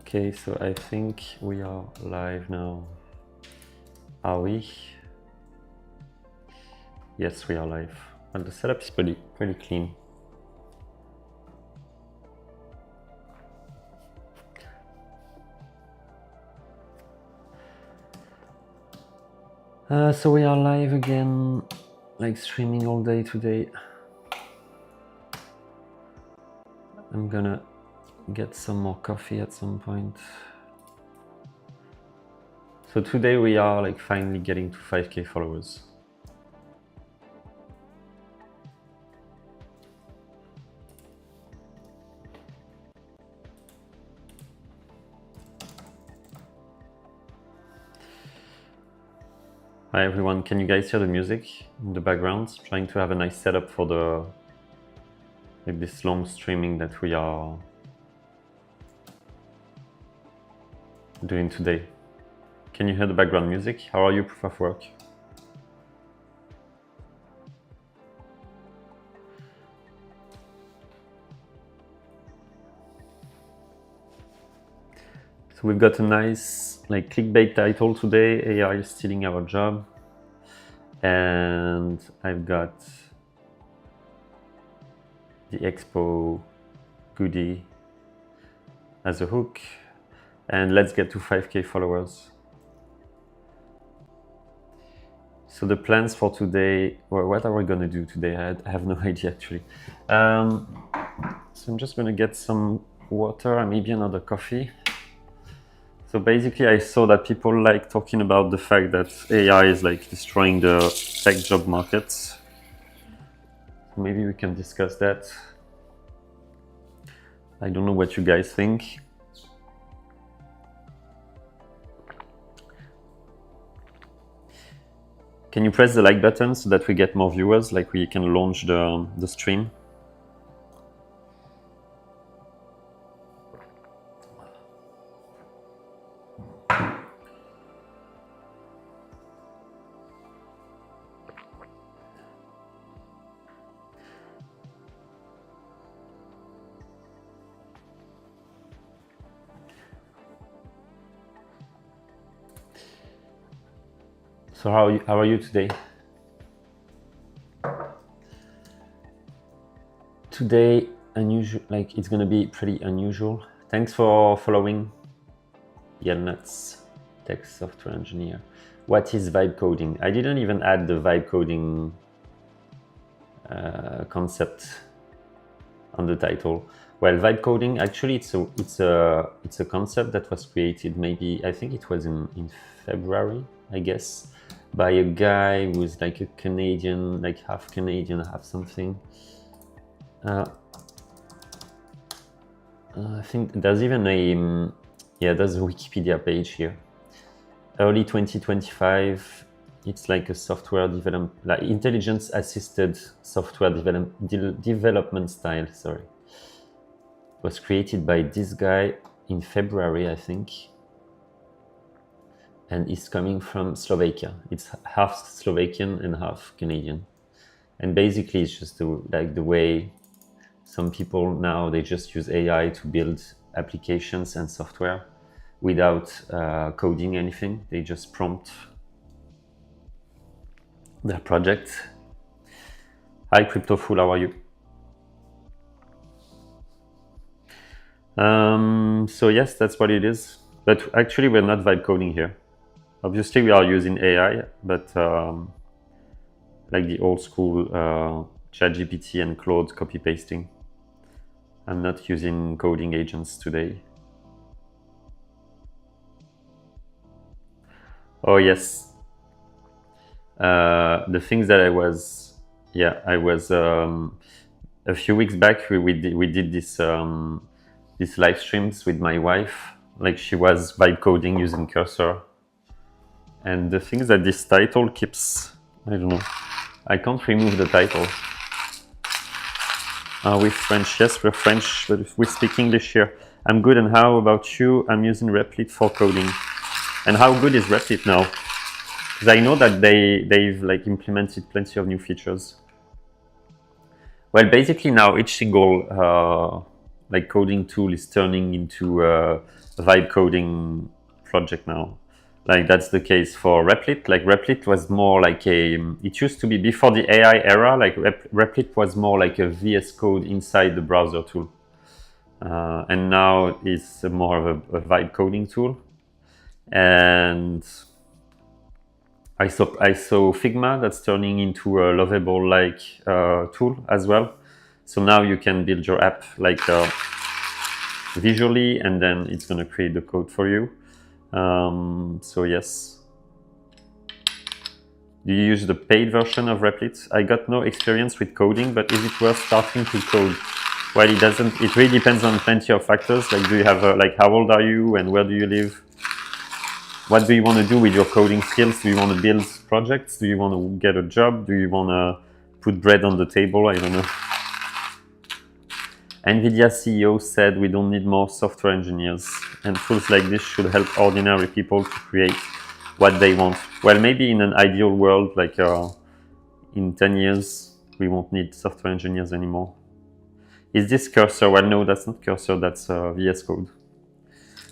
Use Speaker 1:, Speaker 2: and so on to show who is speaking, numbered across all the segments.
Speaker 1: Okay, so I think we are live now. Are we? Yes, we are live. And the setup is pretty clean. So we are live again, like streaming all day today. I'm gonna get some more coffee at some point. So today we are like finally getting to 5K followers. Hi everyone, can you guys hear the music in the background? Trying to have a nice setup for the like this long streaming that we are doing today. Can you hear the background music? How are you, proof of work? So we've got a nice like clickbait title today, AI is stealing our job. And I've got the Expo goodie as a hook. And let's get to 5K followers. So the plans for today, well, what are we gonna do today? I have no idea actually. So I'm just gonna get some water and maybe another coffee. So basically I saw that people like talking about the fact that AI is like destroying the tech job market. Maybe we can discuss that. I don't know what you guys think. Can you press the like button so that we get more viewers, like we can launch the stream? So how are you today? Today, unusual, like it's gonna be pretty unusual. Thanks for following. Yelnuts, tech software engineer. What is vibe coding? I didn't even add the vibe coding concept on the title. Well, vibe coding actually it's a concept that was created maybe I think it was in February, I guess, by a guy who's like a Canadian, like half Canadian, half something. I think there's even a there's a Wikipedia page here. Early 2025. It's like a software development, like intelligence assisted software development style. Sorry, it was created by this guy in February, I think, and it's coming from Slovakia. It's half Slovakian and half Canadian, and basically it's just the way some people now they just use AI to build applications and software without coding anything. They just prompt their project. Hi CryptoFool, how are you? So yes, that's what it is. But actually we're not vibe coding here. Obviously we are using AI, but like the old school ChatGPT and Claude copy pasting. I'm not using coding agents today. Oh yes. The things that I was a few weeks back we did this these live streams with my wife, like she was vibe coding using Cursor, and the things that this title keeps, I don't know, I can't remove the title. Are we French? Yes, we're French, but if we speak English here. I'm good, and how about you? I'm using Replit for coding. And how good is Replit now? Because I know that they've like implemented plenty of new features. Well, basically now each single like coding tool is turning into vibe coding project now. Like that's the case for Replit. Like Replit was more like it used to be before the AI era, like Replit was more like a VS Code inside the browser tool. And now it's more of a vibe coding tool. And I saw Figma that's turning into a lovable like tool as well. So now you can build your app like visually, and then it's going to create the code for you. So yes. Do you use the paid version of Replit? I got no experience with coding, but is it worth starting to code? Well, it doesn't. It really depends on plenty of factors. Like, do you have like how old are you and where do you live? What do you want to do with your coding skills? Do you want to build projects? Do you want to get a job? Do you want to put bread on the table? I don't know. NVIDIA CEO said we don't need more software engineers, and tools like this should help ordinary people to create what they want. Well, maybe in an ideal world, like in 10 years, we won't need software engineers anymore. Is this Cursor? Well, no, that's not Cursor, that's VS Code.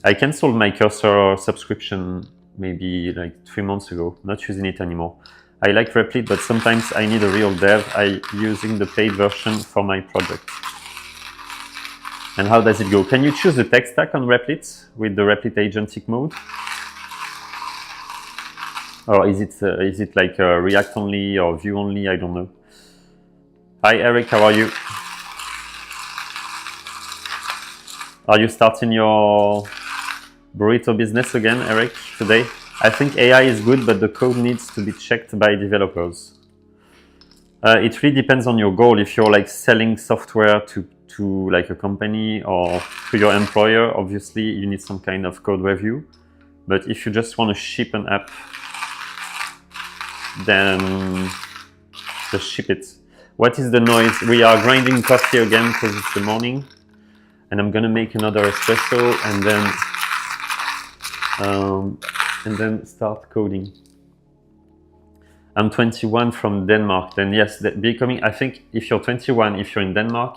Speaker 1: I canceled my Cursor subscription maybe like 3 months ago, not using it anymore. I like Replit, but sometimes I need a real dev. I'm using the paid version for my project. And how does it go? Can you choose the tech stack on Replit with the Replit agentic mode? Or is it like React only or Vue only? I don't know. Hi Eric, how are you? Are you starting your burrito business again, Eric, today? I think AI is good, but the code needs to be checked by developers. It really depends on your goal. If you're like selling software to like a company or to your employer, obviously you need some kind of code review. But if you just want to ship an app, then just ship it. What is the noise? We are grinding coffee again because it's the morning, and I'm gonna make another espresso and then start coding. I'm 21 from Denmark. Then yes, I think if you're 21, if you're in Denmark,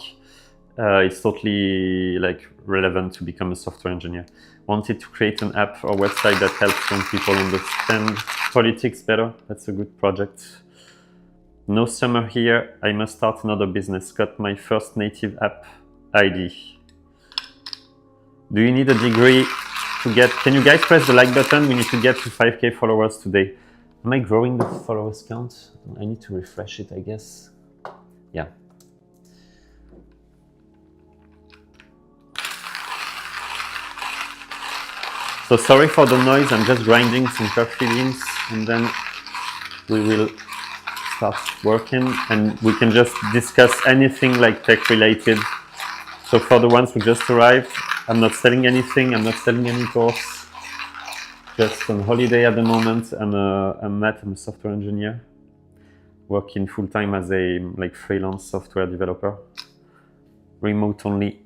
Speaker 1: it's totally like relevant to become a software engineer. Wanted to create an app or website that helps young people understand politics better. That's a good project. No summer here. I must start another business. Got my first native app ID. Do you need a degree to get? Can you guys press the like button? We need to get to 5K followers today. Am I growing the followers count? I need to refresh it, I guess. Yeah. So sorry for the noise, I'm just grinding some coffee beans and then we will start working and we can just discuss anything like tech related. So for the ones who just arrived, I'm not selling anything, I'm not selling any course. Just on holiday at the moment. I'm a software engineer, working full-time as a like freelance software developer, remote only,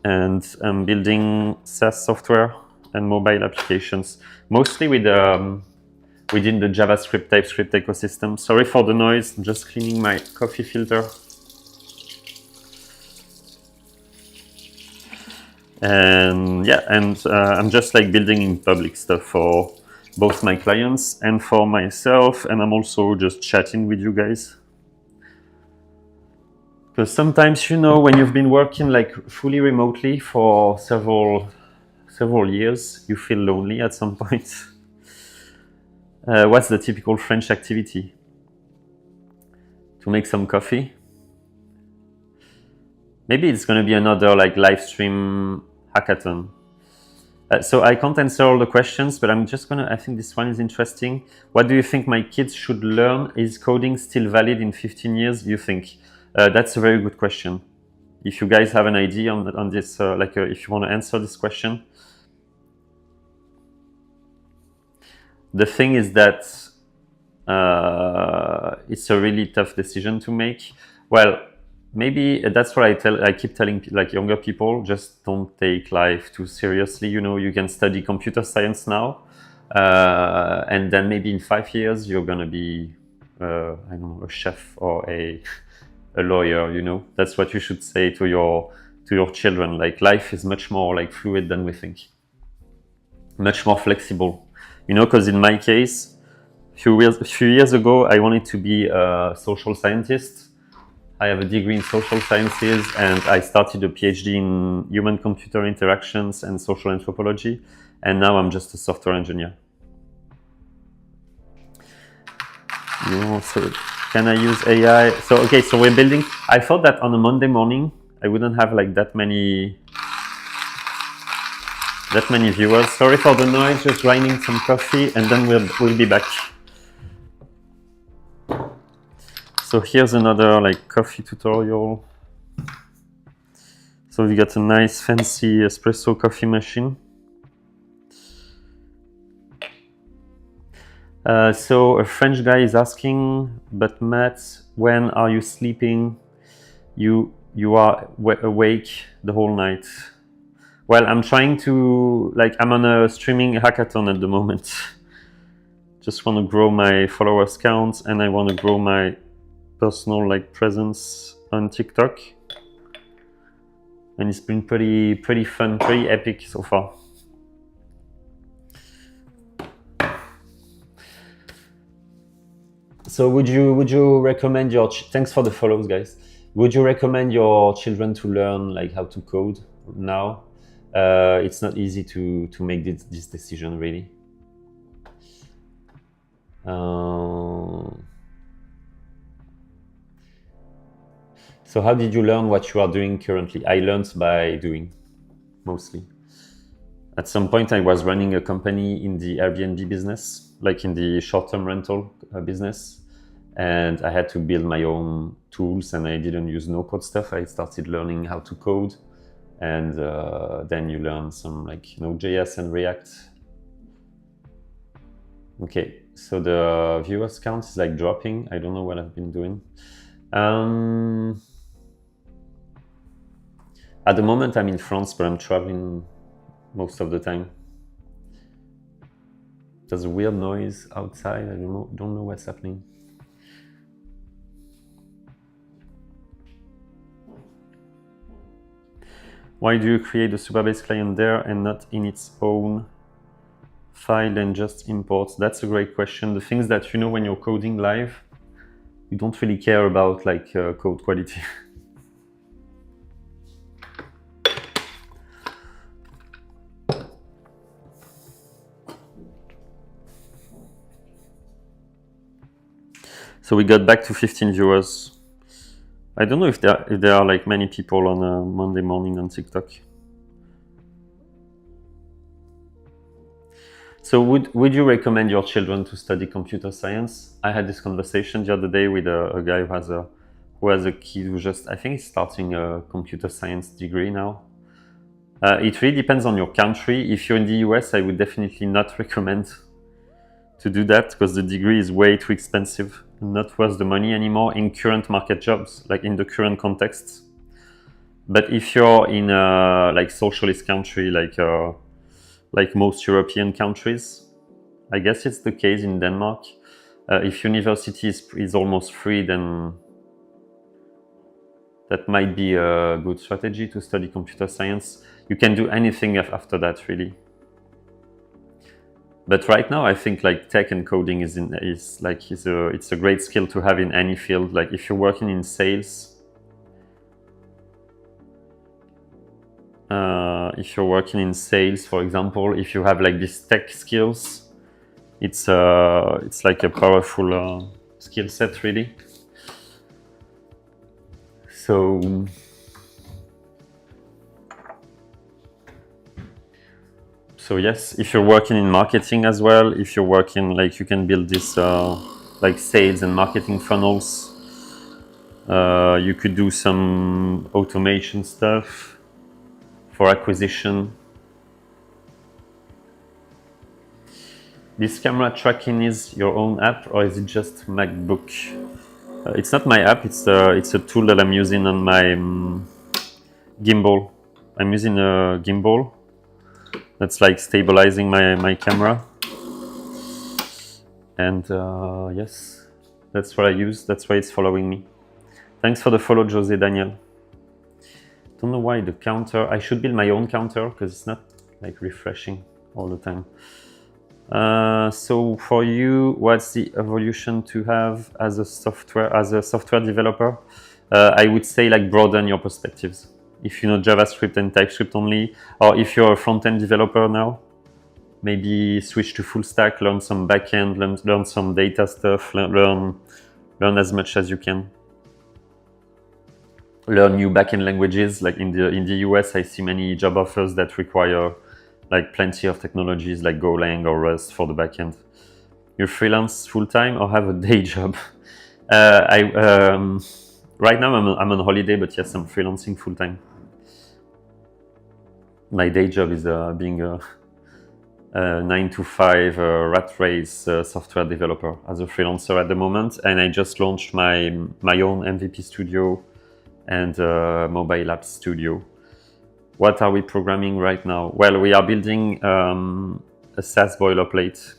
Speaker 1: and I'm building SaaS software and mobile applications, mostly with within the JavaScript, TypeScript ecosystem. Sorry for the noise, I'm just cleaning my coffee filter. And yeah, I'm just like building in public stuff for both my clients and for myself, and I'm also just chatting with you guys. Because sometimes, you know, when you've been working like fully remotely for several years, you feel lonely at some point. What's the typical French activity? To make some coffee. Maybe it's going to be another like live stream hackathon. So I can't answer all the questions, but I'm just I think this one is interesting. What do you think my kids should learn? Is coding still valid in 15 years, you think? That's a very good question. If you guys have an idea on this, if you want to answer this question. The thing is that it's a really tough decision to make. Well, maybe that's what I keep telling like younger people, just don't take life too seriously. You know, you can study computer science now, and then maybe in 5 years you're gonna be, I don't know, a chef or a lawyer. You know, that's what you should say to your children. Like life is much more like fluid than we think. much more flexible. You know, because in my case, a few years ago, I wanted to be a social scientist. I have a degree in social sciences, and I started a PhD in human-computer interactions and social anthropology, and now I'm just a software engineer. So can I use AI? So okay, so we're building. I thought that on a Monday morning, I wouldn't have like that many viewers. Sorry for the noise, just grinding some coffee, and then we'll be back. So here's another like coffee tutorial. So we got a nice fancy espresso coffee machine. So a French guy is asking, but Matt, when are you sleeping? You are awake the whole night. Well, I'm trying to, like, I'm on a streaming hackathon at the moment. Just want to grow my followers count, and I want to grow my personal like presence on TikTok. And it's been pretty fun, pretty epic so far. So would you recommend your thanks for the follows, guys. Would you recommend your children to learn like how to code now? It's not easy to make this decision really. So how did you learn what you are doing currently? I learned by doing, mostly. At some point I was running a company in the Airbnb business, like in the short-term rental business. And I had to build my own tools, and I didn't use no-code stuff. I started learning how to code. And then you learn some like Node.js and React. Okay, so the viewers count is like dropping. I don't know what I've been doing. At the moment I'm in France, but I'm traveling most of the time. There's a weird noise outside. I don't know what's happening. Why do you create a Supabase client there and not in its own file and just import? That's a great question. The things that when you're coding live, you don't really care about like code quality. So we got back to 15 viewers. I don't know if there are like many people on a Monday morning on TikTok. So would you recommend your children to study computer science? I had this conversation the other day with a guy who has a kid who I think he's starting a computer science degree now. It really depends on your country. If you're in the US, I would definitely not recommend to do that because the degree is way too expensive, not worth the money anymore in current market jobs, like in the current context. But if you're in a like socialist country, like most European countries, I guess it's the case in Denmark. If university is almost free, then that might be a good strategy to study computer science. You can do anything after that, really. But right now, I think like tech and coding is a great skill to have in any field. Like if you're working in sales, for example, if you have like these tech skills, it's like a powerful skill set, really. So yes, if you're working in marketing as well, if you're working you can build this like sales and marketing funnels. You could do some automation stuff for acquisition. This camera tracking is your own app or is it just MacBook? It's not my app. It's a tool that I'm using on my gimbal. I'm using a gimbal. That's like stabilizing my camera. And yes, that's what I use. That's why it's following me. Thanks for the follow, Jose Daniel. Don't know why the counter. I should build my own counter because it's not like refreshing. all the time. So for you, what's the evolution to have as a software developer? I would say like broaden your perspectives. If you know JavaScript and TypeScript only, or if you're a front-end developer now, maybe switch to full stack, learn some backend, learn some data stuff, learn as much as you can. Learn new backend languages. Like in the US, I see many job offers that require like plenty of technologies like Golang or Rust for the backend. You freelance full time or have a day job? Right now I'm on holiday, but yes, I'm freelancing full time. My day job is being a 9 to 5 rat race software developer as a freelancer at the moment, and I just launched my own MVP studio and mobile app studio. What are we programming right now? Well, we are building a SaaS boilerplate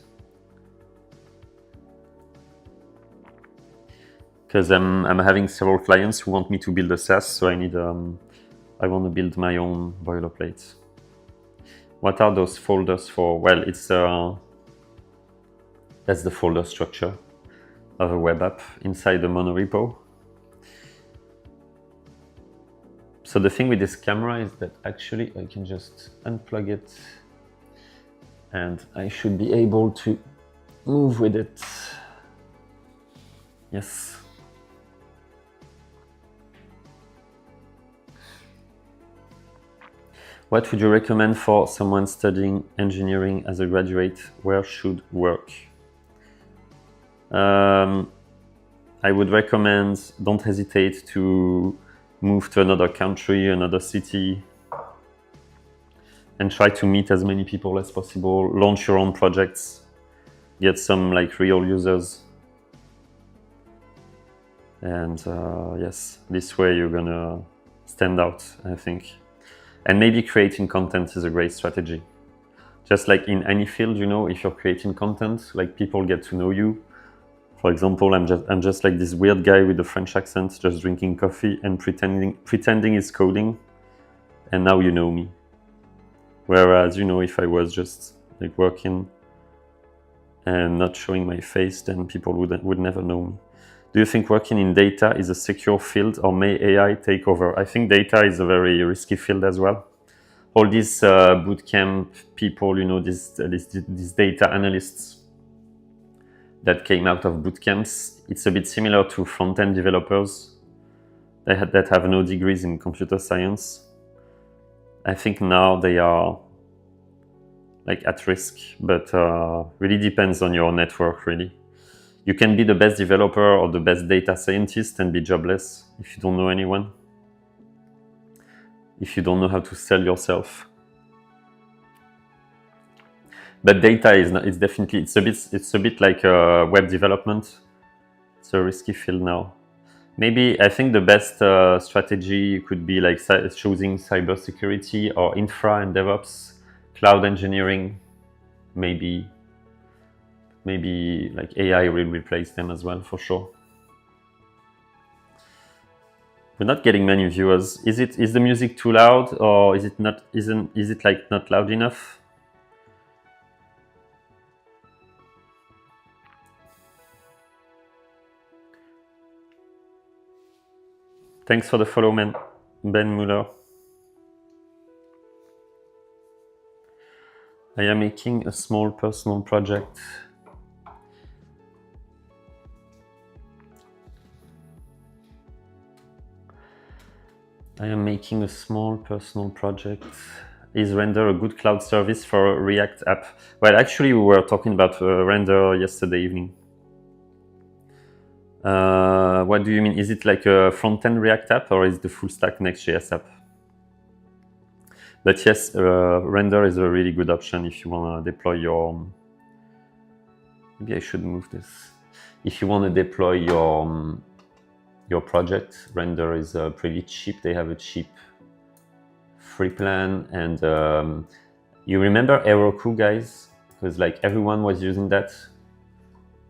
Speaker 1: because I'm having several clients who want me to build a SaaS, so I want to build my own boilerplate. What are those folders for? Well, it's that's the folder structure of a web app inside the monorepo. So the thing with this camera is that actually I can just unplug it and I should be able to move with it. Yes. What would you recommend for someone studying engineering as a graduate? Where should work? I would recommend don't hesitate to move to another country, another city, and try to meet as many people as possible. Launch your own projects, get some like real users, and yes, this way you're gonna stand out, I think. And maybe creating content is a great strategy. Just like in any field, you know, if you're creating content, like people get to know you. For example, I'm just like this weird guy with a French accent, just drinking coffee and pretending it's coding, and now you know me. Whereas, you know, if I was just like working and not showing my face, then people would never know me. Do you think working in data is a secure field, or may AI take over? I think data is a very risky field as well. All these bootcamp people, you know, these data analysts that came out of bootcamps, it's a bit similar to front-end developers that have no degrees in computer science. I think now they are like at risk, but really depends on your network, really. You can be the best developer or the best data scientist and be jobless if you don't know anyone, if you don't know how to sell yourself. But data is not, it's a bit like web development. It's a risky field now. Maybe I think the best strategy could be like choosing cybersecurity or infra and DevOps, cloud engineering. Maybe like AI will replace them as well, for sure. We're not getting many viewers. Is the music too loud, or is it not? Is it like not loud enough? Thanks for the follow, man. Ben Muller. I am making a small personal project. Is Render a good cloud service for a React app? Well, actually, we were talking about Render yesterday evening. What do you mean? Is it like a front-end React app, or is it the full stack Next.js app? But yes, Render is a really good option if you want to deploy your... Maybe I should move this. If you want to deploy your project, Render is pretty cheap. They have a cheap free plan, and you remember Heroku, guys? Because like everyone was using that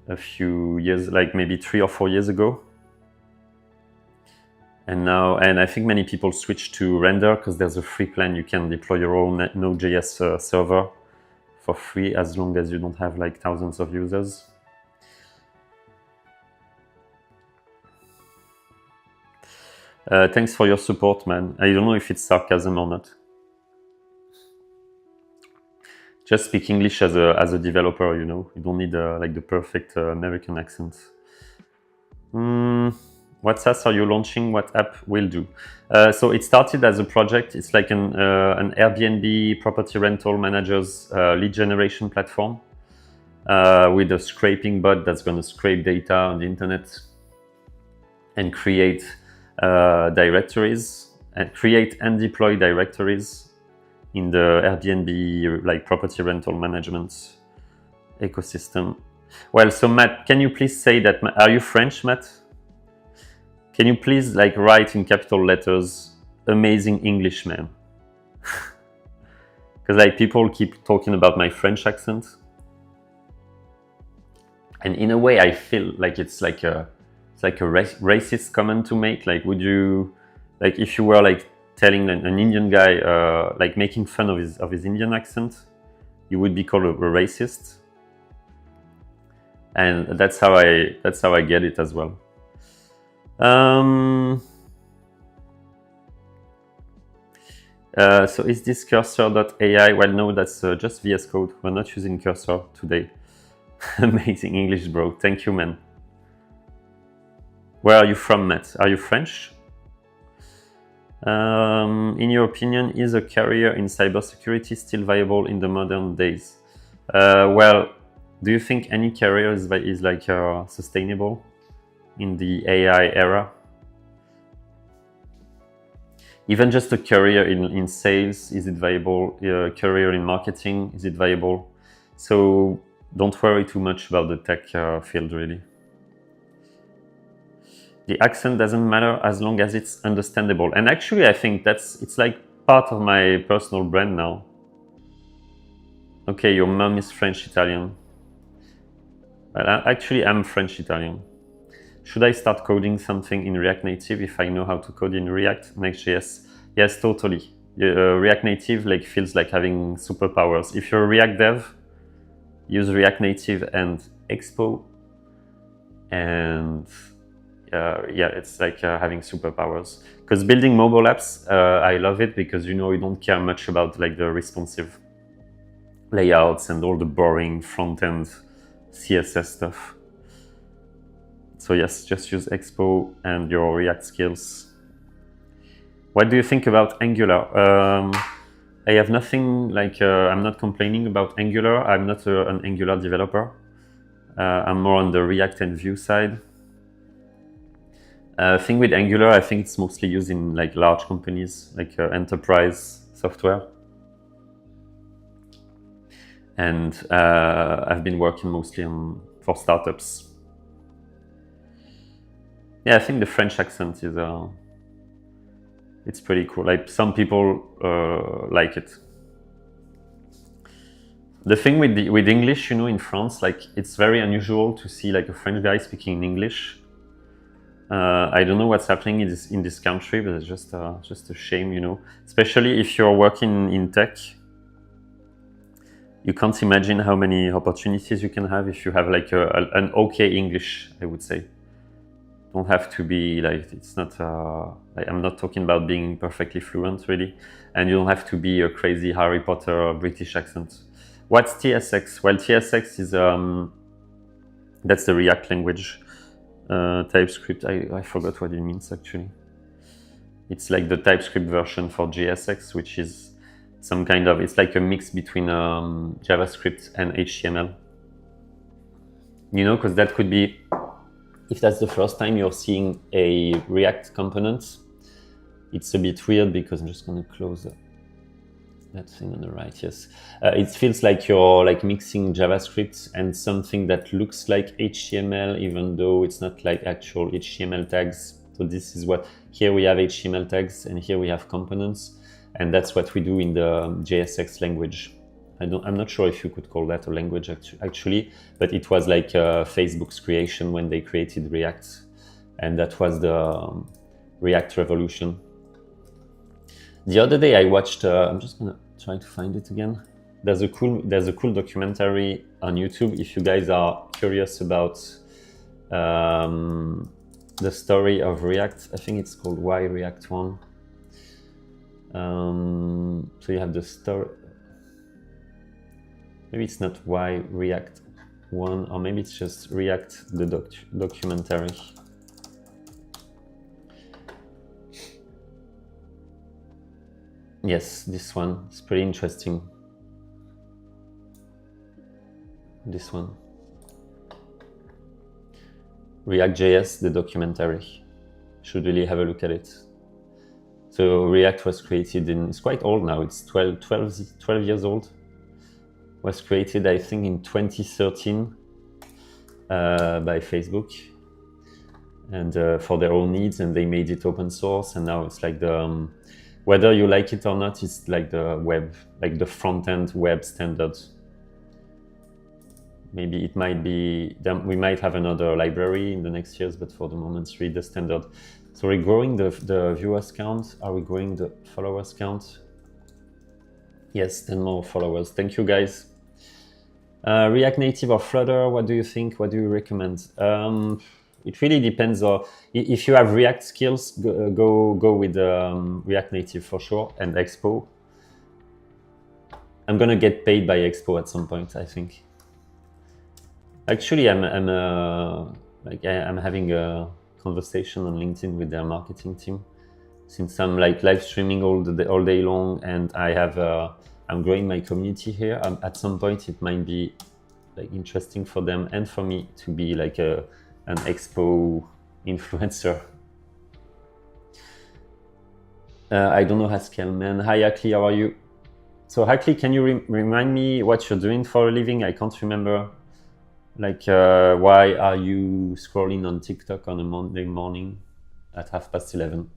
Speaker 1: a few years, like maybe 3 or 4 years ago. And I think many people switch to Render because there's a free plan. You can deploy your own Node.js server for free as long as you don't have like thousands of users. Thanks for your support, man. I don't know if it's sarcasm or not. Just speak English as a developer, you know. You don't need like the perfect American accent. What SaaS are you launching? What app will do? So it started as a project. It's like an Airbnb property rental managers lead generation platform with a scraping bot that's going to scrape data on the internet and create directories and create and deploy directories in the Airbnb like property rental management ecosystem. Well, so Matt, can you please say that? Are you French, Matt? Can you please like write in capital letters, amazing English man? Because like people keep talking about my French accent. And in a way, I feel like it's like a racist comment to make. Like, would you, like, if you were like telling an Indian guy, like making fun of his Indian accent, you would be called a racist. And that's how I get it as well. So is this cursor.ai? Well, no, that's just VS Code. We're not using cursor today. Amazing English, bro. Thank you, man. Where are you from, Matt? Are you French? In your opinion, is a career in cybersecurity still viable in the modern days? Well, do you think any career is like sustainable in the AI era? Even just a career in sales, is it viable? A career in marketing, is it viable? So don't worry too much about the tech field, really. The accent doesn't matter as long as it's understandable. And actually, I think it's like part of my personal brand now. Okay, your mom is French-Italian. Well, actually, I'm French-Italian. Should I start coding something in React Native if I know how to code in React Next.js? Yes, totally. React Native like feels like having superpowers. If you're a React dev, use React Native and Expo, and yeah, it's like having superpowers. Because building mobile apps, I love it because you don't care much about like the responsive layouts and all the boring front-end CSS stuff. So yes, just use Expo and your React skills. What do you think about Angular? I have nothing like, I'm not complaining about Angular. I'm not an Angular developer. I'm more on the React and Vue side. Thing with Angular, I think it's mostly used in like large companies, like enterprise software. And I've been working mostly for startups. Yeah, I think the French accent is it's pretty cool. Like some people like it. The thing with English, in France, like it's very unusual to see like a French guy speaking in English. I don't know what's happening in this country, but it's just a shame, Especially if you're working in tech. You can't imagine how many opportunities you can have if you have like an okay English, I would say. Don't have to be like, it's not, like, I'm not talking about being perfectly fluent really. And you don't have to be a crazy Harry Potter British accent. What's TSX? Well, TSX is, that's the React language. TypeScript, I forgot what it means actually. It's like the TypeScript version for JSX, which is some kind of, it's like a mix between JavaScript and HTML. Because that could be, if that's the first time you're seeing a React component, it's a bit weird because I'm just going to close that thing on the right. Yes, it feels like you're like mixing JavaScript and something that looks like HTML, even though it's not like actual HTML tags. So this is what, here we have HTML tags and here we have components, and that's what we do in the JSX language. I'm not sure if you could call that a language actually, but it was like Facebook's creation when they created React, and that was the React revolution. The other day I watched, I'm just gonna try to find it again. there's a cool documentary on YouTube if you guys are curious about the story of React. I think it's called Why React 1. So you have the story. Maybe it's not Why React 1, or maybe it's just React the documentary. Yes, this one is pretty interesting. This one. React.js, the documentary. Should really have a look at it. So React was created it's quite old now, it's 12 years old. Was created, I think, in 2013 by Facebook, and for their own needs, and they made it open source, and now it's like the, whether you like it or not, it's like the web, like the front-end web standard. Maybe it might be, we might have another library in the next years, but for the moment it's really the standard. So we're growing the viewers count. Are we growing the followers count? Yes, 10 more followers. Thank you, guys. React Native or Flutter, what do you think? What do you recommend? It really depends. If you have React skills, go with React Native for sure, and Expo. I'm gonna get paid by Expo at some point, I think. Actually, I'm having a conversation on LinkedIn with their marketing team, since I'm like live streaming all day long, and I'm growing my community here. At some point, it might be like interesting for them and for me to be like an Expo influencer. I don't know Haskell, man. Hi, Akli, how are you? So, Akli, can you remind me what you're doing for a living? I can't remember. Like, why are you scrolling on TikTok on a Monday morning at 11:30?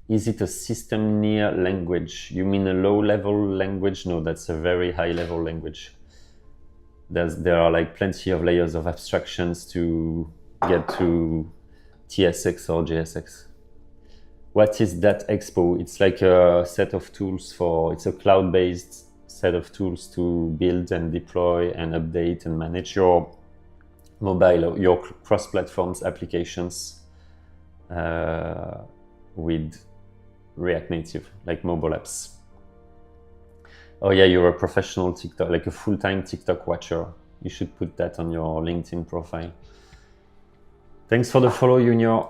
Speaker 1: Is it a system near language? You mean a low-level language? No, that's a very high-level language. There are like plenty of layers of abstractions to get to TSX or JSX. What is that Expo? It's like a set of tools it's a cloud-based set of tools to build and deploy and update and manage your mobile, your cross-platforms applications with React Native, like mobile apps. Oh yeah, you're a professional TikTok, like a full-time TikTok watcher. You should put that on your LinkedIn profile. Thanks for the follow, Junior.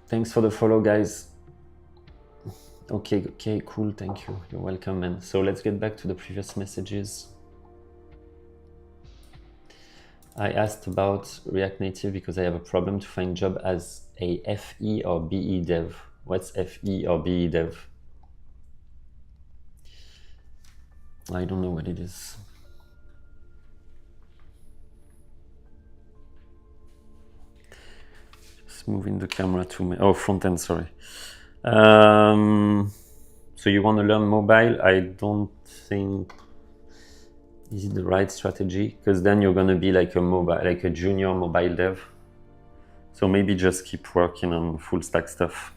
Speaker 1: Thanks for the follow, guys. Okay, cool, thank you. You're welcome, man. So let's get back to the previous messages. I asked about React Native because I have a problem to find job as a FE or BE dev. What's FE or BE dev? I don't know what it is. Just moving the camera to me. Oh, front end, sorry. So you want to learn mobile? I don't think is it the right strategy, because then you're going to be like a junior mobile dev. So maybe just keep working on full stack stuff.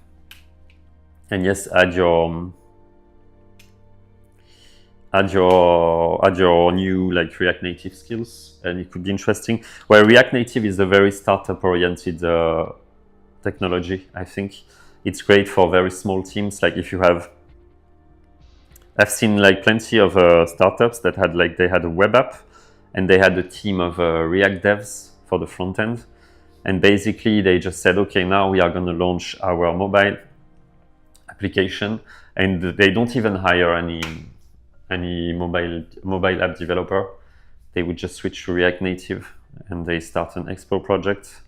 Speaker 1: And yes, add your new like React Native skills, and it could be interesting. Well, React Native is a very startup oriented technology. I think it's great for very small teams. Like if you have, I've seen like plenty of startups that they had a web app and they had a team of React devs for the front end. And basically they just said, okay, now we are going to launch our mobile application, and they don't even hire any mobile app developer. They would just switch to React Native and they start an Expo project.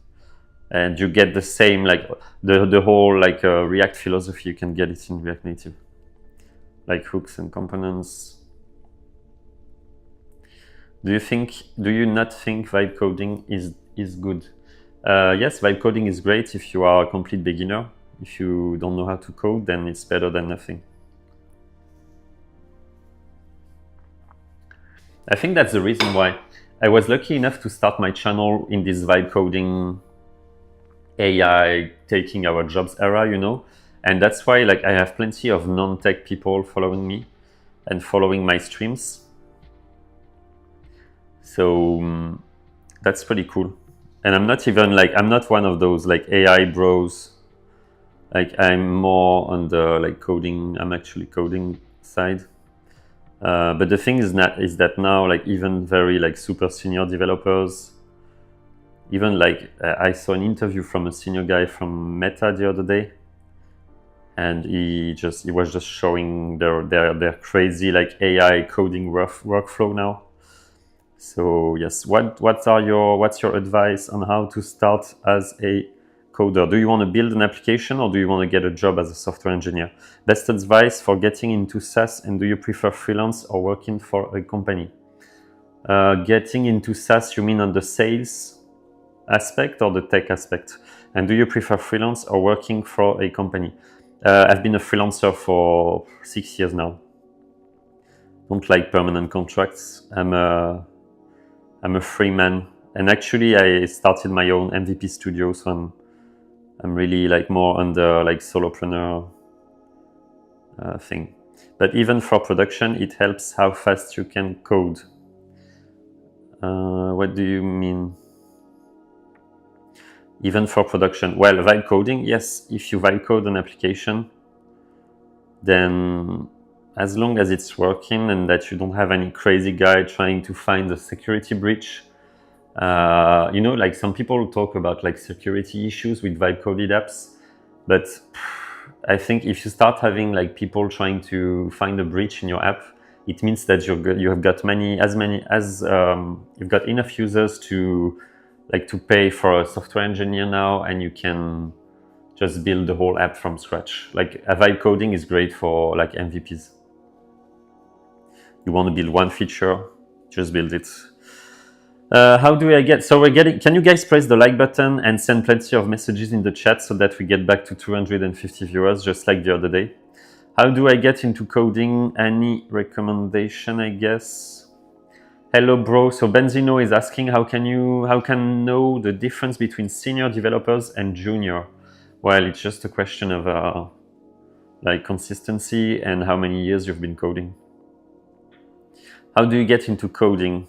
Speaker 1: And you get the same, like the whole like React philosophy, you can get it in React Native, like hooks and components. Do you not think vibe coding is good? Yes, vibe coding is great if you are a complete beginner. If you don't know how to code, then it's better than nothing. I think that's the reason why I was lucky enough to start my channel in this vibe coding AI taking our jobs era, you know. And that's why like I have plenty of non-tech people following me and following my streams. So that's pretty cool. And I'm not even like, I'm not one of those like AI bros. Like I'm more on the like coding, I'm actually coding side. But the thing is that now like even very like super senior developers, even like I saw an interview from a senior guy from Meta the other day, and he was just showing their crazy like AI coding workflow now. So yes, what's your advice on how to start as a coder? Do you want to build an application or do you want to get a job as a software engineer? Best advice for getting into SaaS, and do you prefer freelance or working for a company? Getting into SaaS, you mean on the sales aspect or the tech aspect? And do you prefer freelance or working for a company? I've been a freelancer for 6 years now. Don't like permanent contracts. I'm a free man, and actually I started my own MVP studio, so I'm really like more on the like solopreneur thing. But even for production, it helps how fast you can code. What do you mean? Even for production? Well, vibe coding, yes. If you vibe code an application, then as long as it's working and that you don't have any crazy guy trying to find a security breach, you know, like some people talk about like security issues with vibe coded apps, but I think if you start having like people trying to find a breach in your app, it means that you have got you've got enough users to pay for a software engineer now, and you can just build the whole app from scratch. Like a vibe coding is great for like MVPs. You want to build one feature, just build it. How do I get? So can you guys press the like button and send plenty of messages in the chat so that we get back to 250 viewers, just like the other day? How do I get into coding? Any recommendation, I guess? Hello, bro. So Benzino is asking, how can know the difference between senior developers and junior? Well, it's just a question of like consistency and how many years you've been coding. How do you get into coding?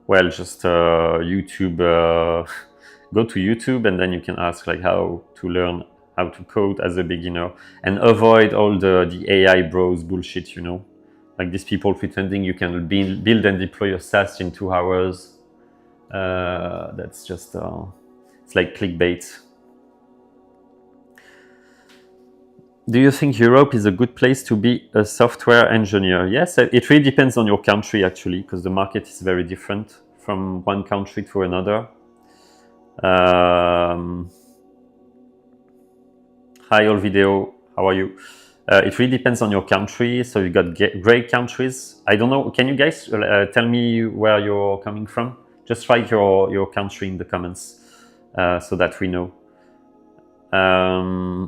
Speaker 1: Well, just YouTube. Go to YouTube, and then you can ask like how to learn how to code as a beginner, and avoid all the AI bros bullshit. You know, like these people pretending you can build and deploy your SaaS in 2 hours. That's just it's like clickbait. Do you think Europe is a good place to be a software engineer? Yes, it really depends on your country actually, because the market is very different from one country to another. Hi, all video. How are you? It really depends on your country. So you got great countries. I don't know. Can you guys tell me where you're coming from? Just write your country in the comments so that we know.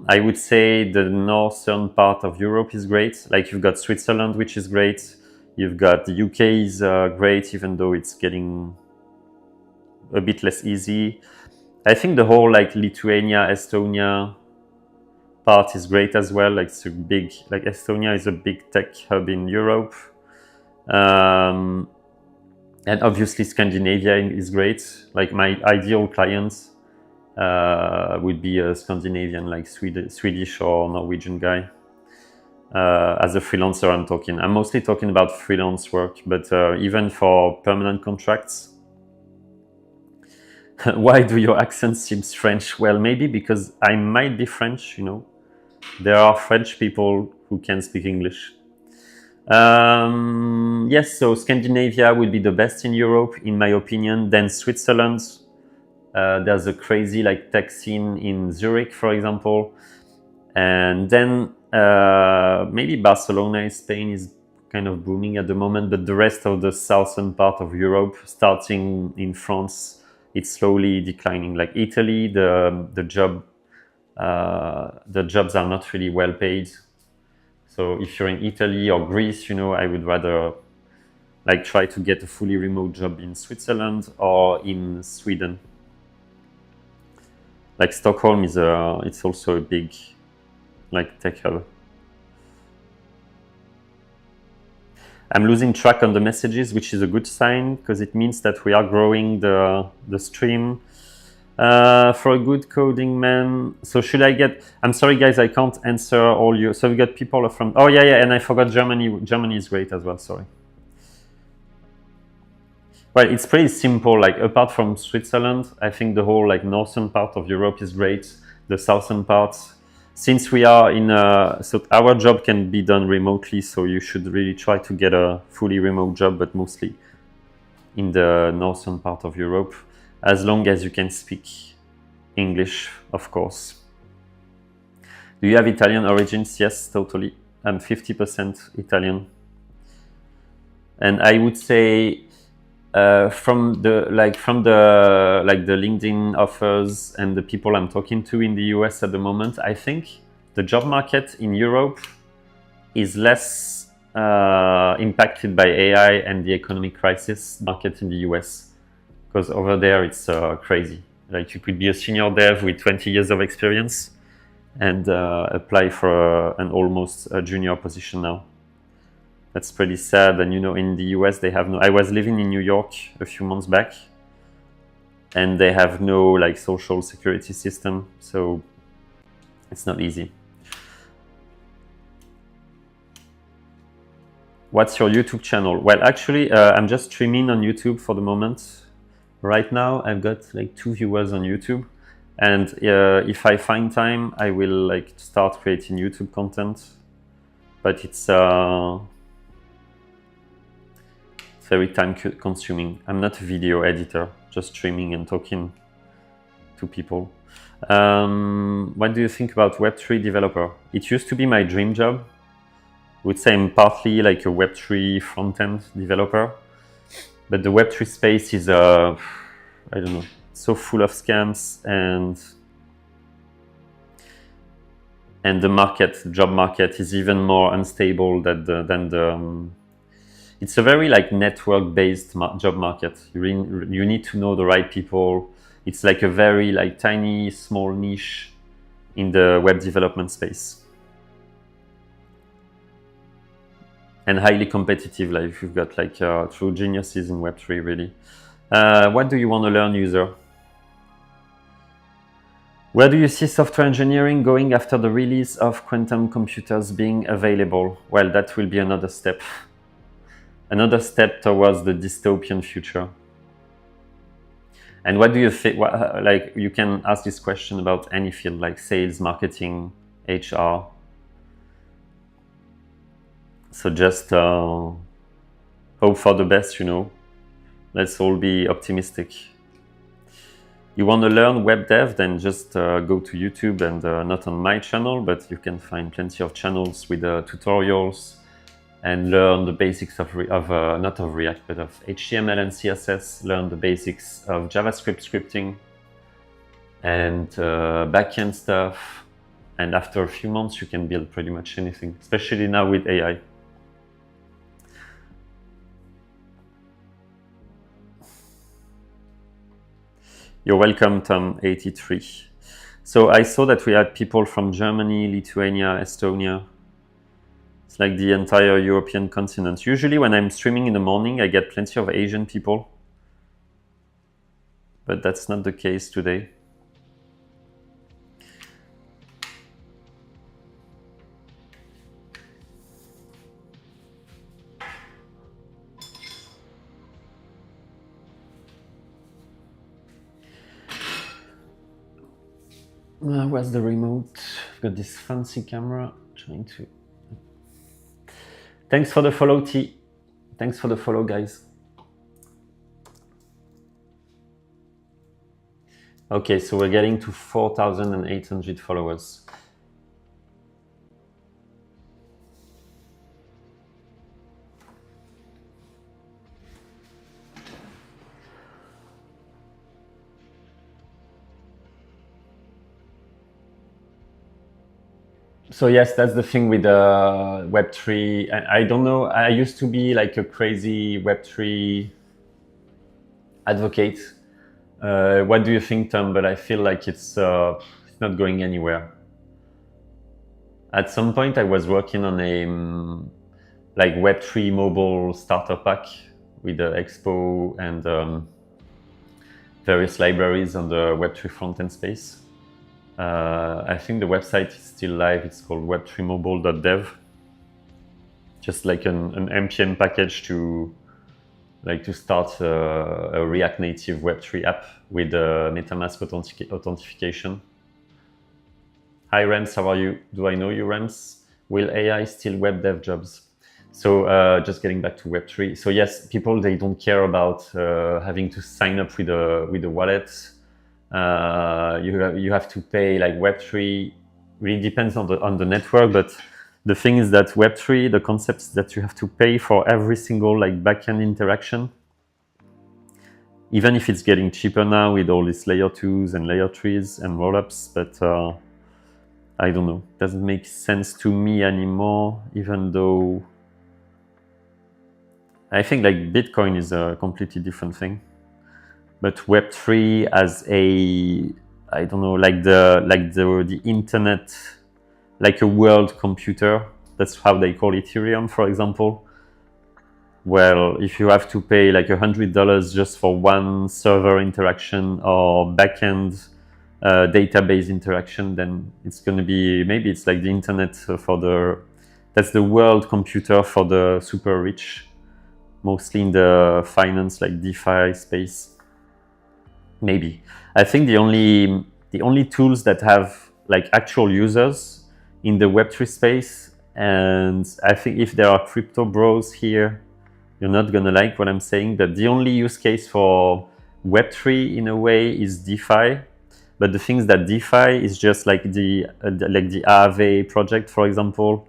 Speaker 1: I would say the northern part of Europe is great. Like you've got Switzerland, which is great. You've got the UK is great, even though it's getting a bit less easy. I think the whole like Lithuania, Estonia part is great as well. Like it's a big, like Estonia is a big tech hub in Europe. And obviously Scandinavia is great. Like my ideal clients would be a Scandinavian, like Swedish or Norwegian guy. As a freelancer, I'm mostly talking about freelance work, but even for permanent contracts. Why do your accent seems French? Well, maybe because I might be French, you know. There are French people who can speak English. Yes, so Scandinavia would be the best in Europe, in my opinion. Then Switzerland. There's a crazy like tech scene in Zurich, for example. And then maybe Barcelona in Spain is kind of booming at the moment, but the rest of the southern part of Europe, starting in France, it's slowly declining. Like Italy, the jobs are not really well paid. So if you're in Italy or Greece, you know, I would rather like try to get a fully remote job in Switzerland or in Sweden. Like Stockholm is it's also a big like tech hub. I'm losing track on the messages, which is a good sign because it means that we are growing the stream. For a good coding man, so should I get? I'm sorry, guys, I can't answer all you. So we got people from. Oh yeah, and I forgot Germany. Germany is great as well. Sorry. Well, it's pretty simple. Like apart from Switzerland, I think the whole like northern part of Europe is great. The southern parts, since we are in so our job can be done remotely, so you should really try to get a fully remote job, but mostly in the northern part of Europe, as long as you can speak English, of course. Do you have Italian origins? Yes, totally. I'm 50% Italian, and I would say from the LinkedIn offers and the people I'm talking to in the US at the moment, I think the job market in Europe is less impacted by AI and the economic crisis market in the US, because over there it's crazy. Like you could be a senior dev with 20 years of experience and apply for an almost junior position now. That's pretty sad. And in the US they have no. I was living in New York a few months back, and they have no like social security system, so it's not easy. What's your YouTube channel? Well, actually, I'm just streaming on YouTube for the moment. Right now, I've got like 2 viewers on YouTube, and if I find time, I will like start creating YouTube content. But it's very time consuming. I'm not a video editor, just streaming and talking to people. What do you think about Web3 developer? It used to be my dream job. I would say I'm partly like a Web3 front-end developer, but the Web3 space is, I don't know, so full of scams, and the job market is even more unstable than the it's a very like network-based job market. You need to know the right people. It's like a very like tiny, small niche in the web development space, and highly competitive. Like you've got like true geniuses in Web3, really. What do you want to learn, user? Where do you see software engineering going after the release of quantum computers being available? Well, that will be another step. Another step towards the dystopian future. And what do you think? Like you can ask this question about any field, like sales, marketing, HR. So just hope for the best, Let's all be optimistic. You want to learn web dev? Then just go to YouTube, and not on my channel, but you can find plenty of channels with tutorials, and learn the basics of not of React, but of HTML and CSS, learn the basics of JavaScript scripting and backend stuff. And after a few months, you can build pretty much anything, especially now with AI. You're welcome, Tom83. So I saw that we had people from Germany, Lithuania, Estonia. It's like the entire European continent. Usually when I'm streaming in the morning, I get plenty of Asian people, but that's not the case today. Where's the remote? I've got this fancy camera trying to... Thanks for the follow, T. Thanks for the follow, guys. Okay, so we're getting to 4,800 followers. So yes, that's the thing with Web3. I don't know. I used to be like a crazy Web3 advocate. What do you think, Tom? But I feel like it's not going anywhere. At some point, I was working on a like Web3 mobile starter pack with the Expo and various libraries on the Web3 front-end space. I think the website is still live. It's called web3mobile.dev. Just like an npm package to start a React Native Web3 app with MetaMask authentication. Hi Rams, how are you? Do I know you, Rams? Will AI steal web dev jobs? So just getting back to Web3. So yes, people, they don't care about having to sign up with a wallet. You have to pay. Like Web3 really depends on the network, but the thing is that Web3, the concept is that you have to pay for every single like backend interaction. Even if it's getting cheaper now with all these layer 2s and layer 3s and rollups, but I don't know, doesn't make sense to me anymore, even though I think like Bitcoin is a completely different thing. But Web3 as a, I don't know, like the internet, like a world computer, that's how they call Ethereum, for example. Well, if you have to pay like $100 just for one server interaction or backend database interaction, then it's going to be, maybe it's like the internet that's the world computer for the super rich, mostly in the finance, like DeFi space. Maybe. I think the only tools that have like actual users in the Web3 space, and I think if there are crypto bros here, you're not gonna like what I'm saying, but the only use case for Web3 in a way is DeFi. But the things that DeFi is just like the Aave project, for example,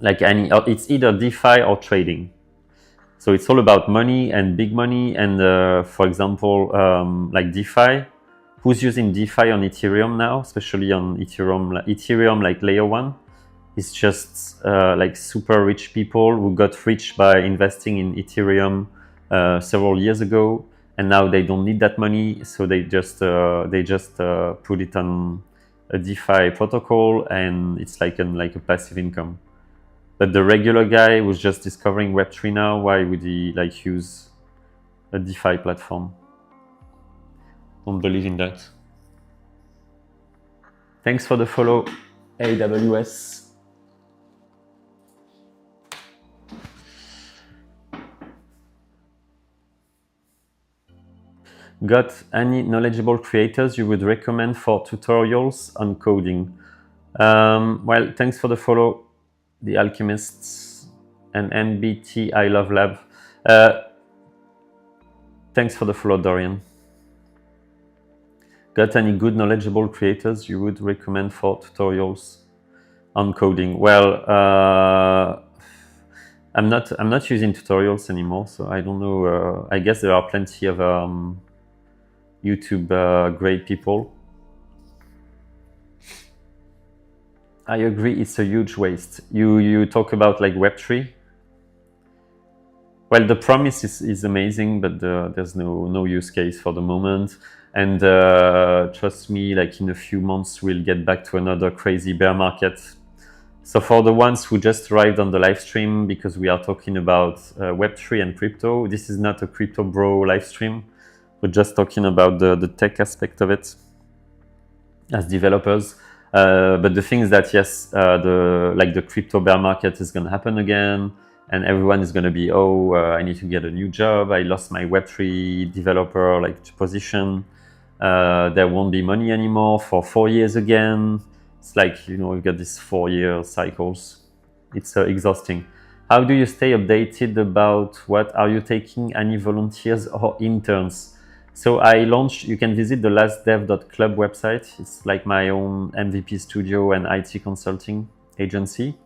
Speaker 1: it's either DeFi or trading. So it's all about money and big money. And for example, like DeFi, who's using DeFi on Ethereum now, especially on Ethereum like layer 1? It's just like super rich people who got rich by investing in Ethereum several years ago, and now they don't need that money, so they just put it on a DeFi protocol, and it's like a passive income. But the regular guy who's just discovering Web3 now, why would he like use a DeFi platform? Don't believe in that. Thanks for the follow, AWS. Got any knowledgeable creators you would recommend for tutorials on coding? Well, thanks for the follow, The Alchemists and NBT I Love Lab. Thanks for the follow, Dorian. Got any good knowledgeable creators you would recommend for tutorials on coding? Well, I'm not using tutorials anymore, so I don't know. I guess there are plenty of YouTube great people. I agree, it's a huge waste. You talk about like Web3. Well, the promise is amazing, but there's no use case for the moment. And trust me, like in a few months, we'll get back to another crazy bear market. So for the ones who just arrived on the live stream, because we are talking about Web3 and crypto, this is not a crypto bro live stream. We're just talking about the tech aspect of it as developers. But the thing is that yes, the crypto bear market is going to happen again, and everyone is going to be, I need to get a new job. I lost my Web3 developer position. There won't be money anymore for 4 years again. It's like, we've got these 4-year cycles. It's exhausting. How do you stay updated about what are you taking? Any volunteers or interns? So I launched, you can visit the lastdev.club website. It's like my own MVP studio and IT consulting agency.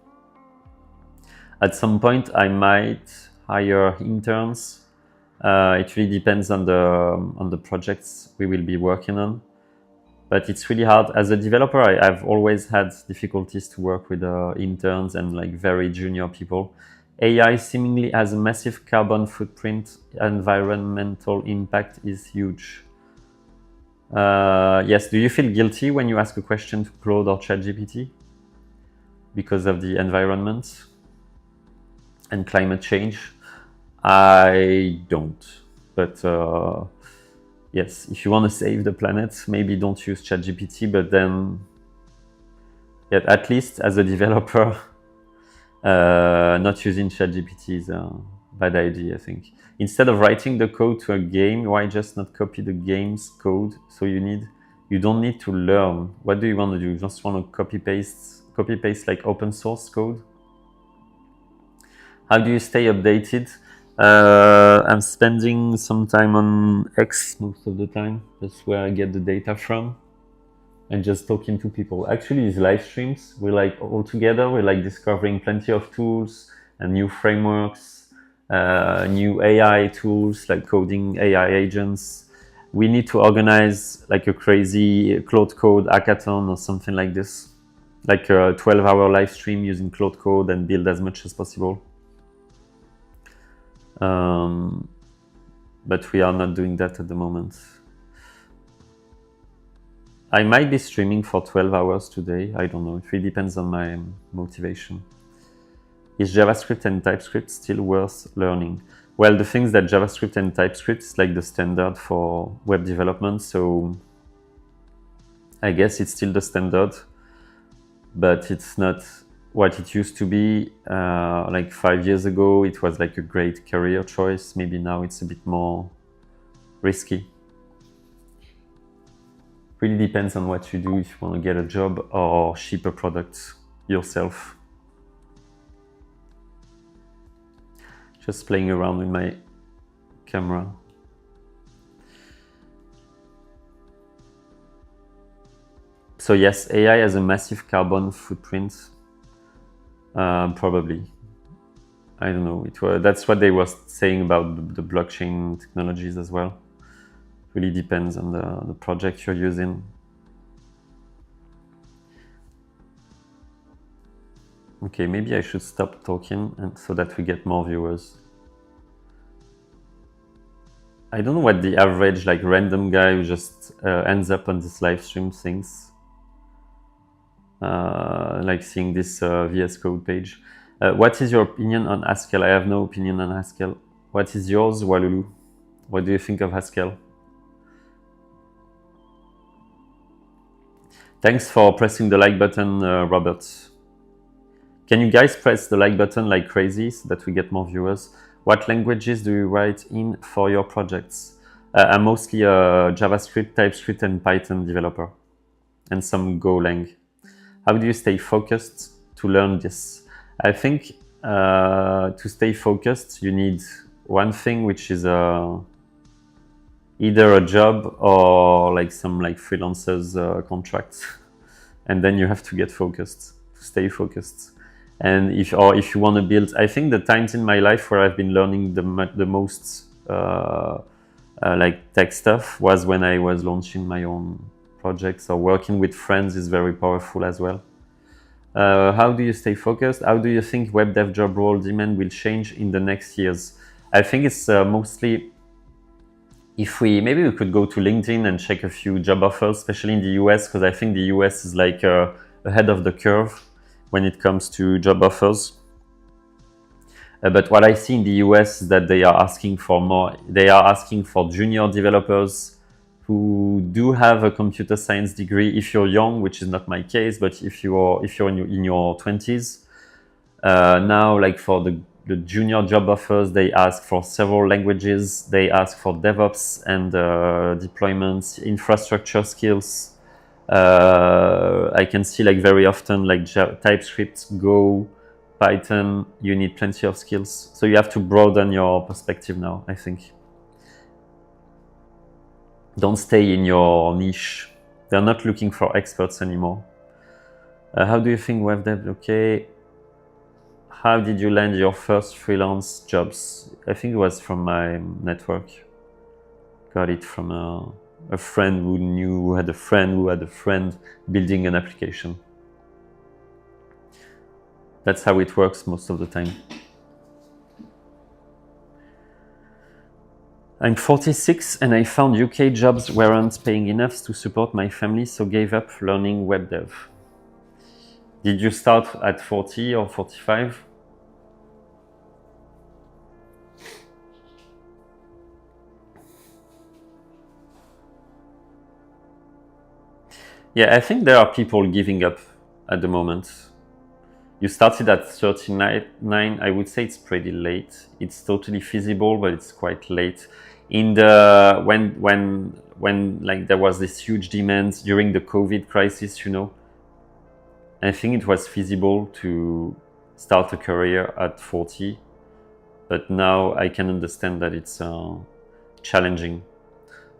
Speaker 1: At some point, I might hire interns. It really depends on the projects we will be working on. But it's really hard. As a developer, I've always had difficulties to work with interns and like very junior people. AI seemingly has a massive carbon footprint. Environmental impact is huge. Yes, do you feel guilty when you ask a question to Claude or ChatGPT because of the environment and climate change? I don't, but yes, if you want to save the planet, maybe don't use ChatGPT, but then at least as a developer, not using ChatGPT is a bad idea, I think. Instead of writing the code to a game, why just not copy the game's code? So you don't need to learn. What do you want to do? You just want to copy paste like open source code? How do you stay updated? I'm spending some time on X most of the time. That's where I get the data from. And just talking to people. Actually, these live streams, we're like all together, we're like discovering plenty of tools and new frameworks, new AI tools like coding AI agents. We need to organize like a crazy Cloud Code hackathon or something like this, like a 12-hour live stream using Cloud Code and build as much as possible. But we are not doing that at the moment. I might be streaming for 12 hours today. I don't know. It really depends on my motivation. Is JavaScript and TypeScript still worth learning? Well, the thing is that JavaScript and TypeScript is like the standard for web development. So I guess it's still the standard, but it's not what it used to be. Like 5 years ago, it was like a great career choice. Maybe now it's a bit more risky. Really depends on what you do, if you want to get a job or ship a product yourself. Just playing around with my camera. So yes, AI has a massive carbon footprint. Probably. I don't know. That's what they were saying about the blockchain technologies as well. Really depends on the project you're using. Okay, maybe I should stop talking so that we get more viewers. I don't know what the average like random guy who just ends up on this live stream thinks. Like seeing this VS Code page. What is your opinion on Haskell? I have no opinion on Haskell. What is yours, Walulu? What do you think of Haskell? Thanks for pressing the like button, Robert. Can you guys press the like button like crazy so that we get more viewers? What languages do you write in for your projects? I'm mostly a JavaScript, TypeScript, and Python developer, and some Golang. How do you stay focused to learn this? I think to stay focused, you need one thing, which is either a job or like some like freelancers contracts, and then you have to get focused to stay focused. And if you want to build, I think the times in my life where I've been learning the most like tech stuff was when I was launching my own projects, or working with friends is very powerful as well. How do you stay focused? How do you think web dev job role demand will change in the next years? I think it's mostly, maybe we could go to LinkedIn and check a few job offers, especially in the US, because I think the US is like ahead of the curve when it comes to job offers. But what I see in the US is that they are asking for more. They are asking for junior developers who do have a computer science degree. If you're young, which is not my case, but if you're in your 20s, now like for the junior job offers, they ask for several languages. They ask for DevOps and deployments, infrastructure skills. I can see like very often like TypeScript, Go, Python. You need plenty of skills, so you have to broaden your perspective now, I think. Don't stay in your niche. They're not looking for experts anymore. How do you think web dev? Okay. How did you land your first freelance jobs? I think it was from my network. Got it from a friend who had a friend building an application. That's how it works most of the time. I'm 46 and I found UK jobs weren't paying enough to support my family, so gave up learning web dev. Did you start at 40 or 45? Yeah, I think there are people giving up at the moment. You started at 39. I would say it's pretty late. It's totally feasible, but it's quite late. In the when like there was this huge demand during the COVID crisis, you know, I think it was feasible to start a career at 40, but now I can understand that it's challenging.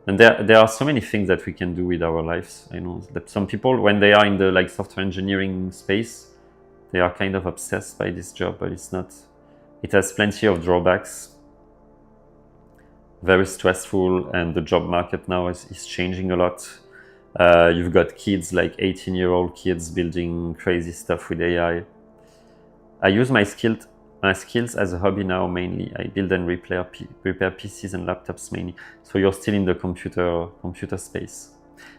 Speaker 1: And there are so many things that we can do with our lives. I know that some people, when they are in the like software engineering space, they are kind of obsessed by this job, but it's not. It has plenty of drawbacks. Very stressful, and the job market now is changing a lot. You've got kids, like 18-year-old kids, building crazy stuff with AI. I use my skills as a hobby now mainly. I build and repair PCs and laptops mainly. So you're still in the computer space.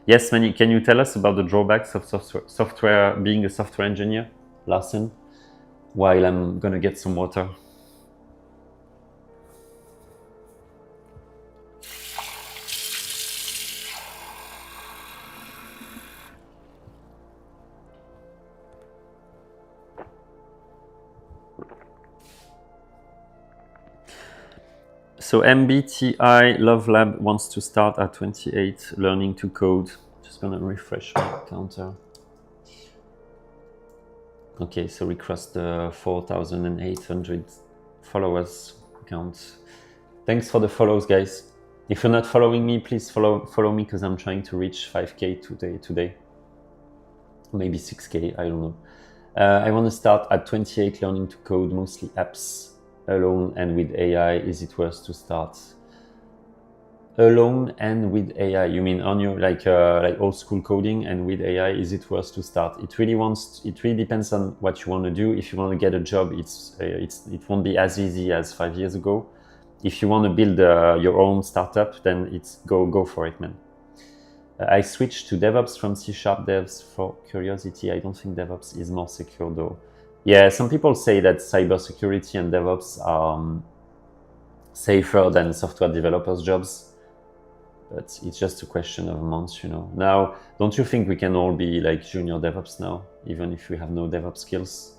Speaker 1: Yes, Manny, can you tell us about the drawbacks of software being a software engineer, Larsen? While I'm gonna get some water. So MBTI Love Lab wants to start at 28, learning to code. Just gonna refresh my counter. Okay, so we crossed the 4,800 followers count. Thanks for the follows, guys. If you're not following me, please follow me, because I'm trying to reach 5K today. Maybe 6K, I don't know. I want to start at 28, learning to code, mostly apps, alone and with AI. Is it worth to start? Alone and with AI, you mean on your like old school coding and with AI? Is it worth to start? It really depends on what you want to do. If you want to get a job, it won't be as easy as 5 years ago. If you want to build your own startup, then it's go for it, man. I switched to DevOps from C# devs for curiosity. I don't think DevOps is more secure though. Yeah, some people say that cybersecurity and DevOps are safer than software developers' jobs, but it's just a question of months, you know. Now, don't you think we can all be like junior DevOps now, even if we have no DevOps skills?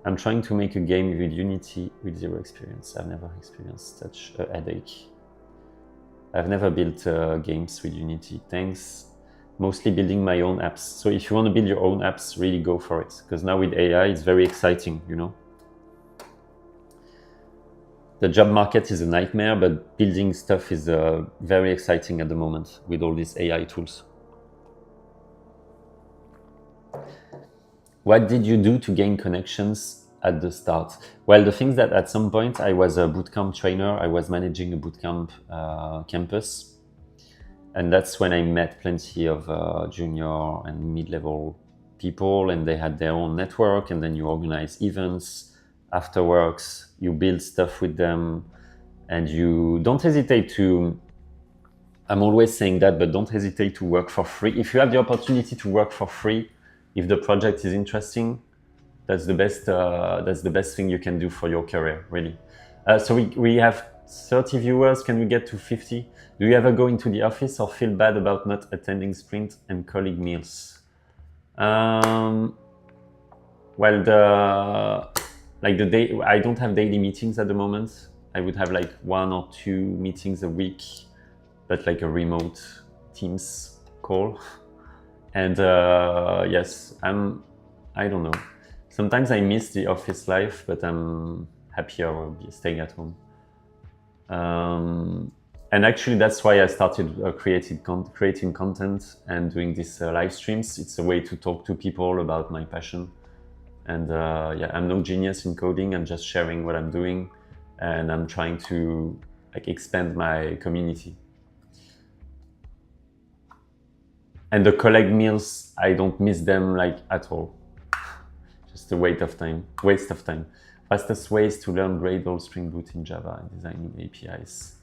Speaker 1: I'm trying to make a game with Unity with zero experience. I've never experienced such a headache. I've never built games with Unity. Thanks. Mostly building my own apps. So if you want to build your own apps, really go for it. Because now with AI, it's very exciting, you know. The job market is a nightmare, but building stuff is very exciting at the moment with all these AI tools. What did you do to gain connections at the start? Well, the things that at some point I was a bootcamp trainer. I was managing a bootcamp campus. And that's when I met plenty of junior and mid-level people, and they had their own network, and then you organize events, afterworks, you build stuff with them, and you don't hesitate to, I'm always saying that, but don't hesitate to work for free. If you have the opportunity to work for free, if the project is interesting, that's the best thing you can do for your career, really. So we have 30 viewers. Can we get to 50? Do you ever go into the office or feel bad about not attending sprint and colleague meals? Well, the day, I don't have daily meetings at the moment. I would have like 1 or 2 meetings a week, but like a remote Teams call. And yes, I don't know. Sometimes I miss the office life, but I'm happier staying at home. And actually, that's why I started creating content and doing these live streams. It's a way to talk to people about my passion. And yeah, I'm no genius in coding. I'm just sharing what I'm doing, and I'm trying to like expand my community. And the colleague meals, I don't miss them like at all. Just a waste of time. Fastest ways to learn Gradle, Spring Boot in Java, and designing APIs.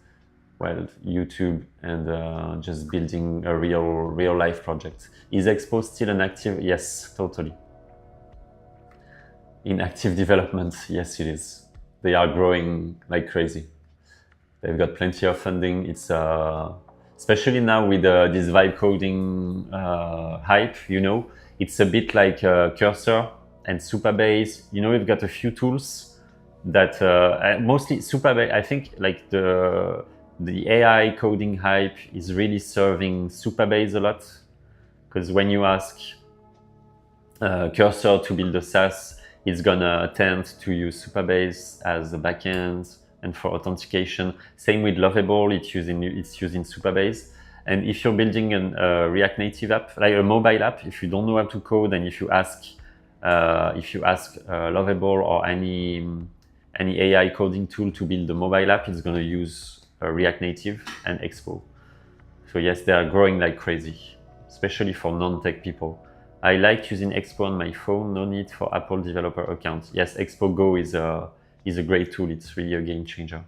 Speaker 1: well, YouTube and just building a real life project. Is Expo still an active? Yes, totally. In active development, yes, it is. They are growing like crazy. They've got plenty of funding. It's especially now with this vibe coding hype, you know, it's a bit like Cursor and Supabase. You know, we've got a few tools that mostly Supabase. I think like the AI coding hype is really serving Supabase a lot, because when you ask Cursor to build a SaaS, it's gonna tend to use Supabase as a backend and for authentication. Same with Lovable, it's using Supabase. And if you're building a React Native app, like a mobile app, if you don't know how to code, and if you ask Lovable or any AI coding tool to build a mobile app, it's going to use React Native and Expo. So yes, they are growing like crazy, especially for non-tech people. I like using Expo on my phone, no need for Apple developer account. Yes, Expo Go is a great tool. It's really a game changer.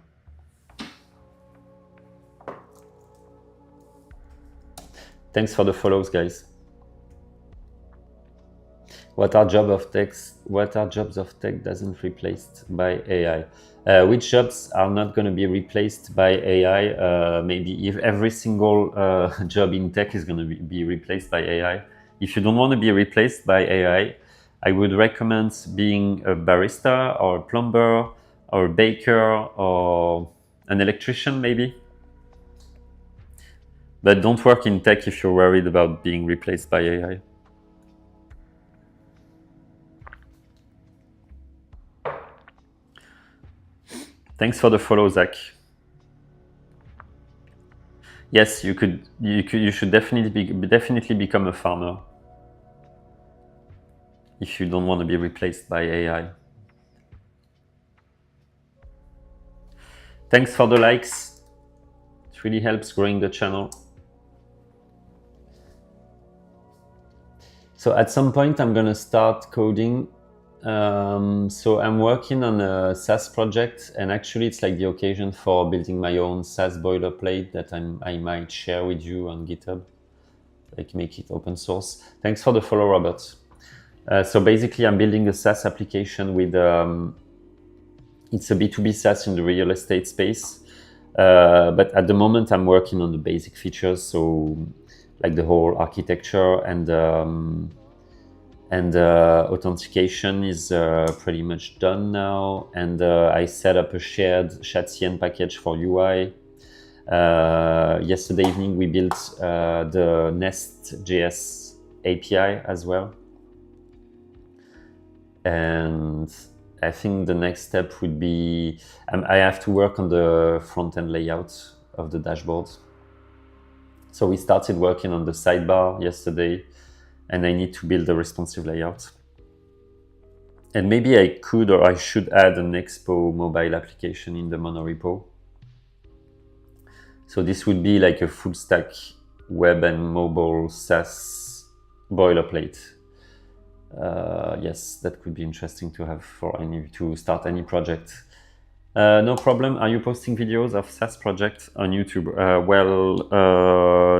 Speaker 1: Thanks for the follows, guys. What are jobs of tech doesn't replaced by AI? Which jobs are not going to be replaced by AI? Maybe if every single job in tech is going to be replaced by AI. If you don't want to be replaced by AI, I would recommend being a barista or a plumber or a baker or an electrician maybe. But don't work in tech if you're worried about being replaced by AI. Thanks for the follow, Zach. Yes, you should definitely become a farmer if you don't want to be replaced by AI. Thanks for the likes. It really helps growing the channel. So at some point I'm gonna start coding. So I'm working on a SaaS project, and actually it's like the occasion for building my own SaaS boilerplate that I might share with you on GitHub, like make it open source. Thanks for the follow, Robert. So basically I'm building a SaaS application with, it's a B2B SaaS in the real estate space. But at the moment I'm working on the basic features, so like the whole architecture and authentication is pretty much done now. And I set up a shared Chatien package for UI. Yesterday evening we built the Nest.js API as well. And I think the next step would be, I have to work on the front-end layout of the dashboard. So we started working on the sidebar yesterday, and I need to build a responsive layout. And maybe I could or I should add an Expo mobile application in the monorepo. So this would be like a full stack web and mobile SaaS boilerplate. Yes, that could be interesting to have to start any project. No problem. Are you posting videos of SaaS projects on YouTube?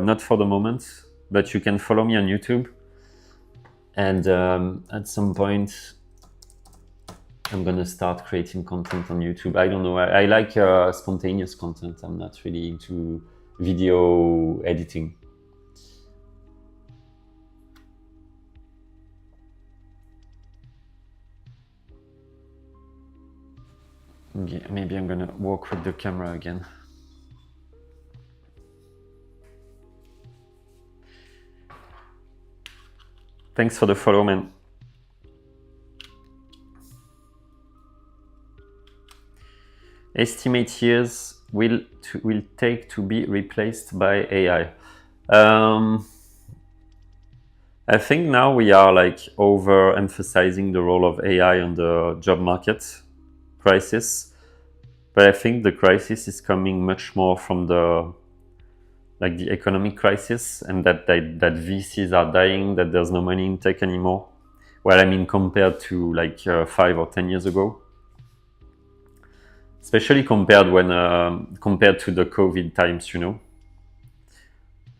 Speaker 1: Not for the moment, but you can follow me on YouTube. And at some point, I'm gonna start creating content on YouTube. I don't know. I like spontaneous content. I'm not really into video editing. Yeah, maybe I'm gonna walk with the camera again. Thanks for the follow, man. Estimate years will take to be replaced by AI. I think now we are like overemphasizing the role of AI on the job market crisis, but I think the crisis is coming much more from the economic crisis, and that VCs are dying, that there's no money in tech anymore. Well, I mean, compared to like 5 or 10 years ago. especially compared to the COVID times, you know,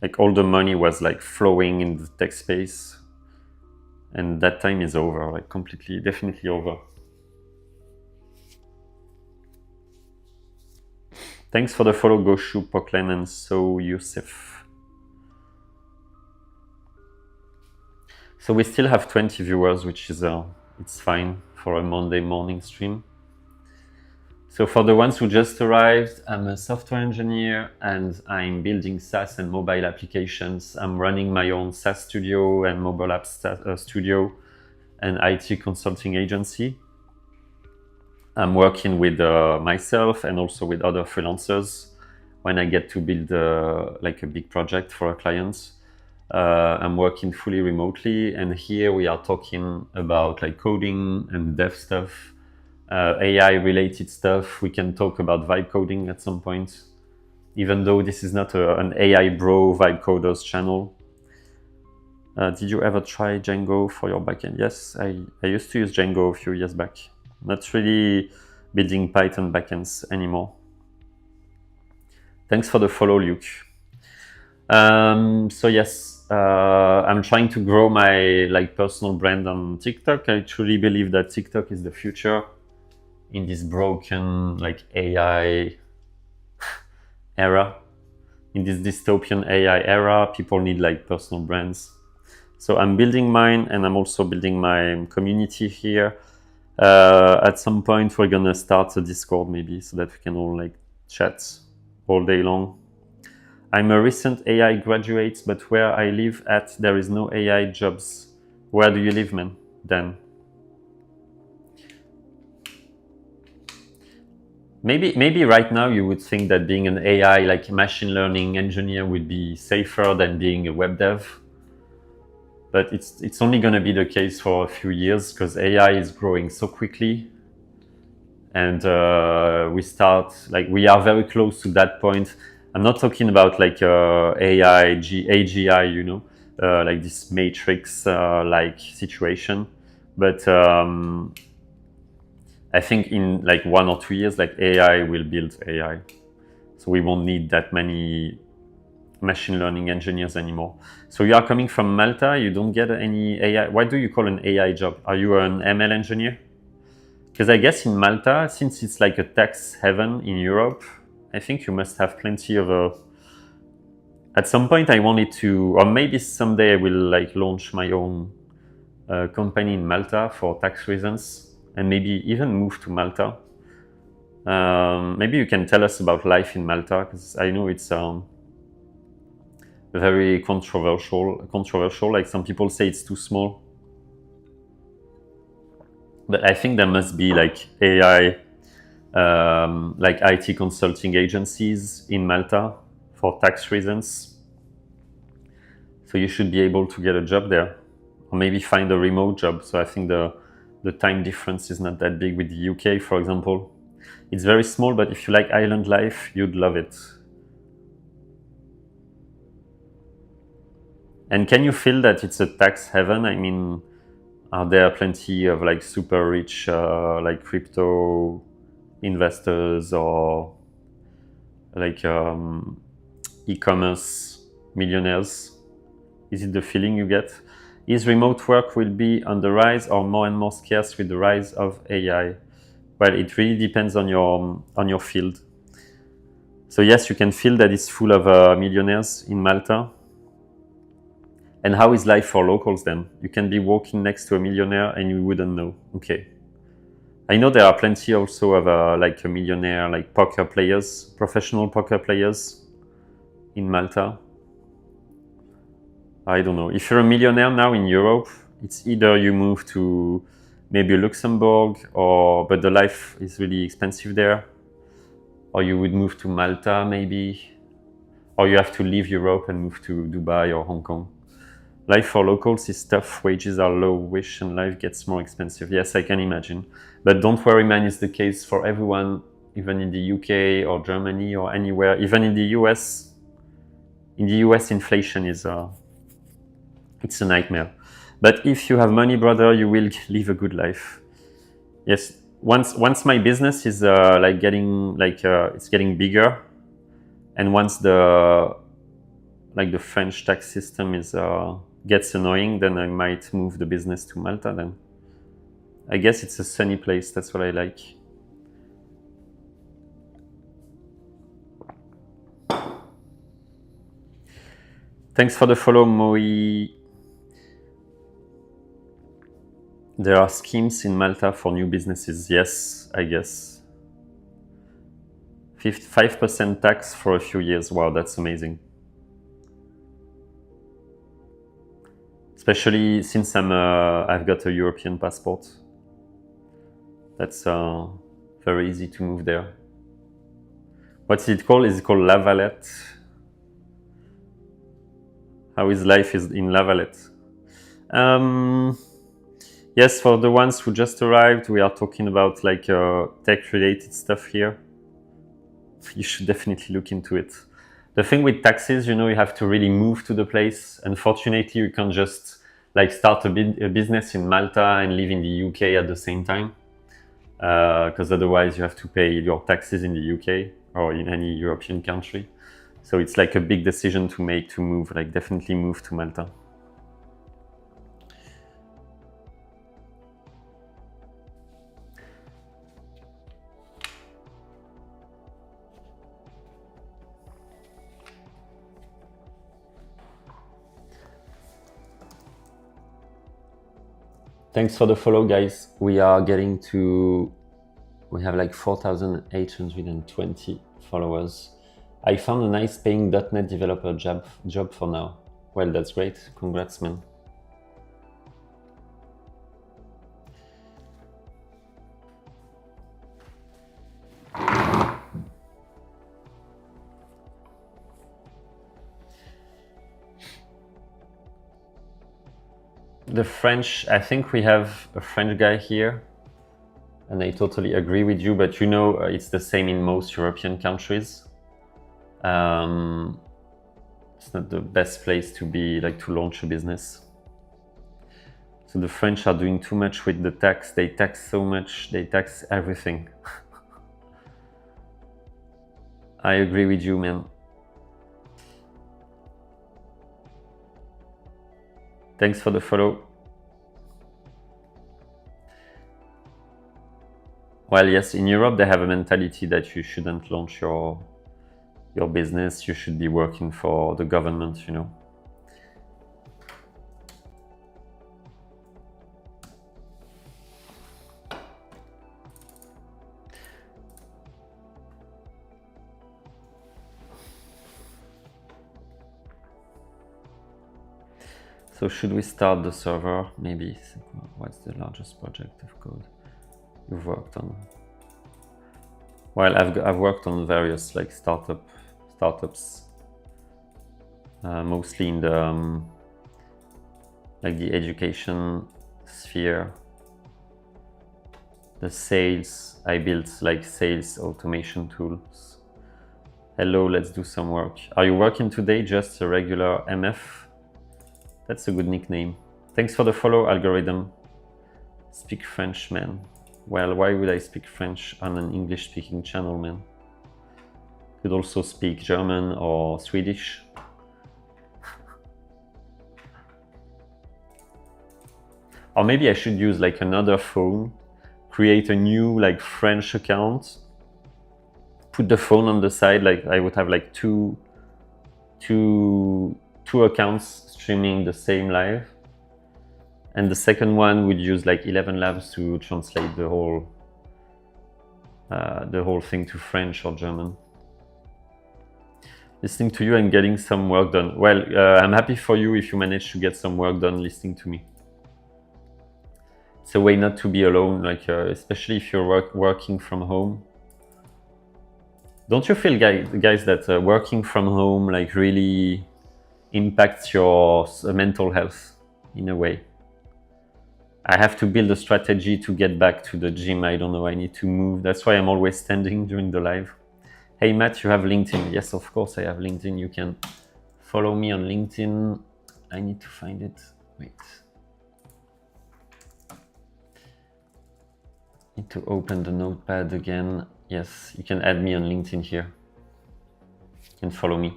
Speaker 1: like all the money was like flowing in the tech space, and that time is over, like completely, definitely over. Thanks for the follow, Goshu, Poklen, and So Yusuf. So we still have 20 viewers, which is it's fine for a Monday morning stream. So for the ones who just arrived, I'm a software engineer and I'm building SaaS and mobile applications. I'm running my own SaaS studio and mobile app studio and IT consulting agency. I'm working with myself and also with other freelancers when I get to build like a big project for a client. I'm working fully remotely, and here we are talking about like coding and dev stuff, AI related stuff. We can talk about vibe coding at some point, even though this is not an AI bro vibe coders channel. Did you ever try Django for your backend? Yes, I used to use Django a few years back. Not really building Python backends anymore. Thanks for the follow, Luke. So yes, I'm trying to grow my like personal brand on TikTok. I truly believe that TikTok is the future in this broken like AI era. In this dystopian AI era, people need like personal brands. So I'm building mine, and I'm also building my community here. At some point, we're gonna start a Discord maybe, so that we can all like chat all day long. I'm a recent AI graduate, but where I live at, there is no AI jobs. Where do you live, man, Dan? Maybe right now you would think that being an AI, like machine learning engineer, would be safer than being a web dev. But it's only going to be the case for a few years because AI is growing so quickly. And we are very close to that point. I'm not talking about like AGI, you know, like this matrix like situation. But I think in like 1 or 2 years, like AI will build AI. So we won't need that many machine learning engineers anymore. So you are coming from Malta, you don't get any AI. What do you call an AI job? Are you an ML engineer? Because I guess in Malta, since it's like a tax heaven in Europe, I think you must have plenty of at some point I wanted to, or maybe someday I will like launch my own company in Malta for tax reasons, and maybe even move to Malta. Maybe you can tell us about life in Malta, because I know it's very controversial. Like some people say it's too small, but I think there must be like AI, like IT consulting agencies in Malta for tax reasons. So you should be able to get a job there, or maybe find a remote job. So I think the time difference is not that big with the UK, for example. It's very small, but if you like island life, you'd love it. And can you feel that it's a tax heaven? I mean, are there plenty of like super rich like crypto investors or like e-commerce millionaires? Is it the feeling you get? Is remote work will be on the rise or more and more scarce with the rise of AI? Well, it really depends on your field. So yes, you can feel that it's full of millionaires in Malta. And how is life for locals then? You can be walking next to a millionaire and you wouldn't know. Okay. I know there are plenty also of like a millionaire, like poker players, professional poker players in Malta. I don't know. If you're a millionaire now in Europe, it's either you move to maybe Luxembourg, but the life is really expensive there, or you would move to Malta maybe, or you have to leave Europe and move to Dubai or Hong Kong. Life for locals is tough, wages are low-ish, and life gets more expensive. Yes, I can imagine. But don't worry, man, it's the case for everyone, even in the UK or Germany or anywhere, even in the US. In the US, inflation is it's a nightmare. But if you have money, brother, you will live a good life. Yes, once my business is like getting it's getting bigger, and once the French tax system is gets annoying, then I might move the business to Malta. Then I guess it's a sunny place. That's what I like. Thanks for the follow, Moi. There are schemes in Malta for new businesses. Yes, I guess. 5% tax for a few years. Wow, that's amazing. Especially since I've got a European passport. That's very easy to move there. What's it called? Is it called La Valette? How is life in La Valette? Yes, for the ones who just arrived, we are talking about like tech-related stuff here. You should definitely look into it. The thing with taxes, you have to really move to the place. Unfortunately, you can't just like start a business in Malta and live in the UK at the same time, because otherwise you have to pay your taxes in the UK or in any European country. So it's like a big decision to make to move, like definitely move to Malta. Thanks for the follow, guys. We have like 4,820 followers. I found a nice paying .NET developer job for now. Well, that's great. Congrats, man. The French, I think we have a French guy here, and I totally agree with you, but it's the same in most European countries. It's not the best place to be, like, to launch a business. So the French are doing too much with the tax. They tax so much, they tax everything. I agree with you, man. Thanks for the follow. Well, yes, in Europe, they have a mentality that you shouldn't launch your business. You should be working for the government, So should we start the server? Maybe. What's the largest project of code you've worked on? Well, I've worked on various like startups, mostly in the like the education sphere. The sales, I built like sales automation tools. Hello, let's do some work. Are you working today? Just a regular MF? That's a good nickname. Thanks for the follow, algorithm. Speak French, man. Well, why would I speak French on an English-speaking channel, man? Could also speak German or Swedish. Or maybe I should use like another phone, create a new like French account, put the phone on the side, like I would have like two accounts streaming the same live, and the second one would use like 11 Labs to translate the whole thing to French or German. Listening to you and getting some work done. Well, I'm happy for you if you manage to get some work done listening to me. It's a way not to be alone, like especially if you're working from home. Don't you feel, guys, that working from home like really impacts your mental health in a way? I have to build a strategy to get back to the gym. I don't know, I need to move. That's why I'm always standing during the live. Hey Matt, you have LinkedIn? Yes, of course I have LinkedIn. You can follow me on LinkedIn. I need to find it. Wait. Need to open the notepad again. Yes, you can add me on LinkedIn here and follow me.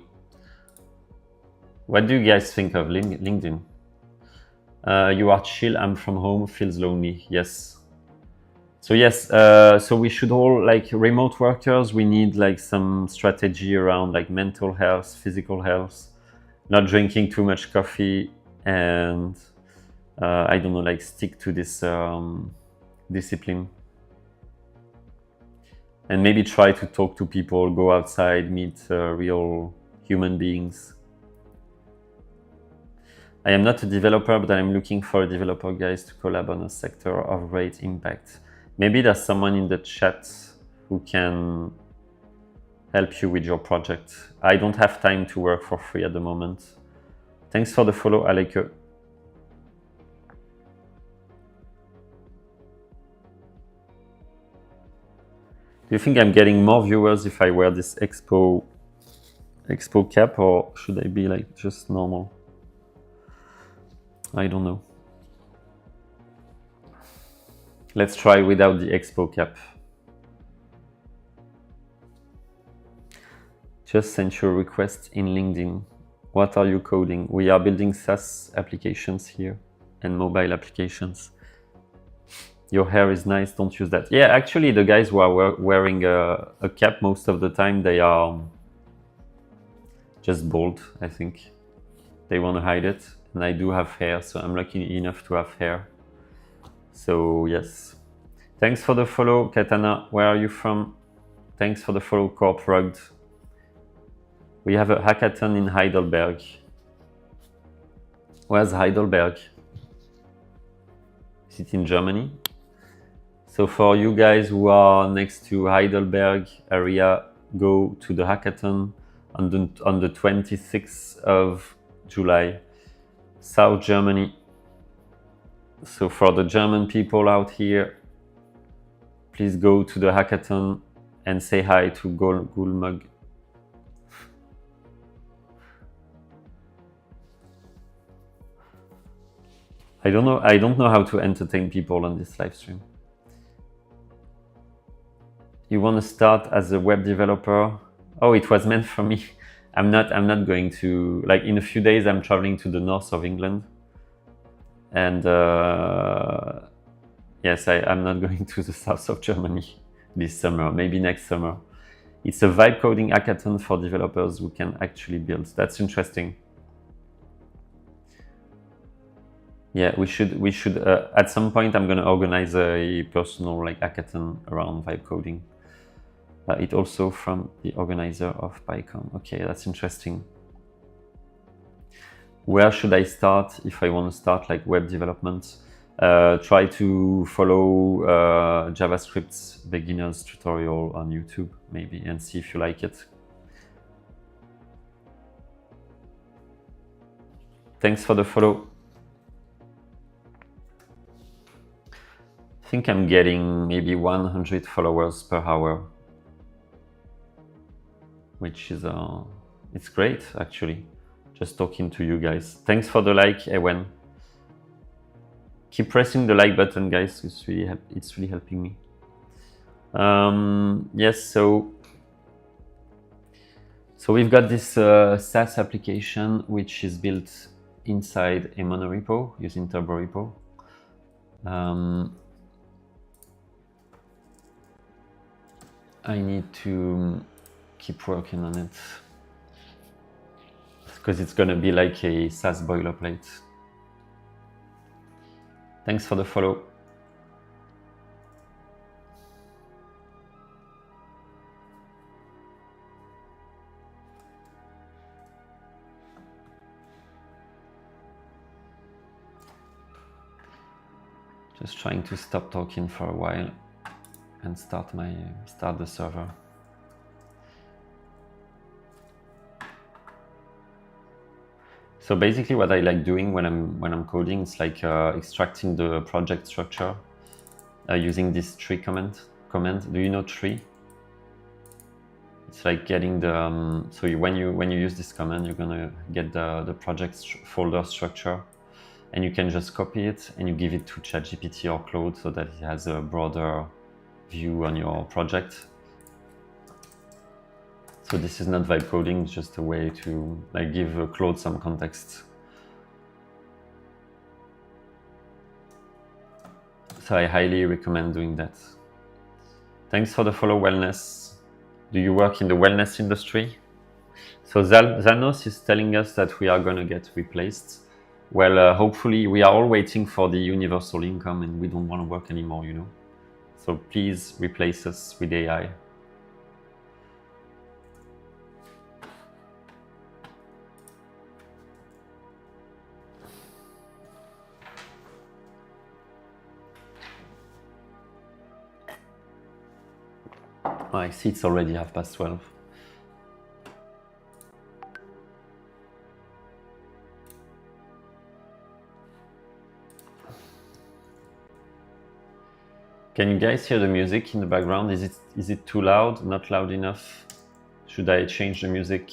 Speaker 1: What do you guys think of LinkedIn? You are chill, I'm from home, feels lonely. Yes. So yes, so we should all, like remote workers, we need like some strategy around like mental health, physical health, not drinking too much coffee, and I don't know, like stick to this discipline. And maybe try to talk to people, go outside, meet real human beings. I am not a developer, but I'm looking for developer guys to collab on a sector of great impact. Maybe there's someone in the chat who can help you with your project. I don't have time to work for free at the moment. Thanks for the follow, Aleke. Do you think I'm getting more viewers if I wear this expo cap, or should I be like just normal? I don't know. Let's try without the expo cap. Just sent you a request in LinkedIn. What are you coding? We are building SaaS applications here and mobile applications. Your hair is nice, don't use that. Yeah, actually the guys who are wearing a cap most of the time, they are just bald, I think. They want to hide it. And I do have hair, so I'm lucky enough to have hair. So yes. Thanks for the follow, Katana. Where are you from? Thanks for the follow, Corp Rugged. We have a hackathon in Heidelberg. Where's Heidelberg? Is it in Germany? So for you guys who are next to Heidelberg area, go to the hackathon on the 26th of July, South Germany. So for the German people out here, please go to the hackathon and say hi to Gulmug. I don't know how to entertain people on this live stream. You want to start as a web developer? Oh, it was meant for me. I'm not going to, like in a few days I'm traveling to the north of England, and yes, I'm not going to the south of Germany this summer, maybe next summer. It's a vibe coding hackathon for developers who can actually build. That's interesting. Yeah, we should at some point I'm going to organize a personal like hackathon around vibe coding. It also from the organizer of PyCon. Okay, that's interesting. Where should I start if I want to start like web development? Try to follow JavaScript's beginners tutorial on YouTube maybe and see if you like it. Thanks for the follow. I think I'm getting maybe 100 followers per hour, which is it's great actually, just talking to you guys. Thanks for the like, Ewen. Keep pressing the like button, guys. It's really helping me. Yes, so we've got this SaaS application which is built inside a monorepo using turborepo. I need to keep working on it because it's gonna be like a SaaS boilerplate. Thanks for the follow. Just trying to stop talking for a while and start the server. So basically what I like doing when I'm coding is like extracting the project structure using this tree command. Do you know tree? It's like getting the so when you use this command, you're gonna get the project folder structure, and you can just copy it and you give it to ChatGPT or Claude so that it has a broader view on your project. So this is not vibe coding, it's just a way to like give Claude some context. So I highly recommend doing that. Thanks for the follow, Wellness. Do you work in the wellness industry? So Zanos is telling us that we are going to get replaced. Well, hopefully we are all waiting for the universal income and we don't want to work anymore, you know. So please replace us with AI. Oh, I see it's already 12:30. Can you guys hear the music in the background? Is it too loud? Not loud enough? Should I change the music?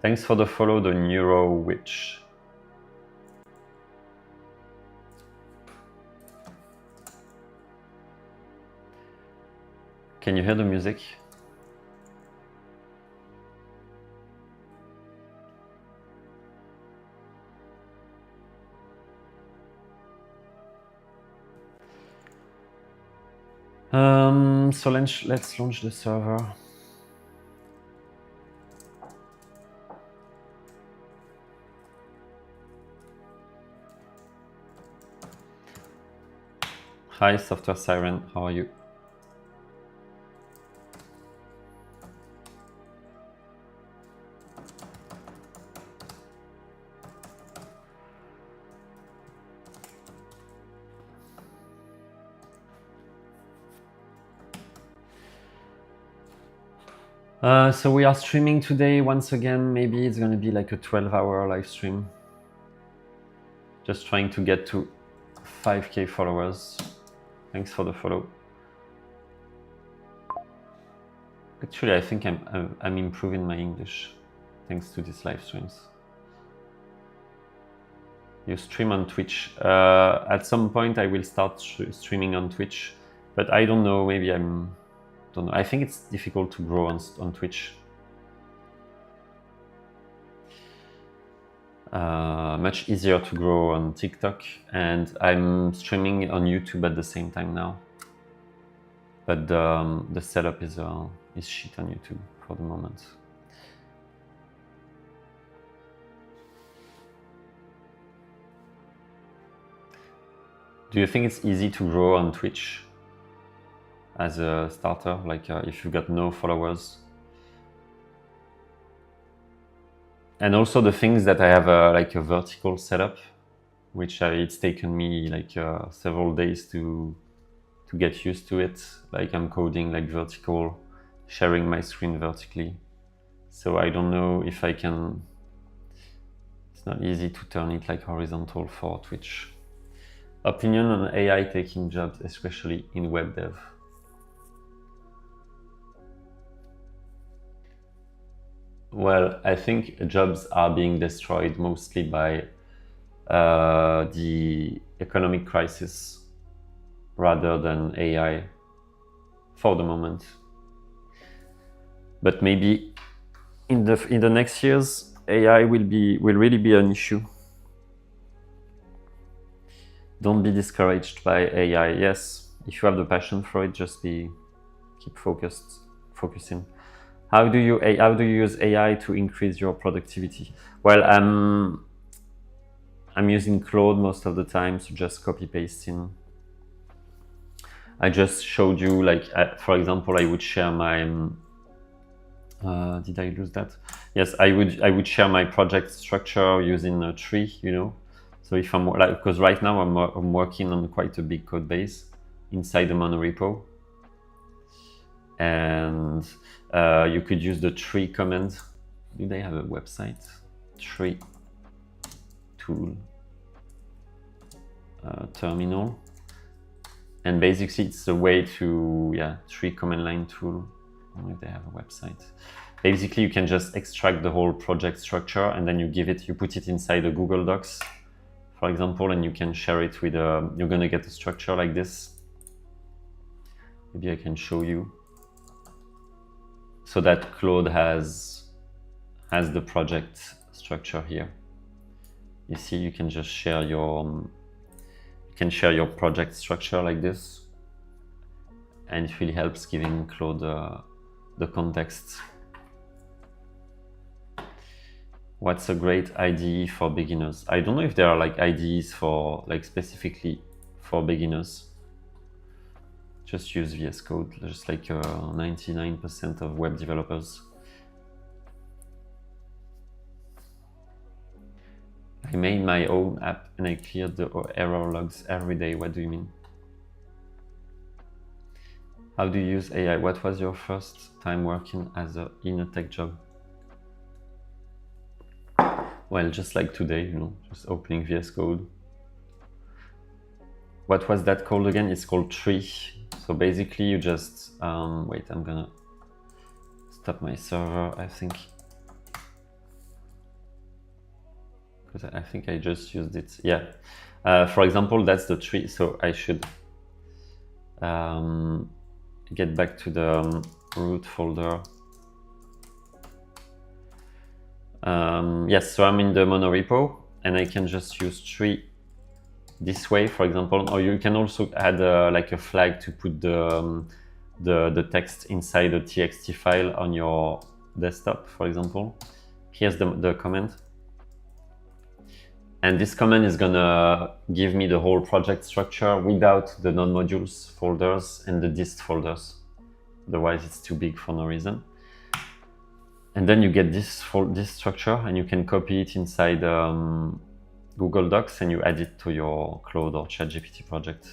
Speaker 1: Thanks for the follow, the Neuro Witch. Can you hear the music? So let's launch the server. Hi, Software Siren, how are you? So we are streaming today once again. Maybe it's going to be like a 12-hour live stream. Just trying to get to 5K followers. Thanks for the follow. Actually, I think I'm improving my English thanks to these live streams. You stream on Twitch. At some point, I will start streaming on Twitch, but I don't know. Maybe don't know. I think it's difficult to grow on Twitch. Much easier to grow on TikTok, and I'm streaming on YouTube at the same time now. But the setup is shit on YouTube for the moment. Do you think it's easy to grow on Twitch as a starter, like if you've got no followers? And also the things that I have like a vertical setup, which it's taken me like several days to get used to it. Like I'm coding like vertical, sharing my screen vertically. So I don't know if I can, it's not easy to turn it like horizontal for Twitch. Opinion on AI taking jobs, especially in web dev. Well, I think jobs are being destroyed mostly by the economic crisis rather than AI for the moment. But maybe in the next years, AI will really be an issue. Don't be discouraged by AI. Yes, if you have the passion for it, just keep focusing. How do you use AI to increase your productivity? Well, I'm using Claude most of the time, so just copy pasting. I just showed you, like, for example, I would share my. Did I lose that? Yes, I would share my project structure using a tree, you know. So if I'm like, because right now I'm working on quite a big code base inside the monorepo, and you could use the tree command. Do they have a website? Tree tool terminal, and basically it's a way to tree command line tool. I don't know if they have a website. Basically, you can just extract the whole project structure and then you put it inside a Google Docs, for example, and you can share it with you're gonna get a structure like this. Maybe I can show you. So that Claude has the project structure here. You see, you can just share your project structure like this, and it really helps giving Claude the context. What's a great IDE for beginners? I don't know if there are like IDEs for like specifically for beginners. Just use VS Code, just like 99% of web developers. I made my own app and I cleared the error logs every day. What do you mean? How do you use AI? What was your first time working in a tech job? Well, just like today, you know, just opening VS Code. What was that called again? It's called Tree. So basically you just, wait, I'm gonna stop my server, I think. Because I think I just used it. Yeah. For example, that's the tree. So I should get back to the root folder. Yes, so I'm in the monorepo and I can just use tree this way, for example, or you can also add like a flag to put the text inside a txt file on your desktop, for example. Here's the command. And this command is gonna give me the whole project structure without the non-modules folders and the dist folders. Otherwise it's too big for no reason. And then you get this structure and you can copy it inside Google Docs and you add it to your Claude or ChatGPT project.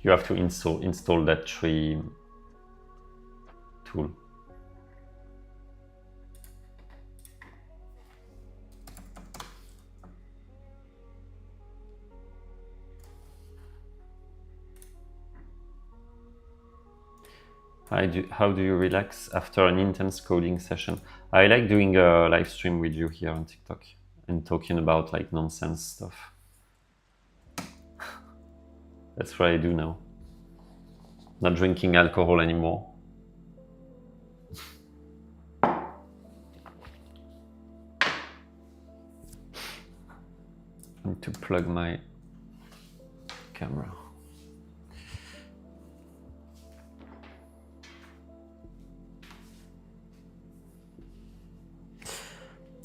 Speaker 1: You have to install that tree tool. How do you relax after an intense coding session? I like doing a live stream with you here on TikTok and talking about like nonsense stuff. That's what I do now. Not drinking alcohol anymore. I need to plug my camera.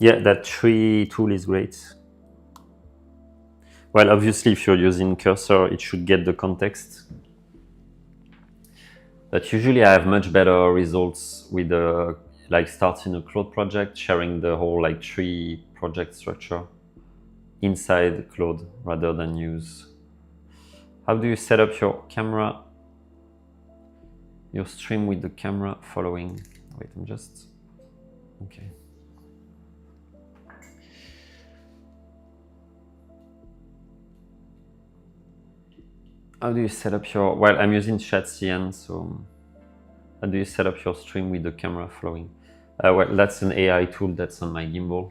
Speaker 1: Yeah, that tree tool is great. Well, obviously, if you're using cursor, it should get the context. But usually I have much better results with like starting a Claude project, sharing the whole like tree project structure inside Claude rather than use. How do you set up your camera, your stream with the camera following? Wait, I'm just, okay. How do you set up your, well, I'm using ChatCN, so how do you set up your stream with the camera following? Well, that's an AI tool that's on my gimbal.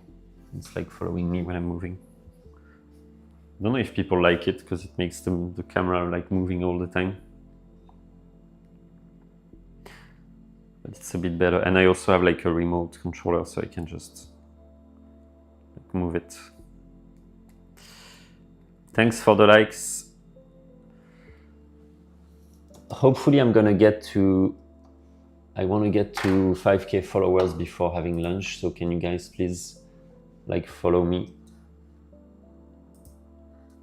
Speaker 1: It's like following me when I'm moving. I don't know if people like it because it makes the camera like moving all the time. But it's a bit better. And I also have like a remote controller so I can just like, move it. Thanks for the likes. Hopefully I'm gonna get to, I want to get to 5K followers before having lunch. So can you guys please like follow me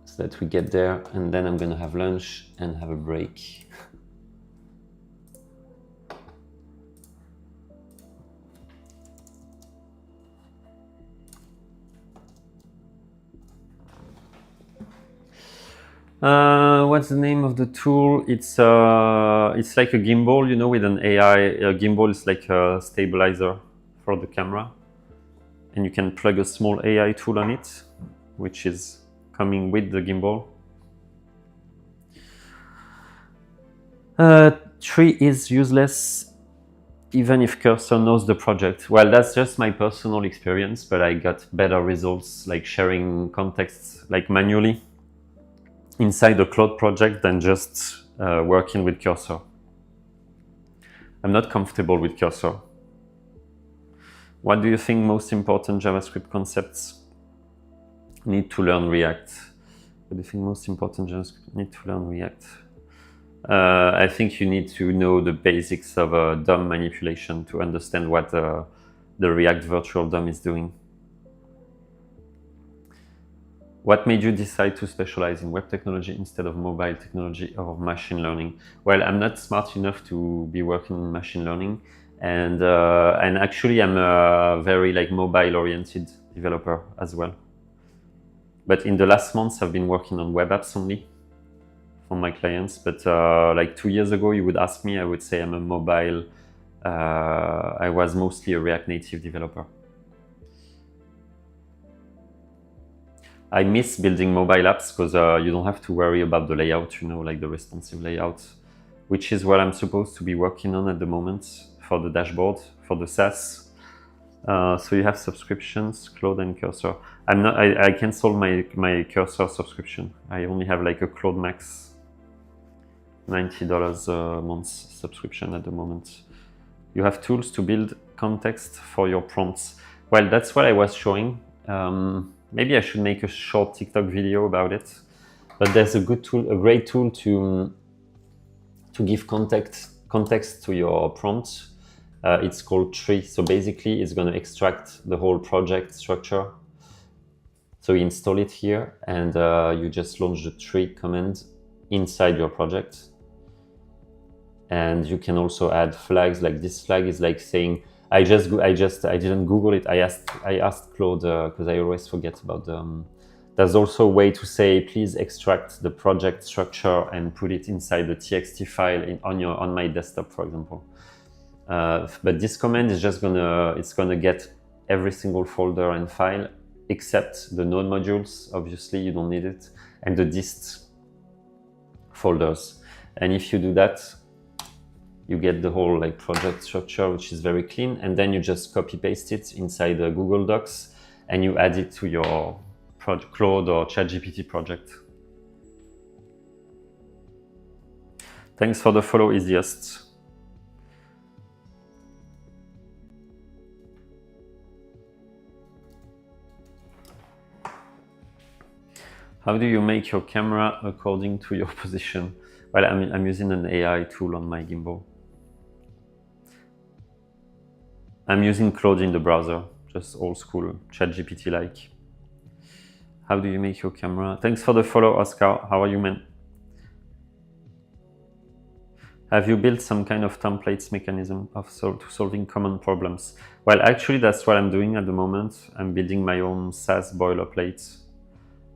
Speaker 1: so that we get there, and then I'm gonna have lunch and have a break. What's the name of the tool? It's like a gimbal, you know, with an AI. A gimbal is like a stabilizer for the camera, and you can plug a small AI tool on it, which is coming with the gimbal. Tree is useless even if cursor knows the project. Well, that's just my personal experience, but I got better results like sharing contexts like manually. inside a cloud project than just working with cursor. I'm not comfortable with cursor. What do you think most important JavaScript concepts need to learn React? What do you think most important JavaScript need to learn React? I think you need to know the basics of DOM manipulation to understand what the React virtual DOM is doing. What made you decide to specialize in web technology instead of mobile technology or machine learning? Well, I'm not smart enough to be working in machine learning, and actually I'm a very mobile-oriented developer as well. But in the last months, I've been working on web apps only for my clients. But like 2 years ago, you would ask me, I would say I'm a mobile. I was mostly a React Native developer. I miss building mobile apps because you don't have to worry about the layout, like the responsive layout, which is what I'm supposed to be working on at the moment for the dashboard, for the SaaS. So you have subscriptions, Cloud and Cursor. I canceled my Cursor subscription. I only have like a Cloud Max, $90 a month subscription at the moment. You have tools to build context for your prompts. Well, that's what I was showing. Maybe I should make a short TikTok video about it. But there's a good tool, a great tool to give context to your prompt. It's called tree. So basically, it's going to extract the whole project structure. So you install it here, and you just launch the tree command inside your project. And you can also add flags. Like this flag is like saying, I didn't Google it. I asked Claude because I always forget about them. There's also a way to say, please extract the project structure and put it inside the TXT file on my desktop, for example. But this command is just gonna get every single folder and file except the node modules. Obviously, you don't need it, and the dist folders. And if you do that, you get the whole project structure, which is very clean, and then you just copy paste it inside the Google Docs, and you add it to your Claude or ChatGPT project. Thanks for the follow, easiest. How do you make your camera according to your position? Well, I'm using an AI tool on my gimbal. I'm using Claude in the browser, just old school, ChatGPT-like. How do you make your camera? Thanks for the follow, Oscar. How are you, man? Have you built some kind of templates mechanism to solving common problems? Well, actually, that's what I'm doing at the moment. I'm building my own SaaS boilerplate.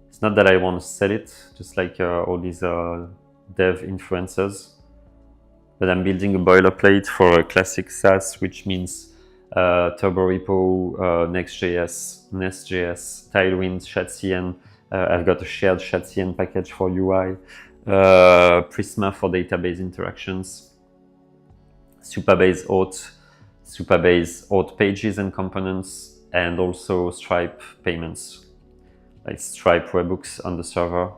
Speaker 1: It's not that I want to sell it, just like all these dev influencers, but I'm building a boilerplate for a classic SaaS, which means Turbo Repo, Next.js, Nest.js, Tailwind, Shadcn. I've got a shared Shadcn package for UI, Prisma for database interactions, Supabase auth pages and components, and also Stripe payments, like Stripe webhooks on the server,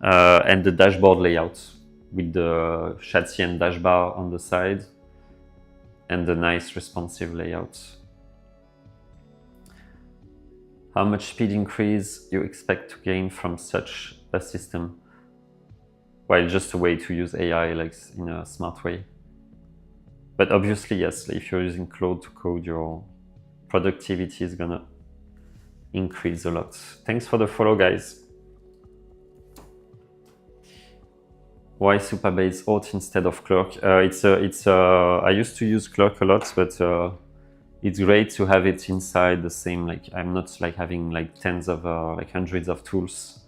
Speaker 1: and the dashboard layout with the Shadcn dashbar on the side and the nice responsive layout. How much speed increase you expect to gain from such a system? Well, just a way to use AI in a smart way. But obviously, yes, if you're using Claude to code, your productivity is gonna increase a lot. Thanks for the follow, guys. Why Supabase auth instead of Clerk? I used to use Clerk a lot, but it's great to have it inside the same. I'm not having tens of hundreds of tools.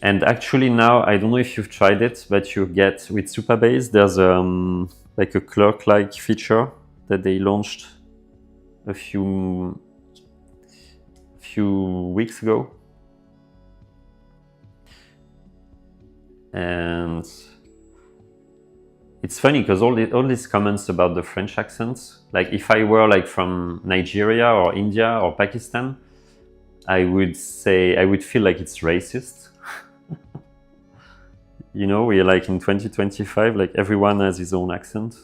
Speaker 1: And actually now, I don't know if you've tried it, but you get with Supabase, there's a Clerk-like feature that they launched a few weeks ago. And it's funny because all these comments about the French accent, if I were from Nigeria or India or Pakistan, I would feel like it's racist. You know, we're like in 2025, like everyone has his own accent.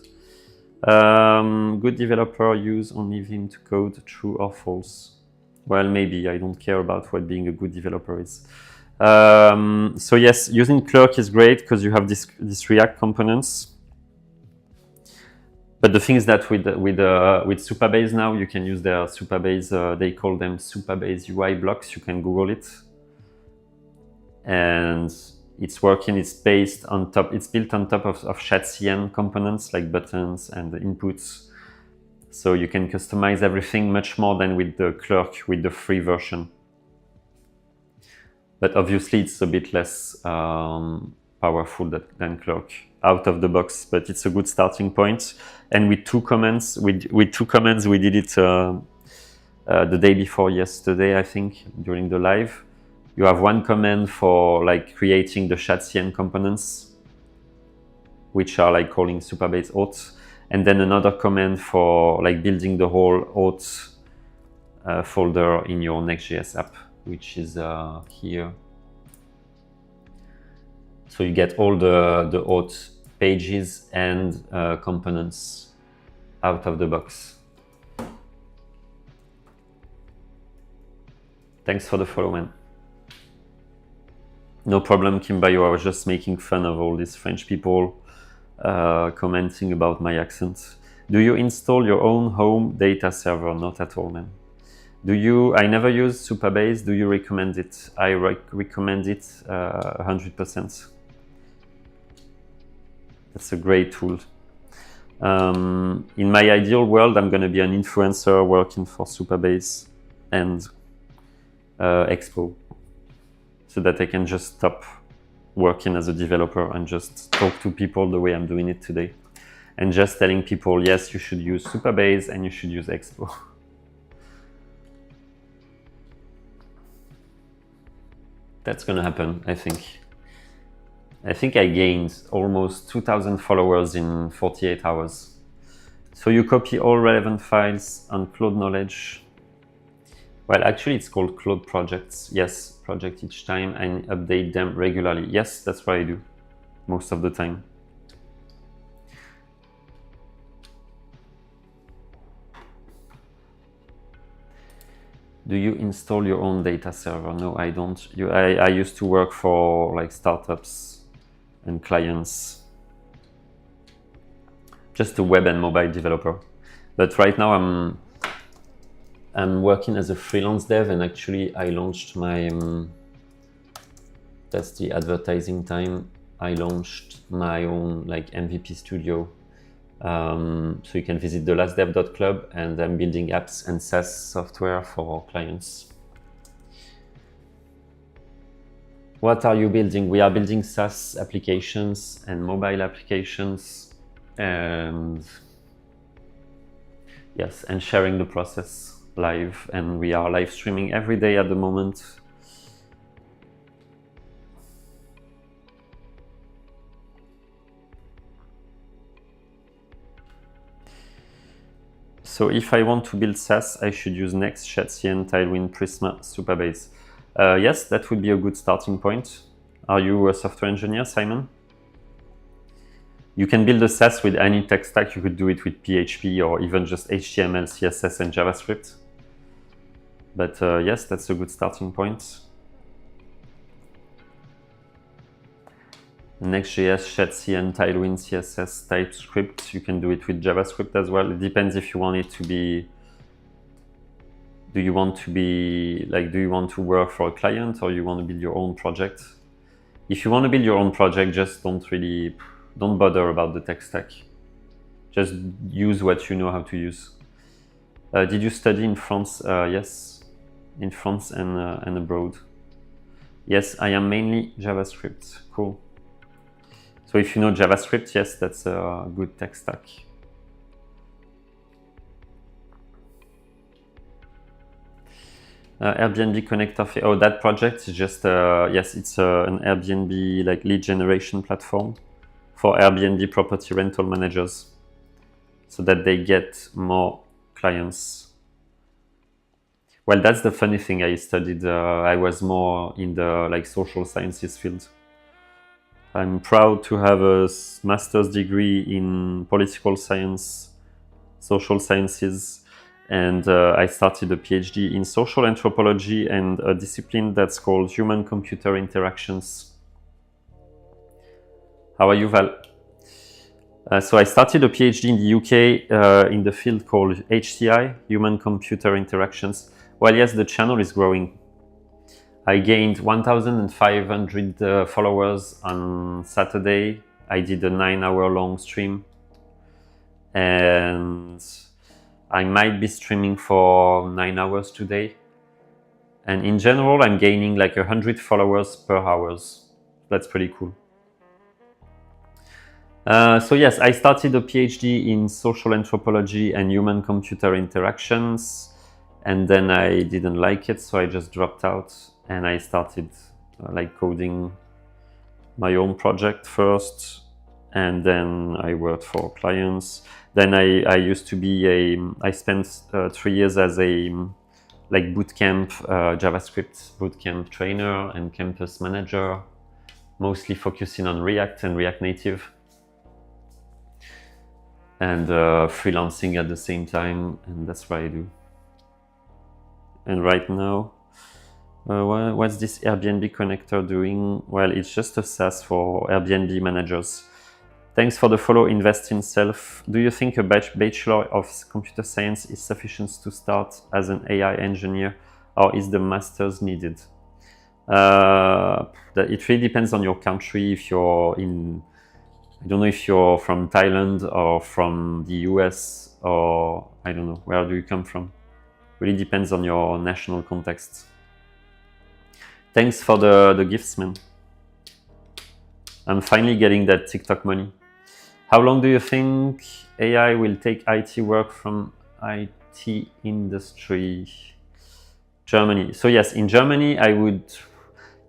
Speaker 1: Good developer use only Vim to code, true or false? Well, maybe. I don't care about what being a good developer is. So yes, using Clerk is great because you have this React components. But the thing is that with Supabase now, you can use their Supabase. They call them Supabase UI blocks. You can Google it, and it's working. It's based on top. It's built on top of ShatCN components like buttons and inputs. So you can customize everything much more than with the Clerk, with the free version. But obviously, it's a bit less powerful than Clerk out of the box. But it's a good starting point. And with two commands, we did it the day before yesterday, I think, during the live. You have one command for like creating the ShatCN components, which are like calling Supabase auth, and then another command for like building the whole auth folder in your Next.js app, which is here. So you get all the auth pages and components out of the box. Thanks for the follow, man. No problem, Kimbayo. I was just making fun of all these French people commenting about my accent. Do you install your own home data server? Not at all, man. I never use Supabase. Do you recommend it? I recommend it 100%. That's a great tool. In my ideal world, I'm going to be an influencer working for Supabase and Expo, so that I can just stop working as a developer and just talk to people the way I'm doing it today. And just telling people, yes, you should use Supabase and you should use Expo. That's gonna happen, I think. I think I gained almost 2,000 followers in 48 hours. So you copy all relevant files on Cloud Knowledge. Well, actually, it's called Cloud Projects. Yes, project each time, and update them regularly. Yes, that's what I do most of the time. Do you install your own data server? No, I don't. I used to work for like startups and clients, just a web and mobile developer. But right now I'm working as a freelance dev, and actually I launched my, that's the advertising time. I launched my own like MVP studio. So you can visit thelastdev.club, and I'm building apps and SaaS software for clients. What are you building? We are building SaaS applications and mobile applications, and yes, and sharing the process live, and we are live streaming every day at the moment. So if I want to build SaaS, I should use Next, ShatCN, Tailwind, Prisma, Supabase. Yes, that would be a good starting point. Are you a software engineer, Simon? You can build a SaaS with any tech stack. You could do it with PHP or even just HTML, CSS, and JavaScript. But yes, that's a good starting point. Next.js, ShatCN, Tailwind, CSS, TypeScript. You can do it with JavaScript as well. It depends if you want it to be. Do you want to work for a client, or you want to build your own project? If you want to build your own project, just don't bother about the tech stack. Just use what you know how to use. Did you study in France? Yes, in France and abroad. Yes, I am mainly JavaScript. Cool. So if you know JavaScript, yes, that's a good tech stack. Airbnb connector. Oh, that project is just yes, it's an Airbnb like lead generation platform for Airbnb property rental managers, so that they get more clients. Well, that's the funny thing. I studied. I was more in the like social sciences field. I'm proud to have a master's degree in political science, social sciences, and I started a PhD in social anthropology and a discipline that's called human-computer interactions. How are you, Val? So I started a PhD in the UK in the field called HCI, human-computer interactions. Well, yes, the channel is growing. I gained 1,500 followers on Saturday. I did a 9-hour long stream. And I might be streaming for 9 hours today. And in general, I'm gaining like 100 followers per hour. That's pretty cool. So yes, I started a PhD in social anthropology and human-computer interactions. And then I didn't like it, so I just dropped out. And I started like coding my own project first. And then I worked for clients. Then I used to be I spent 3 years as a like bootcamp, JavaScript bootcamp trainer and campus manager, mostly focusing on React and React Native. And freelancing at the same time, and that's what I do. And right now, what's this Airbnb connector doing? Well, it's just a SaaS for Airbnb managers. Thanks for the follow. Invest in self. Do you think a bachelor of computer science is sufficient to start as an AI engineer, or is the master's needed? It really depends on your country. If you're in, I don't know if you're from Thailand or from the US, or I don't know, where do you come from? Really depends on your national context. Thanks for the gifts, man. I'm finally getting that TikTok money. How long do you think AI will take IT work from IT industry? Germany. So yes, in Germany, I would,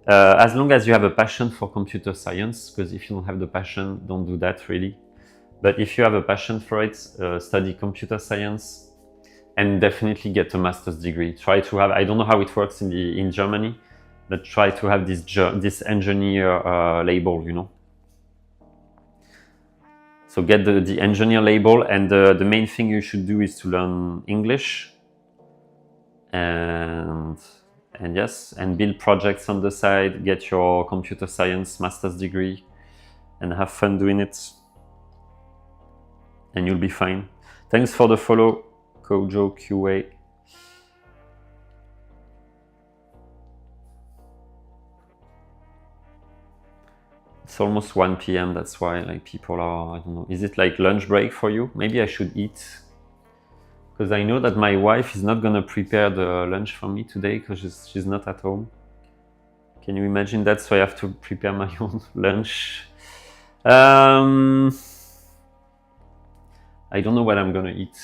Speaker 1: as long as you have a passion for computer science, because if you don't have the passion, don't do that really. But if you have a passion for it, study computer science and definitely get a master's degree. Try to have, I don't know how it works in Germany, but try to have this engineer label, you know. So get the engineer label, and the main thing you should do is to learn English and yes, and build projects on the side, get your computer science master's degree and have fun doing it, and you'll be fine. Thanks for the follow, Kojo QA. It's almost 1 p.m. That's why like people are, I don't know, is it like lunch break for you? Maybe I should eat, because I know that my wife is not gonna prepare the lunch for me today because she's not at home. Can you imagine that? So I have to prepare my own lunch. I don't know what I'm gonna eat.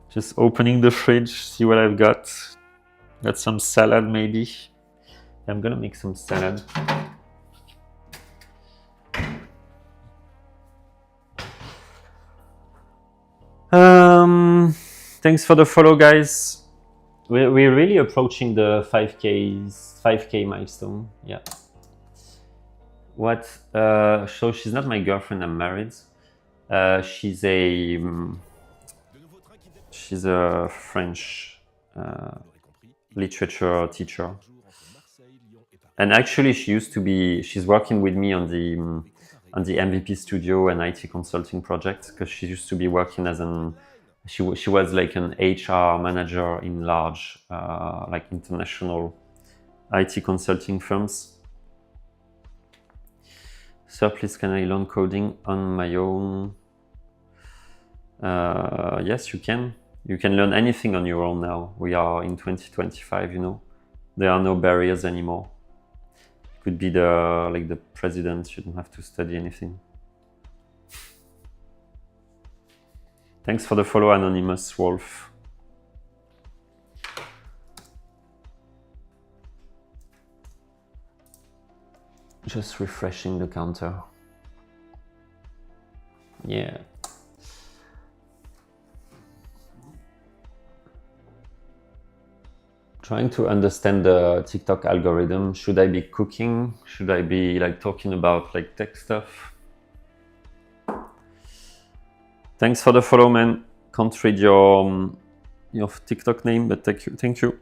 Speaker 1: Just opening the fridge, see what I've got. Got some salad maybe. I'm gonna make some salad. Thanks for the follow, guys. We're really approaching the 5K milestone. Yeah. What? So she's not my girlfriend. I'm married. She's a French literature teacher. And actually, she's working with me on the MVP Studio and IT consulting project, because she used to be working as she was like an HR manager in large, like international IT consulting firms. Sir, please can I learn coding on my own? Yes, you can. You can learn anything on your own now. We are in 2025, you know. There are no barriers anymore. Could be the president, you don't have to study anything. Thanks for the follow, Anonymous Wolf. Just refreshing the counter. Yeah. trying to understand the TikTok algorithm. Should I be cooking? Should I be like talking about like tech stuff? Thanks for the follow, man. Can't read your TikTok name, but thank you.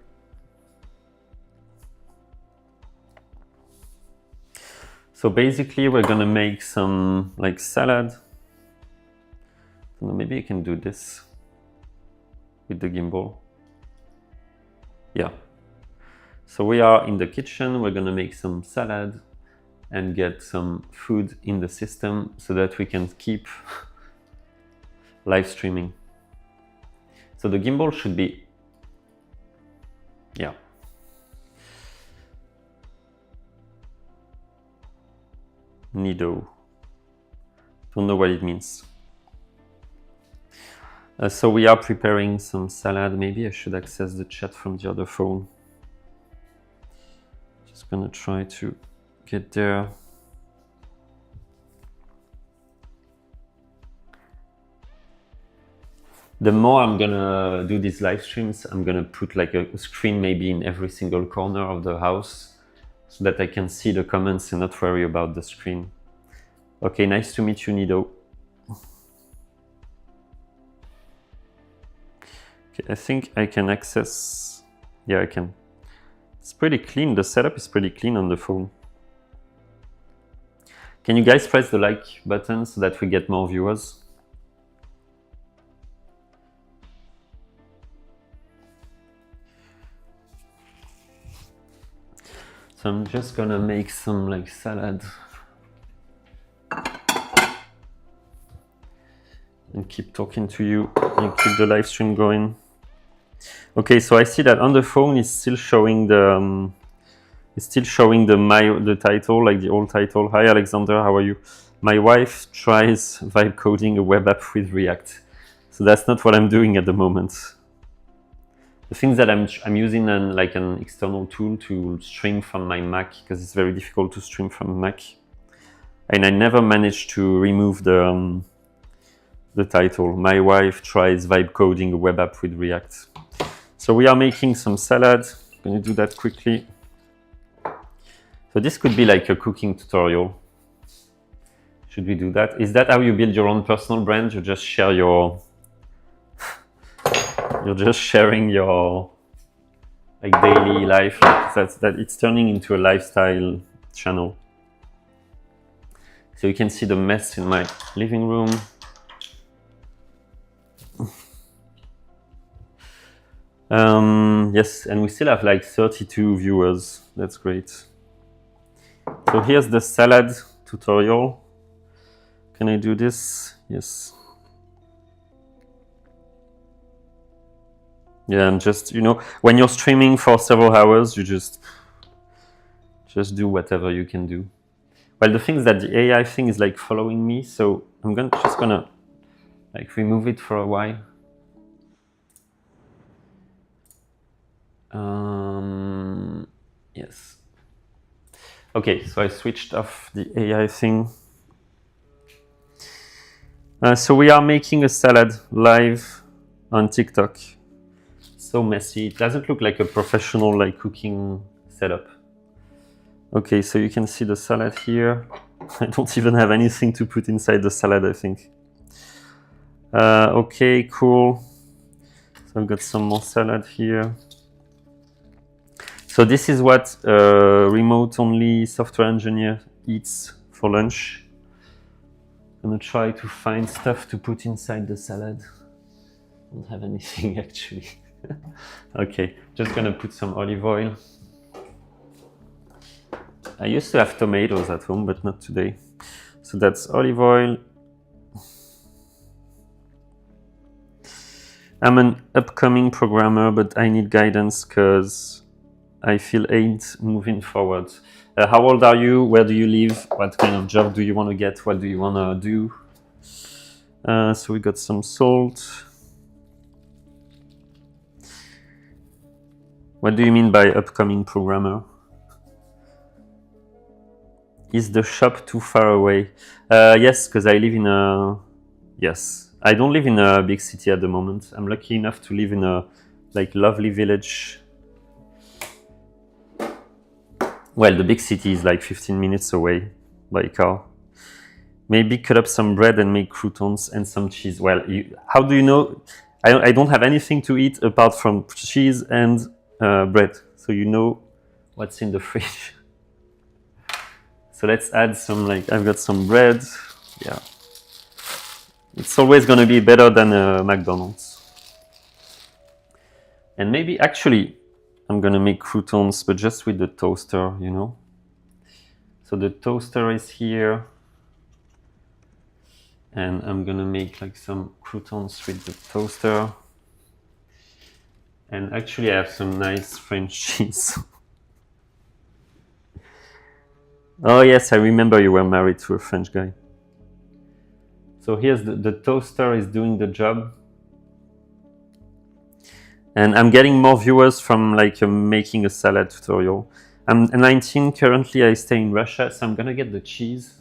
Speaker 1: So basically we're gonna make some like salad. Maybe you can do this with the gimbal. Yeah. So we are in the kitchen, we're gonna make some salad and get some food in the system so that we can keep live streaming. So the gimbal should be, yeah. Nido. Don't know what it means. So we are preparing some salad. Maybe I should access the chat from the other phone. Just gonna try to get there. The more I'm gonna do these live streams, I'm gonna put like a screen maybe in every single corner of the house so that I can see the comments and not worry about the screen. Okay, nice to meet you, Nido. Okay, I think I can access, yeah, I can. It's pretty clean, the setup is pretty clean on the phone. Can you guys press the like button so that we get more viewers? So I'm just gonna make some like salad and keep talking to you and keep the live stream going. Okay, so I see that on the phone it's still showing the the title, like the old title. Hi Alexander, how are you? My wife tries vibe coding a web app with React. So that's not what I'm doing at the moment. The things that I'm using like an external tool to stream from my Mac because it's very difficult to stream from Mac. And I never managed to remove the title. My wife tries vibe coding a web app with React. So we are making some salad. I'm going to do that quickly. So this could be like a cooking tutorial. Should we do that? Is that how you build your own personal brand? You just share your... You're just sharing your like daily life. That it's turning into a lifestyle channel. So you can see the mess in my living room. Yes, and we still have like 32 viewers. That's great. So here's the salad tutorial. Can I do this? Yes. Yeah, and just, you know, when you're streaming for several hours, you just do whatever you can do. Well, the thing is that the AI thing is like following me, so I'm just gonna like remove it for a while. Yes. Okay, so I switched off the AI thing. So we are making a salad live on TikTok. So messy. It doesn't look like a professional like cooking setup. Okay, so you can see the salad here. I don't even have anything to put inside the salad, I think. Okay, cool. So I've got some more salad here. So this is what a remote-only software engineer eats for lunch. I'm gonna try to find stuff to put inside the salad. I don't have anything actually. Okay, just gonna put some olive oil. I used to have tomatoes at home, but not today. So that's olive oil. I'm an upcoming programmer, but I need guidance because I feel ain't moving forward. How old are you? Where do you live? What kind of job do you want to get? What do you want to do? So we got some salt. What do you mean by upcoming programmer? Is the shop too far away? Yes, because I live in a... Yes, I don't live in a big city at the moment. I'm lucky enough to live in a like lovely village. Well, the big city is like 15 minutes away by car. Maybe cut up some bread and make croutons and some cheese. Well, how do you know? I don't have anything to eat apart from cheese and bread. So you know what's in the fridge. So let's add some, like, I've got some bread. Yeah. It's always going to be better than McDonald's. And maybe, actually, I'm going to make croutons, but just with the toaster, you know. So the toaster is here. And I'm going to make like some croutons with the toaster. And actually, I have some nice French cheese. Oh, yes, I remember you were married to a French guy. So here's the toaster is doing the job. And I'm getting more viewers from like making a salad tutorial. I'm 19 currently, I stay in Russia, so I'm gonna get the cheese.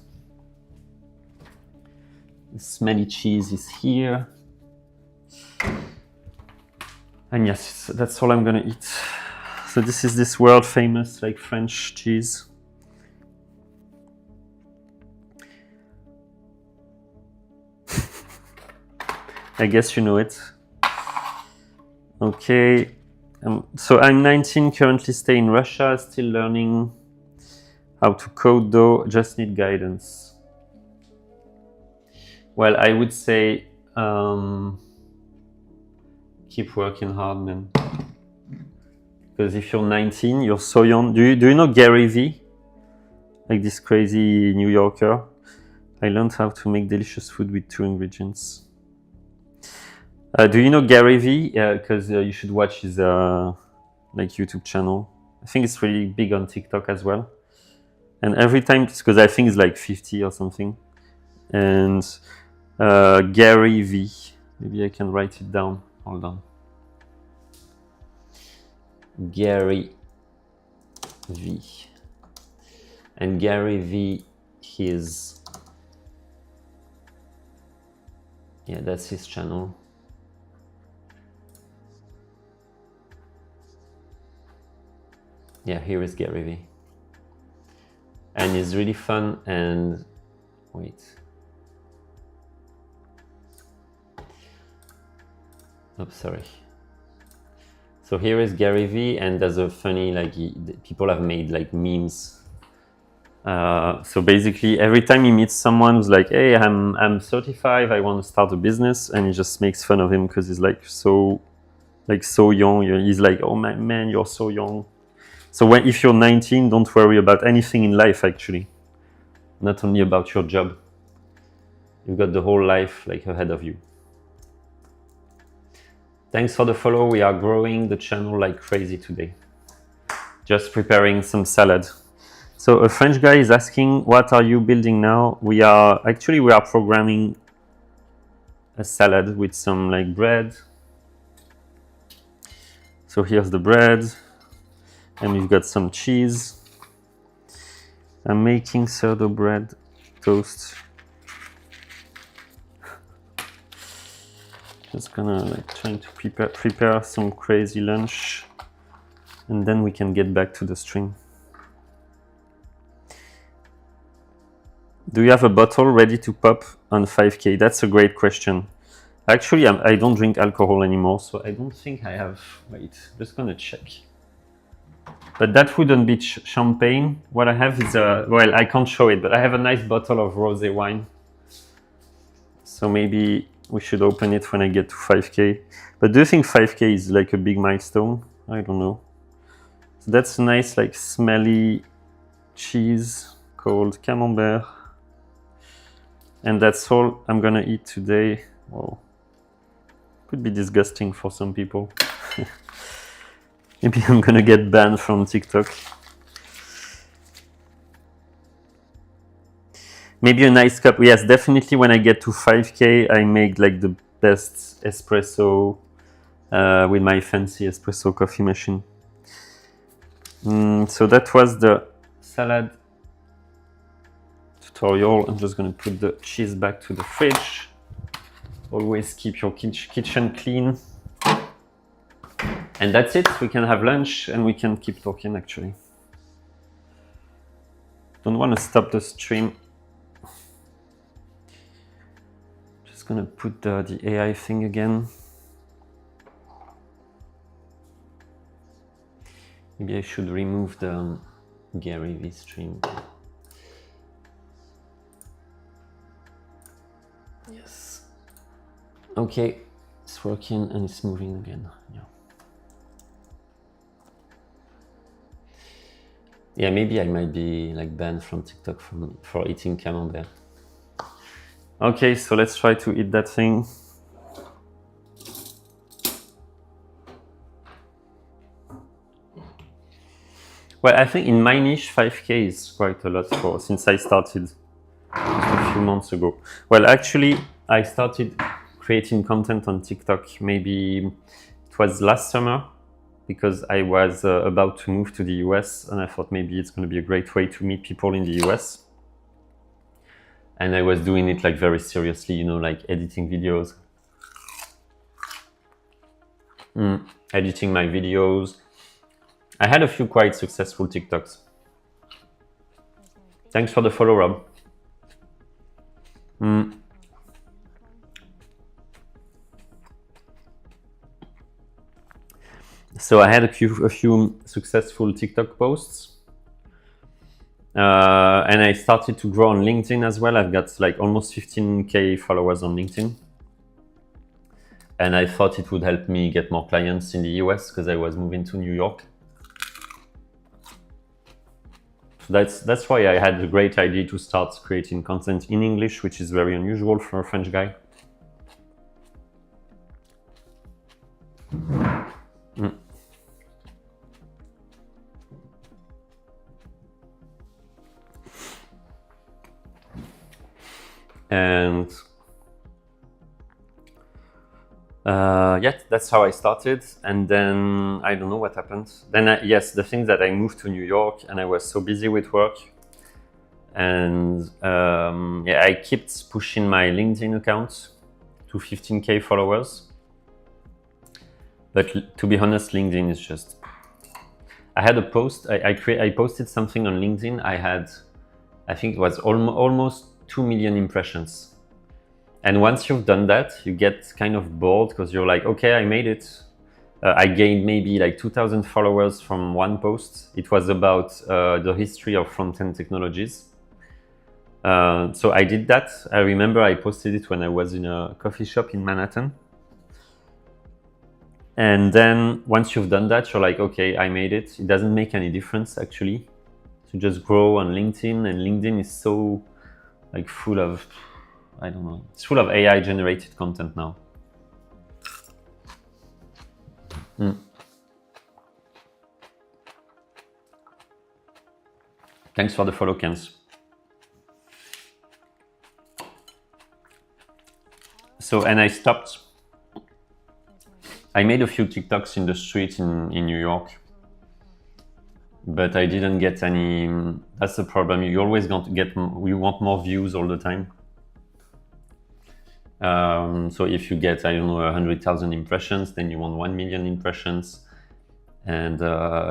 Speaker 1: The smelly cheese is here. And yes, that's all I'm gonna eat. So this is this world famous like French cheese. I guess you know it. Okay, so I'm 19, currently stay in Russia, still learning how to code though, just need guidance. Well, I would say keep working hard, man. Because if you're 19, you're so young. Do you know Gary Vee? Like this crazy New Yorker? I learned how to make delicious food with 2 ingredients. Do you know Gary Vee? Because you should watch his like YouTube channel. I think it's really big on TikTok as well. And every time, because I think it's like 50 or something. And Gary Vee. Maybe I can write it down. Hold on. Gary Vee. And Gary Vee, yeah, that's his channel. Yeah, here is Gary Vee. And it's really fun and wait. Oh, sorry. So here is Gary Vee, and there's a funny, like, people have made like memes. So basically, every time he meets someone who's like, "Hey, I'm 35, I want to start a business," and he just makes fun of him because he's like so young. He's like, "Oh man, you're so young." So if you're 19, don't worry about anything in life. Actually, not only about your job. You've got the whole life like ahead of you. Thanks for the follow. We are growing the channel like crazy today. Just preparing some salad. So a French guy is asking, what are you building now? We are programming a salad with some like bread. So here's the bread, and we've got some cheese. I'm making sourdough bread toast. Just gonna like trying to prepare some crazy lunch, and then we can get back to the stream. Do you have a bottle ready to pop on 5K? That's a great question. Actually, I don't drink alcohol anymore, so I don't think I have. Wait, just gonna check. But that wouldn't be champagne. What I have is well, I can't show it, but I have a nice bottle of rosé wine. So maybe we should open it when I get to 5K. But do you think 5K is like a big milestone? I don't know. So that's a nice like smelly cheese called camembert. And that's all I'm gonna eat today. Whoa. Could be disgusting for some people. Maybe I'm gonna get banned from TikTok. Maybe a nice cup. Yes, definitely when I get to 5K, I make like the best espresso with my fancy espresso coffee machine. So that was the salad tutorial. I'm just going to put the cheese back to the fridge. Always keep your kitchen clean. And that's it. We can have lunch and we can keep talking actually. don't want to stop the stream. Just gonna put the AI thing again. Maybe I should remove the Gary V stream. Yes. Okay, it's working and it's moving again. Yeah. Yeah, maybe I might be like banned from TikTok for eating camembert. Okay, so let's try to eat that thing. Well, I think in my niche, 5K is quite a lot since I started just a few months ago. Well, actually, I started creating content on TikTok maybe it was last summer, because I was about to move to the US and I thought maybe it's going to be a great way to meet people in the US. And I was doing it like very seriously, you know, like editing videos, editing my videos. I had a few quite successful TikToks. Thanks for the follow, Rob. So I had a few successful TikTok posts. And I started to grow on LinkedIn as well. I've got like almost 15K followers on LinkedIn. And I thought it would help me get more clients in the US because I was moving to New York. So that's why I had a great idea to start creating content in English, which is very unusual for a French guy. And yeah, that's how I started. And then I don't know what happened. Then yes, the thing that I moved to New York and I was so busy with work. And yeah, I kept pushing my LinkedIn account to 15K followers. But to be honest, LinkedIn is just... I had a post, I posted something on LinkedIn. I think it was almost 2 million impressions. And once you've done that, you get kind of bored because you're like, okay, I made it. I gained maybe like 2,000 followers from one post. It was about the history of front-end technologies. So I did that. I remember I posted it when I was in a coffee shop in Manhattan. And then once you've done that, you're like, okay, I made it. It doesn't make any difference actually to just grow on LinkedIn. And LinkedIn is so like full of, I don't know, it's full of AI generated content now. Thanks for the follow, Kens. So, and I stopped. I made a few TikToks in the street in New York, but I didn't get any. That's the problem. You always going to get. You want more views all the time. So if you get, I don't know, 100,000 impressions, then you want 1 million impressions, and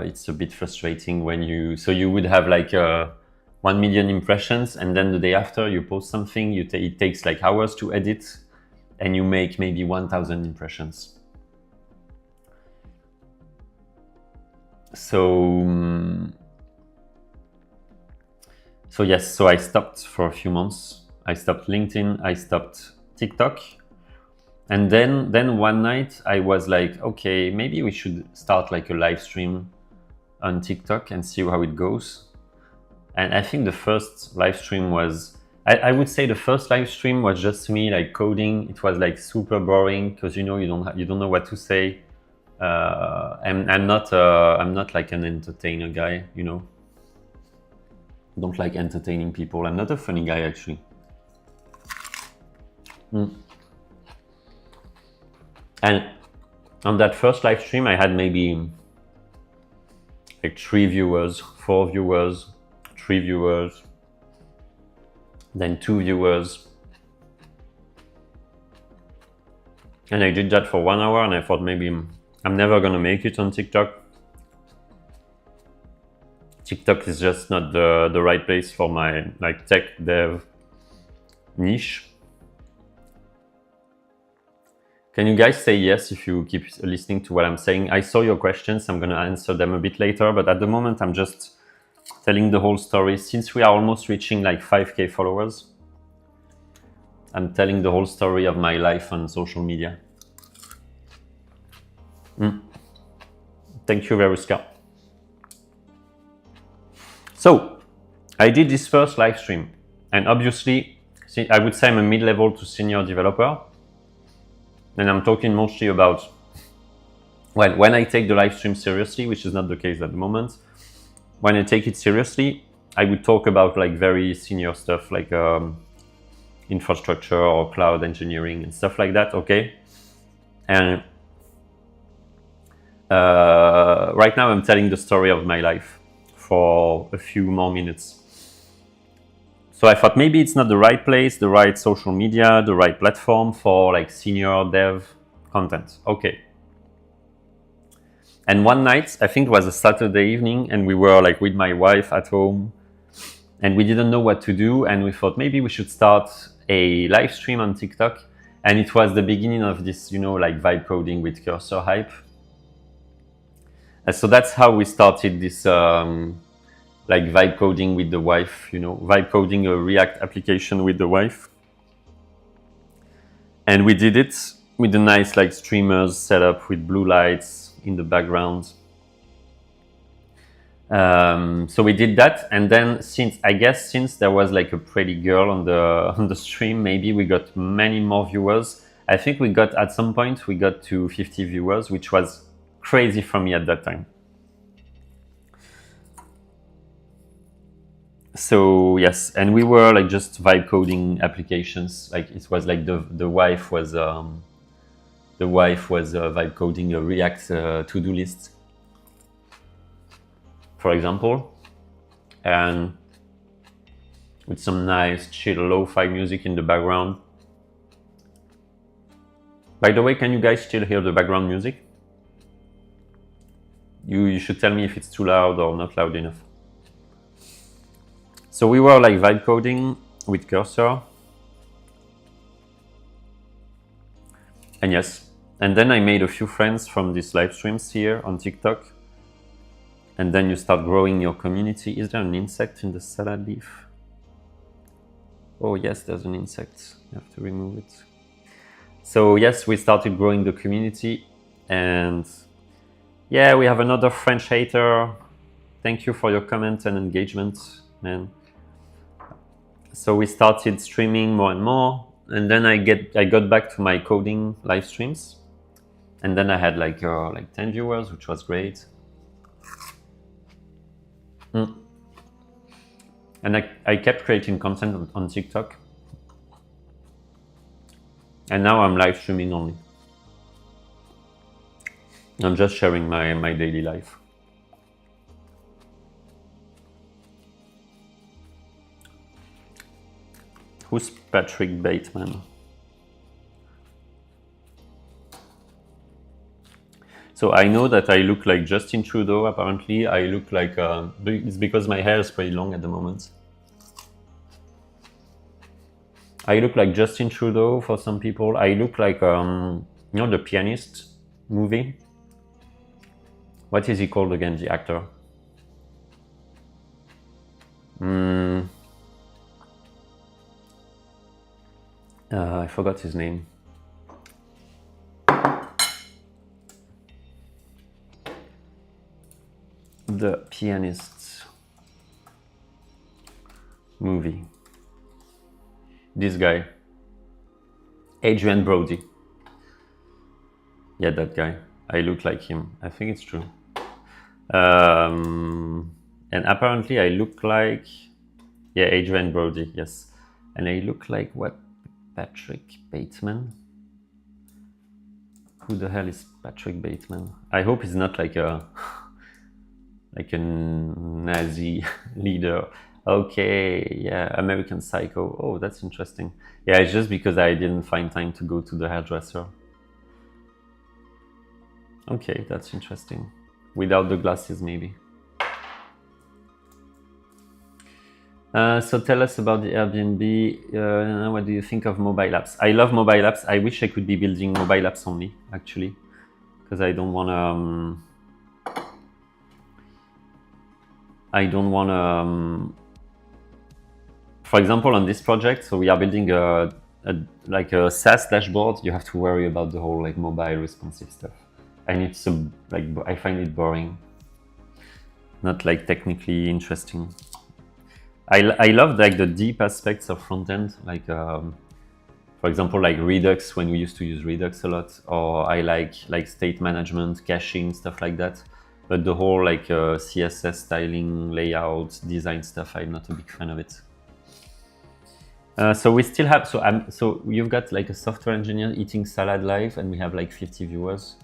Speaker 1: it's a bit frustrating when you. So you would have like 1 million impressions, and then the day after you post something, it takes like hours to edit, and you make maybe 1,000 impressions. So yes, so I stopped for a few months. I stopped LinkedIn, I stopped TikTok. And then one night I was like, okay, maybe we should start like a live stream on TikTok and see how it goes. And I think the first live stream was, I would say the first live stream was just me like coding. It was like super boring because you don't know what to say. I'm not like an entertainer guy, you know. I don't like entertaining people. I'm not a funny guy actually. And on that first live stream, I had maybe like 3 viewers, 4 viewers, 3 viewers, then 2 viewers. And I did that for 1 hour and I thought maybe I'm never gonna make it on TikTok. TikTok is just not the right place for my like tech dev niche. Can you guys say yes if you keep listening to what I'm saying? I saw your questions. I'm going to answer them a bit later, but at the moment I'm just telling the whole story. Since we are almost reaching like 5K followers, I'm telling the whole story of my life on social media. Thank you, Veruska. So I did this first live stream, and obviously I would say I'm a mid-level to senior developer. And I'm talking mostly about, well, when I take the live stream seriously, which is not the case at the moment, when I take it seriously, I would talk about like very senior stuff like infrastructure or cloud engineering and stuff like that, okay? And right now I'm telling the story of my life for a few more minutes. So I thought maybe it's not the right place, the right social media, the right platform for like senior dev content. Okay. And one night, I think it was a Saturday evening, and we were like with my wife at home, and we didn't know what to do. And we thought maybe we should start a live stream on TikTok. And it was the beginning of this, you know, like vibe coding with cursor hype. And so that's how we started this like vibe coding with the wife, you know, vibe coding a React application with the wife. And we did it with a nice like streamers setup with blue lights in the background. So we did that, and then since there was like a pretty girl on the stream, maybe we got many more viewers. I think we got at some point we got to 50 viewers, which was crazy for me at that time. So yes, and we were like just vibe coding applications. Like it was like the wife was vibe coding a React to-do list, for example, and with some nice chill lo-fi music in the background. By the way, can you guys still hear the background music? You should tell me if it's too loud or not loud enough. So we were like vibe coding with cursor. And yes, and then I made a few friends from these live streams here on TikTok. And then you start growing your community. Is there an insect in the salad leaf? Oh yes, there's an insect. You have to remove it. So yes, we started growing the community, and yeah, we have another French hater. Thank you for your comment and engagement, man. So we started streaming more and more, and then I got back to my coding live streams, and then I had like 10 viewers, which was great. And I kept creating content on TikTok, and now I'm live streaming only. I'm just sharing my daily life. Who's Patrick Bateman? So I know that I look like Justin Trudeau, apparently. I look like, it's because my hair is pretty long at the moment. I look like Justin Trudeau for some people. I look like, you know, the Pianist movie? What is he called again, the actor? I forgot his name. The Pianist movie. This guy. Adrian Brody. Yeah, that guy. I look like him. I think it's true. And apparently I look like... Yeah, Adrian Brody, yes. And I look like what? Patrick Bateman? Who the hell is Patrick Bateman? I hope he's not like a Nazi leader. Okay, yeah, American Psycho. Oh, that's interesting. Yeah, it's just because I didn't find time to go to the hairdresser. Okay, that's interesting. Without the glasses, maybe. So tell us about the Airbnb. What do you think of mobile apps? I love mobile apps. I wish I could be building mobile apps only, actually, because I don't want to. I don't want to. For example, on this project, so we are building like a SaaS dashboard. You have to worry about the whole like mobile responsive stuff, and it's like I find it boring, not like technically interesting. I love like the deep aspects of front end, like for example, like Redux when we used to use Redux a lot, or I like state management, caching, stuff like that. But the whole like CSS styling, layout, design stuff, I'm not a big fan of it. So we still have so you've got like a software engineer eating salad live, and we have like 50 viewers.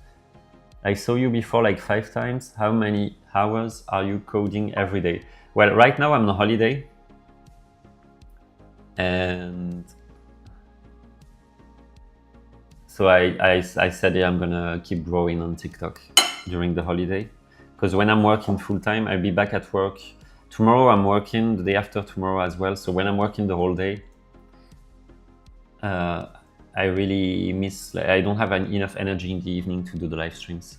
Speaker 1: I saw you before like 5 times. How many hours are you coding every day? Well, right now I'm on holiday, and so I said, yeah, I'm gonna keep growing on TikTok during the holiday, because when I'm working full time, I'll be back at work. Tomorrow I'm working, the day after tomorrow as well. So when I'm working the whole day, I really miss, like, I don't have enough energy in the evening to do the live streams.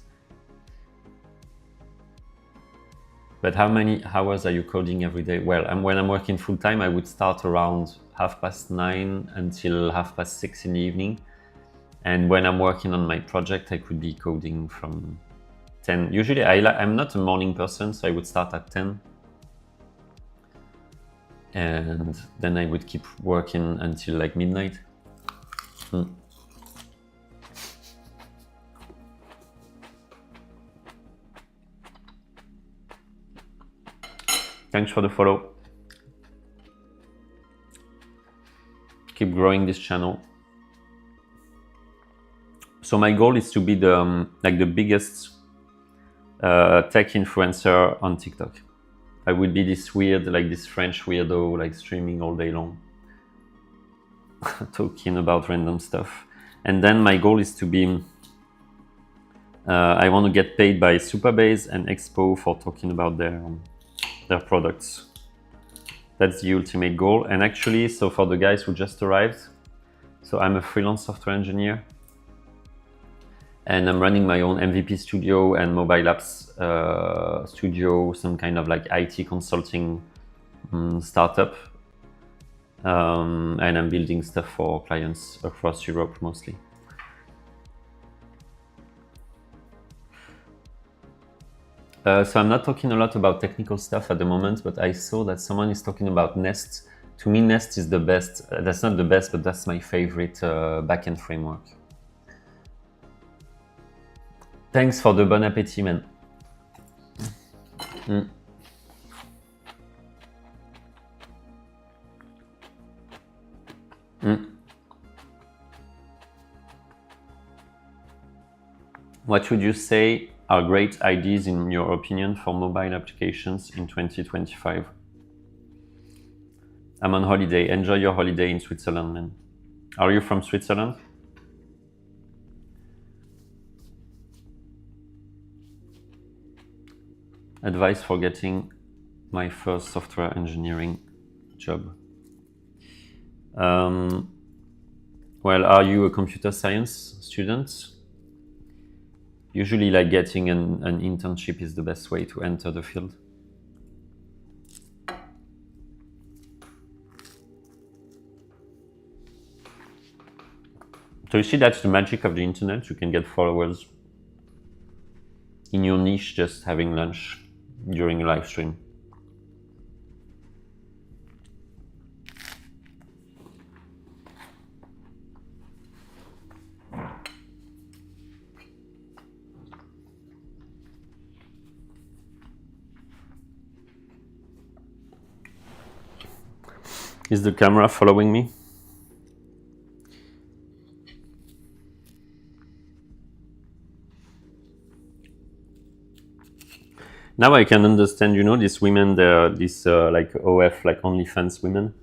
Speaker 1: But how many hours are you coding every day? Well, when I'm working full time, I would start around 9:30 until 6:30 in the evening. And when I'm working on my project, I could be coding from 10. Usually I'm not a morning person, so I would start at 10. And then I would keep working until like midnight. Thanks for the follow. Keep growing this channel. So my goal is to be the biggest tech influencer on TikTok. I would be this weird, like this French weirdo, like streaming all day long, talking about random stuff. And then my goal is to be, I want to get paid by Supabase and Expo for talking about their products. That's the ultimate goal. And actually, so for the guys who just arrived, so I'm a freelance software engineer, and I'm running my own MVP studio and mobile apps studio, some kind of like IT consulting startup. And I'm building stuff for clients across Europe mostly. So I'm not talking a lot about technical stuff at the moment, but I saw that someone is talking about Nest. To me, Nest is the best. That's not the best, but that's my favorite backend framework. Thanks for the bon appétit, man. What would you say are great ideas in your opinion for mobile applications in 2025? I'm on holiday. Enjoy your holiday in Switzerland, man. Are you from Switzerland? Advice for getting my first software engineering job. Well, are you a computer science student? Usually, like getting an internship is the best way to enter the field. So you see, that's the magic of the internet. You can get followers in your niche just having lunch during a live stream. Is the camera following me? Now I can understand, you know, these women, these like OF, like OnlyFans women.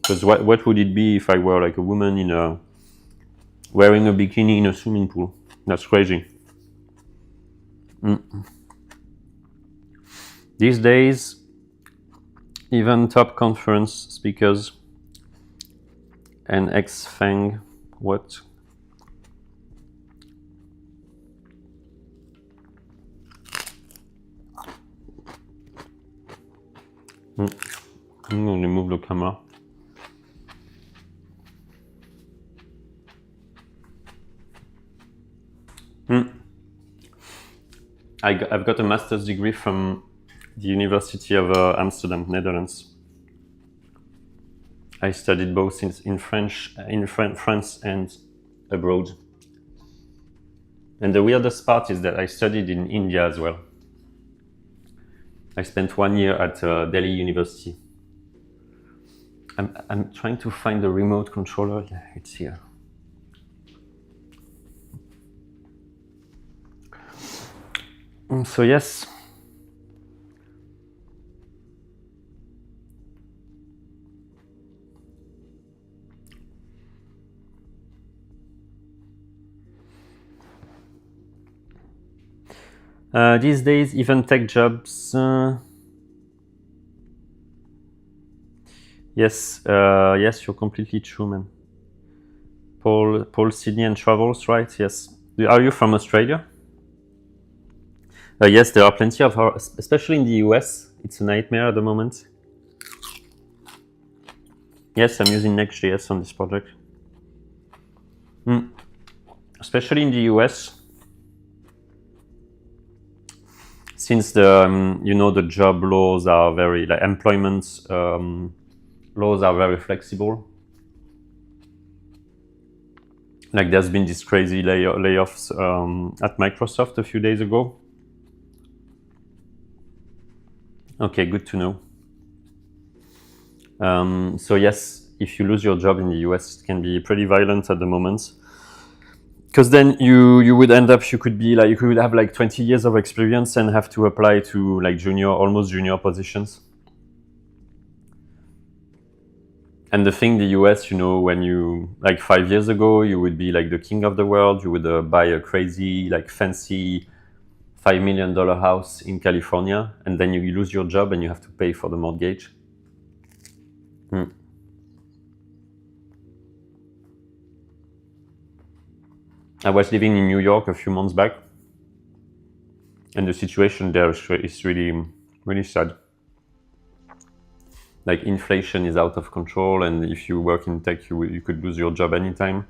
Speaker 1: Because what would it be if I were like a woman wearing a bikini in a swimming pool? That's crazy. These days, even top conference speakers and ex-FANG, what? I'm going to remove the camera. I've got a master's degree from the University of Amsterdam, Netherlands. I studied both in France and abroad. And the weirdest part is that I studied in India as well. I spent 1 year at Delhi University. I'm trying to find the remote controller. Yeah, it's here. So yes. These days, even tech jobs. Yes, yes, you're completely true, man. Paul, Sydney and Travels, right? Yes. Are you from Australia? Yes, there are plenty of, especially in the US. It's a nightmare at the moment. Yes, I'm using Next.js on this project. Especially in the US. Since the the job laws are very employment laws are very flexible. Like there's been this crazy layoffs at Microsoft a few days ago. Okay, good to know. So yes, if you lose your job in the US, it can be pretty violent at the moment. Because then you would end up, you could have 20 years of experience and have to apply to almost junior positions. And the thing, the US, when you 5 years ago, you would be the king of the world. You would buy a crazy fancy $5 million house in California, and then you lose your job and you have to pay for the mortgage. I was living in New York a few months back, and the situation there is really, really sad. Inflation is out of control, and if you work in tech, you could lose your job anytime.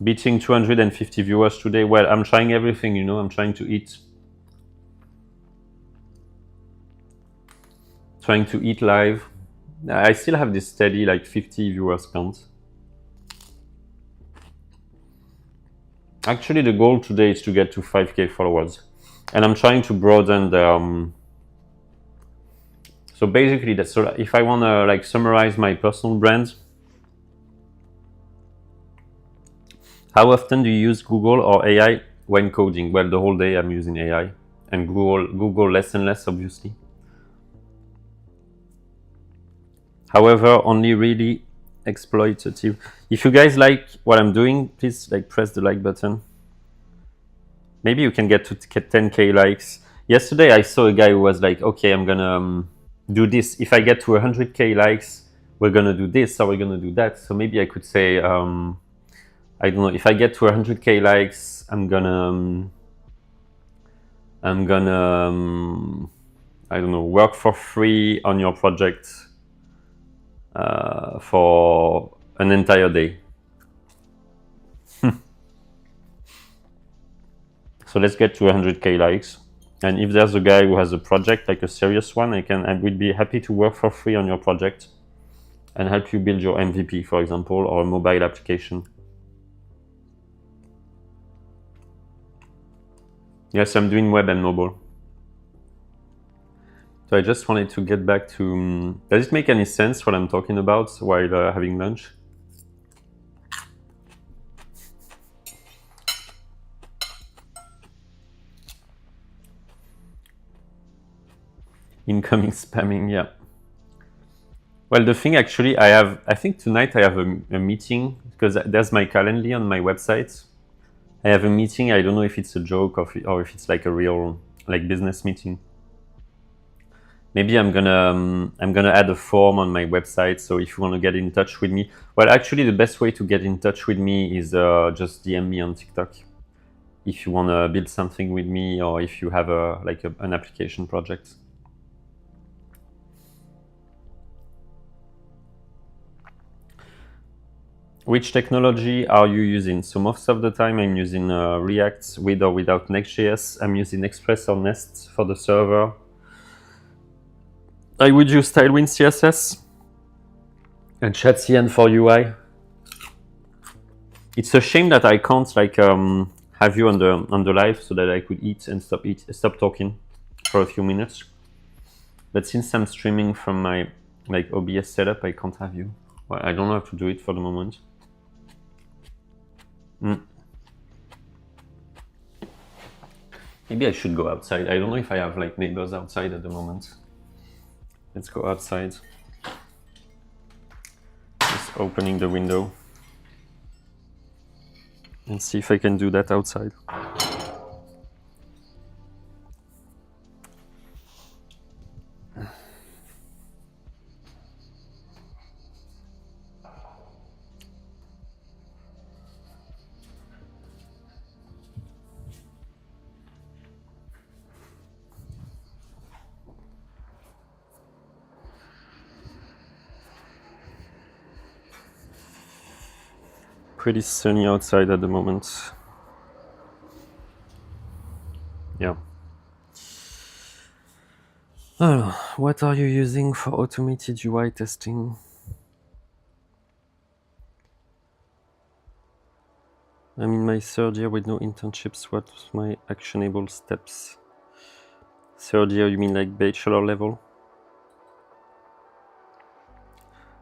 Speaker 1: Beating 250 viewers today. Well, I'm trying everything, I'm trying to eat. Trying to eat live. I still have this steady 50 viewers count. Actually, the goal today is to get to 5K followers. And I'm trying to broaden the... So basically, if I want to summarize my personal brand, how often do you use Google or AI when coding? Well, the whole day I'm using AI, and Google less and less, obviously. However, only really exploitative. If you guys like what I'm doing, please press the like button. Maybe you can get to 10K likes. Yesterday I saw a guy who was like, okay, I'm gonna do this. If I get to 100K likes, we're gonna do this or we're gonna do that. So maybe I could say, I don't know, if I get to 100K likes, I'm gonna I don't know, work for free on your project for an entire day. So let's get to 100K likes. And if there's a guy who has a project, a serious one, I would be happy to work for free on your project and help you build your MVP, for example, or a mobile application. Yes, I'm doing web and mobile. So I just wanted to get back to, does it make any sense what I'm talking about while having lunch? Incoming spamming, yeah. Well, the thing actually, I think tonight I have a meeting, because there's my Calendly on my website. I have a meeting. I don't know if it's a joke or if it's like a real like business meeting. Maybe I'm gonna add a form on my website. So if you want to get in touch with me, well, actually, the best way to get in touch with me is just DM me on TikTok. If you want to build something with me, or if you have an application project. Which technology are you using? So most of the time I'm using React with or without Next.js. I'm using Express or Nest for the server. I would use Tailwind CSS and ChatCN for UI. It's a shame that I can't have you on the live so that I could eat and stop talking for a few minutes. But since I'm streaming from my OBS setup, I can't have you. Well, I don't know how to do it for the moment. Maybe I should go outside. I don't know if I have neighbors outside at the moment. Let's go outside. Just opening the window and see if I can do that outside. Pretty sunny outside at the moment. Yeah. What are you using for automated UI testing? I'm in my third year with no internships. What's my actionable steps? Third year, you mean like bachelor level?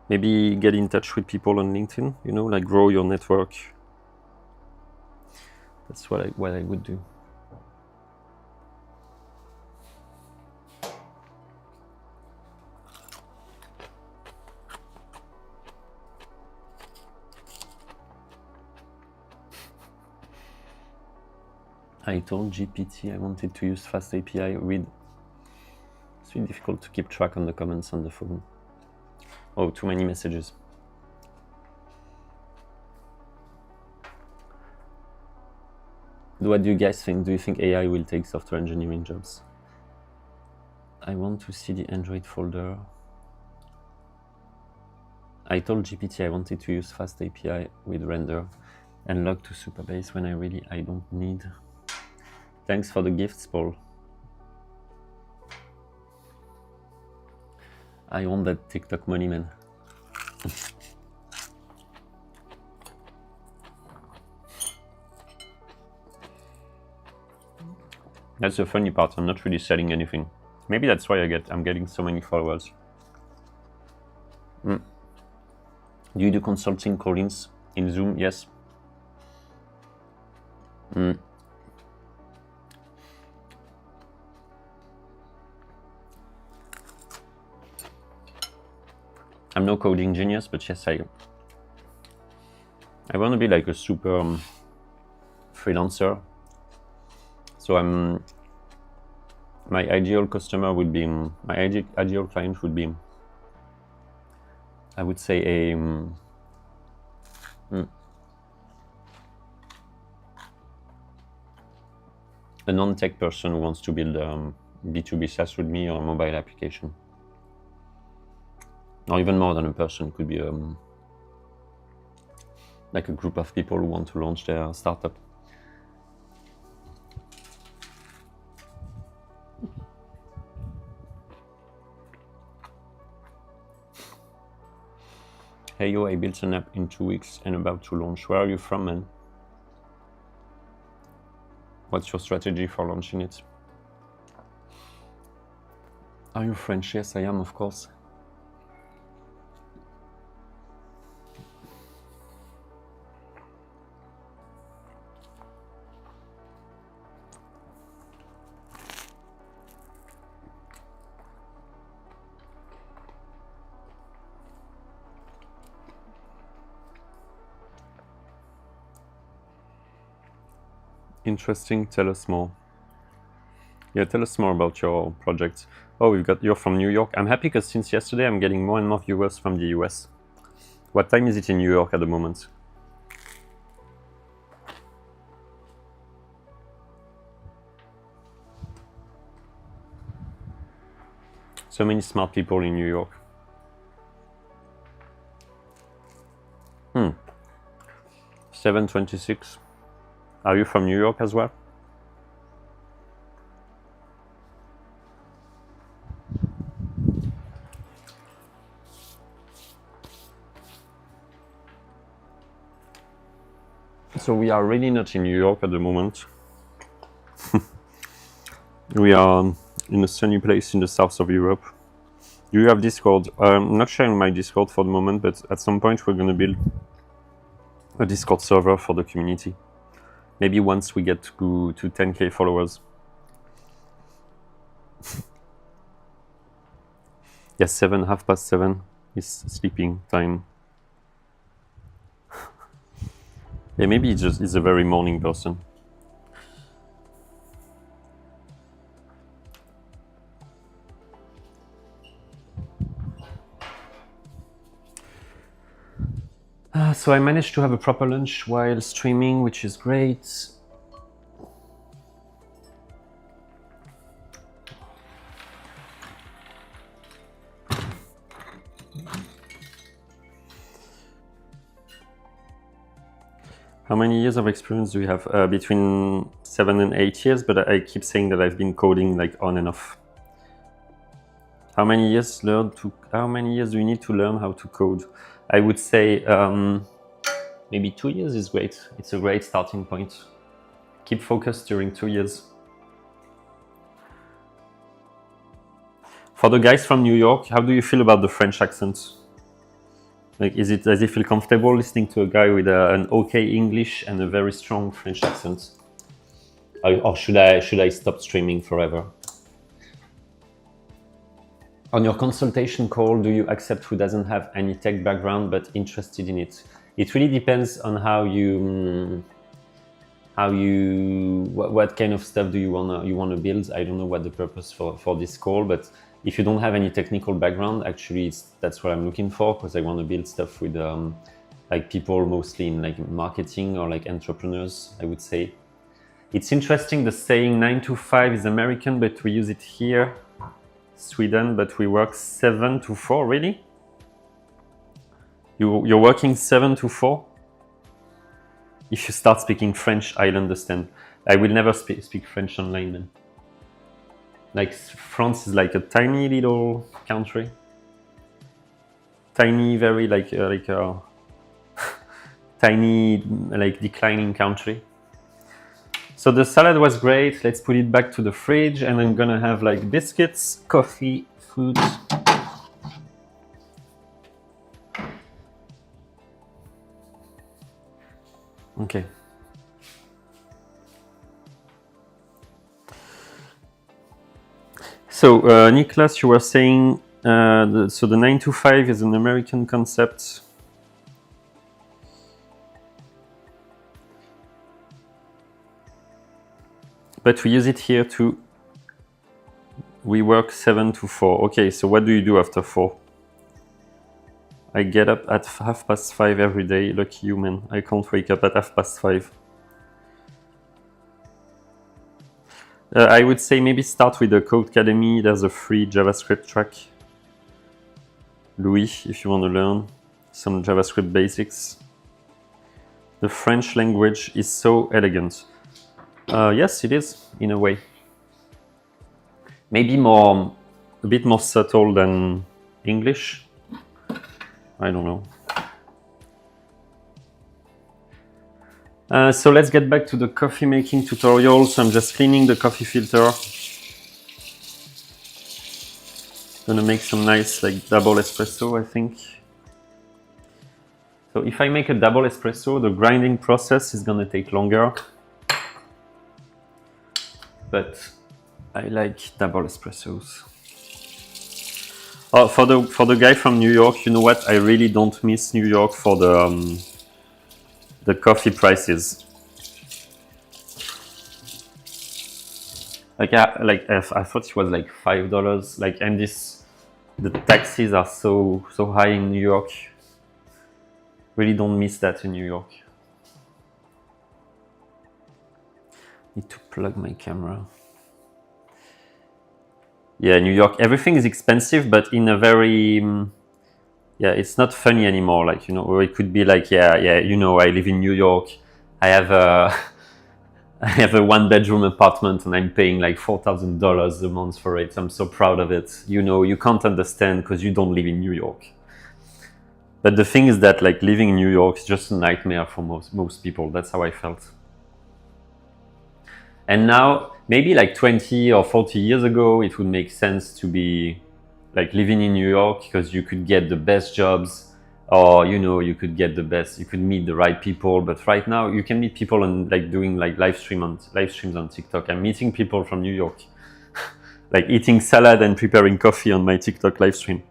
Speaker 1: Maybe get in touch with people on LinkedIn, like grow your network. That's what I would do. I told GPT I wanted to use fast API with. It's really difficult to keep track on the comments on the phone. Oh, too many messages. What do you guys think? Do you think AI will take software engineering jobs? I want to see the Android folder. I told GPT I wanted to use fast API with render and log to Supabase when I don't need. Thanks for the gifts, Paul. I want that TikTok money, man. That's the funny part. I'm not really selling anything. Maybe that's why I'm getting so many followers. Do you do consulting call-ins in Zoom? Yes. I'm no coding genius, but yes, I want to be like a super freelancer. So my ideal customer would be, my ideal client would be, I would say a non-tech person who wants to build B2B SaaS with me or a mobile application. Or even more than a person, could be like a group of people who want to launch their startup. Hey yo, I built an app in 2 weeks and about to launch. Where are you from, man? What's your strategy for launching it? Are you French? Yes, I am, of course. Interesting. Tell us more. Yeah, tell us more about your projects. Oh, you're from New York. I'm happy because since yesterday I'm getting more and more viewers from the US. What time is it in New York at the moment? So many smart people in New York. 7:26. Are you from New York as well? So we are really not in New York at the moment. We are in a sunny place in the south of Europe. Do you have Discord? I'm not sharing my Discord for the moment, but at some point we're going to build a Discord server for the community. Maybe once we get to 10k followers. Yes, 7:30 is sleeping time. Yeah, maybe he's a very morning person. So I managed to have a proper lunch while streaming, which is great. How many years of experience do you have? Between 7 and 8 years, but I keep saying that I've been coding like on and off. How many years do you need to learn how to code? I would say maybe 2 years is great. It's a great starting point. Keep focused during 2 years. For the guys from New York, how do you feel about the French accent? Like, does it feel comfortable listening to a guy with an okay English and a very strong French accent? Or should I stop streaming forever? On your consultation call, do you accept who doesn't have any tech background but interested in it? It really depends on what kind of stuff do you wanna build. I don't know what the purpose for this call, but if you don't have any technical background, actually that's what I'm looking for, because I want to build stuff with like people mostly in like marketing or like entrepreneurs, I would say. It's interesting, the saying 9 to 5 is American, but we use it here, Sweden, but we work 7 to 4, really? You're working 7 to 4? If you start speaking French, I'll understand. I will never speak French online then. Like, France is like a tiny little country. Tiny, very like a tiny, like declining country. So the salad was great. Let's put it back to the fridge, and I'm gonna have like biscuits, coffee, food. Okay. So, Niklas, you were saying, so the 9 to 5 is an American concept. But we use it here too. We work 7 to 4. Okay, so what do you do after 4? I get up at 5:30 every day. Lucky you, man. I can't wake up at 5:30. I would say maybe start with the Code Academy. There's a free JavaScript track. Louis, if you want to learn some JavaScript basics. The French language is so elegant. Yes, it is, in a way. Maybe a bit more subtle than English. I don't know. So let's get back to the coffee making tutorial. So I'm just cleaning the coffee filter. Gonna make some nice like double espresso, I think. So if I make a double espresso, the grinding process is gonna take longer. But I like double espressos. Oh, for the guy from New York, you know what? I really don't miss New York for the coffee prices. I thought it was like $5. Like, and the taxes are so high in New York. Really don't miss that in New York. Need to plug my camera. Yeah, New York, everything is expensive, but in a very, yeah, it's not funny anymore. Like, or it could be like, yeah, I live in New York. I have a, I have a 1-bedroom apartment and I'm paying like $4,000 a month for it. I'm so proud of it. You can't understand because you don't live in New York. But the thing is that like living in New York is just a nightmare for most people. That's how I felt. And now, maybe like 20 or 40 years ago, it would make sense to be like living in New York because you could get the best jobs, or you could get you could meet the right people. But right now, you can meet people and like doing like live streams on TikTok. I'm meeting people from New York, like eating salad and preparing coffee on my TikTok live stream.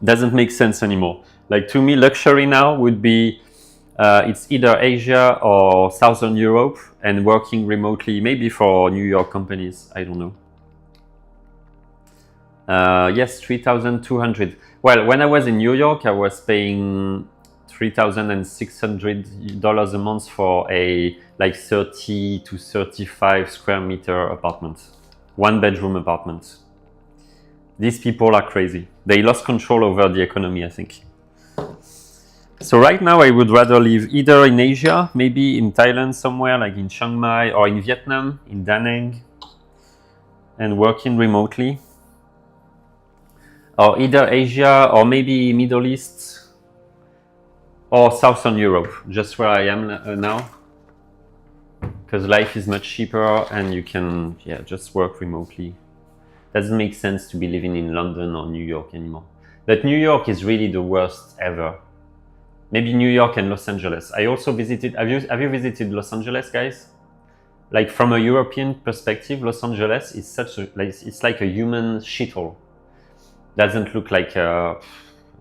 Speaker 1: Doesn't make sense anymore. Like, to me, luxury now would be it's either Asia or Southern Europe and working remotely, maybe for New York companies. I don't know. Yes, 3,200. Well, when I was in New York, I was paying $3,600 a month for a like 30 to 35 square meter apartment, 1-bedroom apartment. These people are crazy. They lost control over the economy, I think. So right now I would rather live either in Asia, maybe in Thailand somewhere, like in Chiang Mai, or in Vietnam, in Da Nang, and working remotely. Or either Asia or maybe Middle East or Southern Europe, just where I am now. Because life is much cheaper and you can just work remotely. Doesn't make sense to be living in London or New York anymore. But New York is really the worst ever. Maybe New York and Los Angeles. I also visited. Have you visited Los Angeles, guys? Like, from a European perspective, Los Angeles is it's like a human shithole. Doesn't look like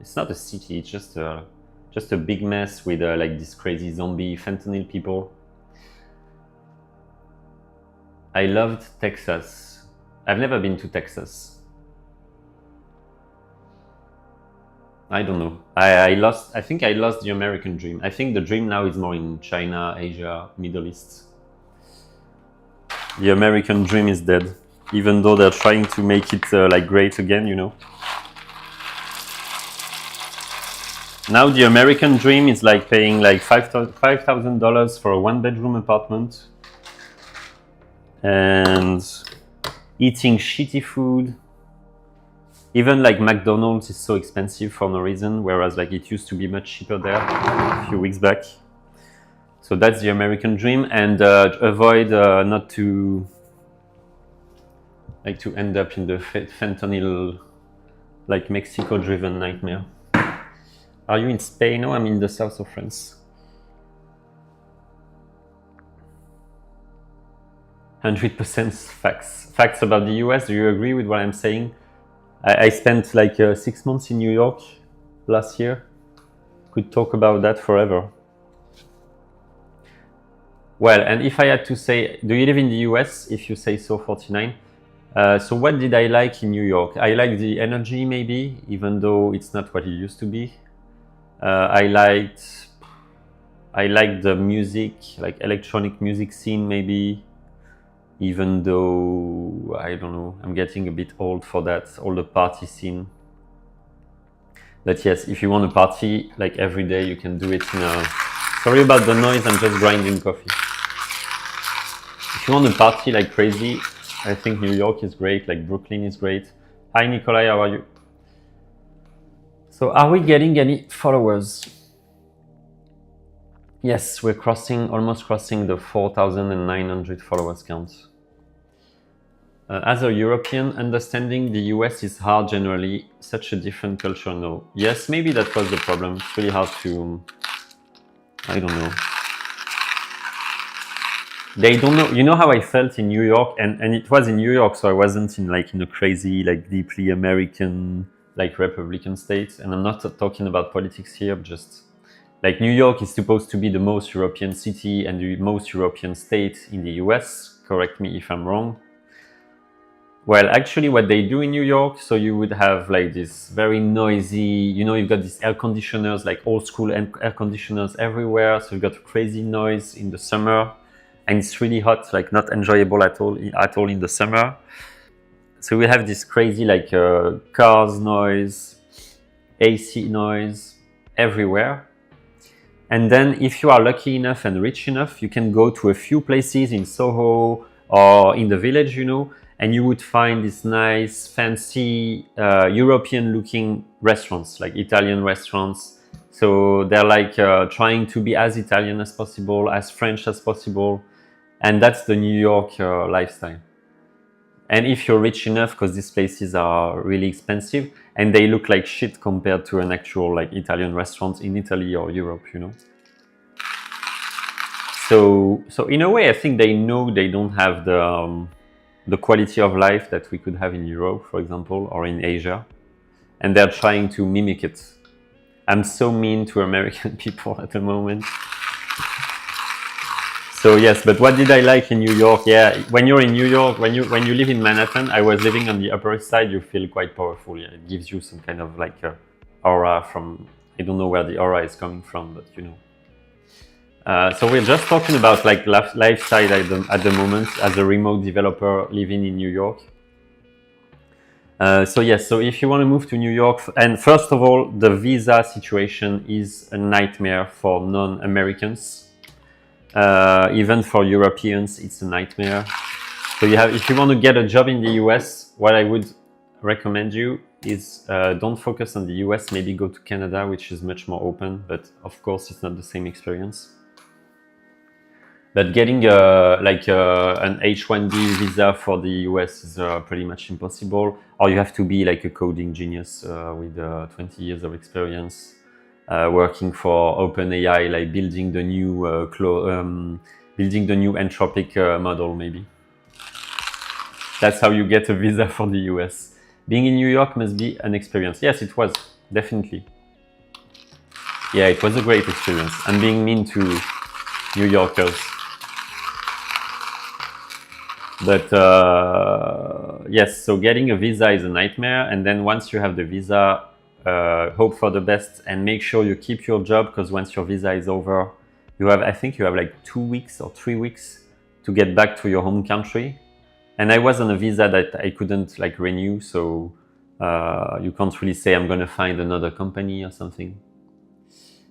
Speaker 1: it's not a city. It's just a big mess with like these crazy zombie fentanyl people. I loved Texas. I've never been to Texas. I don't know. I think I lost the American dream. I think the dream now is more in China, Asia, Middle East. The American dream is dead, even though they're trying to make it like great again, Now the American dream is like paying like $5,000 for a 1-bedroom apartment and eating shitty food. Even like McDonald's is so expensive for no reason, whereas like it used to be much cheaper there a few weeks back. So that's the American dream, and avoid not to end up in the fentanyl, like Mexico-driven nightmare. Are you in Spain? No, I'm in the south of France. 100% facts. Facts about the US. Do you agree with what I'm saying? I spent like 6 months in New York last year. Could talk about that forever. Well, and if I had to say, do you live in the US? If you say so, 49. So what did I like in New York? I like the energy, maybe, even though it's not what it used to be. I liked the music, like electronic music scene, maybe. Even though, I don't know, I'm getting a bit old for that, all the party scene. But yes, if you want to party like every day, you can do it in a... Sorry about the noise, I'm just grinding coffee. If you want to party like crazy, I think New York is great, like Brooklyn is great. Hi Nikolai, how are you? So are we getting any followers? Yes, we're almost crossing the 4,900 followers count. As a European, understanding the US is hard generally, such a different culture, no. Yes, maybe that was the problem. It's really hard to, I don't know. They don't know, you know how I felt in New York, and it was in New York, so I wasn't in a crazy, like deeply American, like Republican state. And I'm not talking about politics here, just like New York is supposed to be the most European city and the most European state in the US. Correct me if I'm wrong. Well, actually what they do in New York, so you would have like this very noisy, you know, you've got these air conditioners, like old school air conditioners everywhere. So you've got crazy noise in the summer and it's really hot, like not enjoyable at all in the summer. So we have this crazy like cars noise, AC noise everywhere. And then if you are lucky enough and rich enough, you can go to a few places in Soho or in the Village, you know, and you would find these nice, fancy, European-looking restaurants, like Italian restaurants. So they're like trying to be as Italian as possible, as French as possible. And that's the New York lifestyle. And if you're rich enough, because these places are really expensive and they look like shit compared to an actual like Italian restaurant in Italy or Europe, you know. So in a way, I think they know they don't have the quality of life that we could have in Europe, for example, or in Asia, and they're trying to mimic it. I'm so mean to American people at the moment. So yes, but what did I like in New York? Yeah, when you're in New York, when you live in Manhattan, I was living on the Upper East Side. You feel quite powerful. Yeah, it gives you some kind of like aura from. I don't know where the aura is coming from, but you know. So we're just talking about like lifestyle at the moment as a remote developer living in New York. So yes, so if you want to move to New York, and first of all, the visa situation is a nightmare for non-Americans. Even for Europeans, it's a nightmare. So if you want to get a job in the US, what I would recommend you is don't focus on the US, maybe go to Canada, which is much more open, but of course it's not the same experience. But getting an H-1B visa for the US is pretty much impossible, or you have to be like a coding genius with 20 years of experience. Working for OpenAI, like building the new Anthropic model, maybe. That's how you get a visa for the US. Being in New York must be an experience. Yes, it was, definitely. Yeah, it was a great experience. I'm being mean to New Yorkers. But yes, so getting a visa is a nightmare. And then once you have the visa, hope for the best and make sure you keep your job, because once your visa is over, I think you have like 2 weeks or 3 weeks to get back to your home country. And I was on a visa that I couldn't like renew, so you can't really say I'm going to find another company or something.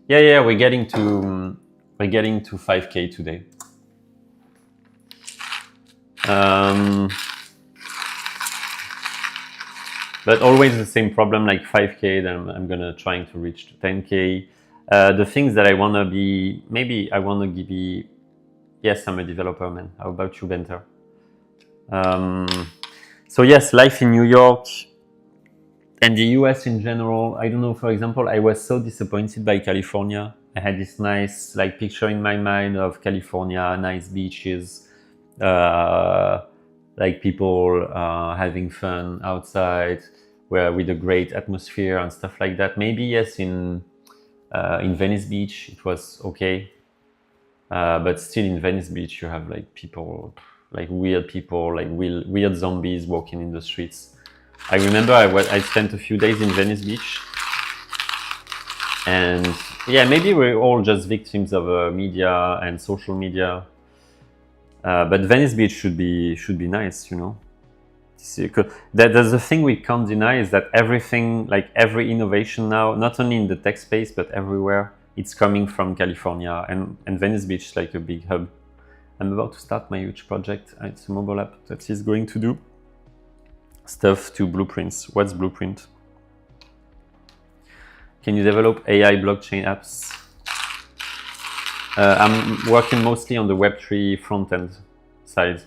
Speaker 1: Yeah, we're getting to 5K today. But always the same problem, like 5K, then I'm gonna trying to reach 10K. The things that I wanna be, maybe I wanna be, yes, I'm a developer, man. How about you, Benter? So yes, life in New York and the US in general. I don't know, for example, I was so disappointed by California. I had this nice like picture in my mind of California, nice beaches, like people having fun outside, with a great atmosphere and stuff like that. Maybe yes, in Venice Beach it was okay, but still in Venice Beach you have like people, like weird people, like weird zombies walking in the streets. I remember I spent a few days in Venice Beach, and yeah, maybe we're all just victims of media and social media. But Venice Beach should be nice, you know. There's a thing we can't deny, is that everything, like every innovation now, not only in the tech space but everywhere, it's coming from California, and Venice Beach is like a big hub. I'm about to start my huge project. It's a mobile app that is going to do stuff to blueprints. What's blueprint? Can you develop AI blockchain apps? I'm working mostly on the Web3 front-end side.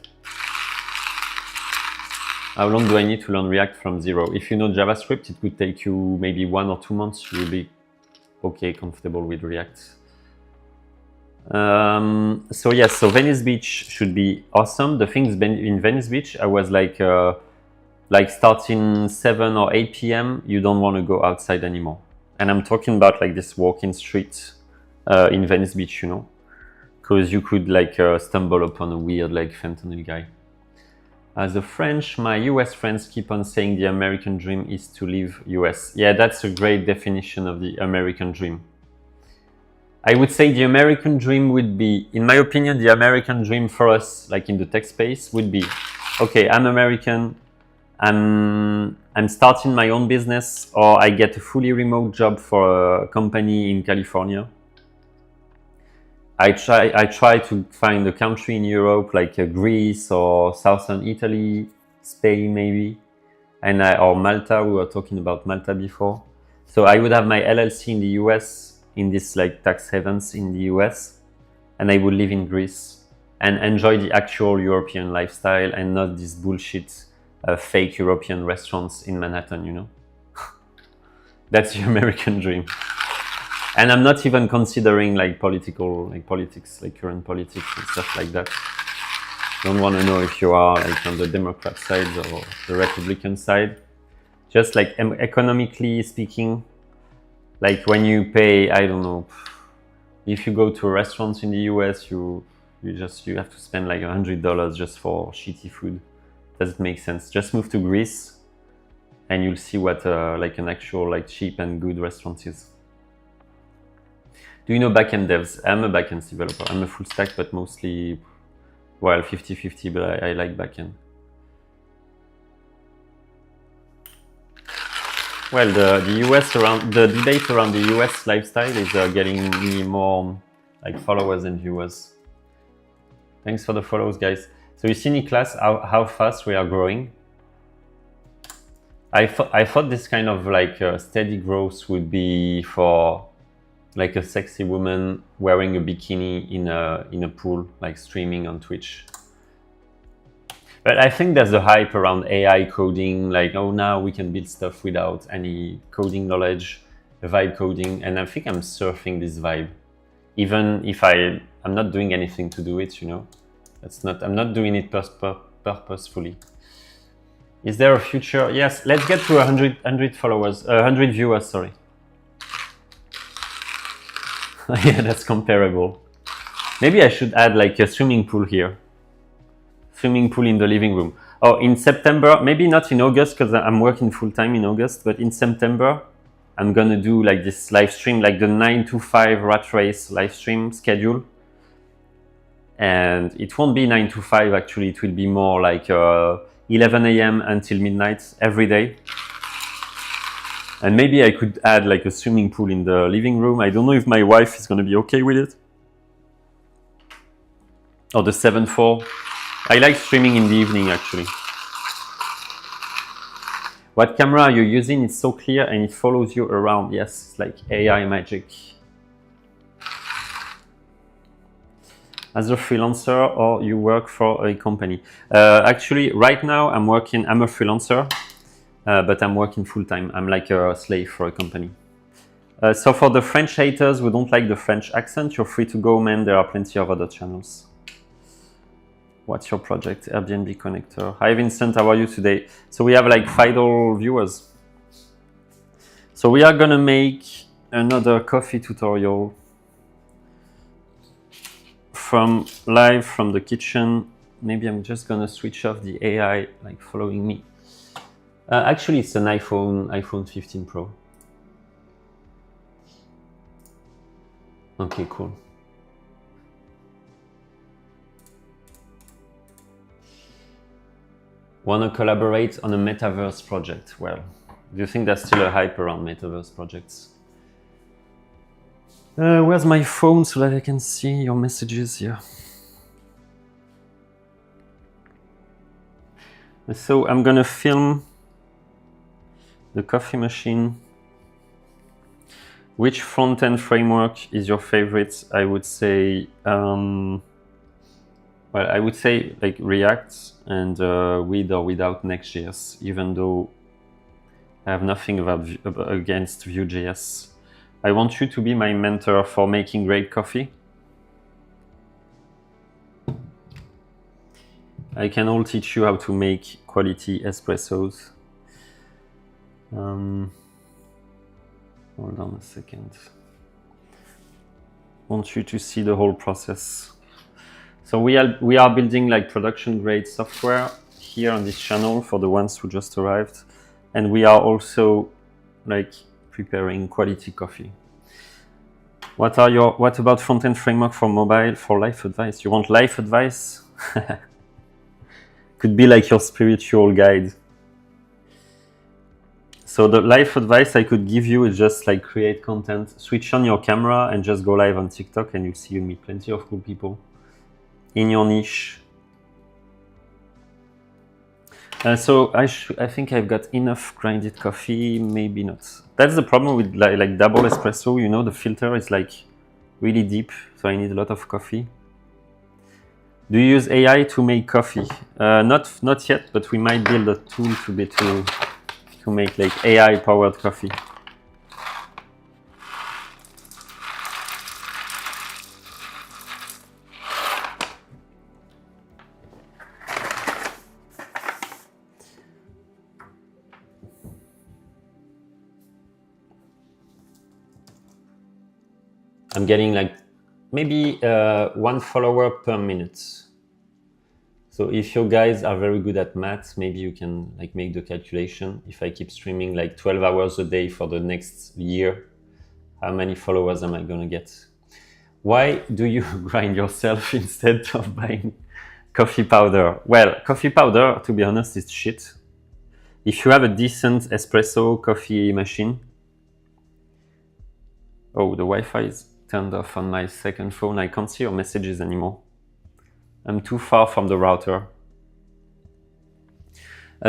Speaker 1: How long do I need to learn React from zero? If you know JavaScript, it could take you maybe 1 or 2 months. You will be okay, comfortable with React. So yes, so Venice Beach should be awesome. The things in Venice Beach, I was like starting 7 or 8 p.m., you don't want to go outside anymore. And I'm talking about like this walking street in Venice Beach, you know, because you could like stumble upon a weird like fentanyl guy. As a French, my US friends keep on saying the American dream is to leave US. Yeah, that's a great definition of the American dream. I would say the American dream would be, in my opinion, the American dream for us, like in the tech space, would be, okay, I'm American, I'm starting my own business, or I get a fully remote job for a company in California. I try to find a country in Europe like Greece or southern Italy, Spain maybe, or Malta. We were talking about Malta before. So I would have my LLC in the US, in this like tax havens in the US, and I would live in Greece and enjoy the actual European lifestyle and not this bullshit fake European restaurants in Manhattan, you know. That's the American dream. And I'm not even considering like politics, like current politics and stuff like that. Don't want to know if you are like on the Democrat side or the Republican side. Just like economically speaking, like when you pay, I don't know, if you go to a restaurant in the US, you have to spend like $100 just for shitty food. Does it make sense? Just move to Greece, and you'll see what like an actual like cheap and good restaurant is. Do you know backend devs? I'm a backend developer. I'm a full stack, but mostly, well, 50-50, but I like backend. Well, the debate around the US lifestyle is getting me more like followers and viewers. Thanks for the follows, guys. So you see, Niklas, how fast we are growing. I thought this kind of like steady growth would be for like a sexy woman wearing a bikini in a pool, like streaming on Twitch. But I think there's a hype around AI coding, like, oh, now we can build stuff without any coding knowledge, vibe coding, and I think I'm surfing this vibe, even if I'm not doing anything to do it, you know. I'm not doing it purposefully. Is there a future? Yes, let's get to 100 followers, 100 viewers, sorry. Yeah, that's comparable. Maybe I should add like a swimming pool here. Swimming pool in the living room. Oh, in September, maybe not in August because I'm working full time in August, but in September, I'm gonna do like this live stream, like the 9 to 5 rat race live stream schedule. And it won't be 9 to 5 actually, it will be more like 11 a.m. until midnight every day. And maybe I could add like a swimming pool in the living room. I don't know if my wife is gonna be okay with it. Or the 7/4. I like streaming in the evening actually. What camera are you using? It's so clear and it follows you around. Yes, it's like AI magic. As a freelancer or you work for a company? Actually, right now I'm a freelancer, but I'm working full time. I'm like a slave for a company. So for the French haters who don't like the French accent, you're free to go, man. There are plenty of other channels. What's your project? Airbnb connector. Hi Vincent, how are you today? So we have like FIDO viewers. So we are gonna make another coffee tutorial live from the kitchen. Maybe I'm just gonna switch off the AI like following me. Actually, it's an iPhone 15 Pro. Okay, cool. Want to collaborate on a metaverse project? Well, do you think there's still a hype around metaverse projects? Where's my phone so that I can see your messages here? So I'm gonna film the coffee machine. Which front-end framework is your favorite? I would say, well, I would say like React and with or without Next.js, even though I have nothing against Vue.js. I want you to be my mentor for making great coffee. I can all teach you how to make quality espressos. Hold on a second. want you to see the whole process. So we are building like production grade software here on this channel for the ones who just arrived, and we are also like preparing quality coffee. What about front-end framework for mobile for life advice? You want life advice? Could be like your spiritual guide. So the life advice I could give you is just like create content, switch on your camera and just go live on TikTok, and you'll meet plenty of cool people in your niche. So I think I've got enough grinded coffee, maybe not. That's the problem with like double espresso, you know, the filter is like really deep, so I need a lot of coffee. Do you use AI to make coffee? Not yet, but we might build a tool to make like AI powered coffee. I'm getting like maybe 1 follower per minute. So if you guys are very good at math, maybe you can like make the calculation. If I keep streaming like 12 hours a day for the next year, how many followers am I gonna get? Why do you grind yourself instead of buying coffee powder? Well, coffee powder, to be honest, is shit. If you have a decent espresso coffee machine, oh, the Wi-Fi is turned off on my second phone. I can't see your messages anymore. I'm too far from the router.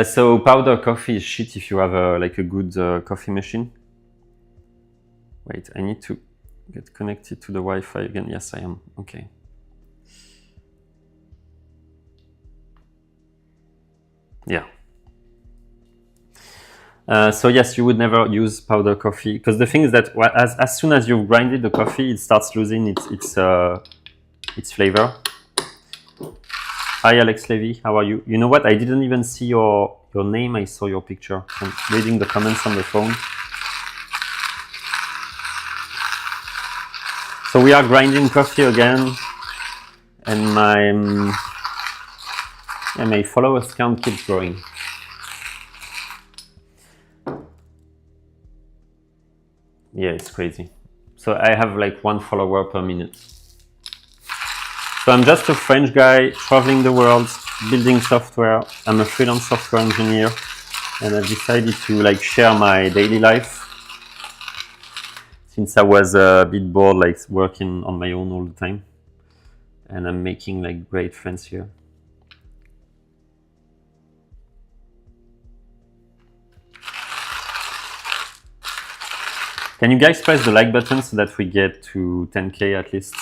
Speaker 1: So powder coffee is shit if you have like a good coffee machine. Wait, I need to get connected to the Wi-Fi again. Yes, I am. Okay. Yeah. So yes, you would never use powder coffee, because the thing is that as soon as you've grinded the coffee, it starts losing its flavor. Hi, Alex Levy, how are you? You know what? I didn't even see your name. I saw your picture. I'm reading the comments on the phone. So we are grinding coffee again, and my followers count keeps growing. Yeah, it's crazy. So I have like 1 follower per minute. So I'm just a French guy traveling the world, building software. I'm a freelance software engineer, and I've decided to like share my daily life, since I was a bit bored, like working on my own all the time. And I'm making like great friends here. Can you guys press the like button so that we get to 10K at least?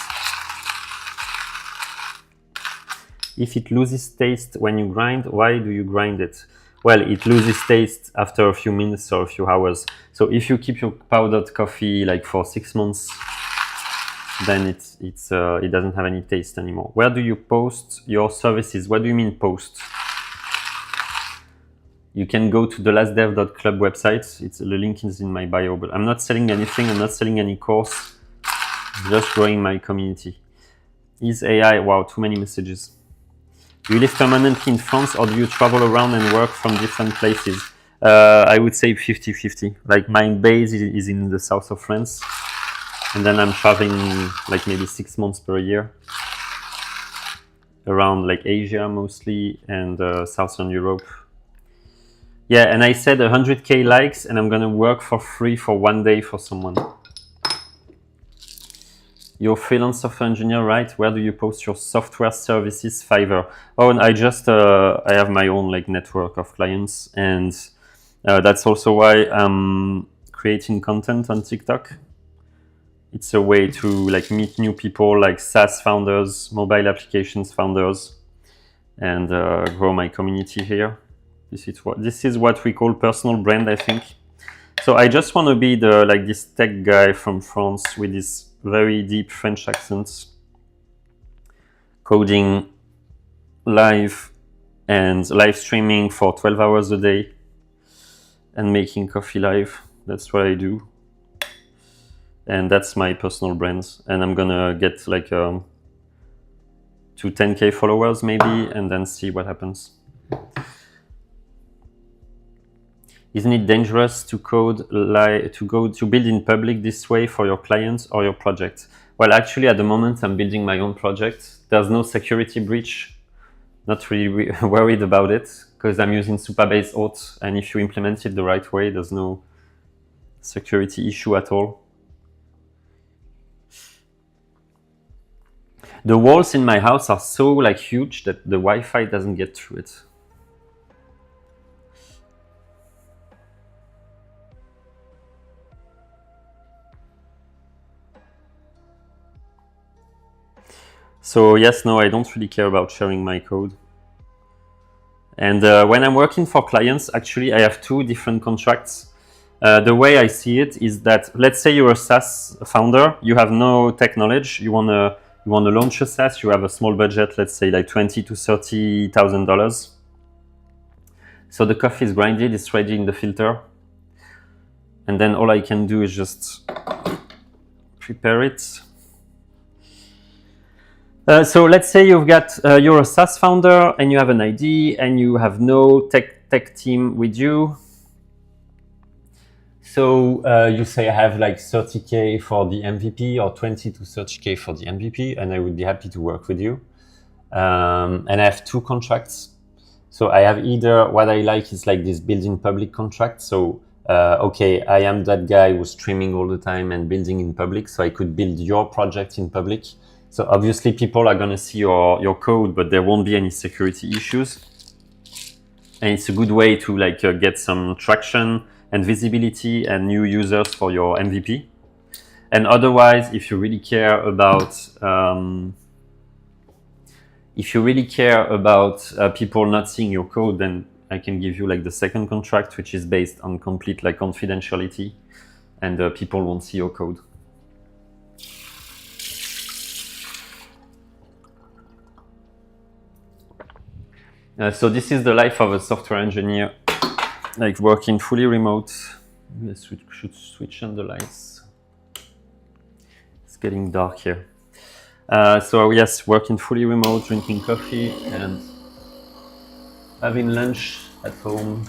Speaker 1: If it loses taste when you grind, why do you grind it? Well, it loses taste after a few minutes or a few hours. So if you keep your powdered coffee like for 6 months, then it doesn't have any taste anymore. Where do you post your services? What do you mean post? You can go to the lastdev.club website. The link is in my bio, but I'm not selling anything. I'm not selling any course. I'm just growing my community. Is AI, wow, too many messages. Do you live permanently in France, or do you travel around and work from different places? I would say 50-50. Like my base is in the south of France, and then I'm traveling like maybe 6 months per year around like Asia mostly, and Southern Europe. Yeah, and I said 100K likes, and I'm gonna work for free for 1 day for someone. You're freelance software engineer, right? Where do you post your software services? Fiverr. Oh, and I have my own like network of clients, and that's also why I'm creating content on TikTok. It's a way to like meet new people, like SaaS founders, mobile applications founders, and grow my community here. This is what we call personal brand, I think. So I just want to be this tech guy from France with this very deep French accent, coding live and live streaming for 12 hours a day and making coffee live. That's what I do. and that's my personal brand. And I'm gonna get like to 10K followers maybe, and then see what happens. Isn't it dangerous to build in public this way for your clients or your project? Well, actually, at the moment, I'm building my own project. There's no security breach. Not really worried about it because I'm using Supabase Auth, and if you implement it the right way, there's no security issue at all. The walls in my house are so like huge that the Wi-Fi doesn't get through it. So yes, no, I don't really care about sharing my code. And when I'm working for clients, actually, I have two different contracts. The way I see it is that, let's say you're a SaaS founder, you have no tech knowledge, you wanna launch a SaaS, you have a small budget, let's say like $20,000 to $30,000. So the coffee is grinded, it's ready in the filter, and then all I can do is just prepare it. So let's say you're a SaaS founder and you have an ID and you have no tech team with you. So you say I have like 30K for the MVP or 20 to 30K for the MVP, and I would be happy to work with you. And I have two contracts. So I have either what I like is like this building public contract. So okay, I am that guy who's streaming all the time and building in public. So I could build your project in public. So obviously people are gonna see your code, but there won't be any security issues. And it's a good way to like get some traction and visibility and new users for your MVP. And otherwise, if you really care about people not seeing your code, then I can give you like the second contract, which is based on complete like confidentiality, and people won't see your code. So this is the life of a software engineer, like working fully remote. Yes, we should switch on the lights. It's getting dark here. So yes, working fully remote, drinking coffee and having lunch at home.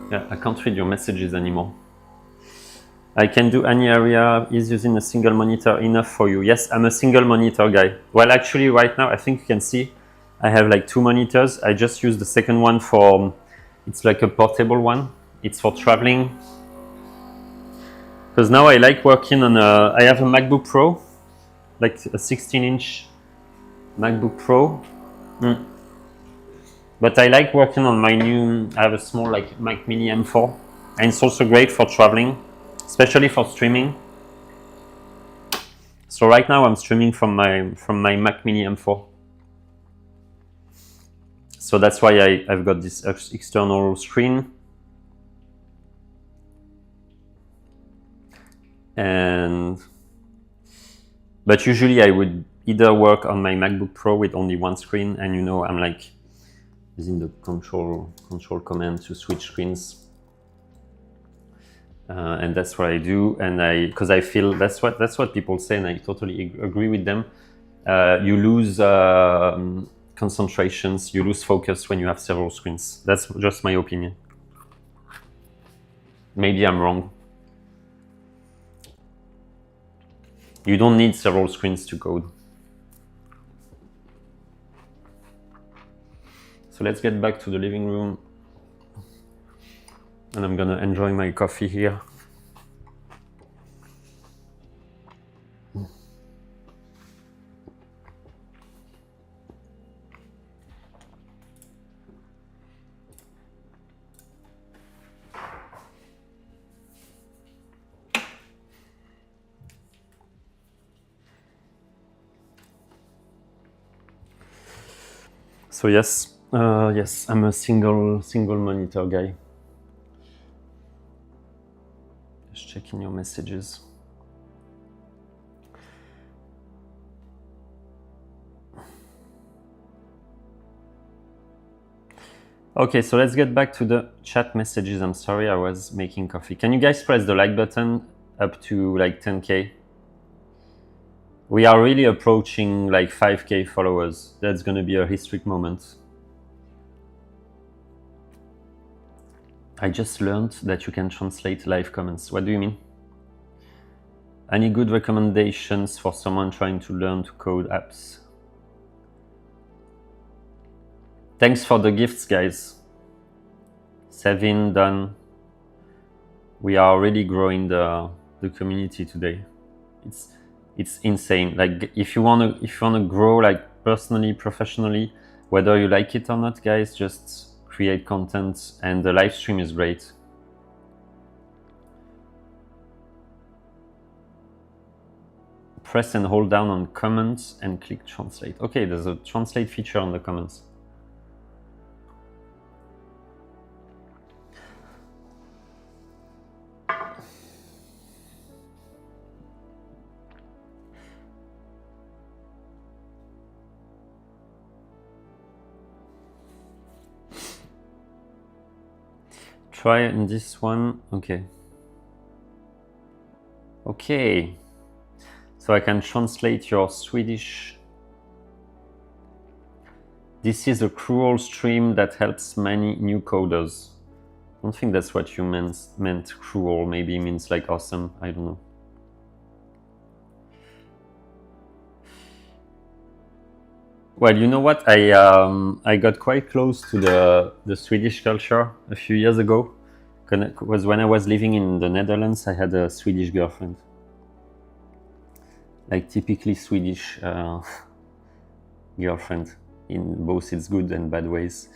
Speaker 1: Yeah, I can't read your messages anymore. I can do any area. Is using a single monitor enough for you? Yes, I'm a single monitor guy. Well, actually right now, I think you can see I have like two monitors. I just use the second one for, it's like a portable one. It's for traveling. Because now I like working on I have a MacBook Pro, like a 16-inch MacBook Pro. But I like working on my I have a small like Mac Mini M4. And it's also great for traveling, especially for streaming. So right now I'm streaming from my Mac Mini M4. So that's why I've got this external screen. But usually I would either work on my MacBook Pro with only one screen, and you know I'm like using the control command to switch screens, and that's what I do. And because I feel that's what people say, and I totally agree with them. You lose concentrations, you lose focus when you have several screens. That's just my opinion. Maybe I'm wrong. You don't need several screens to code. So let's get back to the living room. And I'm gonna enjoy my coffee here. So yes, I'm a single monitor guy. Just checking your messages. Okay, so let's get back to the chat messages. I'm sorry, I was making coffee. Can you guys press the like button up to like 10K? We are really approaching like 5K followers. That's going to be a historic moment. I just learned that you can translate live comments. What do you mean? Any good recommendations for someone trying to learn to code apps? Thanks for the gifts, guys. Sevin, done. We are really growing the community today. It's insane. Like if you wanna grow like personally, professionally, whether you like it or not, guys, just create content, and the live stream is great. Press and hold down on comments and click translate. Okay, there's a translate feature on the comments. Try in this one. Okay. Okay. So I can translate your Swedish. This is a cruel stream that helps many new coders. I don't think that's what you meant cruel. Maybe it means like awesome. I don't know. Well, you know what? I got quite close to the Swedish culture a few years ago. Because when I was living in the Netherlands, I had a Swedish girlfriend. Like typically Swedish girlfriend, in both its good and bad ways.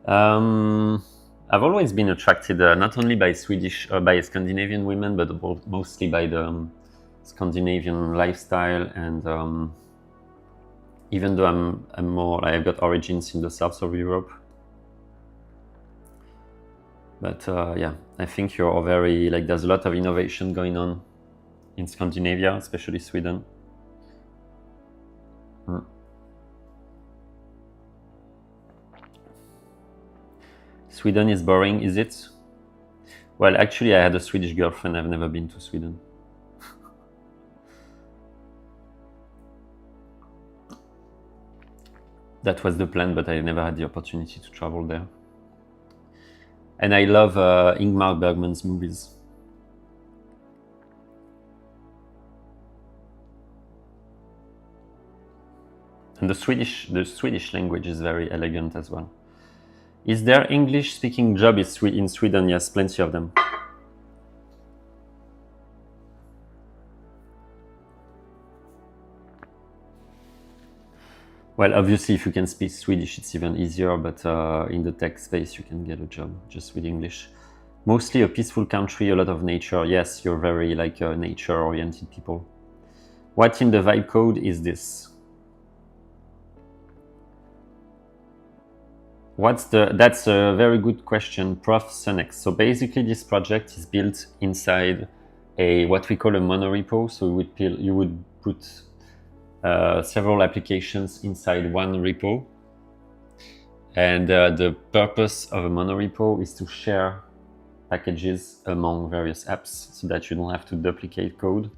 Speaker 1: I've always been attracted not only by by Scandinavian women, but mostly by the Scandinavian lifestyle, and even though I'm more, I've got origins in the south of Europe. But yeah, I think you're very, like, there's a lot of innovation going on in Scandinavia, especially Sweden. Sweden is boring, is it? Well, actually, I had a Swedish girlfriend. I've never been to Sweden. That was the plan, but I never had the opportunity to travel there. And I love Ingmar Bergman's movies. And the Swedish language is very elegant as well. Is there English-speaking job in Sweden? Yes, plenty of them. Well, obviously, if you can speak Swedish, it's even easier, but in the tech space, you can get a job just with English. Mostly a peaceful country, a lot of nature. Yes, you're very like nature-oriented people. What in the vibe code is this? That's a very good question, Prof. Sunex. So basically, this project is built inside what we call a monorepo. So you would put several applications inside one repo. And the purpose of a monorepo is to share packages among various apps so that you don't have to duplicate code.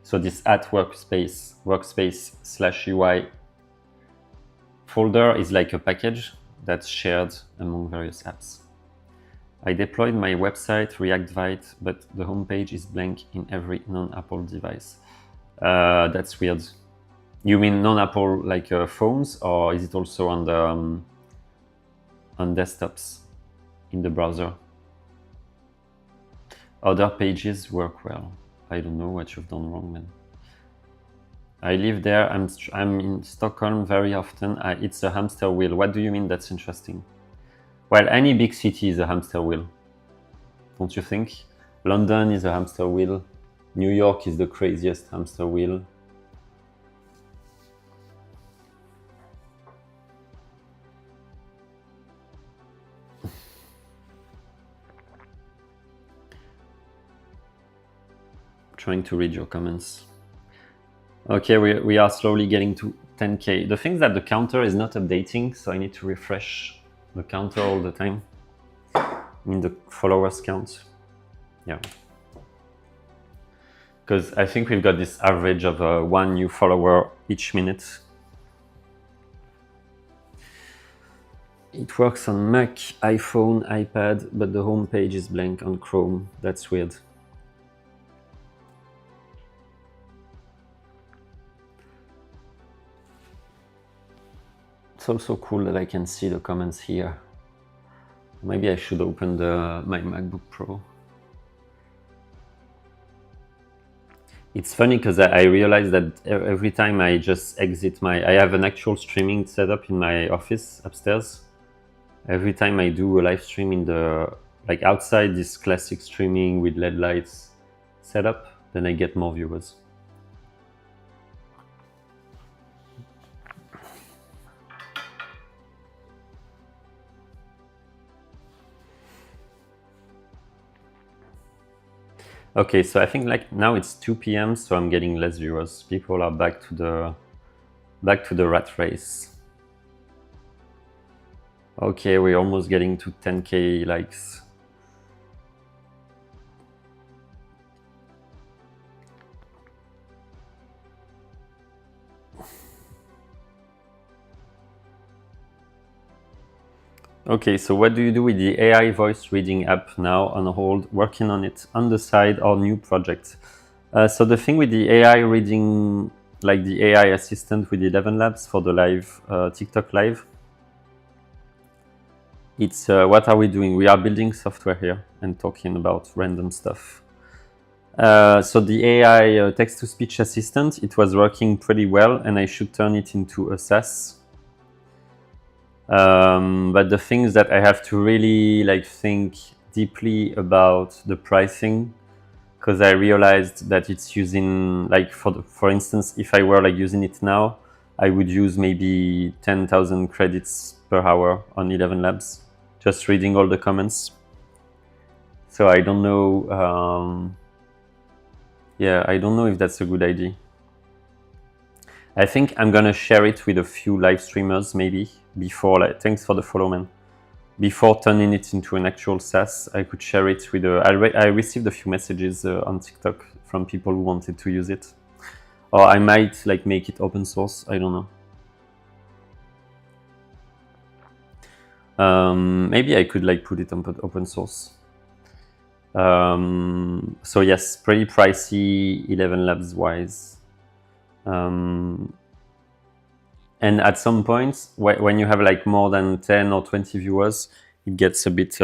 Speaker 1: So this @workspace/UI folder is like a package that's shared among various apps. I deployed my website React Vite, but the homepage is blank in every non-Apple device. That's weird. You mean non-Apple like phones, or is it also on the on desktops in the browser? Other pages work well. I don't know what you've done wrong, man. I live there. I'm in Stockholm very often. It's a hamster wheel. What do you mean? That's interesting. Well, any big city is a hamster wheel, don't you think? London is a hamster wheel. New York is the craziest hamster wheel. Trying to read your comments. Okay, we are slowly getting to 10K. The thing is that the counter is not updating, so I need to refresh the counter all the time. I mean the followers count. Yeah. Because I think we've got this average of 1 new follower each minute. It works on Mac, iPhone, iPad, but the home page is blank on Chrome. That's weird. It's also cool that I can see the comments here. Maybe I should open my MacBook Pro. It's funny because I realized that every time I just exit I have an actual streaming setup in my office upstairs. Every time I do a live stream in like outside this classic streaming with LED lights setup, then I get more viewers. Okay, so I think like now it's 2 p.m, so I'm getting less viewers. People are back to the rat race. Okay, we're almost getting to 10K likes. Okay, so what do you do with the AI voice reading app now on hold, working on it on the side or new project? So the thing with the AI reading, like the AI assistant with 11 Labs for the live, TikTok live, it's what are we doing? We are building software here and talking about random stuff. So the AI text-to-speech assistant, it was working pretty well and I should turn it into a SaaS. But the things that I have to really like think deeply about the pricing, because I realized that it's using like for instance, if I were like using it now, I would use maybe 10,000 credits per hour on 11 Labs, just reading all the comments. So I don't know. Yeah, I don't know if that's a good idea. I think I'm gonna share it with a few live streamers maybe before, like, thanks for the follow, man. Before turning it into an actual SaaS, I could share it with I received a few messages on TikTok from people who wanted to use it. Or I might like make it open source, I don't know. Maybe I could like put it on open source. So yes, pretty pricey, 11 Labs wise. And at some point, when you have like more than 10 or 20 viewers, it gets a bit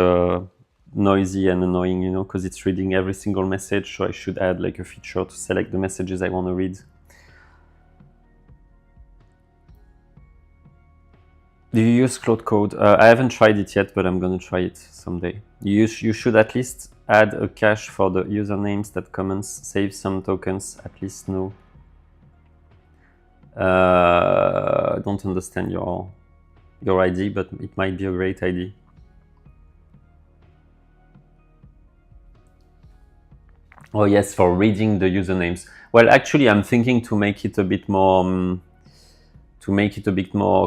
Speaker 1: noisy and annoying, you know, because it's reading every single message. So I should add like a feature to select the messages I want to read. Do you use Cloud Code? I haven't tried it yet, but I'm going to try it someday. You should at least add a cache for the usernames that comments, save some tokens, at least no. I don't understand your idea, but it might be a great idea. Oh yes, for reading the usernames. Well, actually, I'm thinking to make it a bit more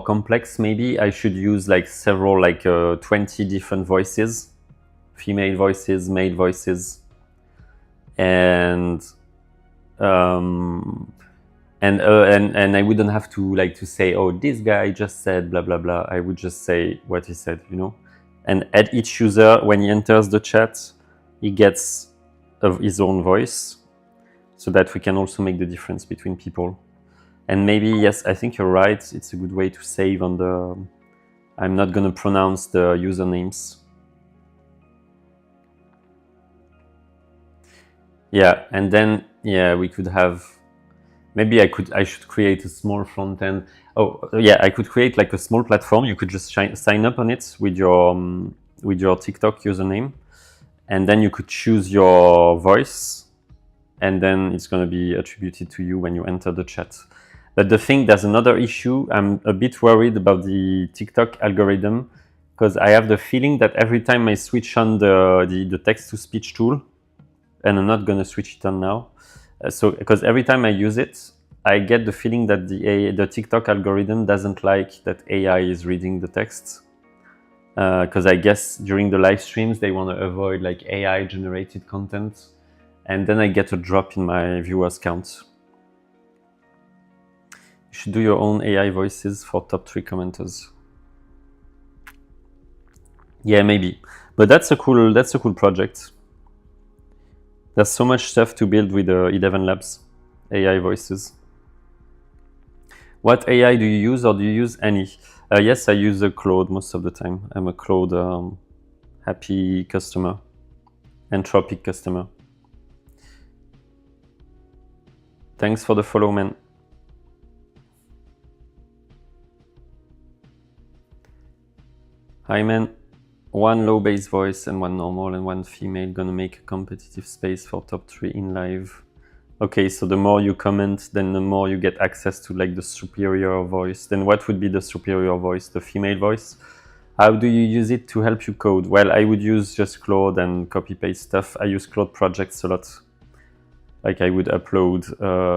Speaker 1: complex. Maybe I should use like several, like 20 different voices, female voices, male voices, and I wouldn't have to like to say, oh, this guy just said blah blah blah. I would just say what he said, you know. And at each user, when he enters the chat, he gets his own voice, so that we can also make the difference between people. And maybe, yes, I think you're right. It's a good way to save on the. I'm not gonna pronounce the usernames. Yeah, and then yeah, we could have. Maybe I should create a small front end. Oh yeah, I could create like a small platform. You could just sign up on it with your TikTok username, and then you could choose your voice, and then it's going to be attributed to you when you enter the chat. But there's another issue. I'm a bit worried about the TikTok algorithm, because I have the feeling that every time I switch on the text-to-speech tool, and I'm not going to switch it on now, because every time I use it, I get the feeling that the TikTok algorithm doesn't like that AI is reading the text. because I guess during the live streams they want to avoid like AI generated content, and then I get a drop in my viewers count. You should do your own AI voices for top 3 commenters. Yeah, maybe, but that's a cool project. There's so much stuff to build with 11 Labs AI voices. What AI do you use, or do you use any? Yes, I use a Claude most of the time. I'm a Claude happy customer, Anthropic customer. Thanks for the follow, man. Hi, man. One low bass voice and one normal and one female gonna make a competitive space for top 3 in live. Okay, so the more you comment, then the more you get access to like the superior voice. Then what would be the superior voice? The female voice? How do you use it to help you code? Well, I would use just Claude and copy paste stuff. I use Claude projects a lot. Like I would upload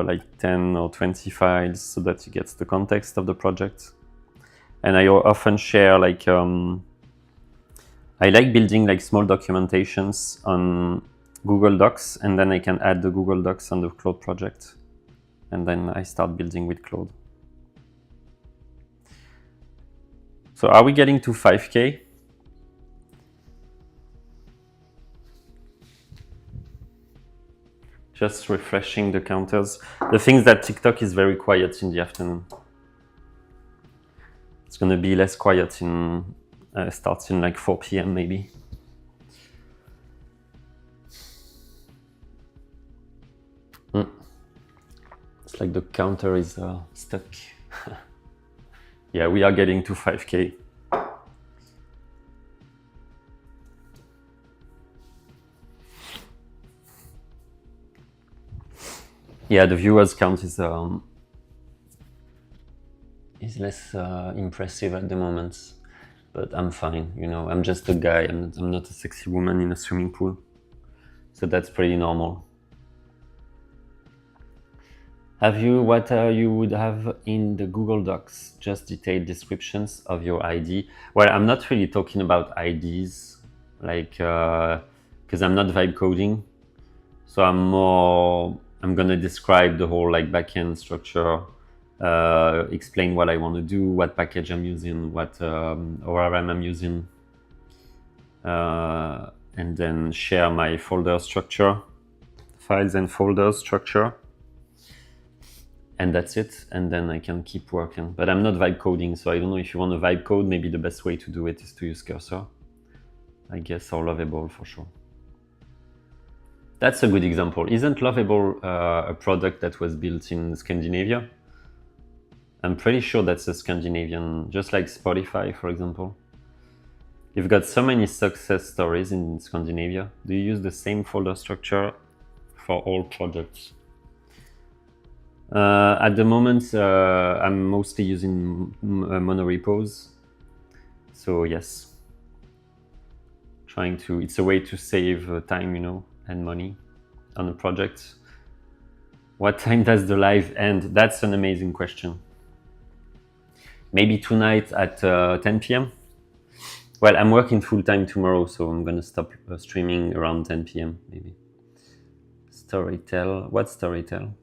Speaker 1: like 10 or 20 files so that you get the context of the project. And I often share like, I like building like small documentations on Google Docs, and then I can add the Google Docs on the Claude project. And then I start building with Claude. So are we getting to 5K? Just refreshing the counters. The thing is that TikTok is very quiet in the afternoon. It's gonna be less quiet in, starts in like 4 p.m. maybe. It's like the counter is stuck. Yeah, we are getting to 5K. Yeah, the viewers count is less impressive at the moment, but I'm fine. You know, I'm just a guy. I'm not a sexy woman in a swimming pool, so that's pretty normal. Have you what you would have in the Google Docs? Just detailed descriptions of your ID. Well, I'm not really talking about IDs, like because I'm not vibe coding, so I'm gonna describe the whole like backend structure, explain what I want to do, what package I'm using, what ORM I'm using, and then share my folder structure, files and folders structure. And that's it, and then I can keep working. But I'm not vibe coding, so I don't know if you want to vibe code. Maybe the best way to do it is to use cursor, I guess, or Lovable for sure. That's a good example. Isn't Lovable a product that was built in Scandinavia? I'm pretty sure that's a Scandinavian, just like Spotify, for example. You've got so many success stories in Scandinavia. Do you use the same folder structure for all projects? At the moment, I'm mostly using monorepos. So yes, it's a way to save time, you know, and money on a project. What time does the live end? That's an amazing question. Maybe tonight at 10 p.m. Well, I'm working full time tomorrow, so I'm gonna stop streaming around 10 p.m. maybe. Storytell. What Storytell?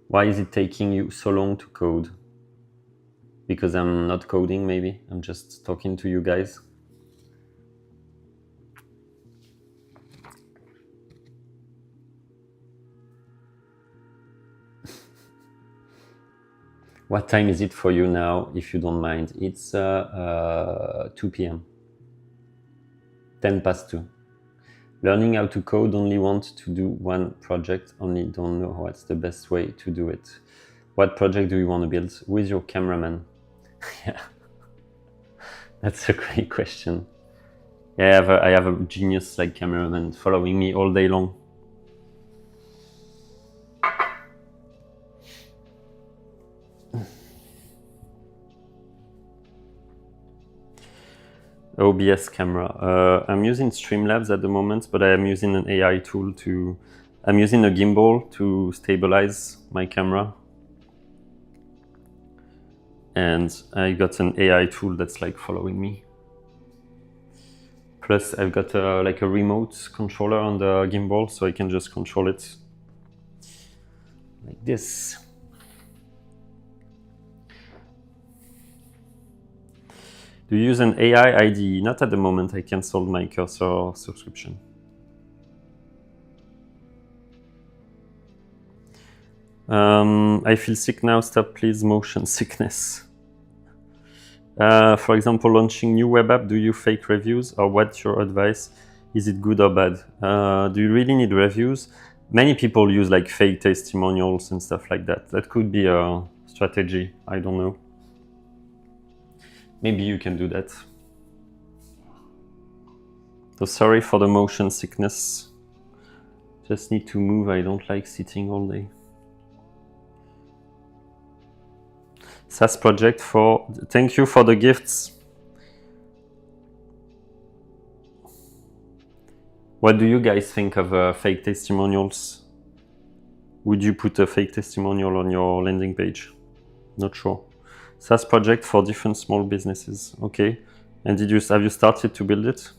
Speaker 1: Why is it taking you so long to code? Because I'm not coding, maybe. I'm just talking to you guys. What time is it for you now, if you don't mind? It's 2 p.m. 10 past 2. Learning how to code, only want to do one project, only don't know what's the best way to do it. What project do you want to build? Who is your cameraman? Yeah, that's a great question. Yeah, I have a genius like cameraman following me all day long. OBS camera. I'm using Streamlabs at the moment, but I am using an AI tool I'm using a gimbal to stabilize my camera. And I got an AI tool that's like following me. Plus I've got like a remote controller on the gimbal, so I can just control it like this. Do you use an AI IDE? Not at the moment. I canceled my Cursor subscription. I feel sick now. Stop, please. Motion sickness. For example, launching new web app. Do you fake reviews, or what's your advice? Is it good or bad? Do you really need reviews? Many people use like fake testimonials and stuff like that. That could be a strategy. I don't know. Maybe you can do that. So sorry for the motion sickness. Just need to move. I don't like sitting all day. SaaS project for... Thank you for the gifts. What do you guys think of fake testimonials? Would you put a fake testimonial on your landing page? Not sure. SaaS project for different small businesses. Okay. And have you started to build it?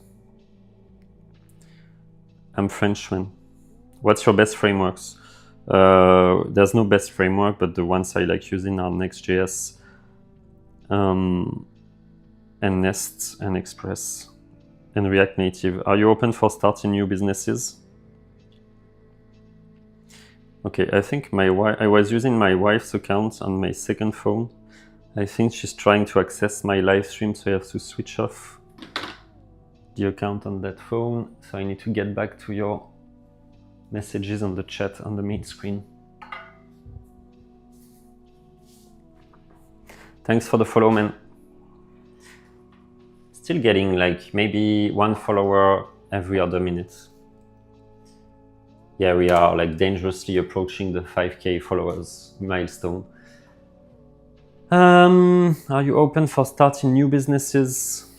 Speaker 1: I'm Frenchman. What's your best frameworks? There's no best framework, but the ones I like using are Next.js, and Nest and Express and React Native. Are you open for starting new businesses? Okay, I think I was using my wife's account on my second phone. I think she's trying to access my live stream, so I have to switch off the account on that phone. So I need to get back to your messages on the chat on the main screen. Thanks for the follow, man. Still getting like maybe 1 follower every other minute. Yeah, we are like dangerously approaching the 5K followers milestone. Are you open for starting new businesses,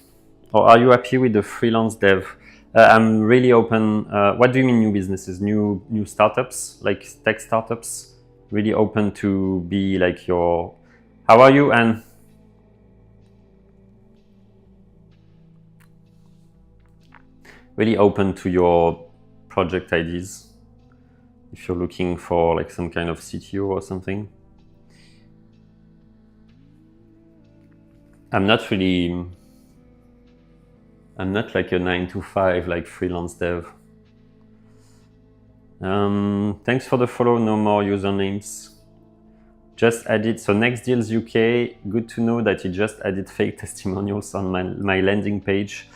Speaker 1: or are you happy with the freelance dev? I'm really open. What do you mean new businesses? New startups, like tech startups? Really open to be like your... How are you, Anne? Really open to your project ideas. If you're looking for like some kind of CTO or something. I'm not like a 9-to-5 like freelance dev. Thanks for the follow. No more usernames. Just added. So Next Deals UK. Good to know that he just added fake testimonials on my landing page,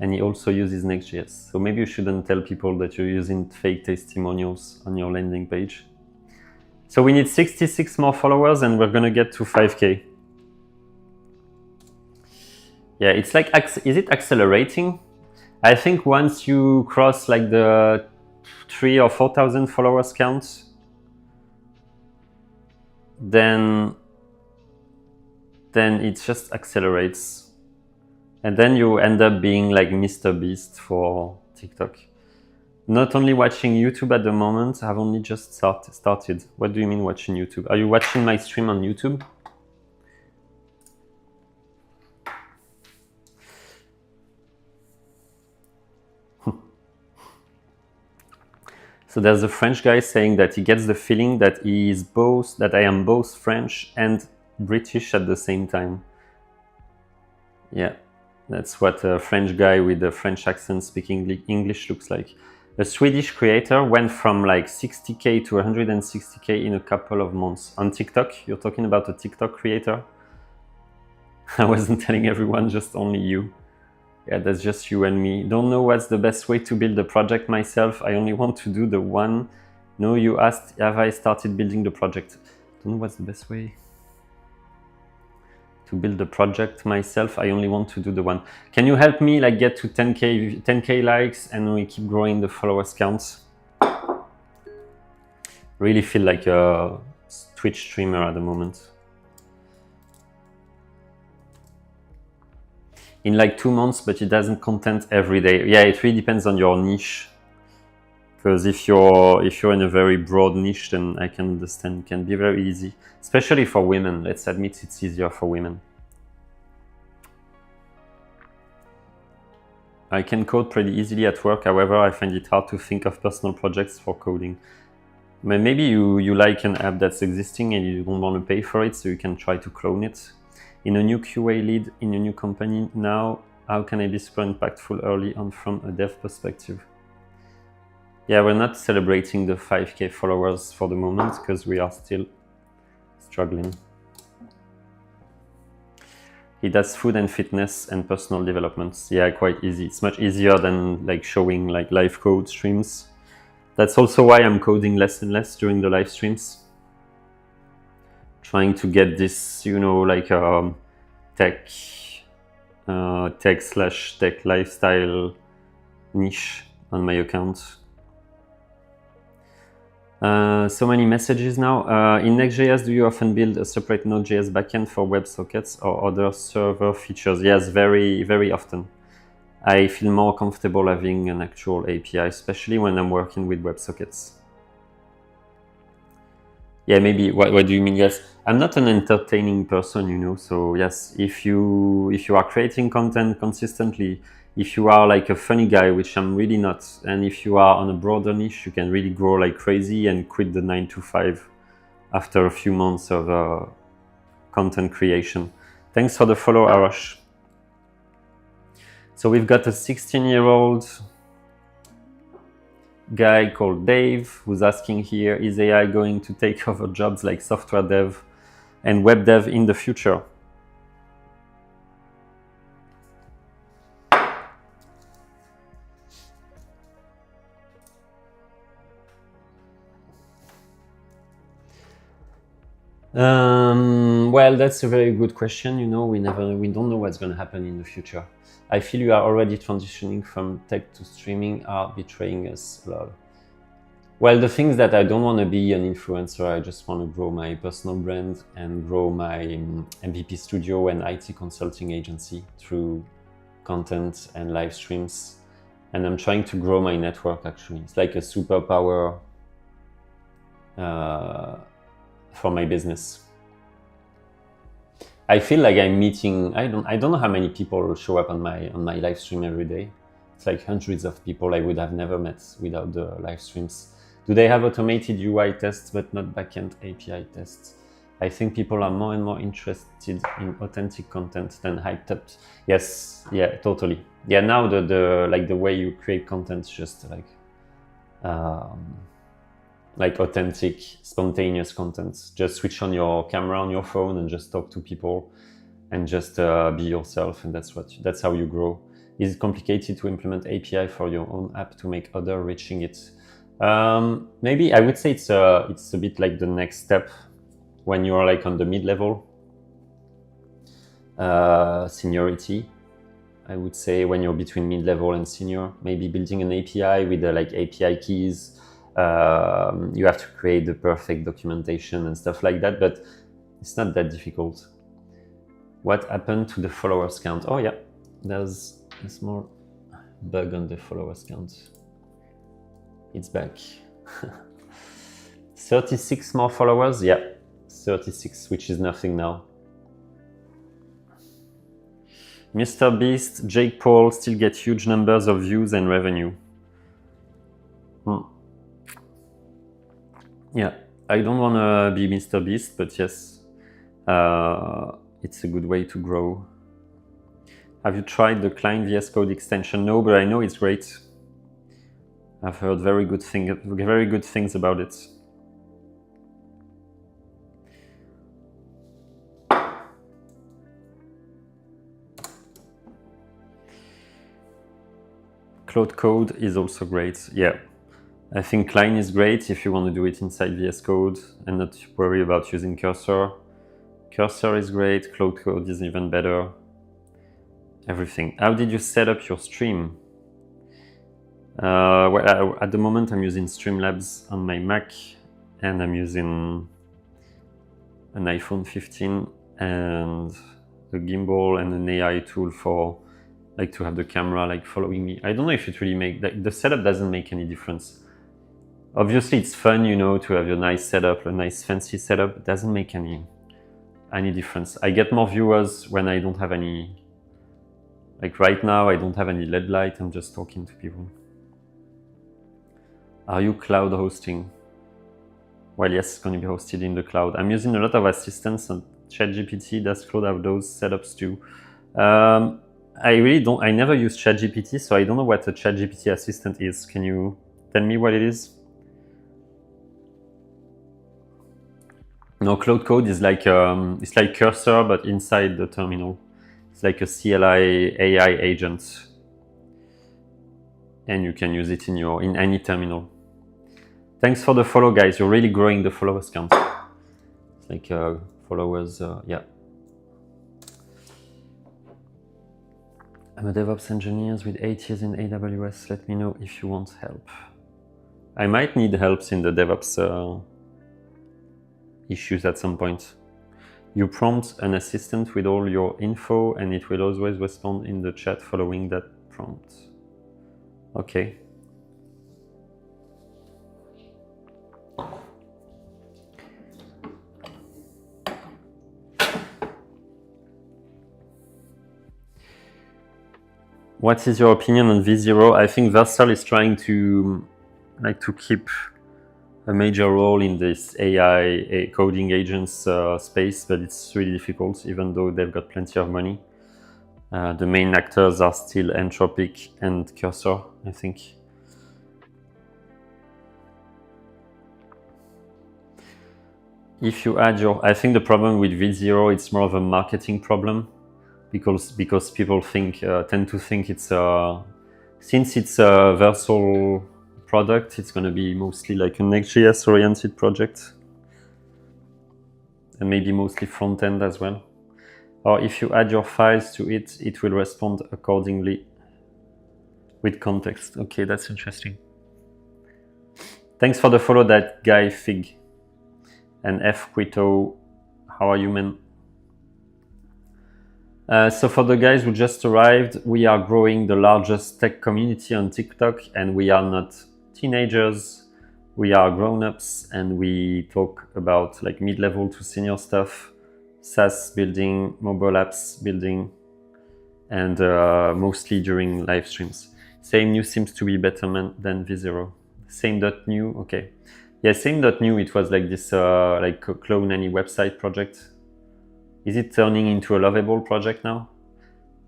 Speaker 1: and he also uses Next.js. So maybe you shouldn't tell people that you're using fake testimonials on your landing page. So we need 66 more followers, and we're gonna get to 5K. Yeah, it's like, is it accelerating? I think once you cross like the 3,000 or 4,000 followers count, then it just accelerates. And then you end up being like Mr. Beast for TikTok. Not only watching YouTube at the moment, I've only just started. What do you mean watching YouTube? Are you watching my stream on YouTube? So there's a French guy saying that he gets the feeling that that I am both French and British at the same time. Yeah, that's what a French guy with a French accent speaking English looks like. A Swedish creator went from like 60K to 160K in a couple of months. On TikTok, you're talking about a TikTok creator? I wasn't telling everyone, just only you. Yeah, that's just you and me. Don't know what's the best way to build a project myself. I only want to do the one. No, you asked, have I started building the project? Don't know what's the best way to build the project myself. I only want to do the one. Can you help me like get to 10K likes and we keep growing the followers counts? Really feel like a Twitch streamer at the moment. In like 2 months, but it doesn't content every day. Yeah, it really depends on your niche. Because if you're in a very broad niche, then I can understand it can be very easy, especially for women. Let's admit it's easier for women. I can code pretty easily at work. However, I find it hard to think of personal projects for coding. Maybe you like an app that's existing and you don't want to pay for it, so you can try to clone it. In a new QA lead in a new company now, how can I be super impactful early on from a dev perspective? Yeah, we're not celebrating the 5K followers for the moment because we are still struggling. He does food and fitness and personal developments. Yeah, quite easy. It's much easier than like showing like live code streams. That's also why I'm coding less and less during the live streams. Trying to get this, you know, like tech/tech lifestyle niche on my account. So many messages now. In Next.js, do you often build a separate Node.js backend for WebSockets or other server features? Yes, very, very often. I feel more comfortable having an actual API, especially when I'm working with WebSockets. Yeah, maybe. What do you mean? Yes, I'm not an entertaining person, you know. So yes, if you are creating content consistently, if you are like a funny guy, which I'm really not, and if you are on a broader niche, you can really grow like crazy and quit the 9 to 5 after a few months of content creation. Thanks for the follow, Arash. So we've got a 16-year-old guy called Dave who's asking here, is AI going to take over jobs like software dev and web dev in the future? Well, that's a very good question. You know, we don't know what's going to happen in the future. I feel you are already transitioning from tech to streaming are betraying us a lot. Well, the things that I don't want to be an influencer, I just want to grow my personal brand and grow my MVP studio and IT consulting agency through content and live streams. And I'm trying to grow my network, actually. It's like a superpower for my business. I feel like I'm meeting, I don't know how many people show up on my live stream every day. It's like hundreds of people I would have never met without the live streams. Do they have automated UI tests but not backend API tests? I think people are more and more interested in authentic content than hyped up. Yes, yeah, totally. Yeah, now the way you create content is just like authentic, spontaneous content. Just switch on your camera on your phone and just talk to people and just be yourself, and that's how you grow. Is it complicated to implement API for your own app to make other reaching it? Maybe I would say it's a bit like the next step when you are like on the mid-level seniority. I would say when you're between mid-level and senior, maybe building an API with like API keys. You have to create the perfect documentation and stuff like that, but it's not that difficult. What happened to the followers count? Oh yeah, there's a small bug on the followers count. It's back. 36 more followers? Yeah, 36, which is nothing now. Mr. Beast, Jake Paul still get huge numbers of views and revenue. Yeah, I don't want to be Mr. Beast, but yes, it's a good way to grow. Have you tried the Client VS Code extension? No, but I know it's great. I've heard very good things about it. Cloud Code is also great. Yeah, I think Client is great if you want to do it inside VS Code and not worry about using Cursor. Cursor is great. Cloud Code is even better. Everything. How did you set up your stream? Well, at the moment I'm using Streamlabs on my Mac, and I'm using an iPhone 15 and a gimbal and an AI tool for like to have the camera like following me. I don't know if it really the setup doesn't make any difference. Obviously, it's fun, you know, to have a nice setup, a nice fancy setup. It doesn't make any difference. I get more viewers when I don't have any. Like right now, I don't have any LED light. I'm just talking to people. Are you cloud hosting? Well, yes, it's going to be hosted in the cloud. I'm using a lot of assistants and ChatGPT. Does Claude have those setups too? I really don't. I never use ChatGPT, so I don't know what a ChatGPT assistant is. Can you tell me what it is? No, Cloud Code is like it's like Cursor, but inside the terminal. It's like a CLI AI agent, and you can use it in any terminal. Thanks for the follow, guys. You're really growing the followers count. It's like followers, yeah. I'm a DevOps engineer with 8 years in AWS. Let me know if you want help. I might need help in the DevOps issues at some point. You prompt an assistant with all your info and it will always respond in the chat following that prompt. Okay. What is your opinion on V0? I think Versal is trying to keep a major role in this AI coding agents space, but it's really difficult, even though they've got plenty of money. The main actors are still Anthropic and Cursor, I think. If you add I think the problem with V0, it's more of a marketing problem. Because people tend to think it's since it's a Versal product, it's going to be mostly like a Next.js oriented project, and maybe mostly front end as well. Or if you add your files to it, it will respond accordingly with context. Okay, that's interesting. Thanks for the follow, that guy Fig. And F Quito, how are you, man? So for the guys who just arrived, we are growing the largest tech community on TikTok, and we are not teenagers, we are grown-ups, and we talk about like mid-level to senior stuff, SaaS building, mobile apps building, and mostly during live streams. Same.new seems to be better than V0. Same.new, okay. Yeah, Same.new, it was like this like clone any website project. Is it turning into a lovable project now?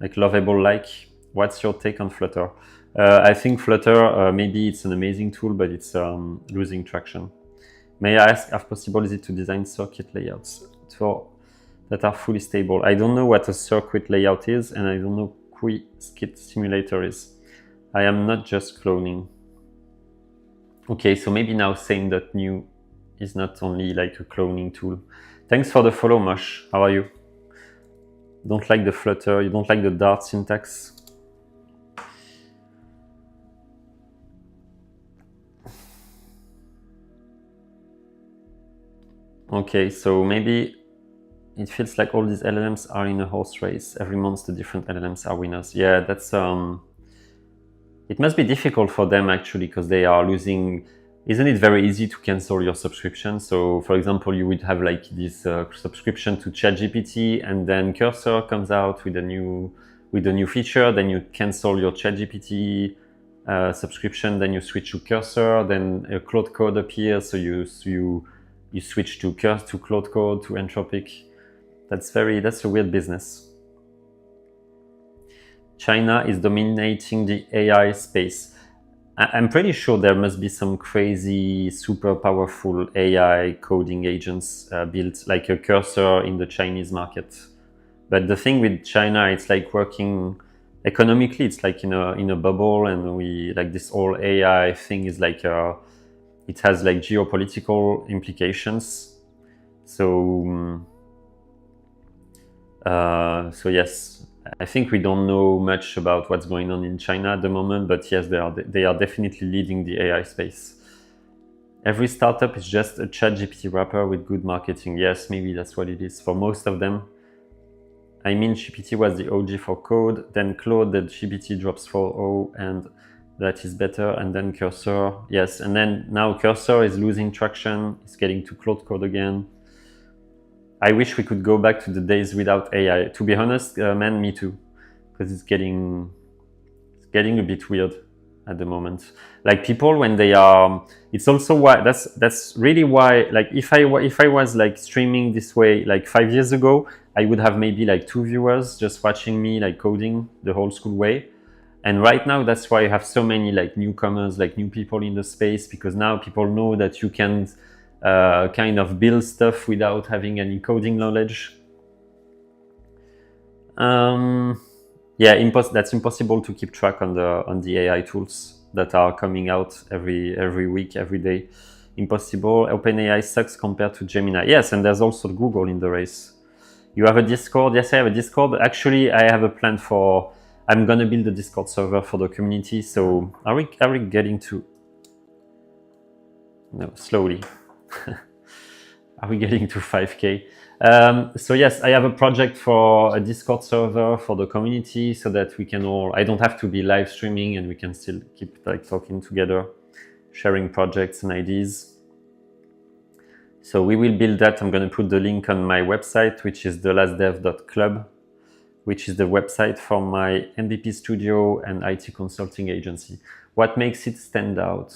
Speaker 1: Like lovable-like? What's your take on Flutter? I think Flutter, maybe it's an amazing tool, but it's losing traction. May I ask, if possible, is it to design circuit layouts that are fully stable? I don't know what a circuit layout is, and I don't know Qiskit simulator is. I am not just cloning. Okay, so maybe now Same.new is not only like a cloning tool. Thanks for the follow, Mosh. How are you? Don't like the Flutter, you don't like the Dart syntax? Okay, so maybe it feels like all these LLMs are in a horse race. Every month the different LLMs are winners. Yeah, that's it must be difficult for them actually, because they are losing. Isn't it very easy to cancel your subscription? So for example, you would have like this subscription to ChatGPT, and then Cursor comes out with a new feature, then you cancel your ChatGPT subscription, then you switch to Cursor, then a Claude Code appears, so you switch to Claude Code, to Anthropic. That's a weird business. China is dominating the AI space. I'm pretty sure there must be some crazy, super powerful AI coding agents built like a Cursor in the Chinese market. But the thing with China, it's like working economically, it's like in a bubble, and we like this whole AI thing is like it has like geopolitical implications. So yes. I think we don't know much about what's going on in China at the moment, but yes, they are definitely leading the AI space. Every startup is just a ChatGPT wrapper with good marketing. Yes, maybe that's what it is for most of them. I mean, GPT was the OG for code, then Claude, then GPT drops 4.0, and That is better. And then cursor, yes. And then now cursor is losing traction. It's getting to Claude Code again. I wish we could go back to the days without AI. To be honest, man, me too, because it's getting a bit weird at the moment. Like people when they are, it's also why that's really why. Like if I was like streaming this way like 5 years ago, I would have maybe like 2 viewers just watching me like coding the whole school way. And right now, that's why I have so many like newcomers, like new people in the space, because now people know that you can kind of build stuff without having any coding knowledge. Yeah, that's impossible to keep track on the AI tools that are coming out every week, every day. Impossible. OpenAI sucks compared to Gemini. Yes, and there's also Google in the race. You have a Discord? Yes, I have a Discord. Actually, I have a plan for. I'm gonna build a Discord server for the community. So are we getting to? No, slowly. Are we getting to 5K? So yes, I have a project for a Discord server for the community so that we can all. I don't have to be live streaming and we can still keep like talking together, sharing projects and ideas. So we will build that. I'm going to put the link on my website, which is thelastdev.club, which is the website for my MVP studio and IT consulting agency. What makes it stand out?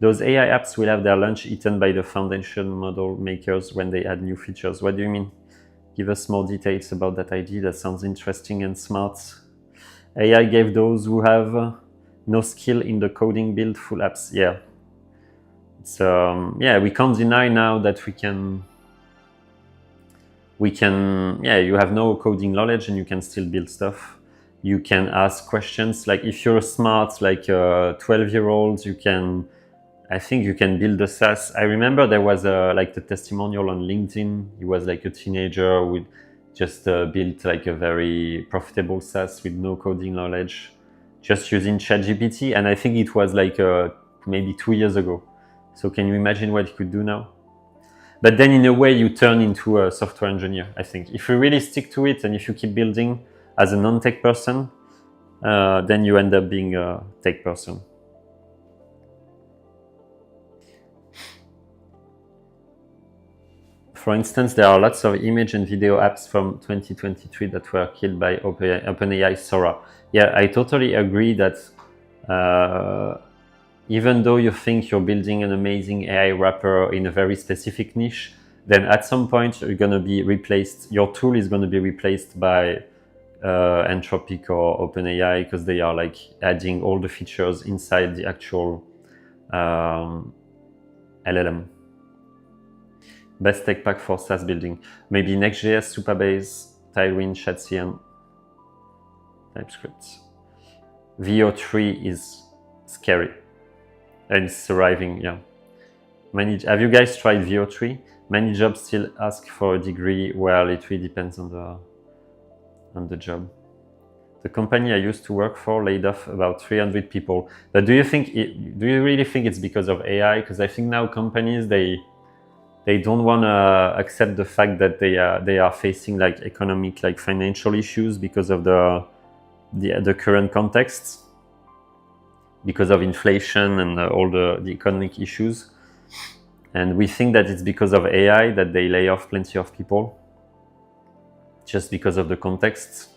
Speaker 1: Those AI apps will have their lunch eaten by the foundation model makers when they add new features. What do you mean? Give us more details about that idea. That sounds interesting and smart. AI gave those who have no skill in the coding build full apps. Yeah. It's, yeah, we can't deny now that we can, yeah, you have no coding knowledge and you can still build stuff. You can ask questions. Like if you're smart, like a 12-year-old, I think you can build a SaaS. I remember there was like the testimonial on LinkedIn. He was like a teenager who just built like a very profitable SaaS with no coding knowledge, just using ChatGPT. And I think it was like maybe 2 years ago. So can you imagine what he could do now? But then in a way you turn into a software engineer, I think. If you really stick to it and if you keep building as a non-tech person, then you end up being a tech person. For instance, there are lots of image and video apps from 2023 that were killed by OpenAI Sora. Yeah, I totally agree that even though you think you're building an amazing AI wrapper in a very specific niche, then at some point you're going to be replaced. Your tool is going to be replaced by Anthropic or OpenAI because they are like adding all the features inside the actual LLM. Best tech pack for SaaS building. Maybe Next.js, Supabase, Tailwind, Shadcn, TypeScript. VO3 is scary. And it's arriving, yeah. Have you guys tried VO3? Many jobs still ask for a degree. Well, it really depends on the job. The company I used to work for laid off about 300 people. But do you really think it's because of AI? Because I think now companies, they don't want to accept the fact that they are facing like economic, like financial issues because of the current context, because of inflation and all the economic issues. And we think that it's because of AI that they lay off plenty of people, just because of the context.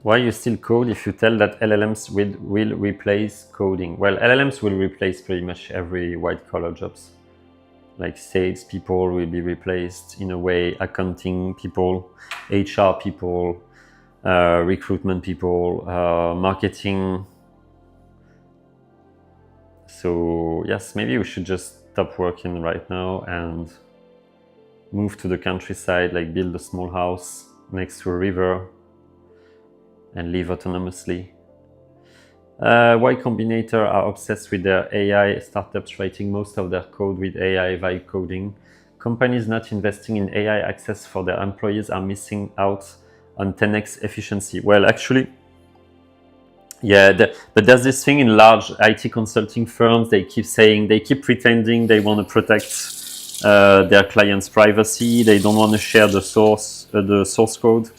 Speaker 1: Why you still code if you tell that LLMs will replace coding? Well, LLMs will replace pretty much every white-collar jobs. Like sales people will be replaced in a way, accounting people, HR people, recruitment people, marketing. So yes, maybe we should just stop working right now and move to the countryside, like build a small house next to a river and live autonomously. Y Combinator are obsessed with their AI, startups writing most of their code with AI vibe coding. Companies not investing in AI access for their employees are missing out on 10x efficiency. Well, actually, Yeah, but there's this thing in large IT consulting firms. They keep pretending they want to protect their clients' privacy. They don't want to share the source code.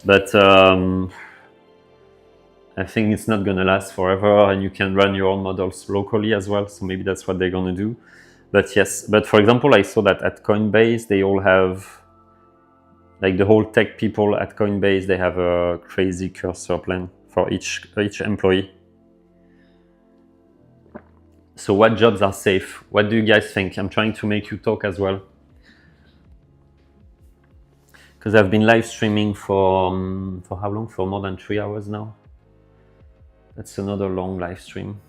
Speaker 1: But I think it's not going to last forever, and you can run your own models locally as well. So maybe that's what they're going to do. But yes, but for example, I saw that at Coinbase, they all have, like the whole tech people at Coinbase, they have a crazy cursor plan for each employee. So what jobs are safe? What do you guys think? I'm trying to make you talk as well. Because I've been live streaming for how long? For more than 3 hours now. That's another long live stream.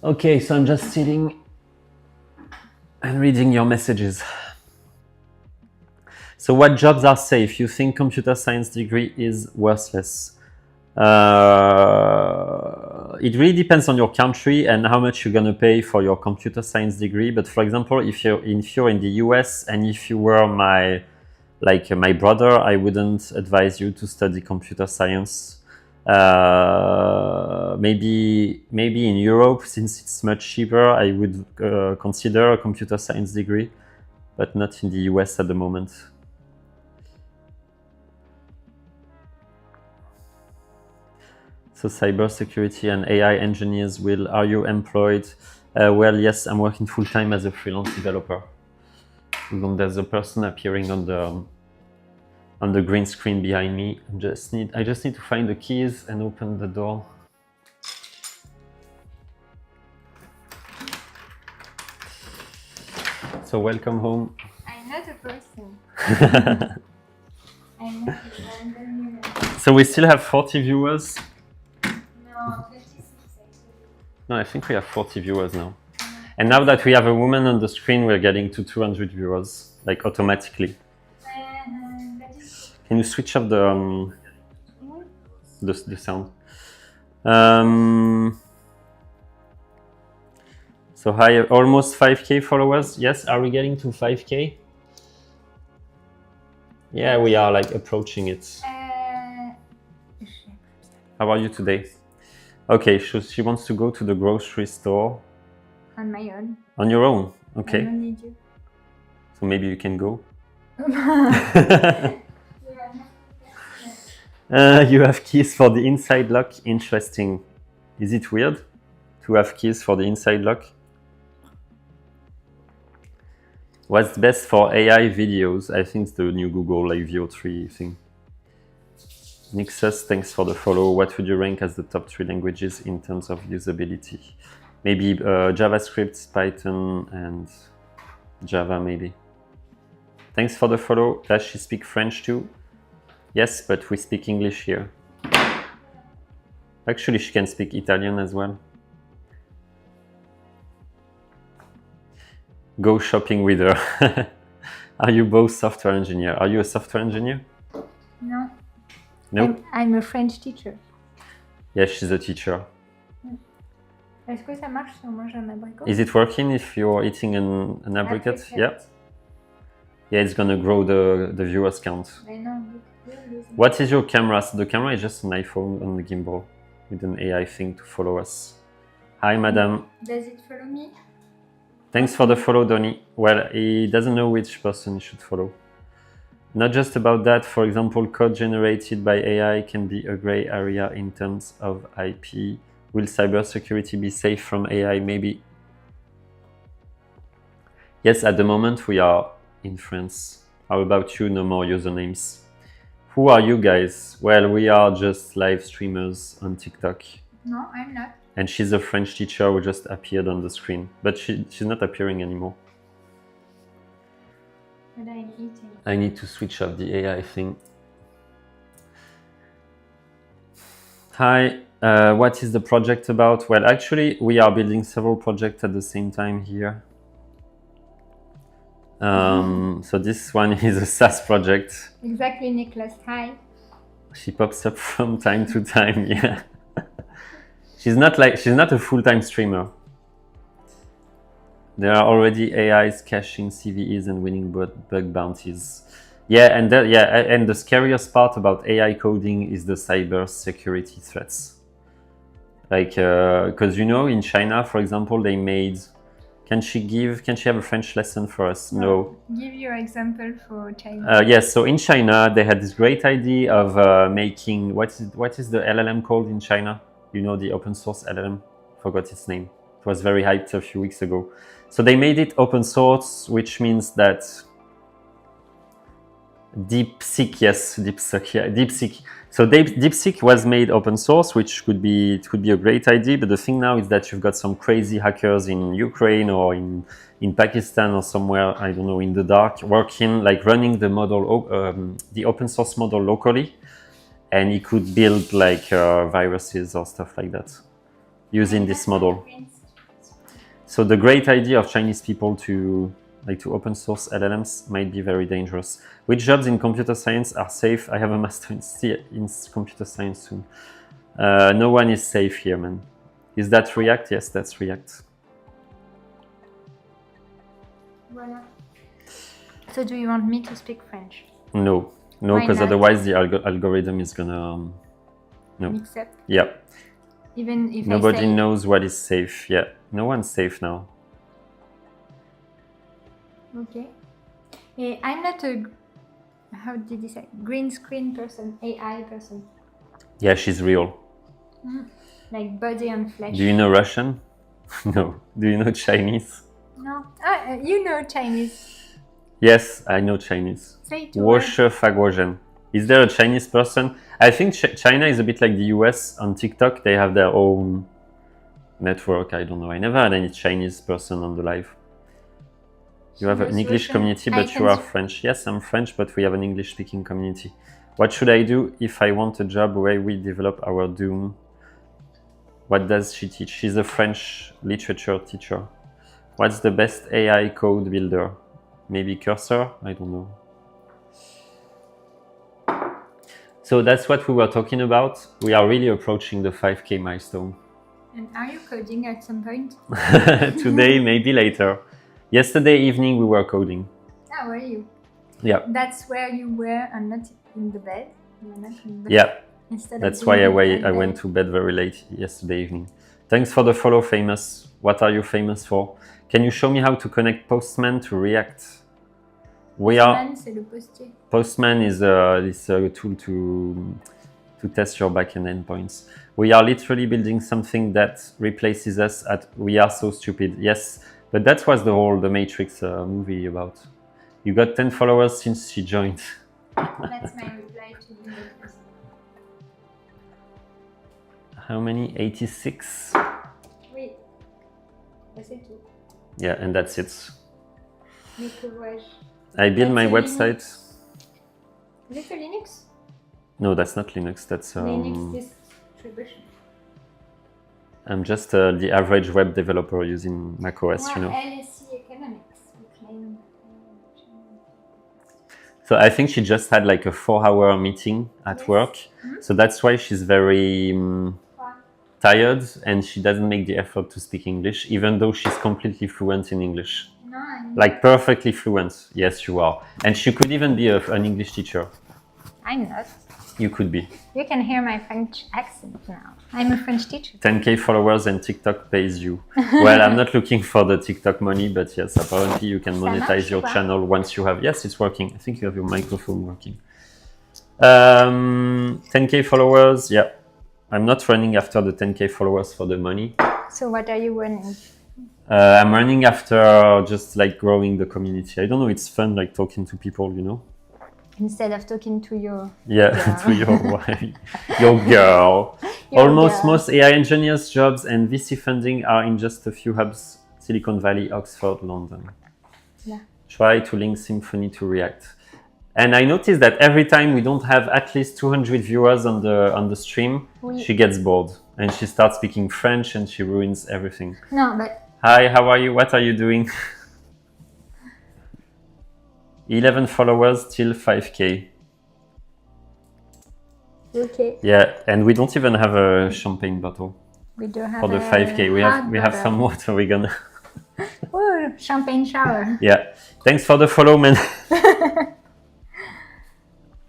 Speaker 1: Okay, so I'm just sitting and reading your messages. So what jobs are safe? You think computer science degree is worthless? It really depends on your country and how much you're gonna pay for your computer science degree. But for example, if you're in the US and if you were my brother, I wouldn't advise you to study computer science. Maybe in Europe, since it's much cheaper, I would consider a computer science degree, but not in the US at the moment. So cybersecurity and AI engineers are you employed? Well, yes, I'm working full-time as a freelance developer. There's a person appearing on the green screen behind me. I just need to find the keys and open the door. So welcome home.
Speaker 2: I'm not a person. I'm not a random human.
Speaker 1: So we still have 40 viewers?
Speaker 2: No, 56 actually.
Speaker 1: No, I think we have 40 viewers now. And now that we have a woman on the screen, we're getting to 200 viewers, like automatically. Can you switch off the sound? So hi, almost 5K followers. Yes, are we getting to 5K? Yeah, we are like approaching it. How are you today? Okay, so she wants to go to the grocery store.
Speaker 2: On my own.
Speaker 1: On your own? Okay.
Speaker 2: I don't need you.
Speaker 1: So maybe you can go. You have keys for the inside lock. Interesting. Is it weird to have keys for the inside lock? What's best for AI videos? I think it's the new Google like VO3 thing. Nixus, thanks for the follow. What would you rank as the top 3 languages in terms of usability? Maybe JavaScript, Python, and Java, maybe. Thanks for the follow. Does she speak French too? Yes, but we speak English here. Actually, she can speak Italian as well. Go shopping with her. Are you both software engineer? Are you a software engineer?
Speaker 2: No.
Speaker 1: No?
Speaker 2: I'm a French teacher.
Speaker 1: Yes, she's a teacher.
Speaker 2: Est-ce que ça marche si on mange un abricot?
Speaker 1: Is it working if you're eating an apricot? Yeah. Yeah, it's gonna grow the viewers count.
Speaker 2: Mais non,
Speaker 1: what is your camera? So the camera is just an iPhone on the gimbal with an AI thing to follow us. Hi, madam.
Speaker 2: Does it follow me?
Speaker 1: Thanks for the follow, Donny. Well, he doesn't know which person he should follow. Not just about that, for example, code generated by AI can be a gray area in terms of IP. Will cybersecurity be safe from AI? Maybe. Yes, at the moment we are in France. How about you? No more usernames. Who are you guys? Well, we are just live streamers on TikTok.
Speaker 2: No, I'm not.
Speaker 1: And she's a French teacher who just appeared on the screen. But she's not appearing anymore.
Speaker 2: But I'm eating.
Speaker 1: I need to switch off the AI thing. Hi, what is the project about? Well, actually, we are building several projects at the same time here. So this one is a SaaS project.
Speaker 2: Exactly, Nicholas. Hi.
Speaker 1: She pops up from time to time, yeah. She's not a full-time streamer. There are already AIs caching CVEs and winning bug bounties. Yeah, and the scariest part about AI coding is the cyber security threats. Like, because in China, for example, they made. Can she have a French lesson for us? No.
Speaker 2: Give your example for China.
Speaker 1: Yes. So in China, they had this great idea of making what is the LLM called in China? The open source LLM. Forgot its name. It was very hyped a few weeks ago. So they made it open source, which means that DeepSeek, yes, DeepSeek, yeah, DeepSeek. So DeepSeek was made open source, which could be a great idea. But the thing now is that you've got some crazy hackers in Ukraine or in Pakistan or somewhere, I don't know, in the dark, running the model, the open source model locally, and he could build viruses or stuff like that using this model. So the great idea of Chinese people to open source LLMs might be very dangerous. Which jobs in computer science are safe? I have a master in computer science soon. No one is safe here, man. Is that React? Yes, that's React.
Speaker 2: Voilà. So do you want me to speak French?
Speaker 1: No, because otherwise the algorithm is gonna
Speaker 2: mix up.
Speaker 1: Yeah.
Speaker 2: Even if
Speaker 1: nobody knows what is safe. Yeah, no one's safe now.
Speaker 2: Okay. I'm not a, how did you say, green screen person, AI person.
Speaker 1: Yeah, she's real.
Speaker 2: Like body and flesh.
Speaker 1: Do you know Russian? No. Do you know Chinese?
Speaker 2: No. You know Chinese.
Speaker 1: Yes, I know Chinese.
Speaker 2: Say it to her.
Speaker 1: Is there a Chinese person? I think China is a bit like the US. On TikTok, they have their own network. I don't know. I never had any Chinese person on the live. You have an English community, but you are French. Yes, I'm French, but we have an English-speaking community. What should I do if I want a job where we develop our Doom? What does she teach? She's a French literature teacher. What's the best AI code builder? Maybe Cursor? I don't know. So that's what we were talking about. We are really approaching the 5K milestone.
Speaker 2: And are you coding at some point?
Speaker 1: Today, maybe later. Yesterday evening, we were coding.
Speaker 2: How are you?
Speaker 1: Yeah.
Speaker 2: That's where you were and not in the bed. You were not in the bed.
Speaker 1: Yeah.
Speaker 2: Instead
Speaker 1: That's why I went to bed very late yesterday evening. Thanks for the follow, Famous. What are you famous for? Can you show me how to connect Postman to React?
Speaker 2: C'est le postier.
Speaker 1: Postman is a tool to test your backend endpoints. We are literally building something that replaces us we are so stupid. Yes, but that was the Matrix movie about. You got 10 followers since she joined.
Speaker 2: That's my reply to you.
Speaker 1: How many? 86?
Speaker 2: Oui. C'est tout.
Speaker 1: Yeah, and that's it.
Speaker 2: Microwave.
Speaker 1: I built my website.
Speaker 2: Is it a Linux?
Speaker 1: No, that's not Linux. That's
Speaker 2: Linux distribution.
Speaker 1: I'm just the average web developer using macOS,
Speaker 2: LSE Economics.
Speaker 1: So I think she just had like a 4-hour meeting at work. Mm-hmm. So that's why she's very tired and she doesn't make the effort to speak English, even though she's completely fluent in English.
Speaker 2: No,
Speaker 1: like perfectly fluent. Yes, you are. And she could even be an English teacher.
Speaker 2: I'm not.
Speaker 1: You could be.
Speaker 2: You can hear my French accent now. I'm a French teacher.
Speaker 1: 10K followers and TikTok pays you. Well, I'm not looking for the TikTok money, but yes, apparently you can monetize your channel once you have... Yes, it's working. I think you have your microphone working. 10K followers, yeah. I'm not running after the 10K followers for the money.
Speaker 2: So what are you running?
Speaker 1: I'm running after just like growing the community. I don't know, it's fun like talking to people,
Speaker 2: Instead of talking to your
Speaker 1: to your wife, your girl. Most AI engineers' jobs and VC funding are in just a few hubs: Silicon Valley, Oxford, London.
Speaker 2: Yeah.
Speaker 1: Try to link Symfony to React. And I noticed that every time we don't have at least 200 viewers on the stream, she gets bored and she starts speaking French and she ruins everything.
Speaker 2: No, but...
Speaker 1: Hi, how are you? What are you doing? 11 followers till 5K.
Speaker 2: Okay.
Speaker 1: Yeah, and we don't even have a champagne bottle.
Speaker 2: We do have
Speaker 1: for the 5K. We have some water. We're gonna.
Speaker 2: Oh, champagne shower.
Speaker 1: Yeah. Thanks for the follow, man.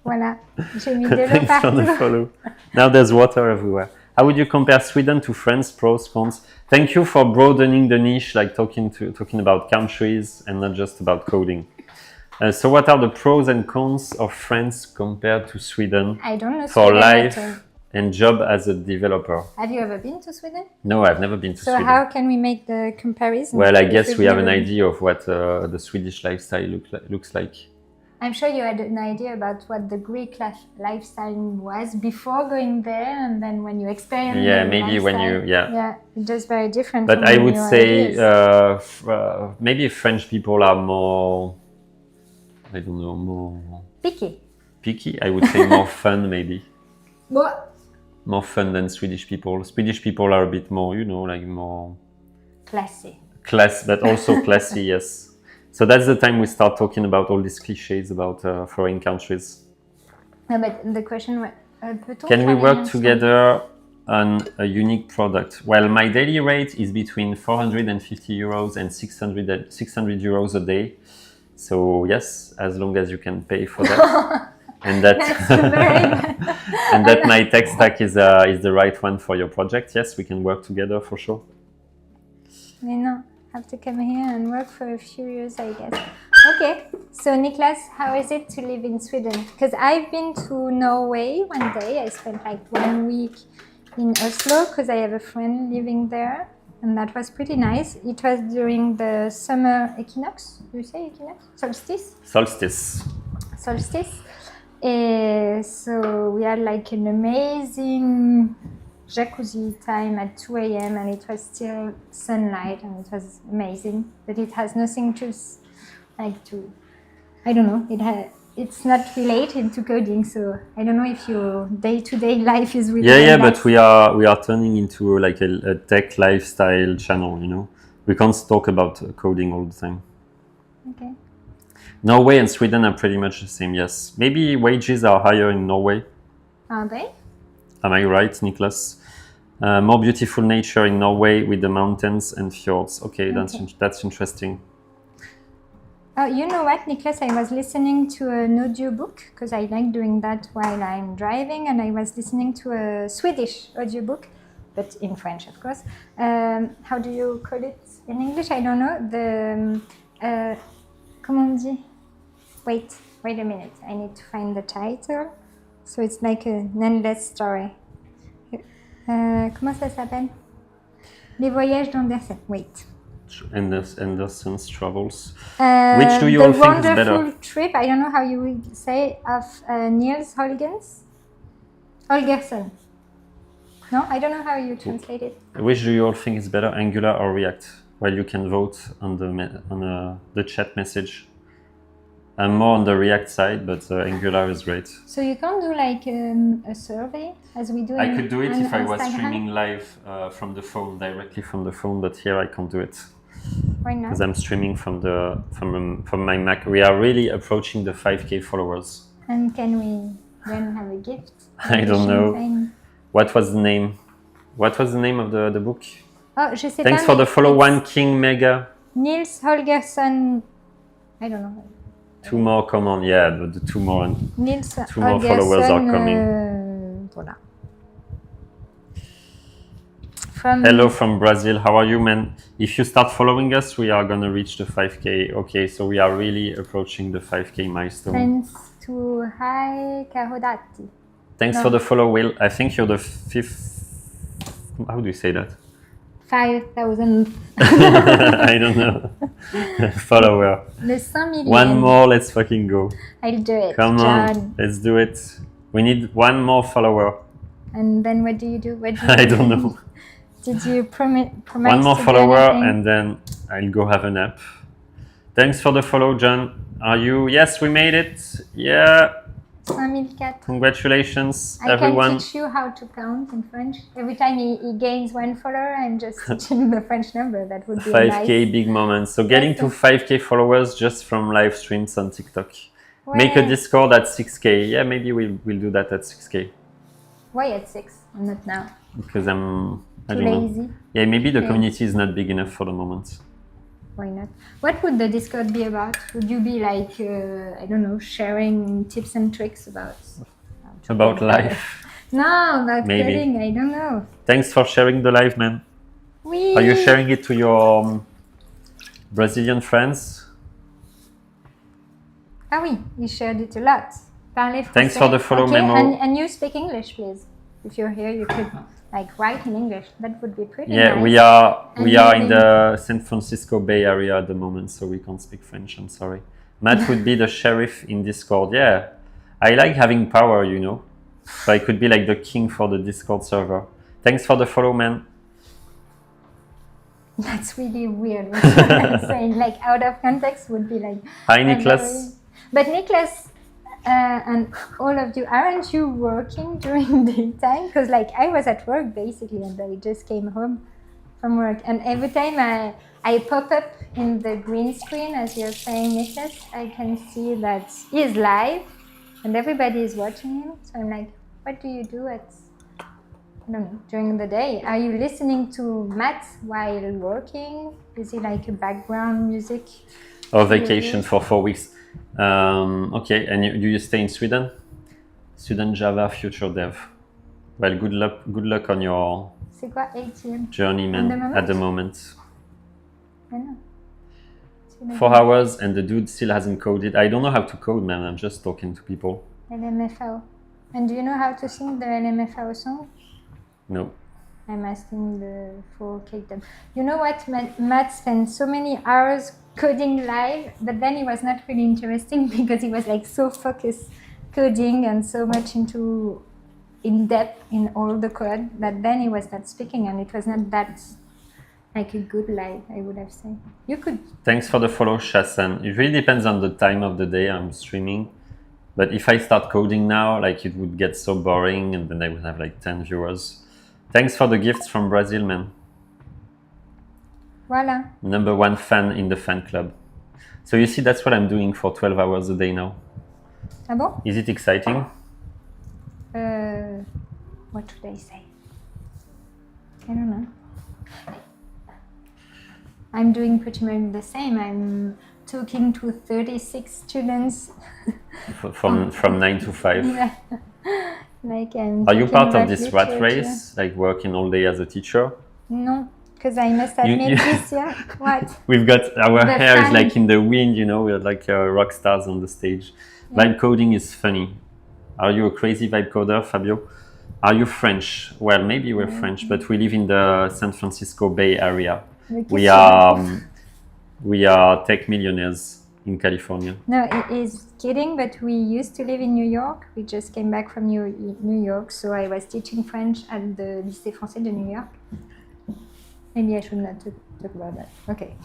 Speaker 2: Voilà, j'ai mis de l'eau
Speaker 1: Thanks for the
Speaker 2: partout.
Speaker 1: follow. Now there's water everywhere. How would you compare Sweden to France? Pros, cons. Thank you for broadening the niche, like talking about countries and not just about coding. So, what are the pros and cons of France compared to Sweden
Speaker 2: I don't know
Speaker 1: for
Speaker 2: Sweden
Speaker 1: life
Speaker 2: at all.
Speaker 1: and job as a developer?
Speaker 2: Have you ever been to Sweden?
Speaker 1: No, I've never been to
Speaker 2: So
Speaker 1: Sweden.
Speaker 2: how can we make the comparison?
Speaker 1: Well, I
Speaker 2: if
Speaker 1: guess
Speaker 2: we've
Speaker 1: we have an
Speaker 2: never-
Speaker 1: idea of what the Swedish lifestyle looks like.
Speaker 2: I'm sure you had an idea about what the Greek lifestyle was before going there, and then when you experience
Speaker 1: Yeah,
Speaker 2: the
Speaker 1: maybe when
Speaker 2: lifestyle,
Speaker 1: you, yeah.
Speaker 2: yeah, it's just very different.
Speaker 1: But
Speaker 2: from
Speaker 1: I would
Speaker 2: your
Speaker 1: say
Speaker 2: ideas.
Speaker 1: maybe French people are more, I don't know, more
Speaker 2: Picky.
Speaker 1: picky. I would say more fun, maybe.
Speaker 2: What?
Speaker 1: More fun than Swedish people. Swedish people are a bit more, you know, like more
Speaker 2: Classy.
Speaker 1: class, but also classy, yes. So that's the time we start talking about all these cliches about foreign countries.
Speaker 2: No, but the question was, peut-on
Speaker 1: Can we
Speaker 2: travailler
Speaker 1: work
Speaker 2: ensemble?
Speaker 1: together on a unique product? Well, my daily rate is between 450 euros and 600 euros a day. So yes, as long as you can pay for that. And that
Speaker 2: That's very
Speaker 1: and that my tech stack is the right one for your project. Yes, we can work together for sure.
Speaker 2: You know, have to come here and work for a few years, I guess. Okay, so Niklas, how is it to live in Sweden? Because I've been to Norway one day. I spent like 1 week in Oslo because I have a friend living there, and that was pretty nice. It was during the summer equinox. Do you say equinox? Solstice? Solstice. So we had like an amazing jacuzzi time at 2 a.m. and it was still sunlight and it was amazing. But it has nothing to I don't know. It's not related to coding, so I don't know if your day-to-day life is really.
Speaker 1: Yeah, but we are turning into like a tech lifestyle channel. You know, we can't talk about coding all the time.
Speaker 2: Okay.
Speaker 1: Norway and Sweden are pretty much the same. Yes, maybe wages are higher in Norway.
Speaker 2: Are they?
Speaker 1: Am I right, Niklas? More beautiful nature in Norway with the mountains and fjords. Okay, that's interesting.
Speaker 2: Oh, you know what, Niklas? I was listening to an audiobook because I like doing that while I'm driving, and I was listening to a Swedish audiobook, but in French, of course. How do you call it in English? I don't know. Comment on dit? Wait a minute. I need to find the title. So it's like an endless story. Comment ça s'appelle? Les voyages d'Andersen. Wait.
Speaker 1: Anderson's Travels. Which do you all think is better?
Speaker 2: The wonderful trip, I don't know how you would say, of Niels Holgersen. No, I don't know how you translate it.
Speaker 1: Which do you all think is better, Angular or React? Well, you can vote on the chat message. I'm more on the React side, but Angular is great.
Speaker 2: So you can't do like a survey as we do.
Speaker 1: I could do it if I was
Speaker 2: Instagram?
Speaker 1: streaming live from the phone, directly from the phone, but here I can't do it.
Speaker 2: Why not?
Speaker 1: Because I'm streaming from my Mac. We are really approaching the 5K followers.
Speaker 2: And can we then have a gift?
Speaker 1: I don't know.
Speaker 2: Champagne?
Speaker 1: What was the name? What was the name of the book?
Speaker 2: Oh, je sais
Speaker 1: Thanks
Speaker 2: pas,
Speaker 1: for the
Speaker 2: mais
Speaker 1: follow,
Speaker 2: it's
Speaker 1: one King Mega.
Speaker 2: Niels Holgersen. I don't know.
Speaker 1: 2 more, come on, yeah, but the 2 more.
Speaker 2: Niels
Speaker 1: 2 more followers are coming.
Speaker 2: Voilà.
Speaker 1: Hello from Brazil, how are you, man? If you start following us, we are gonna reach the 5K. Okay, so we are really approaching the 5K milestone.
Speaker 2: Thanks to Hai Kahodati.
Speaker 1: Thanks for the follow, Will. I think you're the 5th. How do you say that?
Speaker 2: 5,000.
Speaker 1: I don't know. Follower.
Speaker 2: Le 5 million.
Speaker 1: One more, let's fucking go.
Speaker 2: I'll do it.
Speaker 1: Come
Speaker 2: John.
Speaker 1: on, let's do it. We need 1 more follower.
Speaker 2: And then what do you do?
Speaker 1: I don't know.
Speaker 2: Did you promise
Speaker 1: 1 more
Speaker 2: to do
Speaker 1: follower
Speaker 2: anything?
Speaker 1: and then I'll go have a nap. Thanks for the follow, John. Are you? Yes, we made it. Yeah.
Speaker 2: 5004.
Speaker 1: Congratulations,
Speaker 2: I
Speaker 1: everyone.
Speaker 2: can teach you how to count in French. Every time he gains 1 follower, I'm just teaching the French number. That would be
Speaker 1: 5K
Speaker 2: nice.
Speaker 1: big moments. So getting to 5K followers just from live streams on TikTok. Make a
Speaker 2: Why-
Speaker 1: Discord at 6K. Yeah, maybe we'll do that at 6K.
Speaker 2: Why at 6? Not now.
Speaker 1: Because I
Speaker 2: Too
Speaker 1: don't know.
Speaker 2: lazy.
Speaker 1: Yeah, maybe the
Speaker 2: Okay.
Speaker 1: community is not big enough for the moment.
Speaker 2: why not? What would the Discord be about? Would you be like, I don't know, sharing tips and tricks about
Speaker 1: life.
Speaker 2: No, about
Speaker 1: Maybe.
Speaker 2: coding. I don't know.
Speaker 1: Thanks for sharing the live, man.
Speaker 2: Oui.
Speaker 1: Are you sharing it to your Brazilian friends?
Speaker 2: Ah oui, you shared it a lot. Parlez français.
Speaker 1: Thanks for the follow,
Speaker 2: okay,
Speaker 1: Memo.
Speaker 2: And you speak English, please. If you're here, you could like write in English. That would be pretty
Speaker 1: Yeah,
Speaker 2: nice.
Speaker 1: we are in
Speaker 2: living-
Speaker 1: the San Francisco Bay Area at the moment, so we can't speak French. I'm sorry. Matt would be the sheriff in Discord. Yeah, I like having power, you know. So I could be like the king for the Discord server. Thanks for the follow, man.
Speaker 2: That's really weird. What you're saying, like out of context, would be like.
Speaker 1: Hi, Nicholas.
Speaker 2: But Nicholas and all of you, aren't you working during daytime? Because like I was at work basically, and I just came home from work, and every time I pop up in the green screen, as you're saying, Nicholas, I can see that he's live, and everybody is watching him. So I'm like, what do you do at? I don't know, during the day? Are you listening to Matt while working? Is it like a background music?
Speaker 1: Or vacation for 4 weeks. Okay, and do you stay in Sweden? Student Java future dev. Well, good luck on your
Speaker 2: C'est quoi ATM?
Speaker 1: journey, man, at the moment.
Speaker 2: I know.
Speaker 1: 4 hours and the dude still hasn't coded. I don't know how to code, man. I'm just talking to people.
Speaker 2: LMFAO. And do you know how to sing the LMFAO song?
Speaker 1: No.
Speaker 2: I'm asking for Kate. You know what? Matt spent so many hours coding live, but then it was not really interesting because he was like so focused coding and so much in depth in all the code that then he was not speaking, and it was not that like a good live, I would have said. You could.
Speaker 1: Thanks for the follow, Shasan. It really depends on the time of the day I'm streaming. But if I start coding now, like it would get so boring and then I would have like 10 viewers. Thanks for the gifts from Brazil, man.
Speaker 2: Voila.
Speaker 1: #1 fan in the fan club. So you see, that's what I'm doing for 12 hours a day now.
Speaker 2: Ah bon?
Speaker 1: Is it exciting?
Speaker 2: What should I say? I don't know. I'm doing pretty much the same. I'm talking to 36 students.
Speaker 1: From 9 to 5.
Speaker 2: Yeah. Like
Speaker 1: Are you part of this rat
Speaker 2: literature.
Speaker 1: race, like working all day as a teacher?
Speaker 2: No, because I must admit this year. What?
Speaker 1: We've got our
Speaker 2: The
Speaker 1: hair is
Speaker 2: fan.
Speaker 1: like in the wind, you know, we're like rock stars on the stage. Vibe coding is funny. Are you a crazy vibe coder, Fabio? Are you French? Well, maybe we're French, but we live in the San Francisco Bay Area. We are tech millionaires in California.
Speaker 2: No, it is kidding, but we used to live in New York. We just came back from New York, so I was teaching French at the Lycée Français de New York. Maybe I should not talk about that. Okay.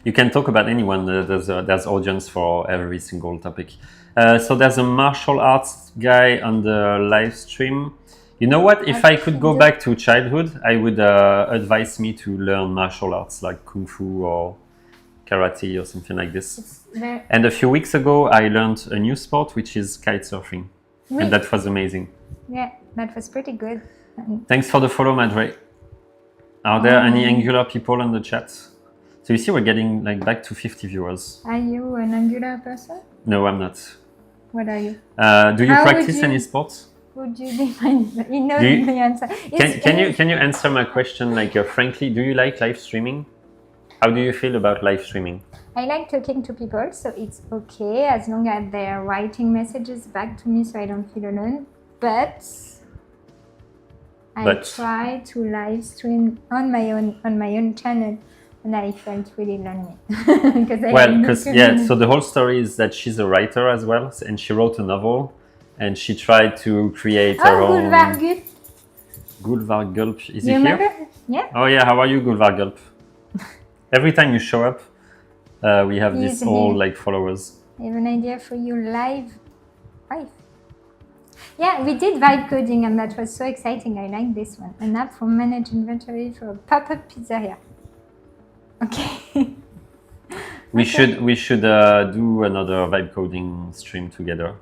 Speaker 1: You can talk about anyone. There's audience for every single topic. So there's a martial arts guy on the live stream. You know what? If I could go back to childhood, I would advise me to learn martial arts like Kung Fu or karate or something like this. And a few weeks ago, I learned a new sport, which is kite surfing.
Speaker 2: Oui.
Speaker 1: And that was amazing.
Speaker 2: Yeah, that was pretty good.
Speaker 1: Thanks for the follow, Madre. Are there any Angular people on the chat? So you see, we're getting like back to 50 viewers.
Speaker 2: Are you an Angular person?
Speaker 1: No, I'm not.
Speaker 2: What are you?
Speaker 1: Do you
Speaker 2: How would
Speaker 1: practice
Speaker 2: you-
Speaker 1: any sports?
Speaker 2: Would you define? You know
Speaker 1: Do you-
Speaker 2: the answer.
Speaker 1: Can you answer my question like frankly? Do you like live streaming? How do you feel about live streaming?
Speaker 2: I like talking to people, so it's okay as long as they're writing messages back to me, so I don't feel alone. But I try to live stream on my own channel, and I felt really lonely because
Speaker 1: So the whole story is that she's a writer as well, and she wrote a novel, and she tried to create her own. Gulvar Gulp, is he
Speaker 2: You
Speaker 1: here?
Speaker 2: remember? Yeah.
Speaker 1: Oh yeah, how are you, Gulvar Gulp? Every time you show up, we have
Speaker 2: He's
Speaker 1: these all
Speaker 2: here.
Speaker 1: like followers.
Speaker 2: I have an idea for you live. Yeah, we did vibe coding, and that was so exciting. I like this one. An app for manage inventory for a pop-up pizzeria. Okay.
Speaker 1: We should do another vibe coding stream together.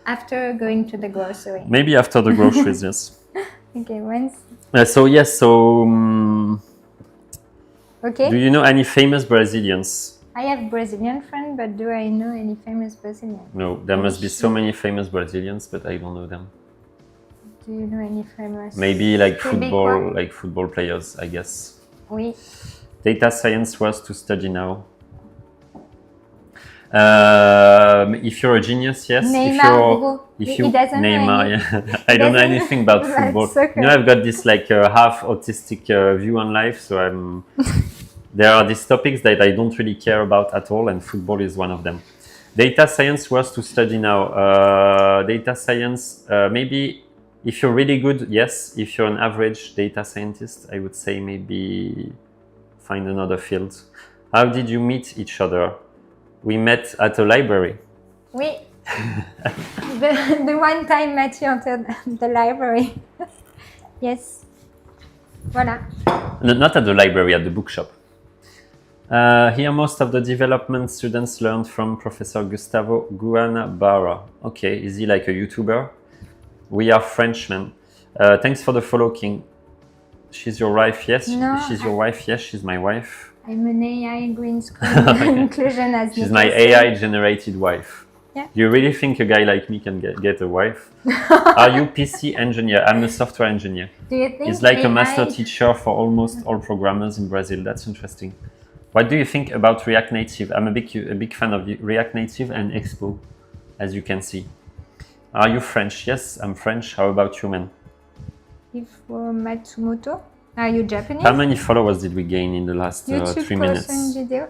Speaker 2: After going to the grocery.
Speaker 1: Maybe after the groceries, yes.
Speaker 2: Okay, once.
Speaker 1: So yes, so
Speaker 2: Okay.
Speaker 1: Do you know any famous Brazilians?
Speaker 2: I have Brazilian friends, but do I know any famous Brazilians?
Speaker 1: No, there must be so many famous Brazilians, but I don't know them.
Speaker 2: Do you know any famous?
Speaker 1: Maybe like
Speaker 2: Québécois?
Speaker 1: football players, I guess.
Speaker 2: Oui.
Speaker 1: Data science was to study now. If you're a genius, yes.
Speaker 2: Neymar,
Speaker 1: if you
Speaker 2: he doesn't know
Speaker 1: Neymar,
Speaker 2: any-
Speaker 1: yeah. I don't know anything about football.
Speaker 2: soccer.
Speaker 1: You know, I've got this like half autistic view on life, so I'm. There are these topics that I don't really care about at all, and football is one of them. Data science was to study now. Data science, maybe if you're really good, yes. If you're an average data scientist, I would say maybe find another field. How did you meet each other? We met at a library.
Speaker 2: Oui. the one time Mathieu entered the library. Yes. Voilà.
Speaker 1: No, not at the library, at the bookshop. Here, most of the development students learned from Professor Gustavo Guanabara. Okay, is he like a YouTuber? We are Frenchmen. Thanks for the follow, King. She's your wife, yes?
Speaker 2: No,
Speaker 1: She's your wife, yes, she's my wife.
Speaker 2: I'm an AI green screen inclusion as
Speaker 1: She's
Speaker 2: Nicolas
Speaker 1: my
Speaker 2: said.
Speaker 1: AI-generated wife.
Speaker 2: Yeah.
Speaker 1: Do you really think a guy like me can get a wife? Are you PC engineer? I'm a software engineer.
Speaker 2: Do you think
Speaker 1: He's like
Speaker 2: AI...
Speaker 1: a master teacher for almost all programmers in Brazil. That's interesting. What do you think about React Native? I'm a big fan of React Native and Expo, as you can see. Are you French? Yes, I'm French. How about you, man?
Speaker 2: If Matsumoto, are you Japanese?
Speaker 1: How many followers did we gain in the last 3
Speaker 2: YouTube
Speaker 1: minutes?
Speaker 2: post une vidéo.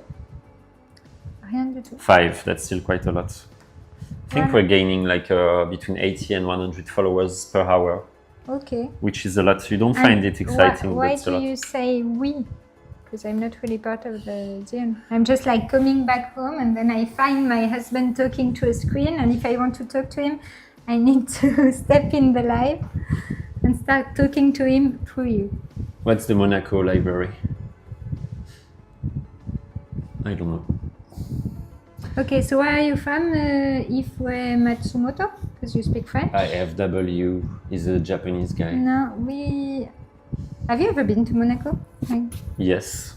Speaker 2: Rien du tout.
Speaker 1: 5. That's still quite a lot. I think we're gaining like between 80 and 100 followers per hour,
Speaker 2: Okay.
Speaker 1: which is a lot. You don't find it exciting,
Speaker 2: Why
Speaker 1: but it's a
Speaker 2: do
Speaker 1: lot.
Speaker 2: you say we? Because I'm not really part of the gym. I'm just like coming back home and then I find my husband talking to a screen, and if I want to talk to him, I need to step in the live and start talking to him through you.
Speaker 1: What's the Monaco library? I don't know.
Speaker 2: Okay, so where are you from, Ifue Matsumoto? Because you speak French?
Speaker 1: IFW is a Japanese guy.
Speaker 2: No, Have you ever been to Monaco?
Speaker 1: Yes.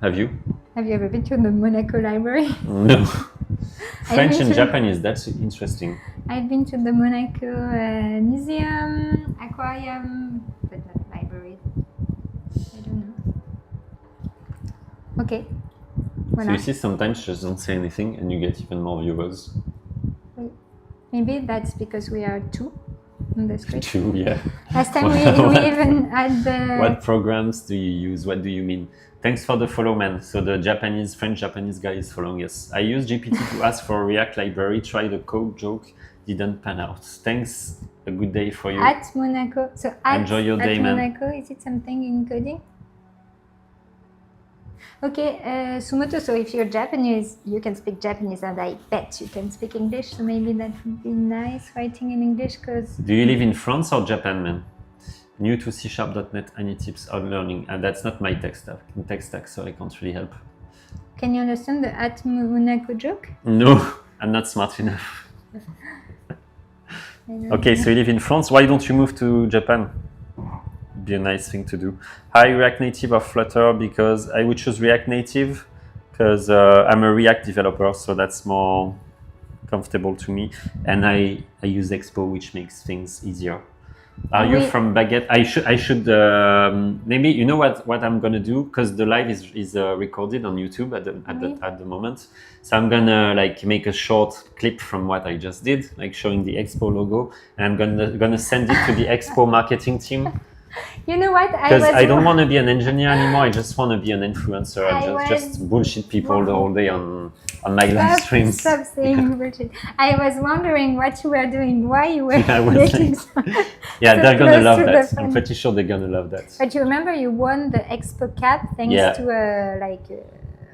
Speaker 1: Have you?
Speaker 2: Have you ever been to the Monaco library?
Speaker 1: No. French
Speaker 2: been
Speaker 1: and
Speaker 2: to-
Speaker 1: Japanese, that's interesting.
Speaker 2: I've been to the Monaco museum, aquarium, but not library. I don't know. Okay.
Speaker 1: So
Speaker 2: Voilà.
Speaker 1: you see, sometimes just don't say anything and you get even more viewers.
Speaker 2: Maybe that's because we are two on the screen.
Speaker 1: True, yeah.
Speaker 2: Last time we even had the...
Speaker 1: What programs do you use? What do you mean? Thanks for the follow, man. So the French-Japanese guy is following us. I used GPT to ask for a React library, tried a code joke, didn't pan out. Thanks, a good day for you.
Speaker 2: At Monaco. So at,
Speaker 1: Enjoy your day,
Speaker 2: at
Speaker 1: man.
Speaker 2: Monaco, is it something in coding? Okay, Sumoto, so if you're Japanese, you can speak Japanese, and I bet you can speak English, so maybe that would be nice writing in English, because...
Speaker 1: Do you live in France or Japan, man? New to C#.net, any tips on learning? And that's not my tech stack, so I can't really help.
Speaker 2: Can you understand the at Monaco joke?
Speaker 1: No, I'm not smart enough. Okay, so you live in France. Why don't you move to Japan? Be a nice thing to do. Hi, React Native or Flutter? Because I would choose React Native because I'm a React developer, so that's more comfortable to me. And I use Expo, which makes things easier. Are you from Baguette? I should maybe, you know what I'm gonna do, because the live is recorded on YouTube at the moment. So I'm gonna like make a short clip from what I just did, like showing the Expo logo, and I'm gonna send it to the Expo marketing team.
Speaker 2: You know what?
Speaker 1: Because I don't want to be an engineer anymore. I just want to be an influencer and just bullshit people the whole day on my live streams.
Speaker 2: Stop saying bullshit. I was wondering what you were doing, why you were
Speaker 1: making yeah,
Speaker 2: so
Speaker 1: they're gonna love
Speaker 2: close to
Speaker 1: that.
Speaker 2: the
Speaker 1: I'm pretty sure they're gonna love that.
Speaker 2: But you remember you won the Expo Cap thanks to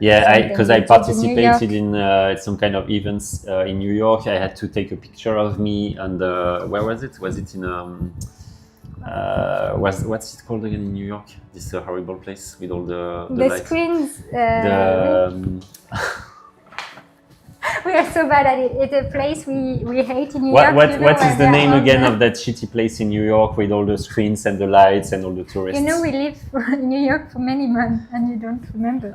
Speaker 1: yeah, because I
Speaker 2: something
Speaker 1: participated in some kind of events in New York. I had to take a picture of me, and where was it? Was it in what's it called again in New York? This horrible place with all the lights.
Speaker 2: Screens. we're so bad at it. It's a place we hate in New
Speaker 1: What
Speaker 2: York.
Speaker 1: what
Speaker 2: you know,
Speaker 1: what
Speaker 2: where
Speaker 1: is the
Speaker 2: there
Speaker 1: name
Speaker 2: are
Speaker 1: again
Speaker 2: all
Speaker 1: of that shitty place in New York with all the screens and the lights and all the tourists?
Speaker 2: You know, we lived in New York for many months, and you don't remember.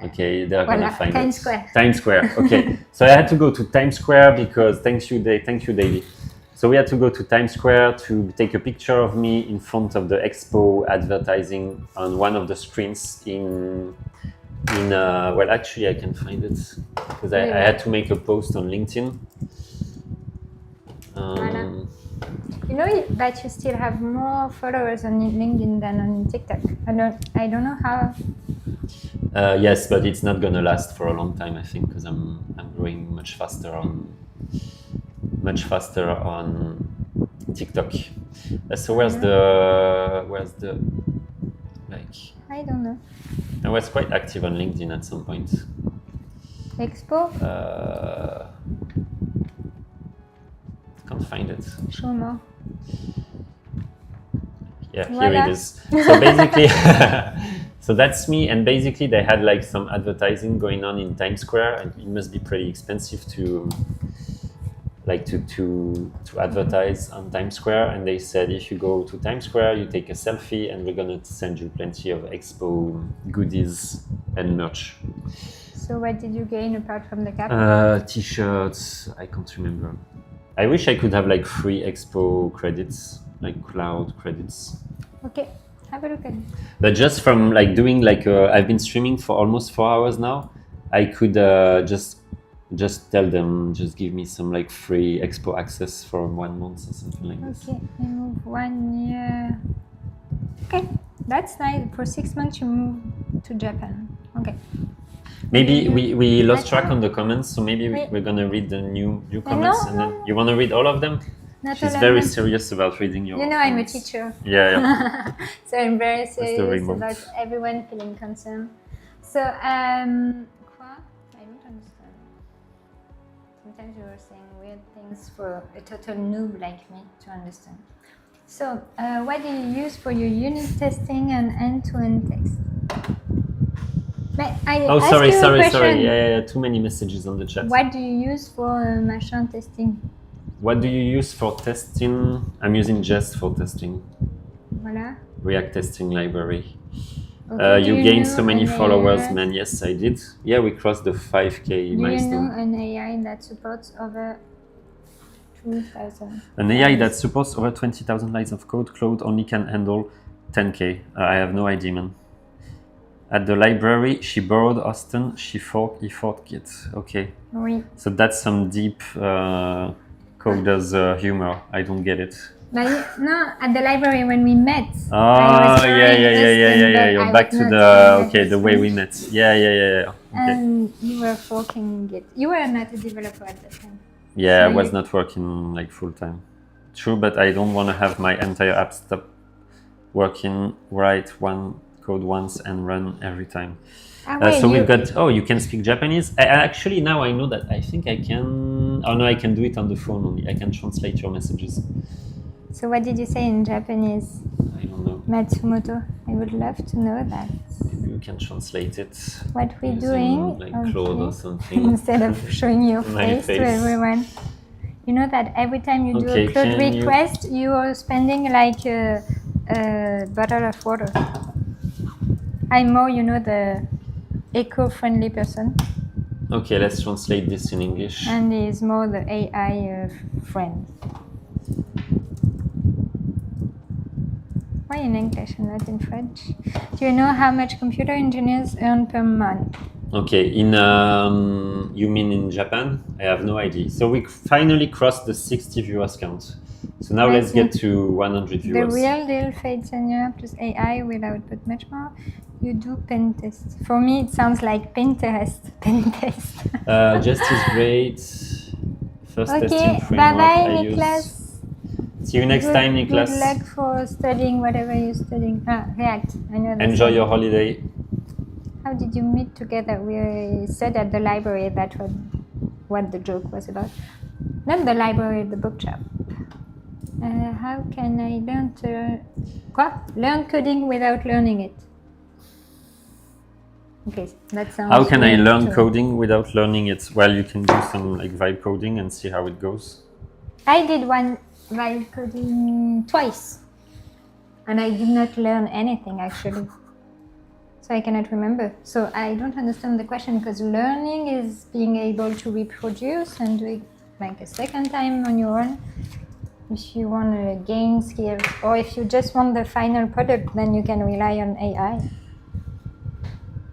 Speaker 1: Okay, they're gonna
Speaker 2: Voilà,
Speaker 1: find
Speaker 2: Times
Speaker 1: it.
Speaker 2: Square.
Speaker 1: Times Square. Okay, so I had to go to Times Square because thank you, Davey. So we had to go to Times Square to take a picture of me in front of the Expo advertising on one of the screens in well, actually I can find it because I had to make a post on LinkedIn.
Speaker 2: Voilà. You know that you still have more followers on LinkedIn than on TikTok. I don't know how.
Speaker 1: Yes, but it's not gonna last for a long time, I think, because I'm growing much faster on TikTok. So where's the like?
Speaker 2: I don't know.
Speaker 1: I was quite active on LinkedIn at some point.
Speaker 2: Expo?
Speaker 1: Can't find it.
Speaker 2: Show more.
Speaker 1: Yeah,
Speaker 2: Voilà.
Speaker 1: here it is. So basically, so that's me. And basically, they had like some advertising going on in Times Square, and it must be pretty expensive to advertise on Times Square. And they said if you go to Times Square, you take a selfie, and we're gonna send you plenty of Expo goodies and merch.
Speaker 2: So what did you gain apart from the cap?
Speaker 1: T-shirts. I can't remember. I wish I could have like free Expo credits, like cloud credits.
Speaker 2: Okay, have a look at it.
Speaker 1: But just from like doing like I've been streaming for almost 4 hours now. I could just tell them, just give me some like free Expo access for 1 month or something like this.
Speaker 2: Okay, you move 1 year. Okay, that's nice. For 6 months you move to Japan. Okay.
Speaker 1: Maybe we lost track on the comments, so maybe
Speaker 2: Wait.
Speaker 1: we're gonna read the new comments, and then you want to read all of them?
Speaker 2: Not
Speaker 1: She's
Speaker 2: all of
Speaker 1: very
Speaker 2: them.
Speaker 1: serious about reading your.
Speaker 2: You know I'm a
Speaker 1: comments.
Speaker 2: teacher.
Speaker 1: Yeah.
Speaker 2: So I'm very
Speaker 1: the
Speaker 2: serious
Speaker 1: remote.
Speaker 2: about everyone feeling concerned. So, quoi? I don't understand. Sometimes you are saying weird things for a total noob like me to understand. So, what do you use for your unit testing and end-to-end text? May I ask
Speaker 1: Sorry.
Speaker 2: you a question?
Speaker 1: Yeah. Too many messages on the chat.
Speaker 2: What do you use for machine testing?
Speaker 1: What do you use for testing? I'm using Jest for testing.
Speaker 2: Voilà.
Speaker 1: React testing library.
Speaker 2: Okay,
Speaker 1: You
Speaker 2: do
Speaker 1: gained
Speaker 2: know
Speaker 1: so many
Speaker 2: an
Speaker 1: followers,
Speaker 2: AI?
Speaker 1: man. Yes, I did. Yeah, we crossed the 5K
Speaker 2: Do you
Speaker 1: milestone.
Speaker 2: know an AI that supports over 2,000?
Speaker 1: An AI that supports over 20,000 lines of code, Claude only can handle 10K. I have no idea, man. At the library, she borrowed Austin, he forked Git. Okay.
Speaker 2: Oui.
Speaker 1: So that's some deep coder's humor. I don't get it.
Speaker 2: But no, at the library when we met.
Speaker 1: Oh,
Speaker 2: I was
Speaker 1: yeah. You're back to the way we met. Yeah. Okay.
Speaker 2: And you were forking Git. You were not a developer at that time.
Speaker 1: Yeah,
Speaker 2: So
Speaker 1: I was not working like full time. True, but I don't want to have my entire app stop working, write one code once and run every time. So we've got, you can speak Japanese. Actually, now I know that I think I can, I can do it on the phone only. I can translate your messages.
Speaker 2: So what did you say in Japanese?
Speaker 1: I don't know.
Speaker 2: Matsumoto, I would love to know that.
Speaker 1: Maybe you can translate it.
Speaker 2: What we're
Speaker 1: using,
Speaker 2: doing,
Speaker 1: like Claude or something.
Speaker 2: Instead of showing your
Speaker 1: My
Speaker 2: face to everyone. You know that every time you do
Speaker 1: Okay,
Speaker 2: a Claude
Speaker 1: can
Speaker 2: request, you are spending like a bottle of water. I'm more, the eco-friendly person,
Speaker 1: Okay, let's translate this in English.
Speaker 2: and he's more the AI friend. Why in English and not in French? Do you know how much computer engineers earn per month?
Speaker 1: Okay, you mean in Japan? I have no idea. So we finally crossed the 60 viewers count. So now let's get to 100
Speaker 2: The
Speaker 1: viewers.
Speaker 2: real deal Fade Senior plus AI will output much more. You do pen test. For me, it sounds like Pinterest. Pen test.
Speaker 1: Just is great. First testing
Speaker 2: Okay,
Speaker 1: framework
Speaker 2: bye-bye,
Speaker 1: I
Speaker 2: Nicholas.
Speaker 1: use. See you next time, Nicholas.
Speaker 2: Good luck for studying whatever you're studying. React. I know that.
Speaker 1: Enjoy your holiday.
Speaker 2: How did you meet together? We said at the library that was what the joke was about. Not the library, the bookshop. How can I learn coding without learning it? Okay, that sounds.
Speaker 1: How can I
Speaker 2: weird
Speaker 1: learn
Speaker 2: too.
Speaker 1: coding without learning it? Well, you can do some like vibe coding and see how it goes.
Speaker 2: I did one vibe coding twice, and I did not learn anything actually. So I cannot remember. So I don't understand the question, because learning is being able to reproduce and do it like a second time on your own. If you want to gain skills, or if you just want the final product, then you can rely on AI.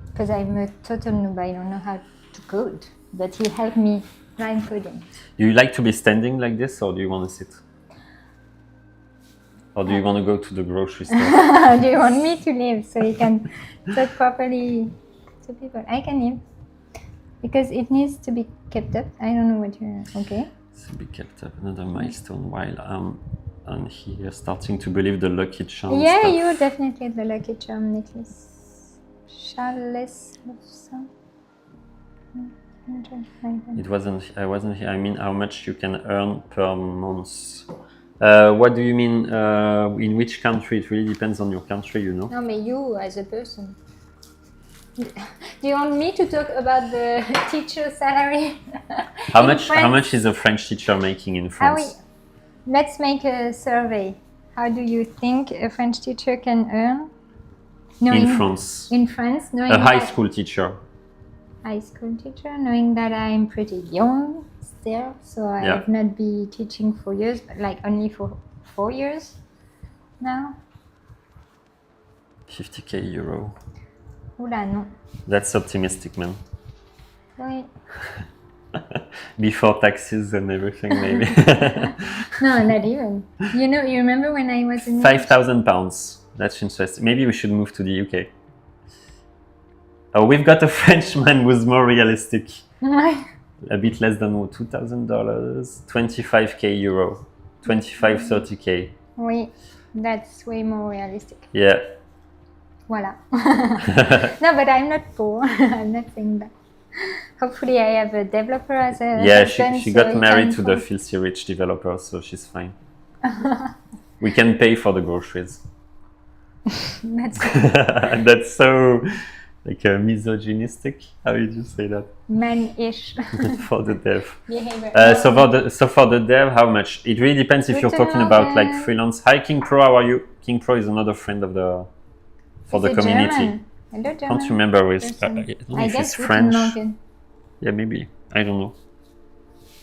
Speaker 2: Because I'm a total noob, I don't know how to code, but he helped me vibe coding.
Speaker 1: Do you like to be standing like this, or do you want to sit? Or do you want to go to the grocery store?
Speaker 2: Do you want me to leave so you can talk properly to people? I can leave because it needs to be kept up. I don't know what you're. Okay.
Speaker 1: To be kept up, another milestone while I'm on here starting to believe the lucky charm
Speaker 2: Yeah,
Speaker 1: stuff.
Speaker 2: you're definitely the lucky charm, Nicholas. Charles of some.
Speaker 1: It wasn't. I wasn't here. I mean, how much you can earn per month. What do you mean? In which country? It really depends on your country, you know.
Speaker 2: No, but you as a person. Do you want me to talk about the teacher salary?
Speaker 1: How
Speaker 2: in
Speaker 1: much? How
Speaker 2: France?
Speaker 1: much is a French teacher making in France?
Speaker 2: Let's make a survey. How do you think a French teacher can earn?
Speaker 1: In France,
Speaker 2: In France, knowing
Speaker 1: a high
Speaker 2: that-
Speaker 1: school teacher.
Speaker 2: high school teacher, knowing that I'm pretty young still, so I
Speaker 1: Yeah.
Speaker 2: have not been teaching for years, but like only for 4 years now.
Speaker 1: 50k euro.
Speaker 2: Oula, non.
Speaker 1: That's optimistic, man.
Speaker 2: Oui.
Speaker 1: Before taxes and everything, maybe.
Speaker 2: No, not even. You remember when I was in
Speaker 1: 5,000 pounds. That's interesting. Maybe we should move to the UK. Oh, we've got a Frenchman who's more realistic. A bit less than $2,000. 25k euro. 25, 30k.
Speaker 2: Oui, that's way more realistic.
Speaker 1: Yeah.
Speaker 2: Voila. No, but I'm not poor. I'm not saying that. Hopefully, I have a developer as a
Speaker 1: Yeah,
Speaker 2: husband,
Speaker 1: she
Speaker 2: so
Speaker 1: got
Speaker 2: he
Speaker 1: married
Speaker 2: can
Speaker 1: to the
Speaker 2: afford-
Speaker 1: filthy rich developer, so she's fine. We can pay for the groceries.
Speaker 2: That's
Speaker 1: That's so like misogynistic. How did you say that?
Speaker 2: man-ish
Speaker 1: For the dev.
Speaker 2: behavior.
Speaker 1: So for the dev, how much? It really depends if you're
Speaker 2: Written
Speaker 1: talking about like
Speaker 2: novel.
Speaker 1: freelance. Hi, King Pro, how are you? King Pro is another friend of the
Speaker 2: Is
Speaker 1: the
Speaker 2: it
Speaker 1: community.
Speaker 2: German? Hello,
Speaker 1: Can't
Speaker 2: German
Speaker 1: remember with.
Speaker 2: person.
Speaker 1: I don't know
Speaker 2: I
Speaker 1: if
Speaker 2: guess
Speaker 1: it's French.
Speaker 2: Morgan.
Speaker 1: Yeah, maybe. I don't know.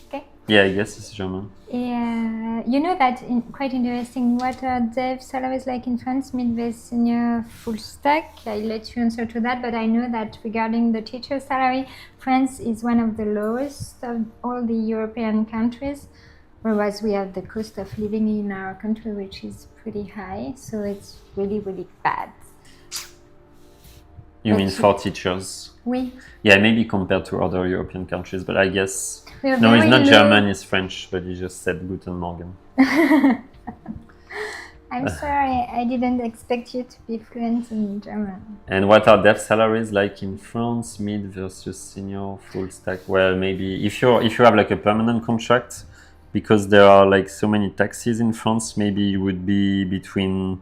Speaker 2: Okay.
Speaker 1: Yeah, I guess it's German.
Speaker 2: Yeah, you know that quite interesting. What are dev salaries like in France, mid-base, senior, full stack? I let you answer to that, but I know that regarding the teacher salary, France is one of the lowest of all the European countries, whereas we have the cost of living in our country, which is pretty high. So it's really, really bad.
Speaker 1: You mean
Speaker 2: Okay.
Speaker 1: for teachers?
Speaker 2: Oui.
Speaker 1: Yeah, maybe compared to other European countries, but I guess
Speaker 2: We are
Speaker 1: no, it's
Speaker 2: very
Speaker 1: not
Speaker 2: low.
Speaker 1: German, it's French, but he just said Guten Morgen.
Speaker 2: I'm sorry, I didn't expect you to be fluent in German.
Speaker 1: And what are dev salaries like in France, mid versus senior, full stack? Well, maybe if you have like a permanent contract, because there are like so many taxes in France, maybe it would be between,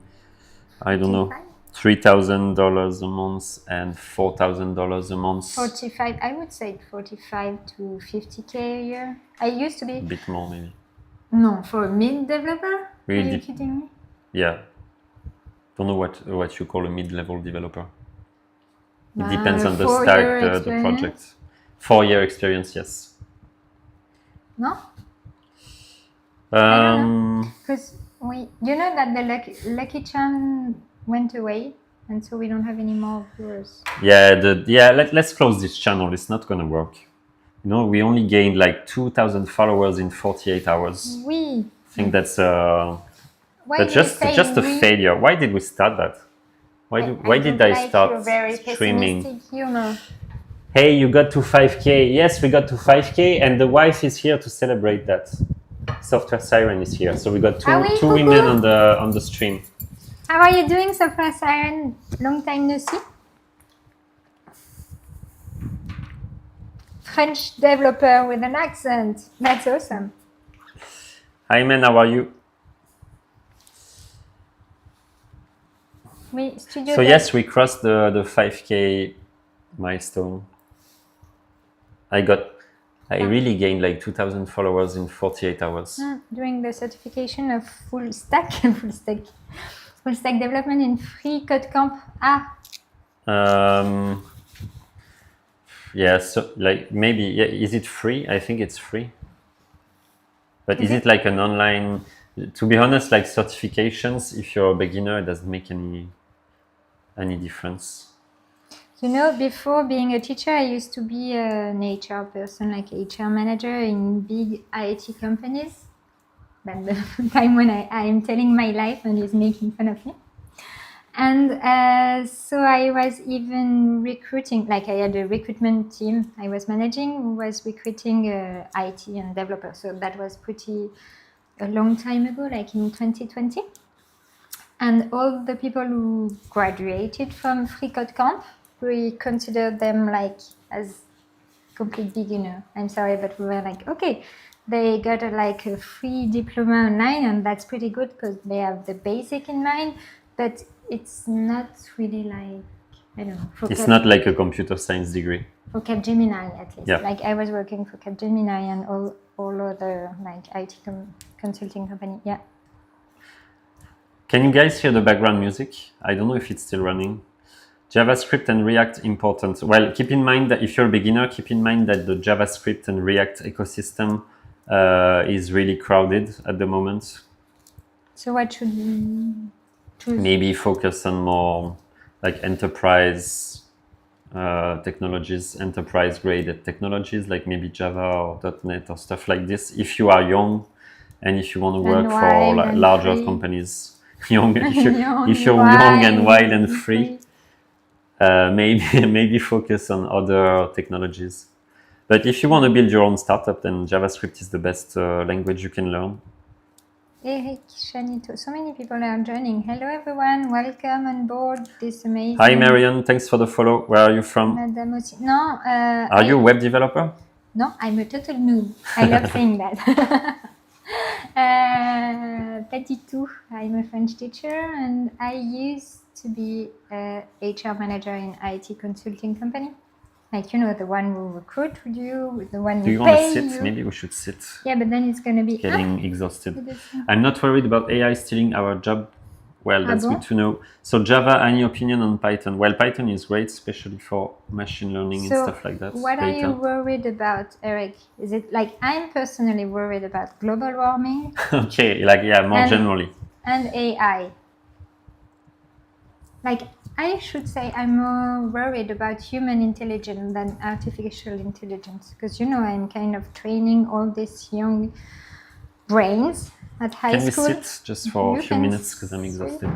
Speaker 1: I don't know, $3,000 a month and $4,000 a month.
Speaker 2: 45, I would say 45 to 50k a year. I used to
Speaker 1: A
Speaker 2: be.
Speaker 1: bit more maybe.
Speaker 2: No, for a mid developer?
Speaker 1: Really
Speaker 2: Are you
Speaker 1: deep.
Speaker 2: kidding me?
Speaker 1: Yeah. Don't know what you call a mid-level developer. It depends on the
Speaker 2: 4-year
Speaker 1: stack, the
Speaker 2: experience.
Speaker 1: project. 4-year experience, yes.
Speaker 2: No? don't Because you know that the Lucky Charm went away, and so we don't have any more viewers.
Speaker 1: Yeah, let's close this channel. It's not gonna work. You know, we only gained like 2,000 followers in 48 hours.
Speaker 2: Oui.
Speaker 1: I think that's
Speaker 2: Why
Speaker 1: that's
Speaker 2: do you
Speaker 1: just
Speaker 2: say
Speaker 1: a
Speaker 2: oui?
Speaker 1: failure. Why did we start that? Why did I
Speaker 2: don't like
Speaker 1: start
Speaker 2: your very
Speaker 1: streaming?
Speaker 2: pessimistic humor.
Speaker 1: Hey, you got to 5K. Yes, we got to 5K, and the wife is here to celebrate that. Software Siren is here, so we got
Speaker 2: Ah oui,
Speaker 1: two
Speaker 2: coucou.
Speaker 1: women on the stream.
Speaker 2: How are you doing, Software Siren? Long time no see. French developer with an accent. That's awesome.
Speaker 1: Hi, man. How are you?
Speaker 2: Oui, studio.
Speaker 1: So yes, we crossed the 5K milestone. I really gained like 2,000 followers in 48 hours.
Speaker 2: Doing the certification of full stack development in Free Code Camp.
Speaker 1: Yeah, so like maybe, yeah, is it free? I think it's free. But is it like an online, to be honest, like certifications, if you're a beginner, it doesn't make any difference.
Speaker 2: You know, before being a teacher, I used to be an HR person, like HR manager in big IT companies. But the time when I'm telling my life and he's making fun of me. And so I was even recruiting, like I had a recruitment team I was managing who was recruiting IT and developers. So that was pretty a long time ago, like in 2020. And all the people who graduated from Free Code Camp, we considered them like as complete beginner. I'm sorry, but we were like, okay, they got like a free diploma online, and that's pretty good because they have the basic in mind, but it's not really like, I don't know.
Speaker 1: It's not like a computer science degree.
Speaker 2: For Capgemini, at least.
Speaker 1: Yeah.
Speaker 2: Like I was working for Capgemini and all other like IT consulting company. Yeah.
Speaker 1: Can you guys hear the background music? I don't know if it's still running. JavaScript and React important. Well, keep in mind that if you're a beginner, keep in mind that the JavaScript and React ecosystem is really crowded at the moment.
Speaker 2: So what should we choose?
Speaker 1: Maybe focus on more like enterprise technologies, enterprise grade technologies, like maybe Java or .NET or stuff like this. If you are young and if you want to work for like larger companies, if you're young and wild and free, maybe focus on other technologies. But if you want to build your own startup, then JavaScript is the best language you can learn.
Speaker 2: Eric, Shanito, so many people are joining. Hello everyone, welcome on board this amazing.
Speaker 1: Hi Marion, thanks for the follow. Where are you from?
Speaker 2: No.
Speaker 1: Are you a web developer?
Speaker 2: No, I'm a total noob. I love saying that. Pas du tout. I'm a French teacher and I used to be a HR manager in IT consulting company. Like, you know, the one who recruit you, the one who pay you.
Speaker 1: Do you want to sit? Maybe we should sit.
Speaker 2: Yeah, but then it's going to be
Speaker 1: getting exhausted. I'm not worried about AI stealing our job. Well, that's good to know. So Java, any opinion on Python? Well, Python is great, especially for machine learning and stuff like that.
Speaker 2: What are you worried about, Eric? Is it like, I'm personally worried about global warming.
Speaker 1: Okay, like, yeah, more generally.
Speaker 2: And AI. Like, I should say I'm more worried about human intelligence than artificial intelligence. Because, you know, I'm kind of training all these young brains at high school.
Speaker 1: Can we sit just for a few minutes because I'm exhausted?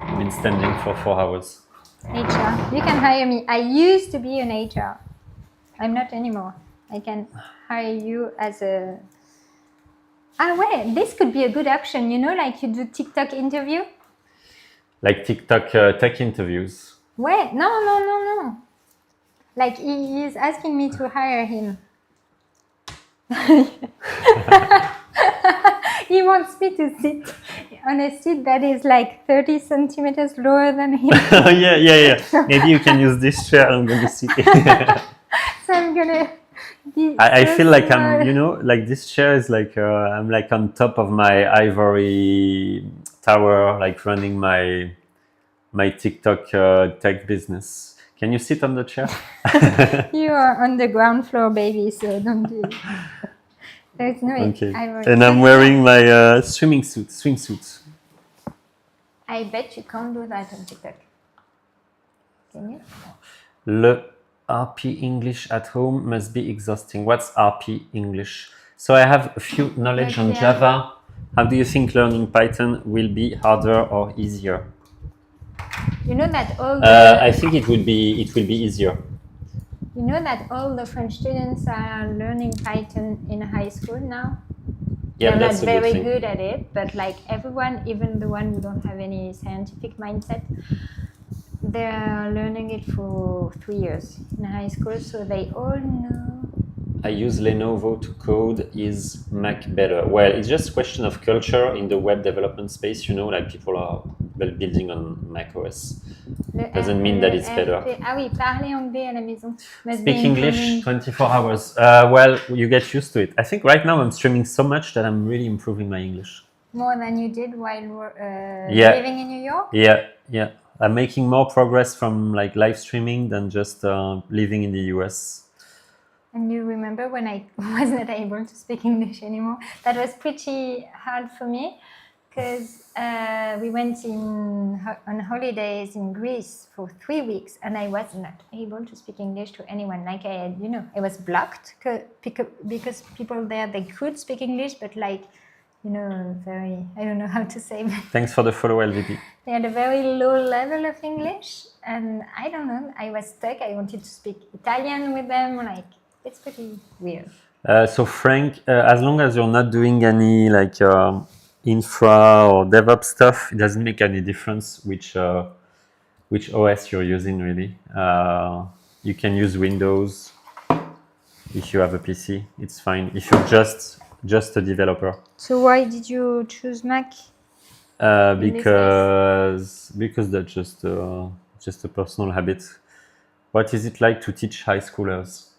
Speaker 1: I've been standing for 4 hours.
Speaker 2: HR. You can hire me. I used to be an HR. I'm not anymore. I can hire you as a... wait, this could be a good option. You know, like you do TikTok interview.
Speaker 1: Like TikTok tech interviews.
Speaker 2: Wait, no. Like he is asking me to hire him. He wants me to sit on a seat that is like 30 centimeters lower than him.
Speaker 1: Yeah. Maybe you can use this chair. I'm going to sit.
Speaker 2: So I'm gonna.
Speaker 1: I feel like I'm, you know, like this chair is like I'm like on top of my ivory tower, like running my TikTok tech business. Can you sit on the chair?
Speaker 2: You are on the ground floor, baby, so don't do it. There's no ivory.
Speaker 1: And I'm wearing my swimsuit.
Speaker 2: I bet you can't do that on TikTok. Can you?
Speaker 1: Le RP English at home must be exhausting. What's RP English? So I have a few knowledge on Java. How do you think learning Python will be harder or easier?
Speaker 2: You know that all
Speaker 1: I think it will be easier.
Speaker 2: You know that all the French students are learning Python in high school now?
Speaker 1: Yeah,
Speaker 2: they're not very good at it, but like everyone, even the one who don't have any scientific mindset, they're learning it for 3 years in high school, so they all know.
Speaker 1: I use Lenovo to code. Is Mac better? Well, it's just a question of culture in the web development space. You know, like people are building on macOS.
Speaker 2: Le
Speaker 1: Doesn't mean that it's better.
Speaker 2: Ah oui, parler anglais à la maison. Must
Speaker 1: Speak
Speaker 2: be
Speaker 1: English
Speaker 2: improving.
Speaker 1: 24 hours. Well, you get used to it. I think right now I'm streaming so much that I'm really improving my English.
Speaker 2: More than you did while
Speaker 1: Yeah.
Speaker 2: living in New York?
Speaker 1: Yeah. I'm making more progress from like live streaming than just living in the US.
Speaker 2: And you remember when I was not able to speak English anymore? That was pretty hard for me because we went on holidays in Greece for 3 weeks and I was not able to speak English to anyone. Like I was blocked because people there, they could speak English, but like, very, I don't know how to say.
Speaker 1: Thanks for the follow, LVP.
Speaker 2: They had a very low level of English and I don't know, I was stuck. I wanted to speak Italian with them, like, it's pretty weird.
Speaker 1: So Frank, as long as you're not doing any like infra or DevOps stuff, it doesn't make any difference which OS you're using really. You can use Windows if you have a PC. It's fine. If you're just a developer.
Speaker 2: So why did you choose Mac?
Speaker 1: Because that's just a personal habit. What is it like to teach high schoolers?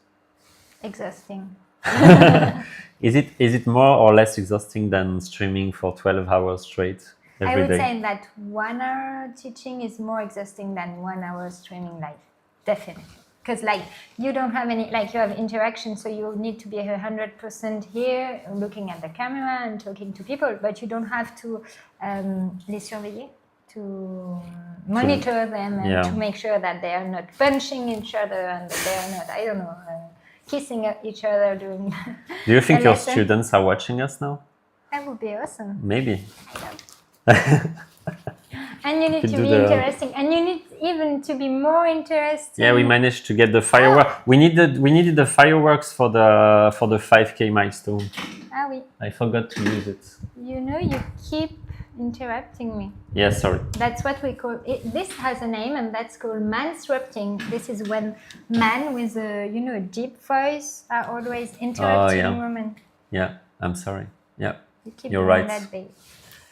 Speaker 2: Exhausting.
Speaker 1: Is it more or less exhausting than streaming for 12 hours straight every
Speaker 2: I would
Speaker 1: day?
Speaker 2: say that 1 hour teaching is more exhausting than 1 hour streaming live. Definitely. Because like you don't have any, like you have interaction, so you need to be 100% here, looking at the camera and talking to people, but you don't have to les surveiller, to monitor them and to make sure that they are not punching each other and that they are not, I don't know, kissing each other during.
Speaker 1: Do you think your
Speaker 2: lesson.
Speaker 1: students are watching us now?
Speaker 2: That would be awesome.
Speaker 1: Maybe.
Speaker 2: And you need
Speaker 1: Could
Speaker 2: to
Speaker 1: do
Speaker 2: be interesting, and you need even to be more interesting.
Speaker 1: Yeah, we managed to get the fireworks. We needed the fireworks for the 5K milestone.
Speaker 2: Ah oui.
Speaker 1: I forgot to use it.
Speaker 2: You keep interrupting me.
Speaker 1: Yeah, sorry.
Speaker 2: That's what we call it. This has a name, and that's called mansrupting. This is when men with a deep voice are always interrupting women.
Speaker 1: Yeah, I'm sorry. Yeah,
Speaker 2: you keep
Speaker 1: you're
Speaker 2: doing
Speaker 1: right.
Speaker 2: That big.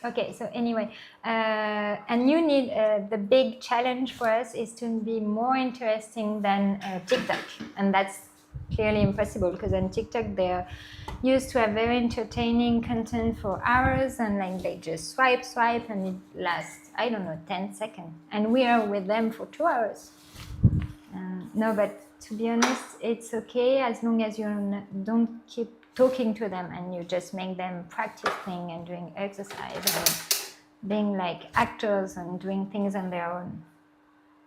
Speaker 2: Okay, so anyway, and you need the big challenge for us is to be more interesting than TikTok, and that's clearly impossible because on TikTok they're used to have very entertaining content for hours, and like they just swipe, and it lasts 10 seconds, and we are with them for 2 hours. No, but to be honest, it's okay as long as you don't keep talking to them and you just make them practicing and doing exercise and being like actors and doing things on their own.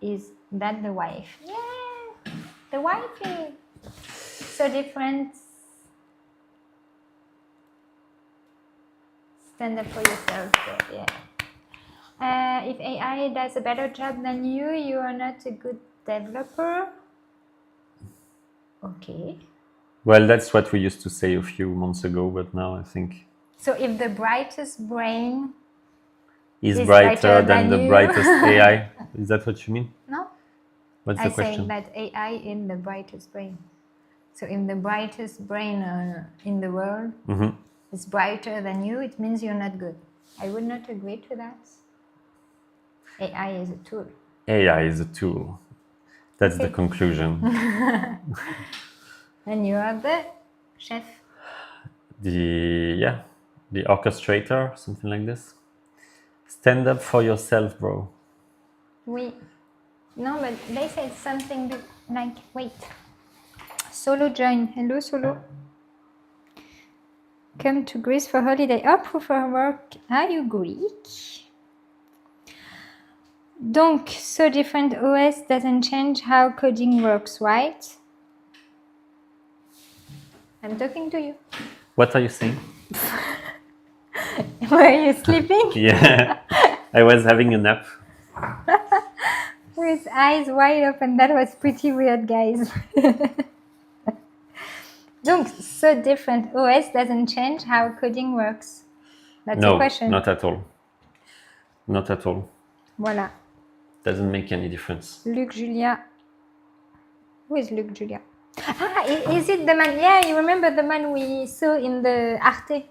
Speaker 2: Is that the wife? Yeah, the wife is so different. Stand up for yourself, yeah. If AI does a better job than you are not a good developer. Okay.
Speaker 1: Well, that's what we used to say a few months ago, but now I think.
Speaker 2: So if the brightest brain
Speaker 1: is brighter than the brightest AI, is that what you mean?
Speaker 2: No.
Speaker 1: What's the question?
Speaker 2: I say that AI in the brightest brain. So if the brightest brain in the world is brighter than you, it means you're not good. I would not agree to that. AI is a tool. AI
Speaker 1: is a tool. That's the conclusion.
Speaker 2: And you are the chef.
Speaker 1: The orchestrator, something like this. Stand up for yourself, bro.
Speaker 2: Oui. No, but they said something like, wait. Solo join. Hello, Solo. Come to Greece for holiday. Oh, proof of work. Are you Greek? Donc, so different OS doesn't change how coding works, right? I'm talking to you.
Speaker 1: What are you saying?
Speaker 2: Were you sleeping?
Speaker 1: Yeah, I was having a nap.
Speaker 2: With eyes wide open. That was pretty weird, guys. Donc, so different OS doesn't change how coding works. That's the question.
Speaker 1: No, not at all. Not at all.
Speaker 2: Voilà.
Speaker 1: Doesn't make any difference.
Speaker 2: Luc Julia. Who is Luc Julia? Ah, is it the man? Yeah, you remember the man we saw in the Arte?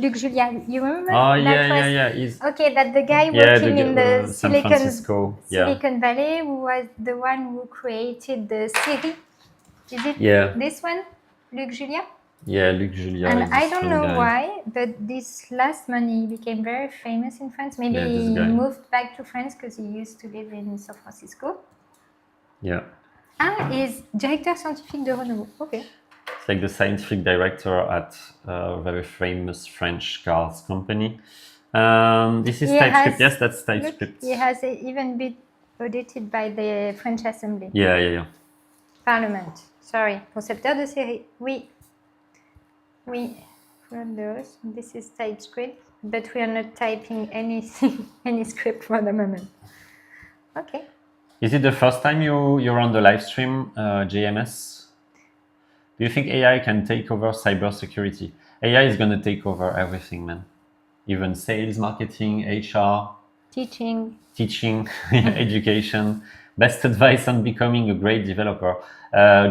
Speaker 2: Luc Julia, you remember?
Speaker 1: Oh,
Speaker 2: that
Speaker 1: yeah,
Speaker 2: was,
Speaker 1: yeah, yeah. He's,
Speaker 2: Okay, that the guy
Speaker 1: yeah,
Speaker 2: working in the
Speaker 1: San Francisco. Yeah.
Speaker 2: Silicon Valley, who was the one who created the Siri. Is it
Speaker 1: Yeah.
Speaker 2: this one, Luc Julia?
Speaker 1: Yeah, Luc Julia.
Speaker 2: And
Speaker 1: is
Speaker 2: I
Speaker 1: this
Speaker 2: don't
Speaker 1: fun
Speaker 2: know
Speaker 1: guy.
Speaker 2: why, but this last man, he became very famous in France. Maybe
Speaker 1: Yeah, this
Speaker 2: he
Speaker 1: guy.
Speaker 2: moved back to France because he used to live in San Francisco.
Speaker 1: Yeah.
Speaker 2: Ah, he's directeur scientifique de Renault. Okay.
Speaker 1: It's like the scientific director at a very famous French cars company. This is
Speaker 2: He
Speaker 1: TypeScript.
Speaker 2: has-
Speaker 1: Yes, that's
Speaker 2: Look,
Speaker 1: TypeScript.
Speaker 2: he has even been audited by the French Assembly.
Speaker 1: Yeah, yeah, yeah.
Speaker 2: Parliament. Sorry. Concepteur de série. Oui. Oui. From those. This is TypeScript, but we are not typing anything, any script for the moment. Okay.
Speaker 1: Is it the first time you're on the live stream, JMS? Do you think AI can take over cybersecurity? AI is going to take over everything, man. Even sales, marketing, HR,
Speaker 2: Teaching.
Speaker 1: education. Best advice on becoming a great developer.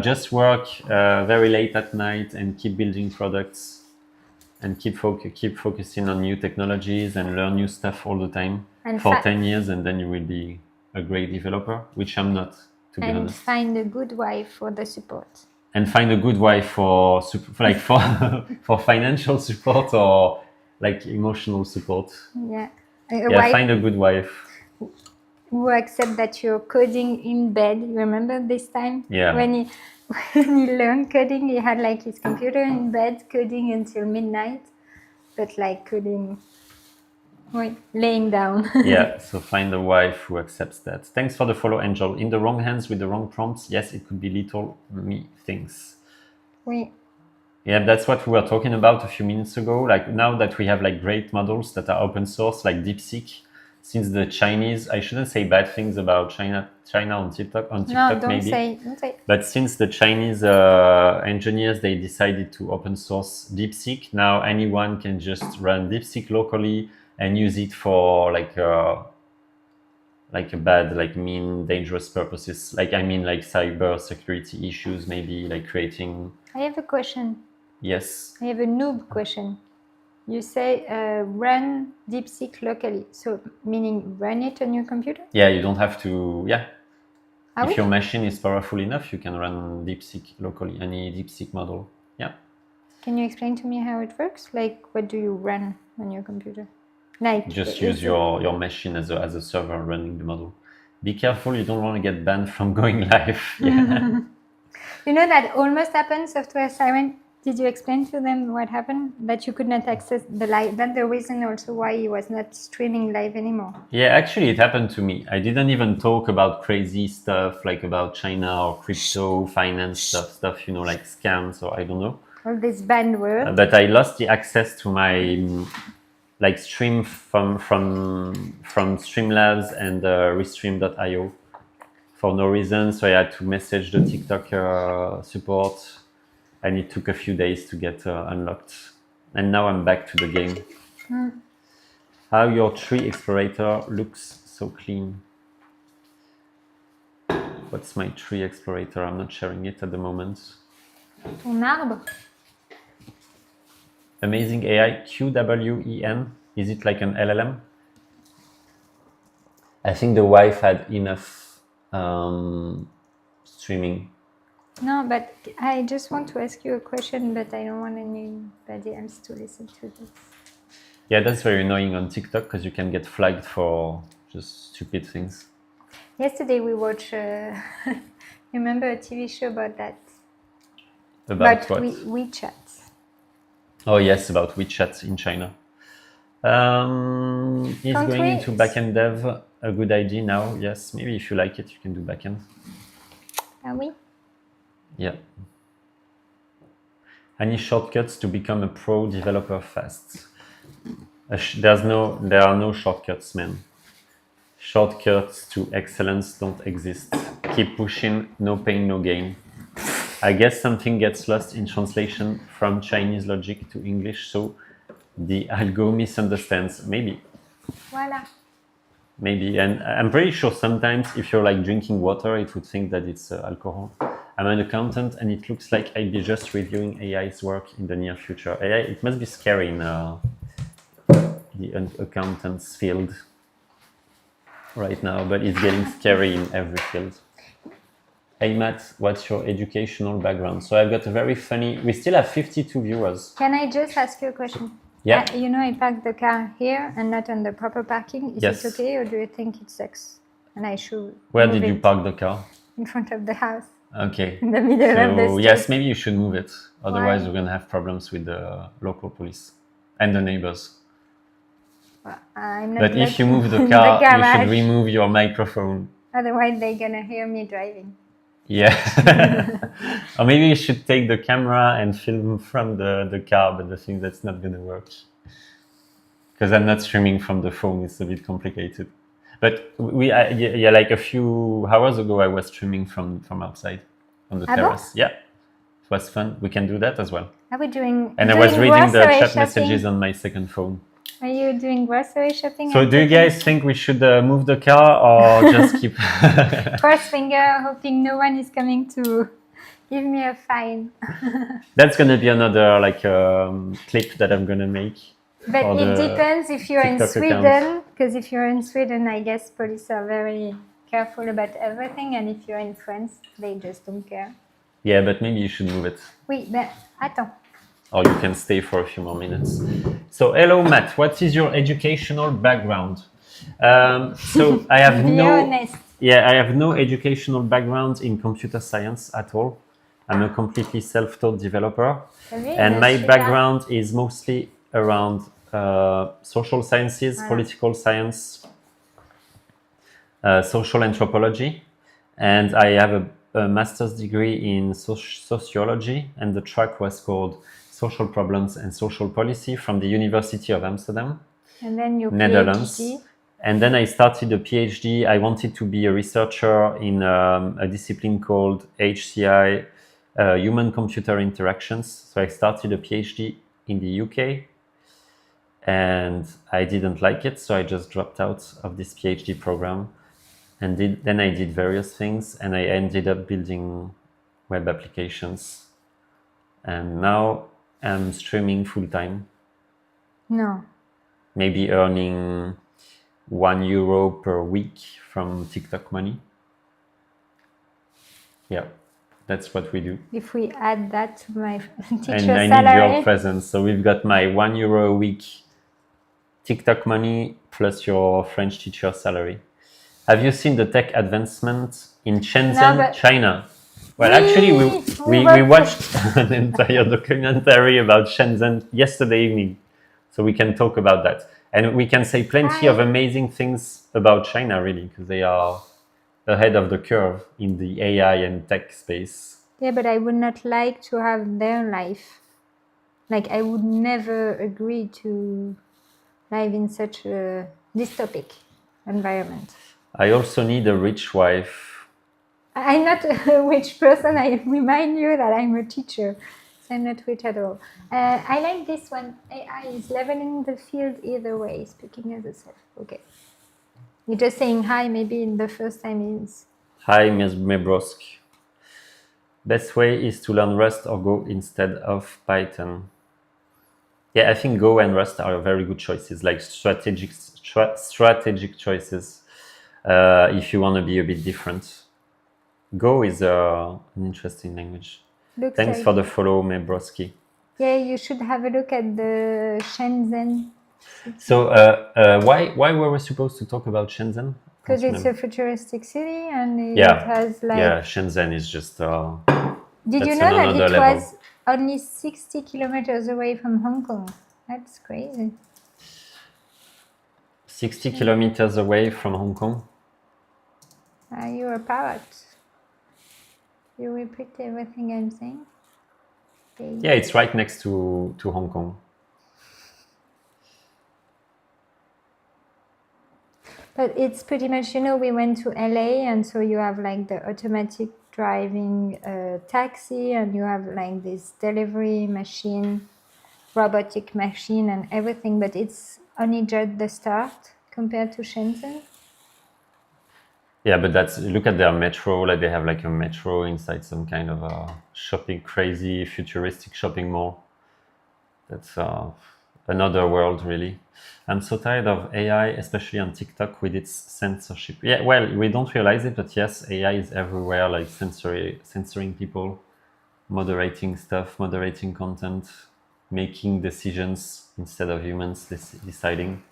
Speaker 1: Just work very late at night and keep building products and keep focusing on new technologies and learn new stuff all the time
Speaker 2: And
Speaker 1: for 10 years, and then you will be a great developer, which I'm not, to be
Speaker 2: And
Speaker 1: honest.
Speaker 2: find a good wife for the support.
Speaker 1: And find a good wife for for financial support or like emotional support.
Speaker 2: Yeah.
Speaker 1: Yeah,
Speaker 2: Wife
Speaker 1: find a good wife.
Speaker 2: who accept that you're coding in bed. You remember this time?
Speaker 1: Yeah.
Speaker 2: When he learned coding, he had like his computer in bed coding until midnight, but like coding, laying down.
Speaker 1: Yeah, so find a wife who accepts that. Thanks for the follow, Angel. In the wrong hands with the wrong prompts, yes, it could be little me things.
Speaker 2: Oui.
Speaker 1: Yeah, that's what we were talking about a few minutes ago. Like now that we have like great models that are open source, like DeepSeek, since the Chinese, I shouldn't say bad things about China on TikTok
Speaker 2: No, don't
Speaker 1: maybe.
Speaker 2: say.
Speaker 1: But since the Chinese engineers, they decided to open source DeepSeek, now anyone can just run DeepSeek locally and use it for like a bad, like mean, dangerous purposes. Like, I mean, like cyber security issues, maybe like creating.
Speaker 2: I have a question.
Speaker 1: Yes.
Speaker 2: I have a noob question. You say run DeepSeek locally, so meaning run it on your computer?
Speaker 1: Yeah, you don't have to. Yeah.
Speaker 2: Ah,
Speaker 1: If
Speaker 2: oui?
Speaker 1: your machine is powerful enough, you can run DeepSeek locally, any DeepSeek model. Yeah.
Speaker 2: Can you explain to me how it works? Like, what do you run on your computer? Like,
Speaker 1: Just use your machine as a server running the model. Be careful, you don't want to get banned from going live. Yeah.
Speaker 2: You know that almost happened, Software Siren. Did you explain to them what happened? That you could not access the live. That's the reason also why he was not streaming live anymore.
Speaker 1: Yeah, actually, it happened to me. I didn't even talk about crazy stuff like about China or crypto, finance stuff, you know, like scams or I don't know.
Speaker 2: All this banned word.
Speaker 1: But I lost the access to my like stream from Streamlabs and Restream.io for no reason. So I had to message the TikTok support, and it took a few days to get unlocked. And now I'm back to the game. How your tree explorator looks so clean. What's my tree explorator? I'm not sharing it at the moment.
Speaker 2: Ton arbre.
Speaker 1: Amazing AI, QWEN. Is it like an LLM? I think the wife had enough streaming.
Speaker 2: No, but I just want to ask you a question, but I don't want anybody else to listen to this.
Speaker 1: Yeah, that's very annoying on TikTok because you can get flagged for just stupid things.
Speaker 2: Yesterday we watched, remember a TV show about that?
Speaker 1: About what?
Speaker 2: WeChat.
Speaker 1: Oh yes, about WeChat in China. Is going into backend dev a good idea now? Yes, maybe if you like it, you can do backend.
Speaker 2: Ah oui?
Speaker 1: Yeah. Any shortcuts to become a pro developer fast? There are no shortcuts, man. Shortcuts to excellence don't exist. Keep pushing, no pain, no gain. I guess something gets lost in translation from Chinese logic to English, so the algo misunderstands. Maybe.
Speaker 2: Voilà.
Speaker 1: Maybe. And I'm pretty sure sometimes if you're like drinking water, it would think that it's alcohol. I'm an accountant and it looks like I'd be just reviewing AI's work in the near future. AI, it must be scary in the accountants field right now, but it's getting scary in every field. Hey Matt, what's your educational background? So I've got a very funny, we still have 52 viewers.
Speaker 2: Can I just ask you a question?
Speaker 1: Yeah.
Speaker 2: You know, I parked the car here and not on the proper parking. Is
Speaker 1: Yes.
Speaker 2: it okay, or do you think it sucks? And I should.
Speaker 1: Where
Speaker 2: move
Speaker 1: did you
Speaker 2: it
Speaker 1: park the car?
Speaker 2: in front of the house,
Speaker 1: Okay.
Speaker 2: in the middle of the
Speaker 1: So
Speaker 2: street?
Speaker 1: yes, maybe you should move it. Otherwise,
Speaker 2: Why?
Speaker 1: we're gonna have problems with the local police and the neighbors.
Speaker 2: Well, I'm not.
Speaker 1: But if you
Speaker 2: looking
Speaker 1: move the
Speaker 2: in
Speaker 1: car, you
Speaker 2: garage.
Speaker 1: should remove your microphone.
Speaker 2: Otherwise, they're gonna hear me driving.
Speaker 1: Yeah. Or maybe you should take the camera and film from the car, but I think that's not gonna work. Because I'm not streaming from the phone, it's a bit complicated. But like a few hours ago, I was streaming from outside on the terrace. Yeah, it was fun. We can do that as well.
Speaker 2: Are we doing?
Speaker 1: And I was reading the
Speaker 2: grocery
Speaker 1: chat
Speaker 2: shopping?
Speaker 1: messages on my second phone.
Speaker 2: Are you doing grocery shopping?
Speaker 1: So do you guys think we should move the car or just keep...
Speaker 2: Cross finger, hoping no one is coming to give me a fine.
Speaker 1: That's going to be another clip that I'm going to make.
Speaker 2: But
Speaker 1: for
Speaker 2: it
Speaker 1: the
Speaker 2: depends if you're in
Speaker 1: TikTok
Speaker 2: Sweden,
Speaker 1: account.
Speaker 2: because if you're in Sweden, I guess police are very careful about everything, and if you're in France, they just don't care.
Speaker 1: Yeah, but maybe you should move it.
Speaker 2: Oui, mais attends.
Speaker 1: Or you can stay for a few more minutes. So, hello, Matt. What is your educational background? So I have
Speaker 2: Be honest.
Speaker 1: I have no educational background in computer science at all. I'm a completely self-taught developer,
Speaker 2: Really?
Speaker 1: and my
Speaker 2: That's
Speaker 1: background is mostly around social sciences, political science, social anthropology, and I have a master's degree in sociology, and the track was called Social Problems and Social Policy from the University of Amsterdam,
Speaker 2: And then you
Speaker 1: Netherlands.
Speaker 2: PhD.
Speaker 1: And then I started a PhD. I wanted to be a researcher in a discipline called HCI, human-computer interactions. So I started a PhD in the UK, and I didn't like it, so I just dropped out of this PhD program. And then I did various things, and I ended up building web applications. And now I'm streaming full-time,
Speaker 2: No.
Speaker 1: maybe earning €1 per week from TikTok money. Yeah, that's what we do.
Speaker 2: If we add that to my teacher
Speaker 1: And I need
Speaker 2: salary,
Speaker 1: your presence. So we've got my €1 a week TikTok money plus your French teacher salary. Have you seen the tech advancement in Shenzhen,
Speaker 2: No, but-
Speaker 1: China? Well, actually, we watched an entire documentary about Shenzhen yesterday evening. So we can talk about that. And we can say plenty of amazing things about China, really, because they are ahead of the curve in the AI and tech space.
Speaker 2: yeah, but I would not like to have their life. Like, I would never agree to live in such a dystopic environment.
Speaker 1: I also need a rich wife.
Speaker 2: I'm not a rich person. I remind you that I'm a teacher. So I'm not rich at all. I like this one. AI is leveling the field either way, speaking as a self. Okay. You're just saying hi, maybe in the first time is...
Speaker 1: Hi, Ms. Mebrosk. Best way is to learn Rust or Go instead of Python. Yeah, I think Go and Rust are very good choices, like strategic choices, if you want to be a bit different. Go is an interesting language.
Speaker 2: Looks
Speaker 1: Thanks
Speaker 2: like...
Speaker 1: for the follow, Mebroski.
Speaker 2: Yeah, you should have a look at the Shenzhen.
Speaker 1: So why were we supposed to talk about Shenzhen?
Speaker 2: Because it's a futuristic city and it
Speaker 1: Yeah.
Speaker 2: has like...
Speaker 1: Yeah, Shenzhen is just...
Speaker 2: Did
Speaker 1: that's
Speaker 2: you know
Speaker 1: on
Speaker 2: that
Speaker 1: another
Speaker 2: it
Speaker 1: level.
Speaker 2: was only 60 kilometers away from Hong Kong? That's crazy.
Speaker 1: 60 kilometers away from Hong Kong.
Speaker 2: You're a parrot. You repeat everything I'm saying? Okay.
Speaker 1: Yeah, it's right next to Hong Kong.
Speaker 2: But it's pretty much, you know, we went to LA and so you have like the automatic driving taxi and you have like this delivery machine, robotic machine and everything, but it's only just the start compared to Shenzhen.
Speaker 1: Yeah, but look at their metro. Like they have like a metro inside some kind of a shopping, crazy futuristic shopping mall. That's a another world, really. I'm so tired of AI, especially on TikTok with its censorship. Yeah, well, we don't realize it, but yes, AI is everywhere, like censoring people, moderating stuff, moderating content, making decisions instead of humans deciding.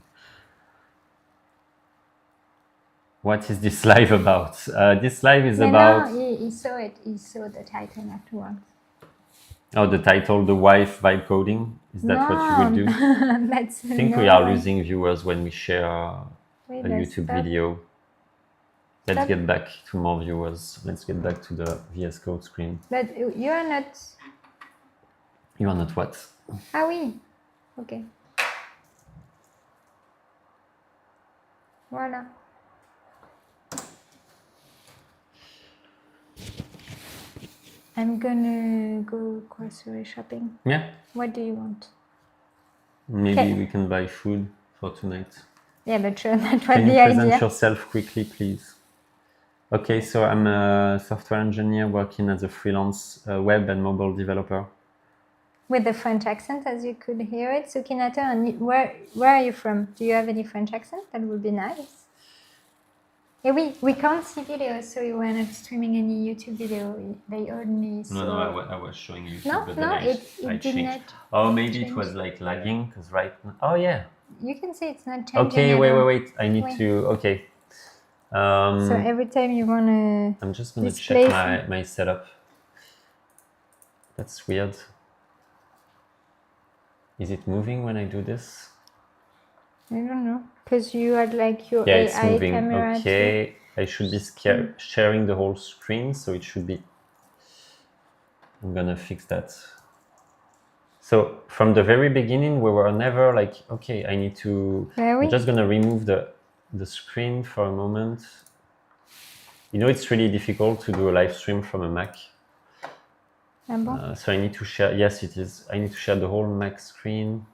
Speaker 1: What is this live about? This live is about...
Speaker 2: No, he saw it. He saw the title afterwards.
Speaker 1: Oh, the title, The Wife Vibe Coding. Is that what you would do?
Speaker 2: That's
Speaker 1: I think we are losing viewers when we share a YouTube video. Let's get back to more viewers. Let's get back to the VS Code screen.
Speaker 2: But you are not...
Speaker 1: You are not what?
Speaker 2: Ah oui. Okay. Voilà. I'm gonna go grocery shopping.
Speaker 1: Yeah.
Speaker 2: What do you want?
Speaker 1: Maybe we can buy food for tonight.
Speaker 2: Yeah, but sure, that was
Speaker 1: Can you
Speaker 2: the idea.
Speaker 1: present yourself quickly, please? Okay, so I'm a software engineer working as a freelance web and mobile developer.
Speaker 2: With the French accent, as you could hear it. So, Kinato, and where are you from? Do you have any French accent? That would be nice. Yeah, we can't see videos, so we were not streaming any YouTube video. They only saw...
Speaker 1: No, I was showing you.
Speaker 2: No, it did not.
Speaker 1: Oh, maybe it was like lagging, because right now... Oh, yeah.
Speaker 2: You can see it's not changing.
Speaker 1: Okay, wait. I need to... Okay.
Speaker 2: So every time you want to...
Speaker 1: I'm just going to check my setup. That's weird. Is it moving when I do this?
Speaker 2: I don't know. Because you had like your
Speaker 1: it's
Speaker 2: AI
Speaker 1: moving.
Speaker 2: camera.
Speaker 1: Okay,
Speaker 2: too.
Speaker 1: I should be sharing the whole screen, so it should be... I'm gonna fix that. So from the very beginning, we were never like, okay, I need to... I'm just gonna remove the screen for a moment. You know, it's really difficult to do a live stream from a Mac. So I need to share, yes it is, I need to share the whole Mac screen.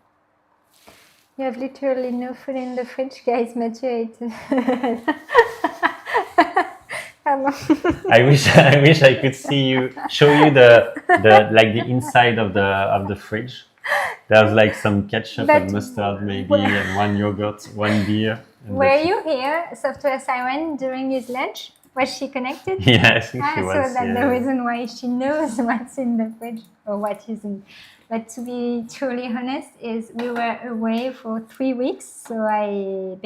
Speaker 2: You have literally no food in the fridge, guys. Mathieu ate.
Speaker 1: I wish I could show you the inside of the fridge. There's like some ketchup and mustard maybe, and one yogurt, one beer.
Speaker 2: Were you here, Software Siren, during his lunch? Was she connected?
Speaker 1: Yeah, I think she was.
Speaker 2: So that's the reason why she knows what's in the fridge or what isn't. But to be truly honest, is we were away for 3 weeks, so I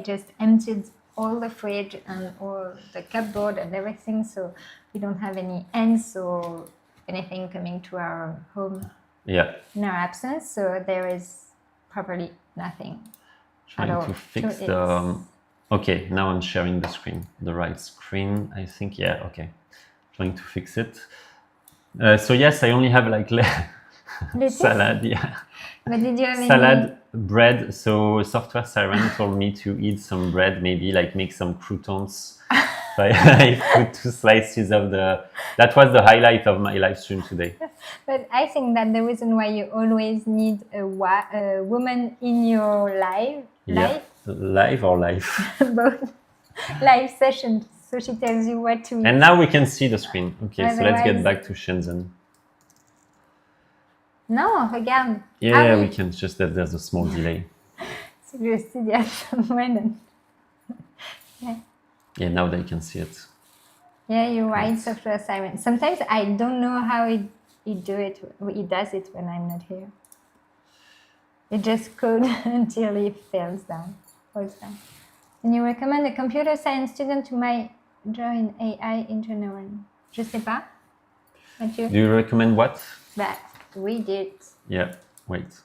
Speaker 2: just emptied all the fridge and all the cupboard and everything, so we don't have any ants or anything coming to our home in our absence. So there is properly nothing.
Speaker 1: Trying to fix the... Okay, now I'm sharing the screen, the right screen, I think. Yeah, okay. Trying to fix it. So yes, I only have like salad, yeah.
Speaker 2: But did you have
Speaker 1: salad, bread. So Software Siren told me to eat some bread, maybe like make some croutons. So I put 2 slices of the... That was the highlight of my live stream today.
Speaker 2: But I think that the reason why you always need a woman in your life...
Speaker 1: Live or life?
Speaker 2: Both. Live sessions. So she tells you what to eat.
Speaker 1: And now we can see the screen. Okay,
Speaker 2: Otherwise...
Speaker 1: so let's get back to Shenzhen.
Speaker 2: Non, regarde.
Speaker 1: Yeah, we can, just that there's a small delay.
Speaker 2: So just see the someone.
Speaker 1: Yeah, now they can see it.
Speaker 2: Yeah, you're right, Software Siren. Sometimes I don't know how he does it when I'm not here. It just codes until it falls down. And you recommend a computer science student to major in AI engineering? Je sais pas. Mathieu?
Speaker 1: Do you recommend what?
Speaker 2: But we did.
Speaker 1: Yeah, wait.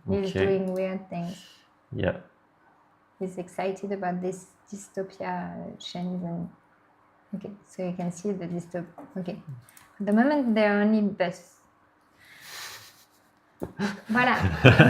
Speaker 2: He's doing weird things.
Speaker 1: Yeah.
Speaker 2: He's excited about this dystopia Shenzhen. Okay, so you can see the dystopia. Okay. At the moment, there are only bus. Voilà.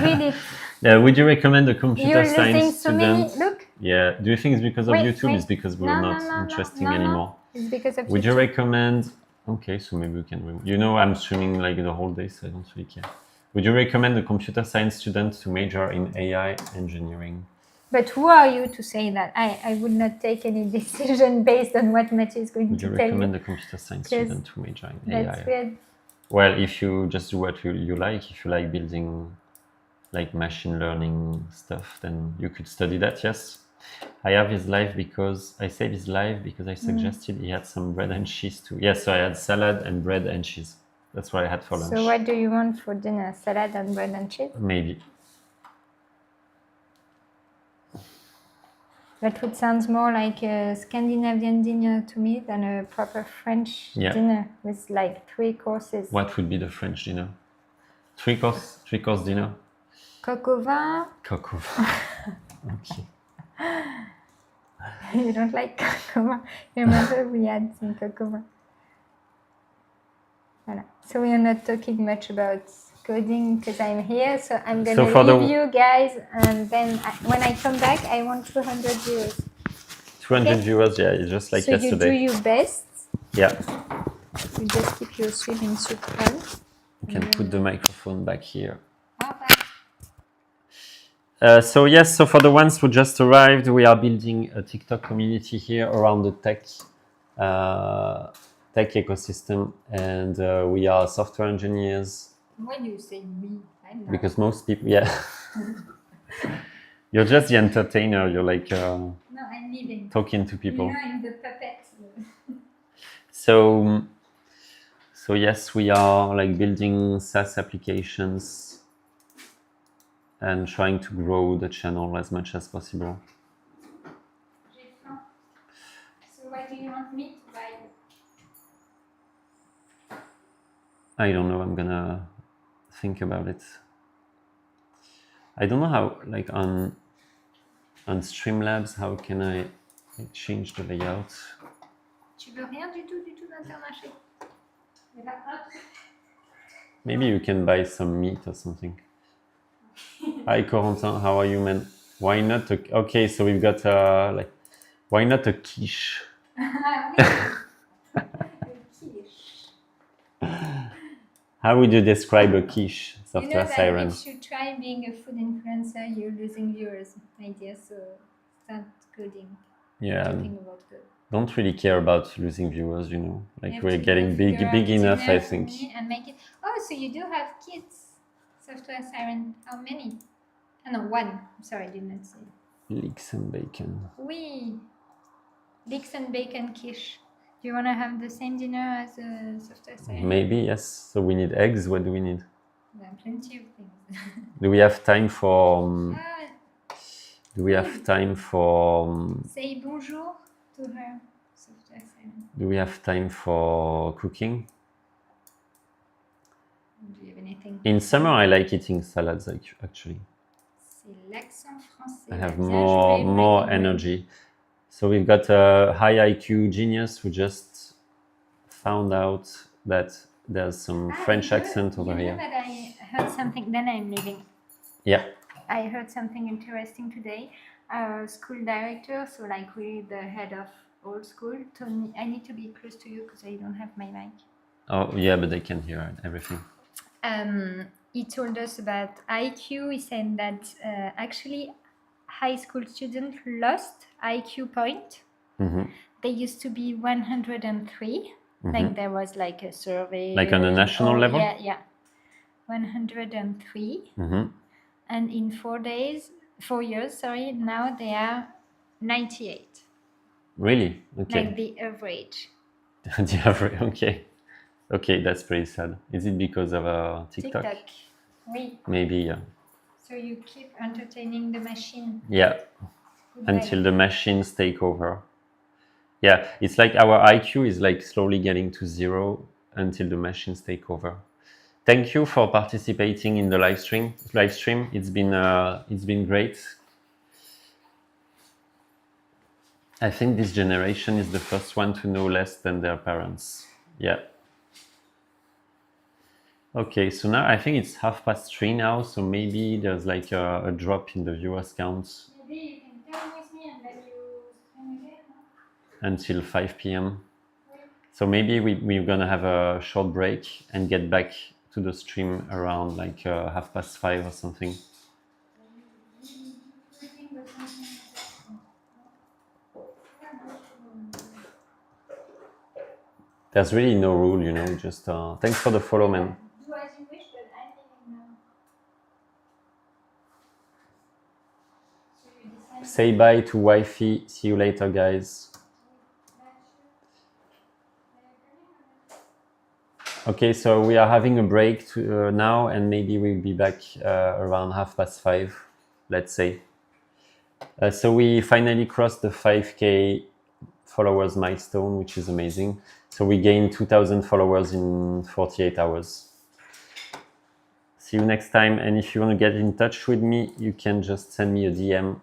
Speaker 2: Read it.
Speaker 1: Yeah, would you recommend a computer science
Speaker 2: so
Speaker 1: student?
Speaker 2: Look.
Speaker 1: Yeah. Do you think it's because of YouTube? It's because we're not interesting anymore.
Speaker 2: It's because of
Speaker 1: Would
Speaker 2: YouTube.
Speaker 1: you recommend... Okay, so maybe we can... You know, I'm streaming like the whole day, so I don't really care. Would you recommend a computer science student to major in AI engineering?
Speaker 2: But who are you to say that? I would not take any decision based on what Mathieu is going to tell you.
Speaker 1: Would you recommend a computer science student to major in AI?
Speaker 2: That's weird.
Speaker 1: Well, if you just do what you like, if you like building like machine learning stuff, then you could study that. Yes, I have his live because I saved his live because I suggested he had some bread and cheese too. Yes, so I had salad and bread and cheese. That's what I had for lunch.
Speaker 2: So what do you want for dinner? Salad and bread and cheese?
Speaker 1: Maybe.
Speaker 2: That would sound more like a Scandinavian dinner to me than a proper French dinner with like 3 courses.
Speaker 1: What would be the French dinner? Three course dinner?
Speaker 2: Coq au vin.
Speaker 1: Coq au vin. Okay.
Speaker 2: You don't like coq au vin? Remember we had some coq au vin. Voilà. So we are not talking much about coding because I'm here. So I'm going to leave you guys. And then when I come back, I want 200 viewers.
Speaker 1: 200 viewers, yeah, just like yesterday.
Speaker 2: So you do your best.
Speaker 1: Yeah.
Speaker 2: You just keep your swimming suit on.
Speaker 1: You can put the microphone back here.
Speaker 2: Okay.
Speaker 1: So yes, so for the ones who just arrived, we are building a TikTok community here around the tech ecosystem, and we are software engineers.
Speaker 2: Why do you say me?
Speaker 1: Because most people, yeah. You're just the entertainer. You're like
Speaker 2: no, I'm leaving.
Speaker 1: Talking to people.
Speaker 2: You know, I'm the puppet.
Speaker 1: So yes, we are like building SaaS applications and trying to grow the channel as much as possible.
Speaker 2: So what do you want me to buy?
Speaker 1: I don't know. I'm gonna think about it. I don't know how, like on Streamlabs, how can I like, change the layout?
Speaker 2: Tu veux rien du tout d'Intermarché?
Speaker 1: Maybe you can buy some meat or something. Hi Corentin, how are you, man? Why not okay, so we've got like, why not a quiche? How would you describe a quiche, software siren?
Speaker 2: If you try being a food influencer, you're losing viewers. Idea, so start coding.
Speaker 1: Yeah.
Speaker 2: Talking about code.
Speaker 1: Don't really care about losing viewers, you know. Like we're getting big enough, I think.
Speaker 2: And make it. Oh, so you do have kids, software siren. How many? Oh, no, one. Sorry, I did not say.
Speaker 1: Leeks and bacon.
Speaker 2: Oui. Leeks and bacon quiche. Do you want to have the same dinner as a software siren?
Speaker 1: Maybe, yes. So we need eggs. What do we need?
Speaker 2: There are plenty of things.
Speaker 1: Do we have time for...
Speaker 2: Say bonjour to her, software siren.
Speaker 1: Do we have time for cooking?
Speaker 2: Do you have anything?
Speaker 1: In summer, I like eating salads, actually.
Speaker 2: C'est l'accent français.
Speaker 1: I have more energy. So we've got a high IQ genius who just found out that there's some French accent over here.
Speaker 2: That I heard something, then I'm leaving.
Speaker 1: Yeah.
Speaker 2: I heard something interesting today. Our school director, so like really the head of all school, told me I need to be close to you because I don't have my mic.
Speaker 1: Oh, yeah, but they can hear everything.
Speaker 2: He told us about IQ. He said that actually high school students lost IQ point.
Speaker 1: Mm-hmm.
Speaker 2: They used to be 103.
Speaker 1: Mm-hmm.
Speaker 2: Like there was like a survey.
Speaker 1: Like on a national level?
Speaker 2: Yeah. 103.
Speaker 1: Mm-hmm.
Speaker 2: And in 4 years, now they are 98.
Speaker 1: Really? Okay.
Speaker 2: Like the average.
Speaker 1: The average, okay. Okay, that's pretty sad. Is it because of TikTok?
Speaker 2: TikTok. Oui.
Speaker 1: Maybe, yeah.
Speaker 2: So you keep entertaining the machine.
Speaker 1: Yeah. Until the machines take over. Yeah, it's like our IQ is like slowly getting to 0 until the machines take over. Thank you for participating in the live stream. It's been great. I think this generation is the first one to know less than their parents. Yeah. Okay, so now I think it's 3:30 now, so maybe there's like a drop in the viewers count.
Speaker 2: Maybe you can come with me and let you stream again.
Speaker 1: Until 5 p.m. So maybe we're gonna have a short break and get back to the stream around like 5:30 or something. There's really no rule, you know, just thanks for the follow, man.
Speaker 2: Do as you wish, but I'm leaving now.
Speaker 1: Say bye to wifey. See you later, guys. Okay, so we are having a break now, and maybe we'll be back around 5:30, let's say. So we finally crossed the 5K followers milestone, which is amazing. So we gained 2,000 followers in 48 hours. See you next time. And if you want to get in touch with me, you can just send me a DM